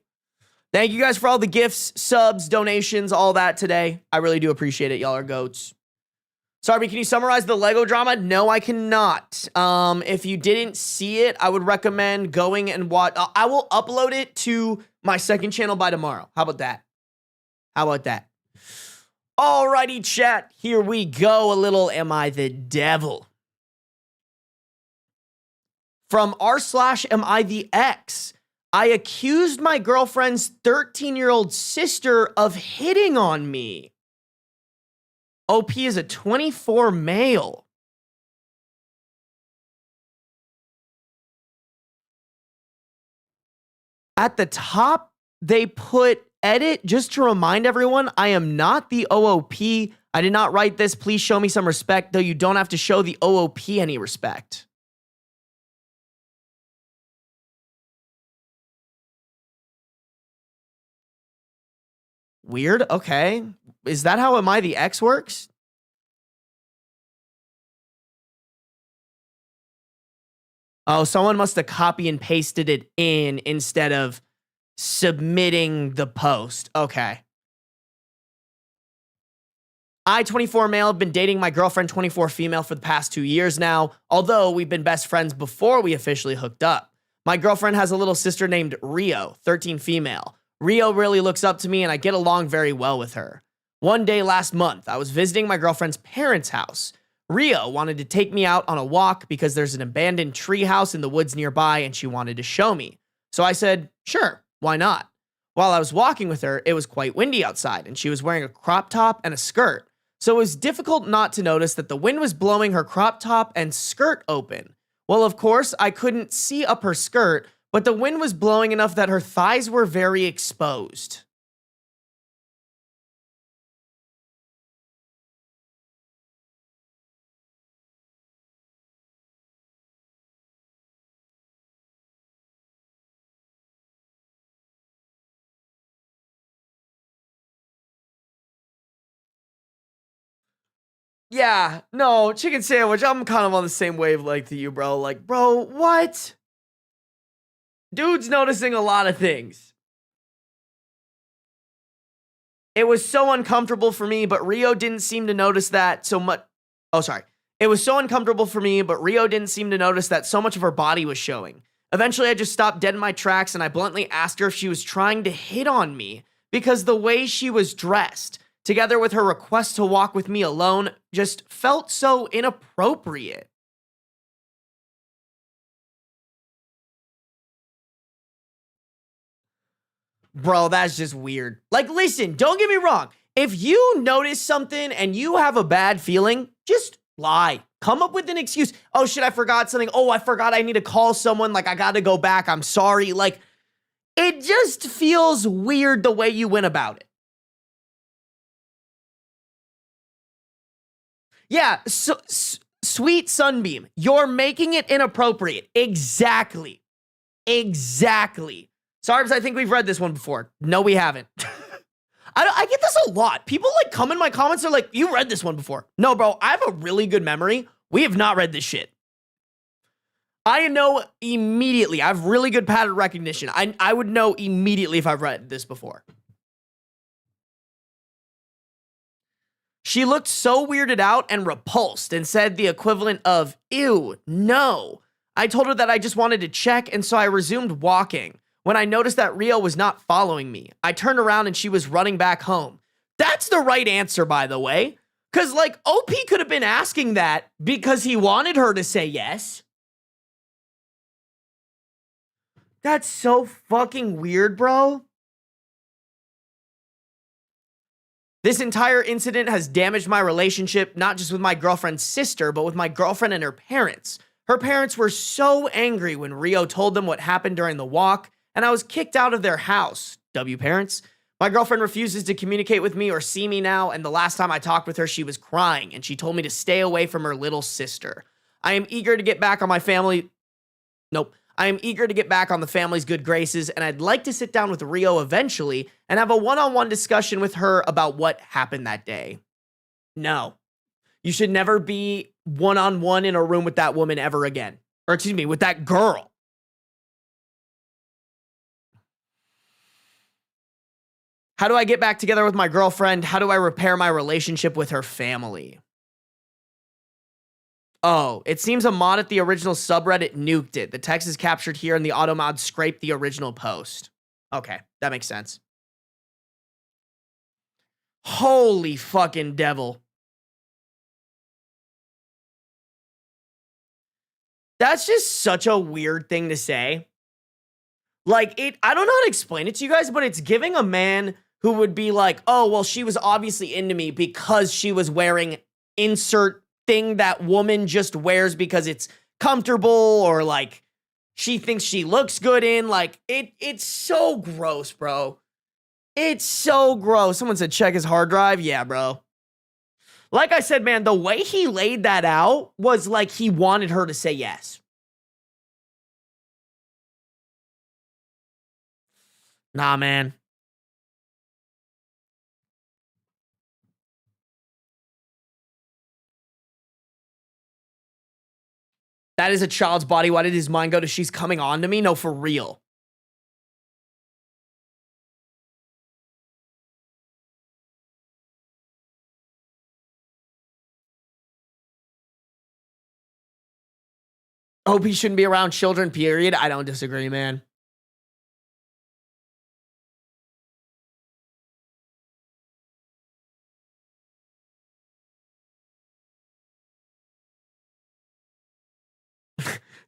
Speaker 1: Thank you guys for all the gifts, subs, donations, all that today. I really do appreciate it. Y'all are goats. Sarby, can you summarize the Lego drama? No, I cannot. If you didn't see it, I would recommend going and watch. I will upload it to my second channel by tomorrow. How about that? How about that? Alrighty, chat. Here we go. A little Am I the Devil? From r/Am I the X? I accused my girlfriend's 13-year-old sister of hitting on me. OP is a 24 male. At the top, they put edit just to remind everyone I am not the OOP. I did not write this. Please show me some respect, though you don't have to show the OOP any respect. Weird. Okay. Is that how Am I the X works? Oh, someone must have copy and pasted it in instead of submitting the post. Okay. I, 24 male, have been dating my girlfriend, 24 female, for the past 2 years now, although we've been best friends before we officially hooked up. My girlfriend has a little sister named Rio, 13 female. Rio really looks up to me and I get along very well with her. One day last month, I was visiting my girlfriend's parents' house. Rio wanted to take me out on a walk because there's an abandoned tree house in the woods nearby and she wanted to show me. So I said, sure, why not? While I was walking with her, it was quite windy outside and she was wearing a crop top and a skirt. So it was difficult not to notice that the wind was blowing her crop top and skirt open. Well, of course, I couldn't see up her skirt, but the wind was blowing enough that her thighs were very exposed. Yeah, no, chicken sandwich, I'm kind of on the same wavelength to you, bro. Like, bro, what? Dude's noticing a lot of things. It was so uncomfortable for me, but Rio didn't seem to notice that so much. Oh, sorry. It was so uncomfortable for me, but Rio didn't seem to notice that so much of her body was showing. Eventually, I just stopped dead in my tracks and I bluntly asked her if she was trying to hit on me because the way she was dressed, together with her request to walk with me alone, just felt so inappropriate. Bro, that's just weird. Like, listen, don't get me wrong. If you notice something and you have a bad feeling, just lie. Come up with an excuse. Oh, shit, I forgot something. Oh, I forgot I need to call someone. Like, I got to go back. I'm sorry. Like, it just feels weird the way you went about it. Yeah, so, sweet Sunbeam, you're making it inappropriate. Exactly. Exactly. Sarbs, I think we've read this one before. No, we haven't. I get this a lot. People like come in my comments, they're like, you read this one before. No, bro, I have a really good memory. We have not read this shit. I know immediately. I have really good pattern recognition. I would know immediately if I've read this before. She looked so weirded out and repulsed and said the equivalent of, ew, no. I told her that I just wanted to check, and so I resumed walking. When I noticed that Rio was not following me, I turned around and she was running back home. That's the right answer, by the way. Because, like, OP could have been asking that because he wanted her to say yes. That's so fucking weird, bro. This entire incident has damaged my relationship, not just with my girlfriend's sister, but with my girlfriend and her parents. Her parents were so angry when Rio told them what happened during the walk, and I was kicked out of their house. W parents. My girlfriend refuses to communicate with me or see me now, and the last time I talked with her, she was crying, and she told me to stay away from her little sister. I am eager to get back on my family. Nope. I am eager to get back on the family's good graces, and I'd like to sit down with Rio eventually and have a one-on-one discussion with her about what happened that day. No. You should never be one-on-one in a room with that woman ever again. Or excuse me, with that girl. How do I get back together with my girlfriend? How do I repair my relationship with her family? Oh, it seems a mod at the original subreddit nuked it. The text is captured here and the auto mod scraped the original post. Okay, that makes sense. Holy fucking devil. That's just such a weird thing to say. Like, I don't know how to explain it to you guys, but it's giving a man who would be like, oh, well, she was obviously into me because she was wearing insert thing that woman just wears because it's comfortable, or like she thinks she looks good in. Like, it's so gross, bro. It's so gross. Someone said check his hard drive. Yeah, bro. Like I said, man, the way he laid that out was like he wanted her to say yes. Nah, man. That is a child's body. Why did his mind go to she's coming on to me? No, for real. Hope he shouldn't be around children, period. I don't disagree, man.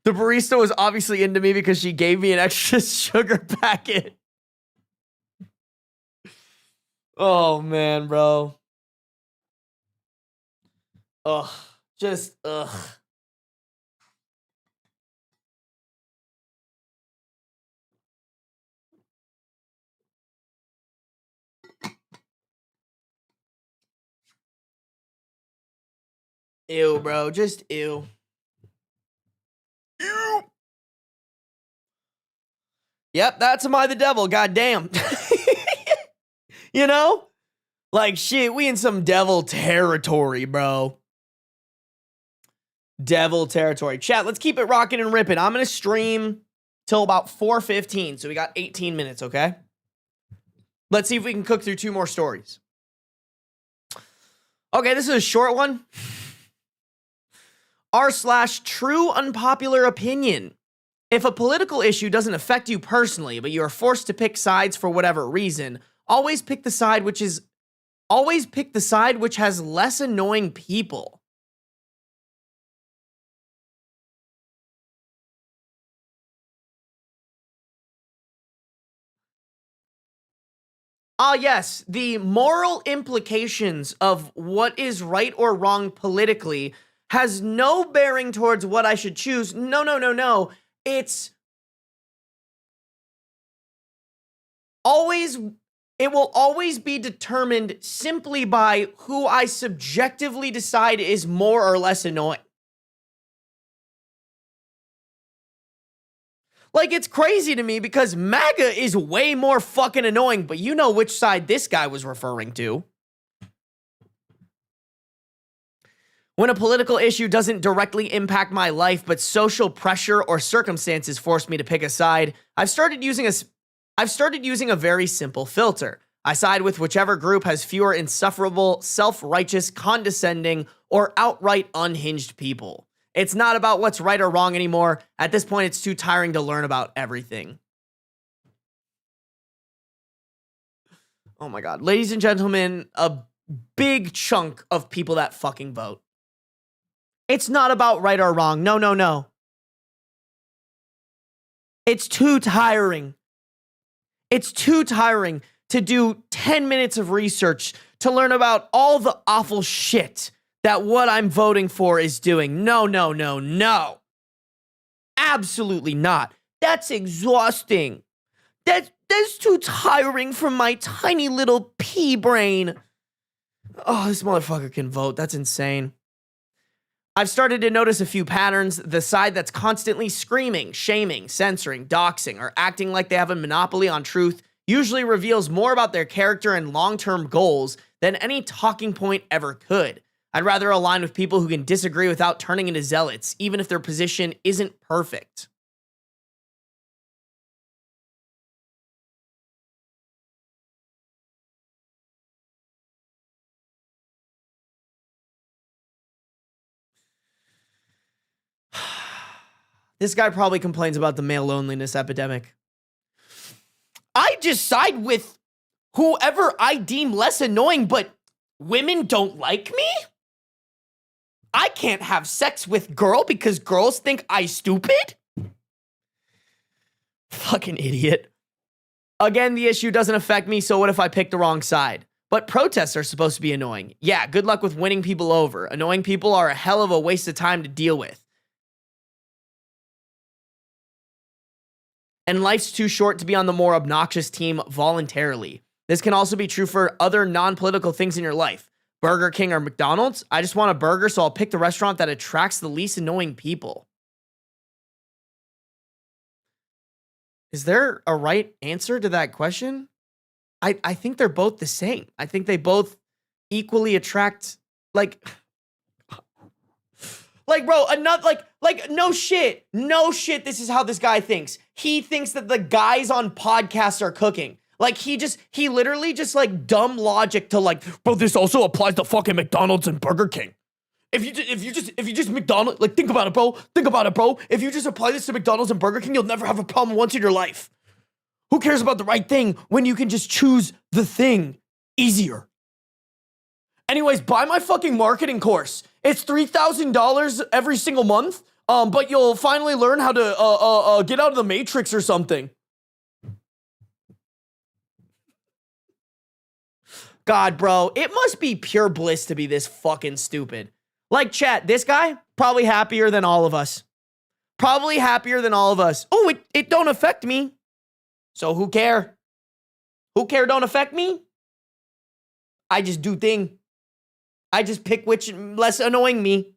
Speaker 1: The barista was obviously into me because she gave me an extra sugar packet. Oh, man, bro. Ugh. Just, ugh. Ew, bro. Just ew. Ew. Yep, that's Am I the Devil. Goddamn. You know? Like, shit, we in some devil territory, bro. Devil territory. Chat, let's keep it rocking and ripping. I'm going to stream till about 4:15, so we got 18 minutes, okay? Let's see if we can cook through 2 more stories. Okay, this is a short one. r/true unpopular opinion. If a political issue doesn't affect you personally, but you are forced to pick sides for whatever reason, always pick the side which has less annoying people. Ah, yes, the moral implications of what is right or wrong politically has no bearing towards what I should choose. No. It will always be determined simply by who I subjectively decide is more or less annoying. Like, it's crazy to me because MAGA is way more fucking annoying, but you know which side this guy was referring to. When a political issue doesn't directly impact my life, but social pressure or circumstances force me to pick a side, I've started using a very simple filter. I side with whichever group has fewer insufferable, self-righteous, condescending, or outright unhinged people. It's not about what's right or wrong anymore. At this point, it's too tiring to learn about everything. Oh my God. Ladies and gentlemen, a big chunk of people that fucking vote. It's not about right or wrong. No. It's too tiring. It's too tiring to do 10 minutes of research to learn about all the awful shit that what I'm voting for is doing. No, no, no, no. Absolutely not. That's exhausting. That's too tiring for my tiny little pea brain. Oh, this motherfucker can vote. That's insane. I've started to notice a few patterns. The side that's constantly screaming, shaming, censoring, doxing, or acting like they have a monopoly on truth usually reveals more about their character and long-term goals than any talking point ever could. I'd rather align with people who can disagree without turning into zealots, even if their position isn't perfect. This guy probably complains about the male loneliness epidemic. I just side with whoever I deem less annoying, but women don't like me? I can't have sex with girl because girls think I stupid? Fucking idiot. Again, the issue doesn't affect me, so what if I pick the wrong side? But protests are supposed to be annoying. Yeah, good luck with winning people over. Annoying people are a hell of a waste of time to deal with. And life's too short to be on the more obnoxious team voluntarily. This can also be true for other non-political things in your life. Burger King or McDonald's? I just want a burger, so I'll pick the restaurant that attracts the least annoying people. Is there a right answer to that question? I think they're both the same. I think they both equally attract, like bro, no shit. No shit, this is how this guy thinks. He thinks that the guys on podcasts are cooking. Like, he literally just, like, dumb logic to, like, bro, this also applies to fucking McDonald's and Burger King. If you just McDonald's, like, think about it, bro. Think about it, bro. If you just apply this to McDonald's and Burger King, you'll never have a problem once in your life. Who cares about the right thing when you can just choose the thing easier? Anyways, buy my fucking marketing course. It's $3,000 every single month, but you'll finally learn how to get out of the matrix or something. God, bro, it must be pure bliss to be this fucking stupid. Like, chat, this guy, probably happier than all of us. Probably happier than all of us. Oh, it don't affect me. So who care? Who care don't affect me? I just do thing. I just pick which less annoying me.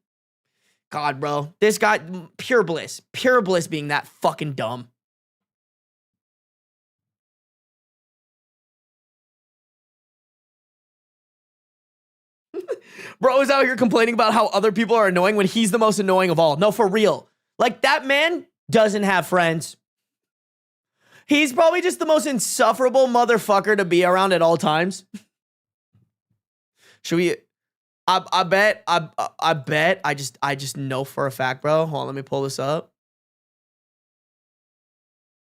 Speaker 1: God, bro, this guy, pure bliss being that fucking dumb. Bro is out here complaining about how other people are annoying when he's the most annoying of all. No, for real. Like, that man doesn't have friends. He's probably just the most insufferable motherfucker to be around at all times. Should we... I bet, I just know for a fact, bro. Hold on, let me pull this up.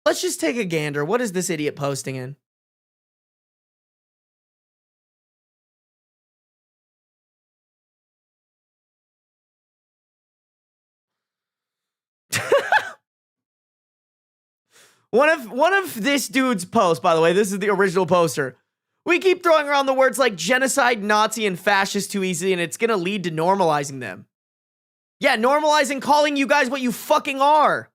Speaker 1: Let's just take a gander. What is this idiot posting in? One of this dude's posts, by the way, this is the original poster. We keep throwing around the words like genocide, Nazi, and fascist too easily, and it's gonna lead to normalizing them. Yeah, normalizing calling you guys what you fucking are.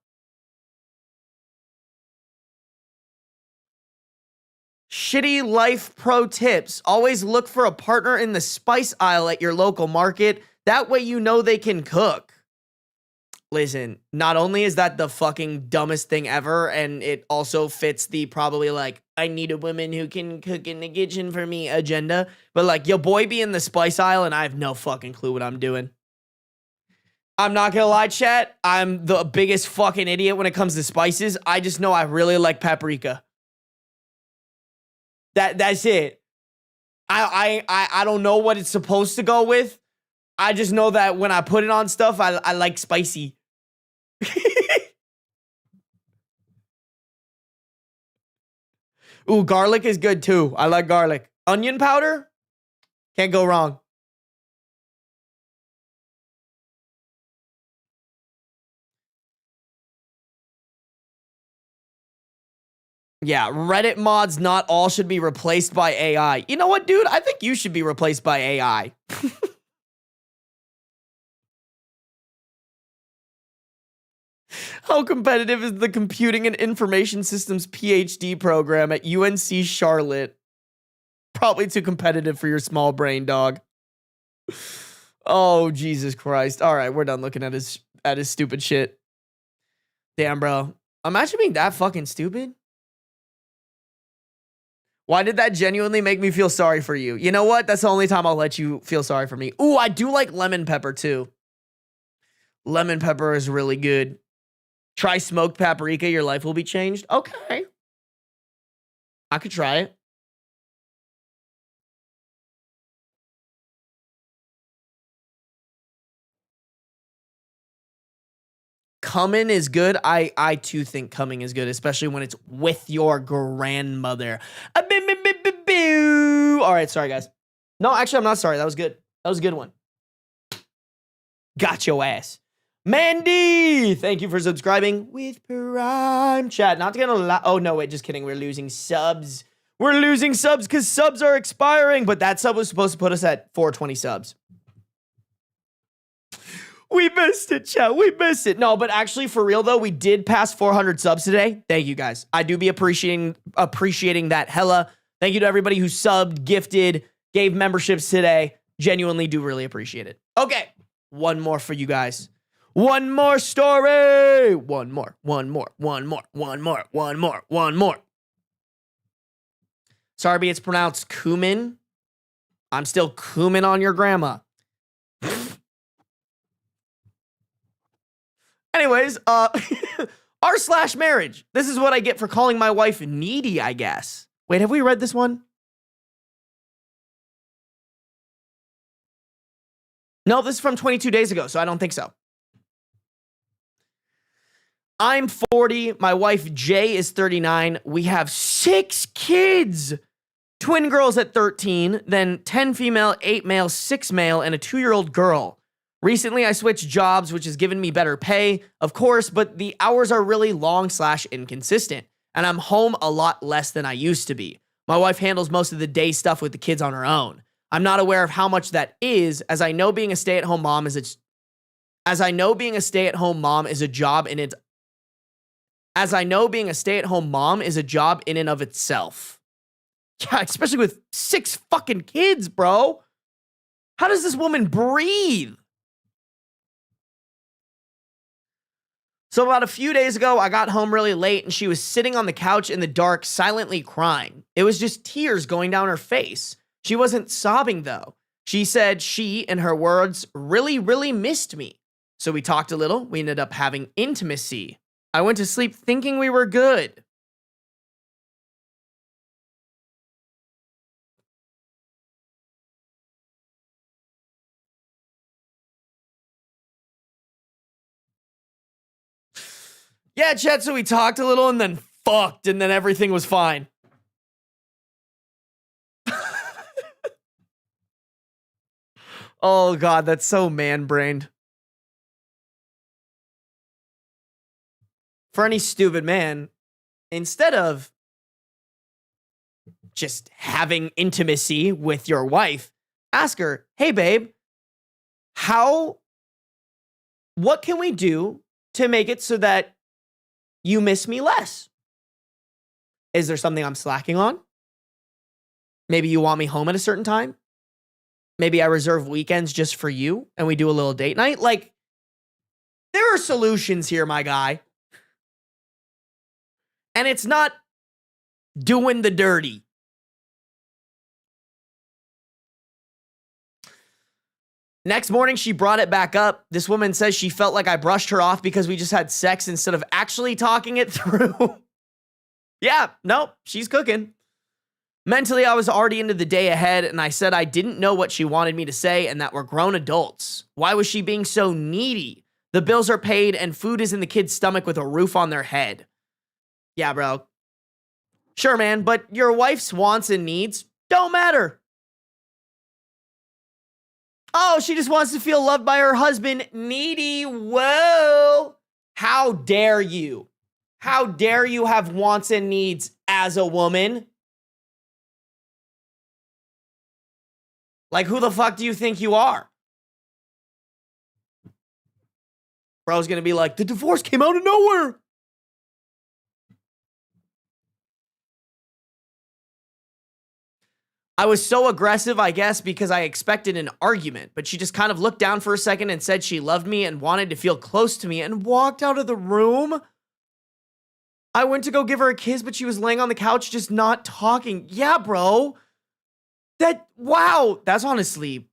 Speaker 1: Shitty life pro tips. Always look for a partner in the spice aisle at your local market. That way you know they can cook. Listen, not only is that the fucking dumbest thing ever, and it also fits the probably like, I need a woman who can cook in the kitchen for me agenda, but like, your boy be in the spice aisle and I have no fucking clue what I'm doing. I'm not gonna lie, chat. I'm the biggest fucking idiot when it comes to spices. I just know I really like paprika. That's it. I don't know what it's supposed to go with. I just know that when I put it on stuff, I like spicy. Ooh, garlic is good too. I like garlic. Onion powder? Can't go wrong. Yeah, Reddit mods not all should be replaced by AI. You know what, dude? I think you should be replaced by AI. How competitive is the Computing and Information Systems PhD program at UNC Charlotte? Probably too competitive for your small brain, dog. Oh, Jesus Christ. All right, we're done looking at his stupid shit. Damn, bro. Imagine being that fucking stupid. Why did that genuinely make me feel sorry for you? You know what? That's the only time I'll let you feel sorry for me. Ooh, I do like lemon pepper too. Lemon pepper is really good. Try smoked paprika. Your life will be changed. Okay. I could try it. Cumin is good. I too think cumin is good, especially when it's with your grandmother. All right, sorry guys. No, actually, I'm not sorry. That was good. That was a good one. Got your ass. Mandy, thank you for subscribing with Prime Chat. Not gonna lie. Oh no, wait, just kidding. We're losing subs. We're losing subs because subs are expiring, but that sub was supposed to put us at 420 subs. We missed it, chat. We missed it. No, but actually, for real though, we did pass 400 subs today. Thank you guys. I do be appreciating that hella. Thank you to everybody who subbed, gifted, gave memberships today. Genuinely do really appreciate it. Okay, one more for you guys. One more story. One more. Sarby, it's pronouncr cumin. I'm still cumin on your grandma. Anyways, r/marriage. This is what I get for calling my wife needy, I guess. Wait, have we read this one? No, this is from 22 days ago, so I don't think so. I'm 40. My wife, Jay, is 39. We have 6 kids. Twin girls at 13, then 10 female, 8 male, 6 male, and a 2-year-old girl. Recently, I switched jobs, which has given me better pay, of course, but the hours are really long/inconsistent, and I'm home a lot less than I used to be. My wife handles most of the day stuff with the kids on her own. I'm not aware of how much that is, as I know being a stay-at-home mom is a job in and of itself. Yeah, especially with 6 fucking kids, bro. How does this woman breathe? So about a few days ago, I got home really late and she was sitting on the couch in the dark, silently crying. It was just tears going down her face. She wasn't sobbing though. She said she, in her words, really, really missed me. So we talked a little. We ended up having intimacy. I went to sleep thinking we were good. Yeah, chat, so we talked a little and then fucked and then everything was fine. Oh, God, that's so man-brained. For any stupid man, instead of just having intimacy with your wife, ask her, hey, babe, what can we do to make it so that you miss me less? Is there something I'm slacking on? Maybe you want me home at a certain time? Maybe I reserve weekends just for you and we do a little date night. Like, there are solutions here, my guy. And it's not doing the dirty. Next morning, she brought it back up. This woman says she felt like I brushed her off because we just had sex instead of actually talking it through. Yeah, nope, she's cooking. Mentally, I was already into the day ahead, and I said I didn't know what she wanted me to say and that we're grown adults. Why was she being so needy? The bills are paid, and food is in the kid's stomach with a roof on their head. Yeah, bro. Sure, man, but your wife's wants and needs don't matter. Oh, she just wants to feel loved by her husband. Needy. Whoa. How dare you? How dare you have wants and needs as a woman. Like, who the fuck do you think you are? Bro's gonna be like, the divorce came out of nowhere. I was so aggressive, I guess, because I expected an argument, but she just kind of looked down for a second and said she loved me and wanted to feel close to me and walked out of the room. I went to go give her a kiss, but she was laying on the couch just not talking. Yeah, bro. Wow. That's honestly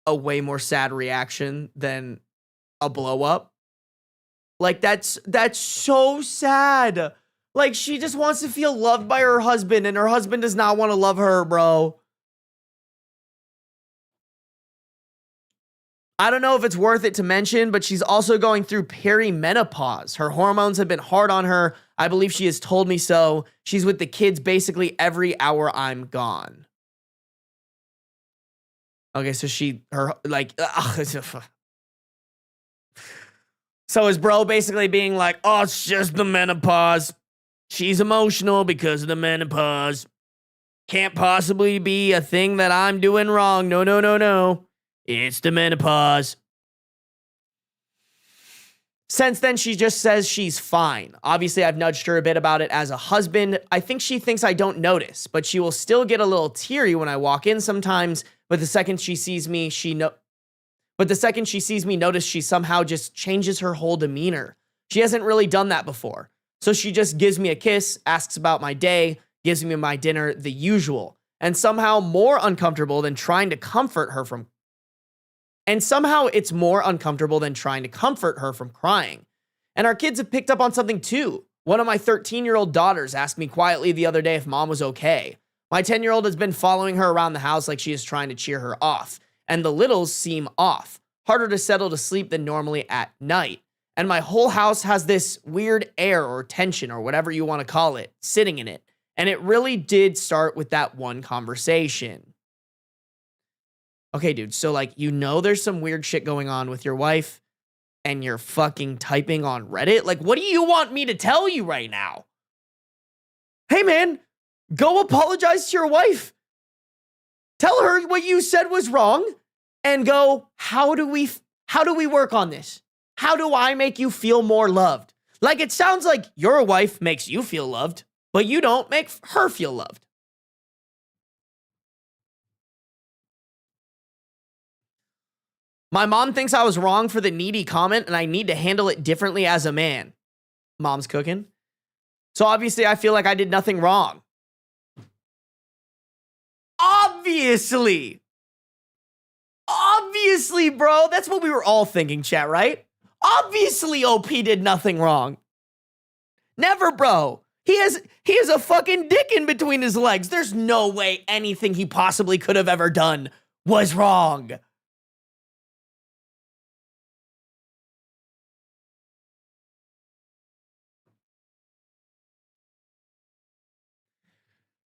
Speaker 1: a way more sad reaction than a blow up. Like, that's so sad. Like, she just wants to feel loved by her husband, and her husband does not want to love her, bro. I don't know if it's worth it to mention, but she's also going through perimenopause. Her hormones have been hard on her. I believe she has told me so. She's with the kids basically every hour I'm gone. Okay, so so is bro basically being like, oh, it's just the menopause. She's emotional because of the menopause. Can't possibly be a thing that I'm doing wrong. No, no, no, no. It's the menopause. Since then, she just says she's fine. Obviously, I've nudged her a bit about it as a husband. I think she thinks I don't notice, but she will still get a little teary when I walk in sometimes. But the second she sees me, notice she somehow just changes her whole demeanor. She hasn't really done that before. So she just gives me a kiss, asks about my day, gives me my dinner, the usual. And somehow more uncomfortable than trying to comfort her from crying. And our kids have picked up on something too. One of my 13-year-old daughters asked me quietly the other day if mom was okay. My 10-year-old has been following her around the house like she is trying to cheer her off. And the littles seem off, harder to settle to sleep than normally at night. And my whole house has this weird air or tension or whatever you want to call it, sitting in it. And it really did start with that one conversation. Okay, dude, so like, there's some weird shit going on with your wife and you're fucking typing on Reddit? Like, what do you want me to tell you right now? Hey, man, go apologize to your wife. Tell her what you said was wrong and go, how do we work on this? How do I make you feel more loved? Like, it sounds like your wife makes you feel loved, but you don't make her feel loved. My mom thinks I was wrong for the needy comment and I need to handle it differently as a man. Mom's cooking. So obviously I feel like I did nothing wrong. Obviously, bro. That's what we were all thinking, chat, right? Obviously, OP did nothing wrong. Never, bro. He has a fucking dick in between his legs. There's no way anything he possibly could have ever done was wrong.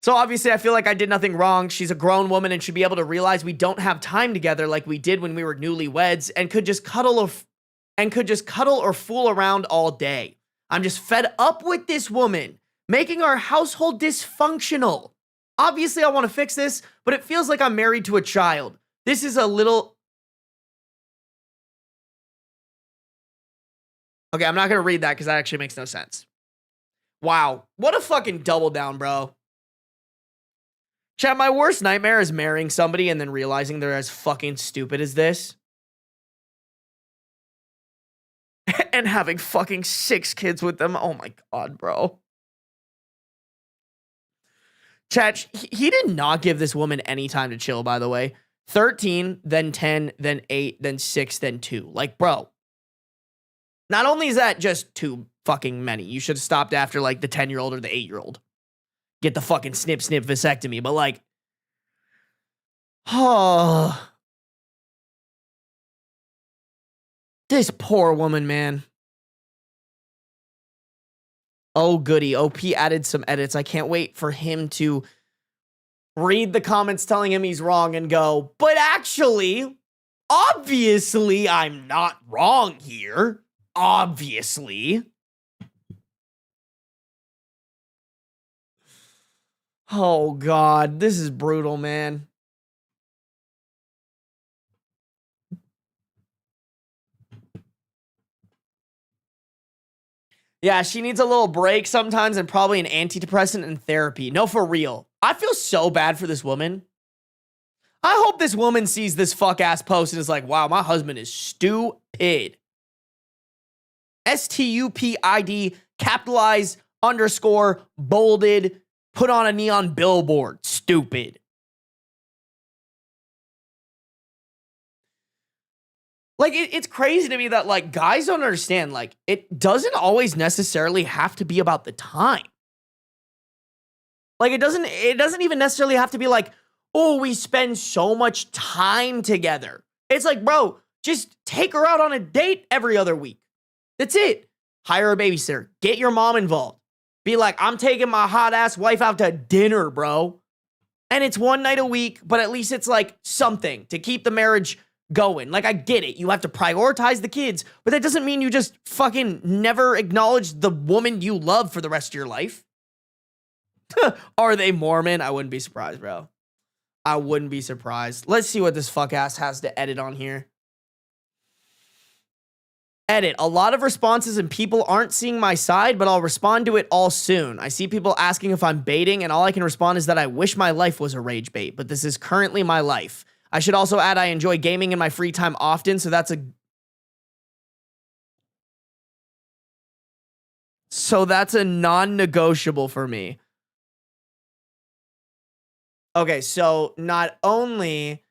Speaker 1: So obviously, I feel like I did nothing wrong. She's a grown woman and should be able to realize we don't have time together like we did when we were newlyweds and could just cuddle or fool around all day. I'm just fed up with this woman making our household dysfunctional. Obviously, I want to fix this, but it feels like I'm married to a child. This is a little... Okay, I'm not going to read that because that actually makes no sense. Wow. What a fucking double down, bro. Chat, my worst nightmare is marrying somebody and then realizing they're as fucking stupid as this. And having fucking 6 kids with them. Oh my God, bro. Chat, he did not give this woman any time to chill, by the way. 13, then 10, then 8, then 6, then 2. Like, bro. Not only is that just too fucking many. You should have stopped after, like, the 10-year-old or the 8-year-old. Get the fucking snip vasectomy. But, like, oh, this poor woman, man. Oh, goody. OP added some edits. I can't wait for him to read the comments telling him he's wrong and go, but actually, obviously, I'm not wrong here. Obviously. Oh, God. This is brutal, man. Yeah, she needs a little break sometimes and probably an antidepressant and therapy. No, for real. I feel so bad for this woman. I hope this woman sees this fuck-ass post and is like, wow, my husband is stupid. STUPID, capitalized, underscore, bolded, put on a neon billboard. Stupid. Like, it's crazy to me that, like, guys don't understand. Like, it doesn't always necessarily have to be about the time. Like, it doesn't even necessarily have to be like, oh, we spend so much time together. It's like, bro, just take her out on a date every other week. That's it. Hire a babysitter. Get your mom involved. Be like, I'm taking my hot ass wife out to dinner, bro. And it's one night a week, but at least it's like something to keep the marriage going. Like, I get it. You have to prioritize the kids, but that doesn't mean you just fucking never acknowledge the woman you love for the rest of your life. Are they Mormon? I wouldn't be surprised, bro. I wouldn't be surprised. Let's see what this fuck ass has to edit on here. Edit. A lot of responses and people aren't seeing my side, but I'll respond to it all soon. I see people asking if I'm baiting, and all I can respond is that I wish my life was a rage bait, but this is currently my life. I should also add I enjoy gaming in my free time often, so that's a non-negotiable for me. Okay, so not only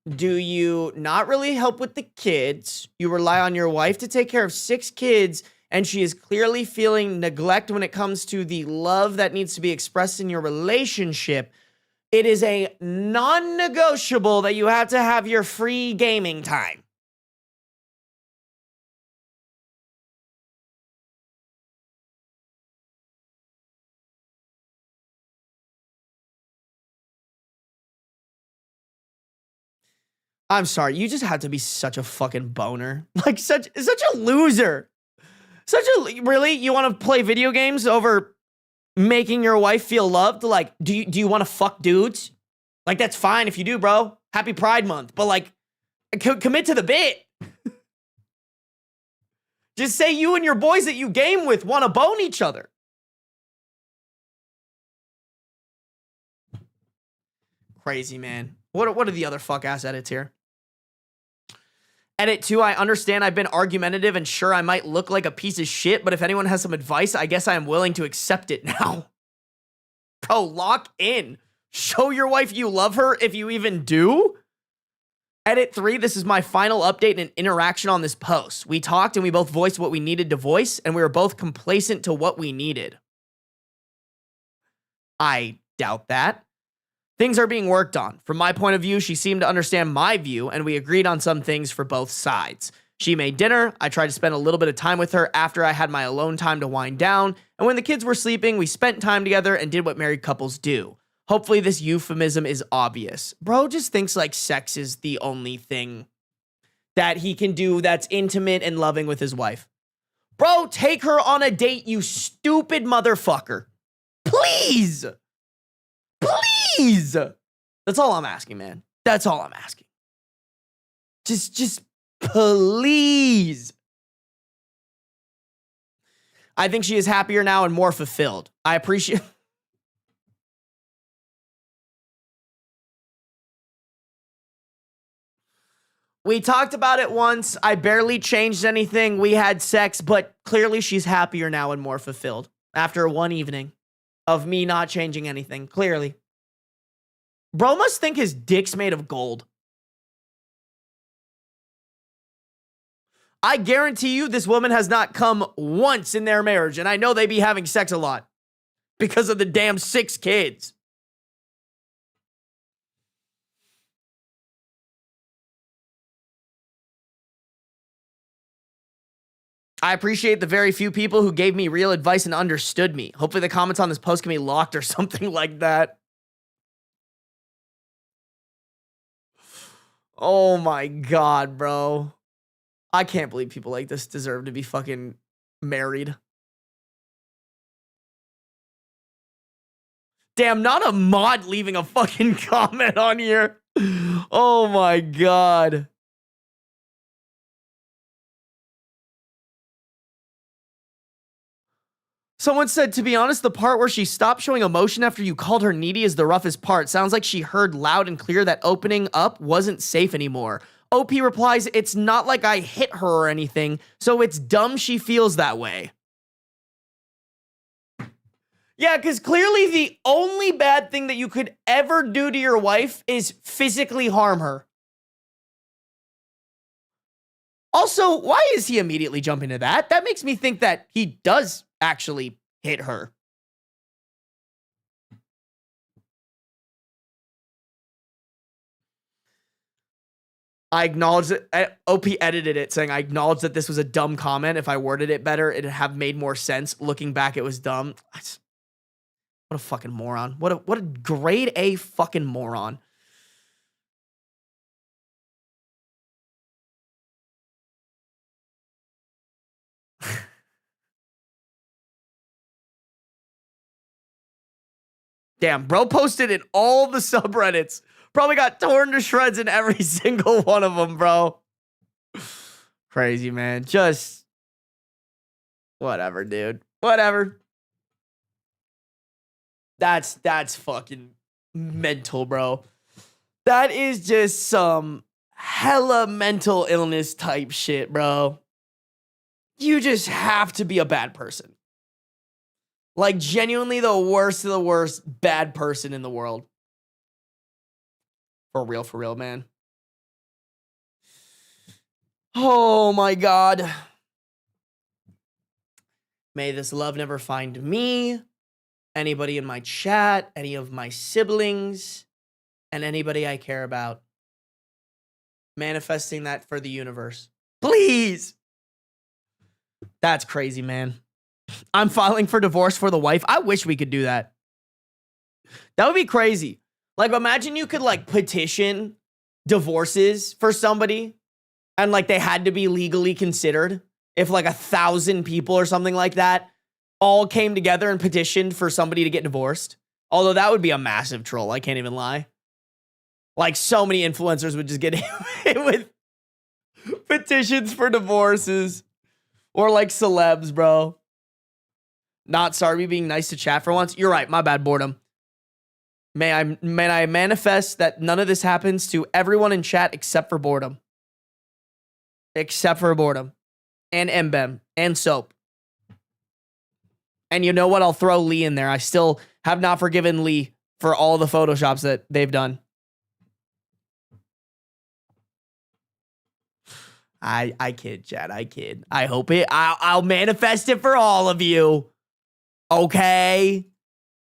Speaker 1: do you not really help with the kids, you rely on your wife to take care of 6 kids, and she is clearly feeling neglect when it comes to the love that needs to be expressed in your relationship. It is a non-negotiable that you have to have your free gaming time. I'm sorry, you just have to be such a fucking boner. Like, such a loser. Really? You want to play video games over making your wife feel loved? Like, do you want to fuck dudes? Like, that's fine if you do, bro. Happy Pride Month. But, like, commit to the bit. Just say you and your boys that you game with want to bone each other. Crazy, man. What are the other fuck-ass edits here? Edit 2, I understand I've been argumentative and sure I might look like a piece of shit, but if anyone has some advice, I guess I am willing to accept it now. Bro, lock in. Show your wife you love her if you even do. Edit 3, this is my final update and interaction on this post. We talked and we both voiced what we needed to voice, and we were both complacent to what we needed. I doubt that. Things are being worked on. From my point of view, she seemed to understand my view, and we agreed on some things for both sides. She made dinner. I tried to spend a little bit of time with her after I had my alone time to wind down, and when the kids were sleeping, we spent time together and did what married couples do. Hopefully this euphemism is obvious. Bro just thinks like sex is the only thing that he can do that's intimate and loving with his wife. Bro, take her on a date, you stupid motherfucker. Please. Please. That's all I'm asking, man. That's all I'm asking. Just please. I think she is happier now and more fulfilled. I appreciate. We talked about it once. I barely changed anything. We had sex, but clearly she's happier now and more fulfilled after one evening of me not changing anything. Clearly. Bro must think his dick's made of gold. I guarantee you this woman has not come once in their marriage, and I know they be having sex a lot because of the damn 6 kids. I appreciate the very few people who gave me real advice and understood me. Hopefully the comments on this post can be locked or something like that. Oh my God, bro. I can't believe people like this deserve to be fucking married. Damn, not a mod leaving a fucking comment on here. Oh my God. Someone said, to be honest, the part where she stopped showing emotion after you called her needy is the roughest part. Sounds like she heard loud and clear that opening up wasn't safe anymore. OP replies, it's not like I hit her or anything, so it's dumb she feels that way. Yeah, because clearly the only bad thing that you could ever do to your wife is physically harm her. Also, why is he immediately jumping to that? That makes me think that he does actually hit her. I acknowledge that OP edited it saying, I acknowledge that this was a dumb comment. If I worded it better, it'd have made more sense. Looking back, it was dumb. What a fucking moron. What a grade A fucking moron. Damn, bro posted in all the subreddits. Probably got torn to shreds in every single one of them, bro. Crazy, man. Just whatever, dude. Whatever. That's fucking mental, bro. That is just some hella mental illness type shit, bro. You just have to be a bad person. Like, genuinely the worst of the worst bad person in the world. For real, man. Oh my God. May this love never find me, anybody in my chat, any of my siblings, and anybody I care about. Manifesting that for the universe. Please. That's crazy, man. I'm filing for divorce for the wife. I wish we could do that. That would be crazy. Like, imagine you could, like, petition divorces for somebody and, like, they had to be legally considered. If, like, 1,000 people or something like that all came together and petitioned for somebody to get divorced. Although that would be a massive troll. I can't even lie. Like, so many influencers would just get hit with petitions for divorces. Or, like, celebs, bro. Not Sarby being nice to chat for once. You're right. My bad, boredom. May I manifest that none of this happens to everyone in chat except for boredom. Except for boredom. And Mbem. And Soap. And you know what? I'll throw Lee in there. I still have not forgiven Lee for all the Photoshops that they've done. I kid, chat. I kid. I hope it. I'll manifest it for all of you. Okay.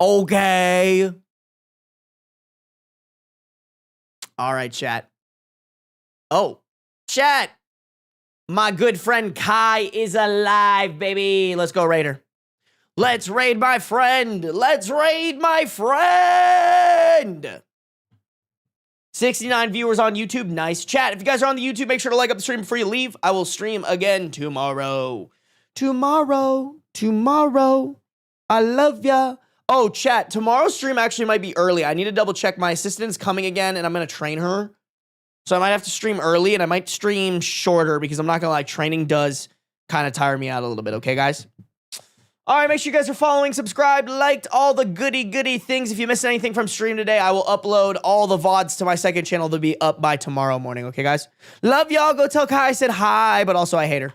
Speaker 1: Okay. All right, chat. Oh, chat. My good friend Kai is alive, baby. Let's go raid her. Let's raid my friend. Let's raid my friend. 69 viewers on YouTube. Nice chat. If you guys are on the YouTube, make sure to like up the stream before you leave. I will stream again tomorrow. Tomorrow. I love ya. Oh, chat. Tomorrow's stream actually might be early. I need to double check. My assistant's coming again, and I'm going to train her. So I might have to stream early, and I might stream shorter because I'm not going to lie. Training does kind of tire me out a little bit. Okay, guys? All right, make sure you guys are following, subscribed, liked, all the goody things. If you missed anything from stream today, I will upload all the VODs to my second channel. They'll be up by tomorrow morning. Okay, guys? Love y'all. Go tell Kai I said hi, but also I hate her.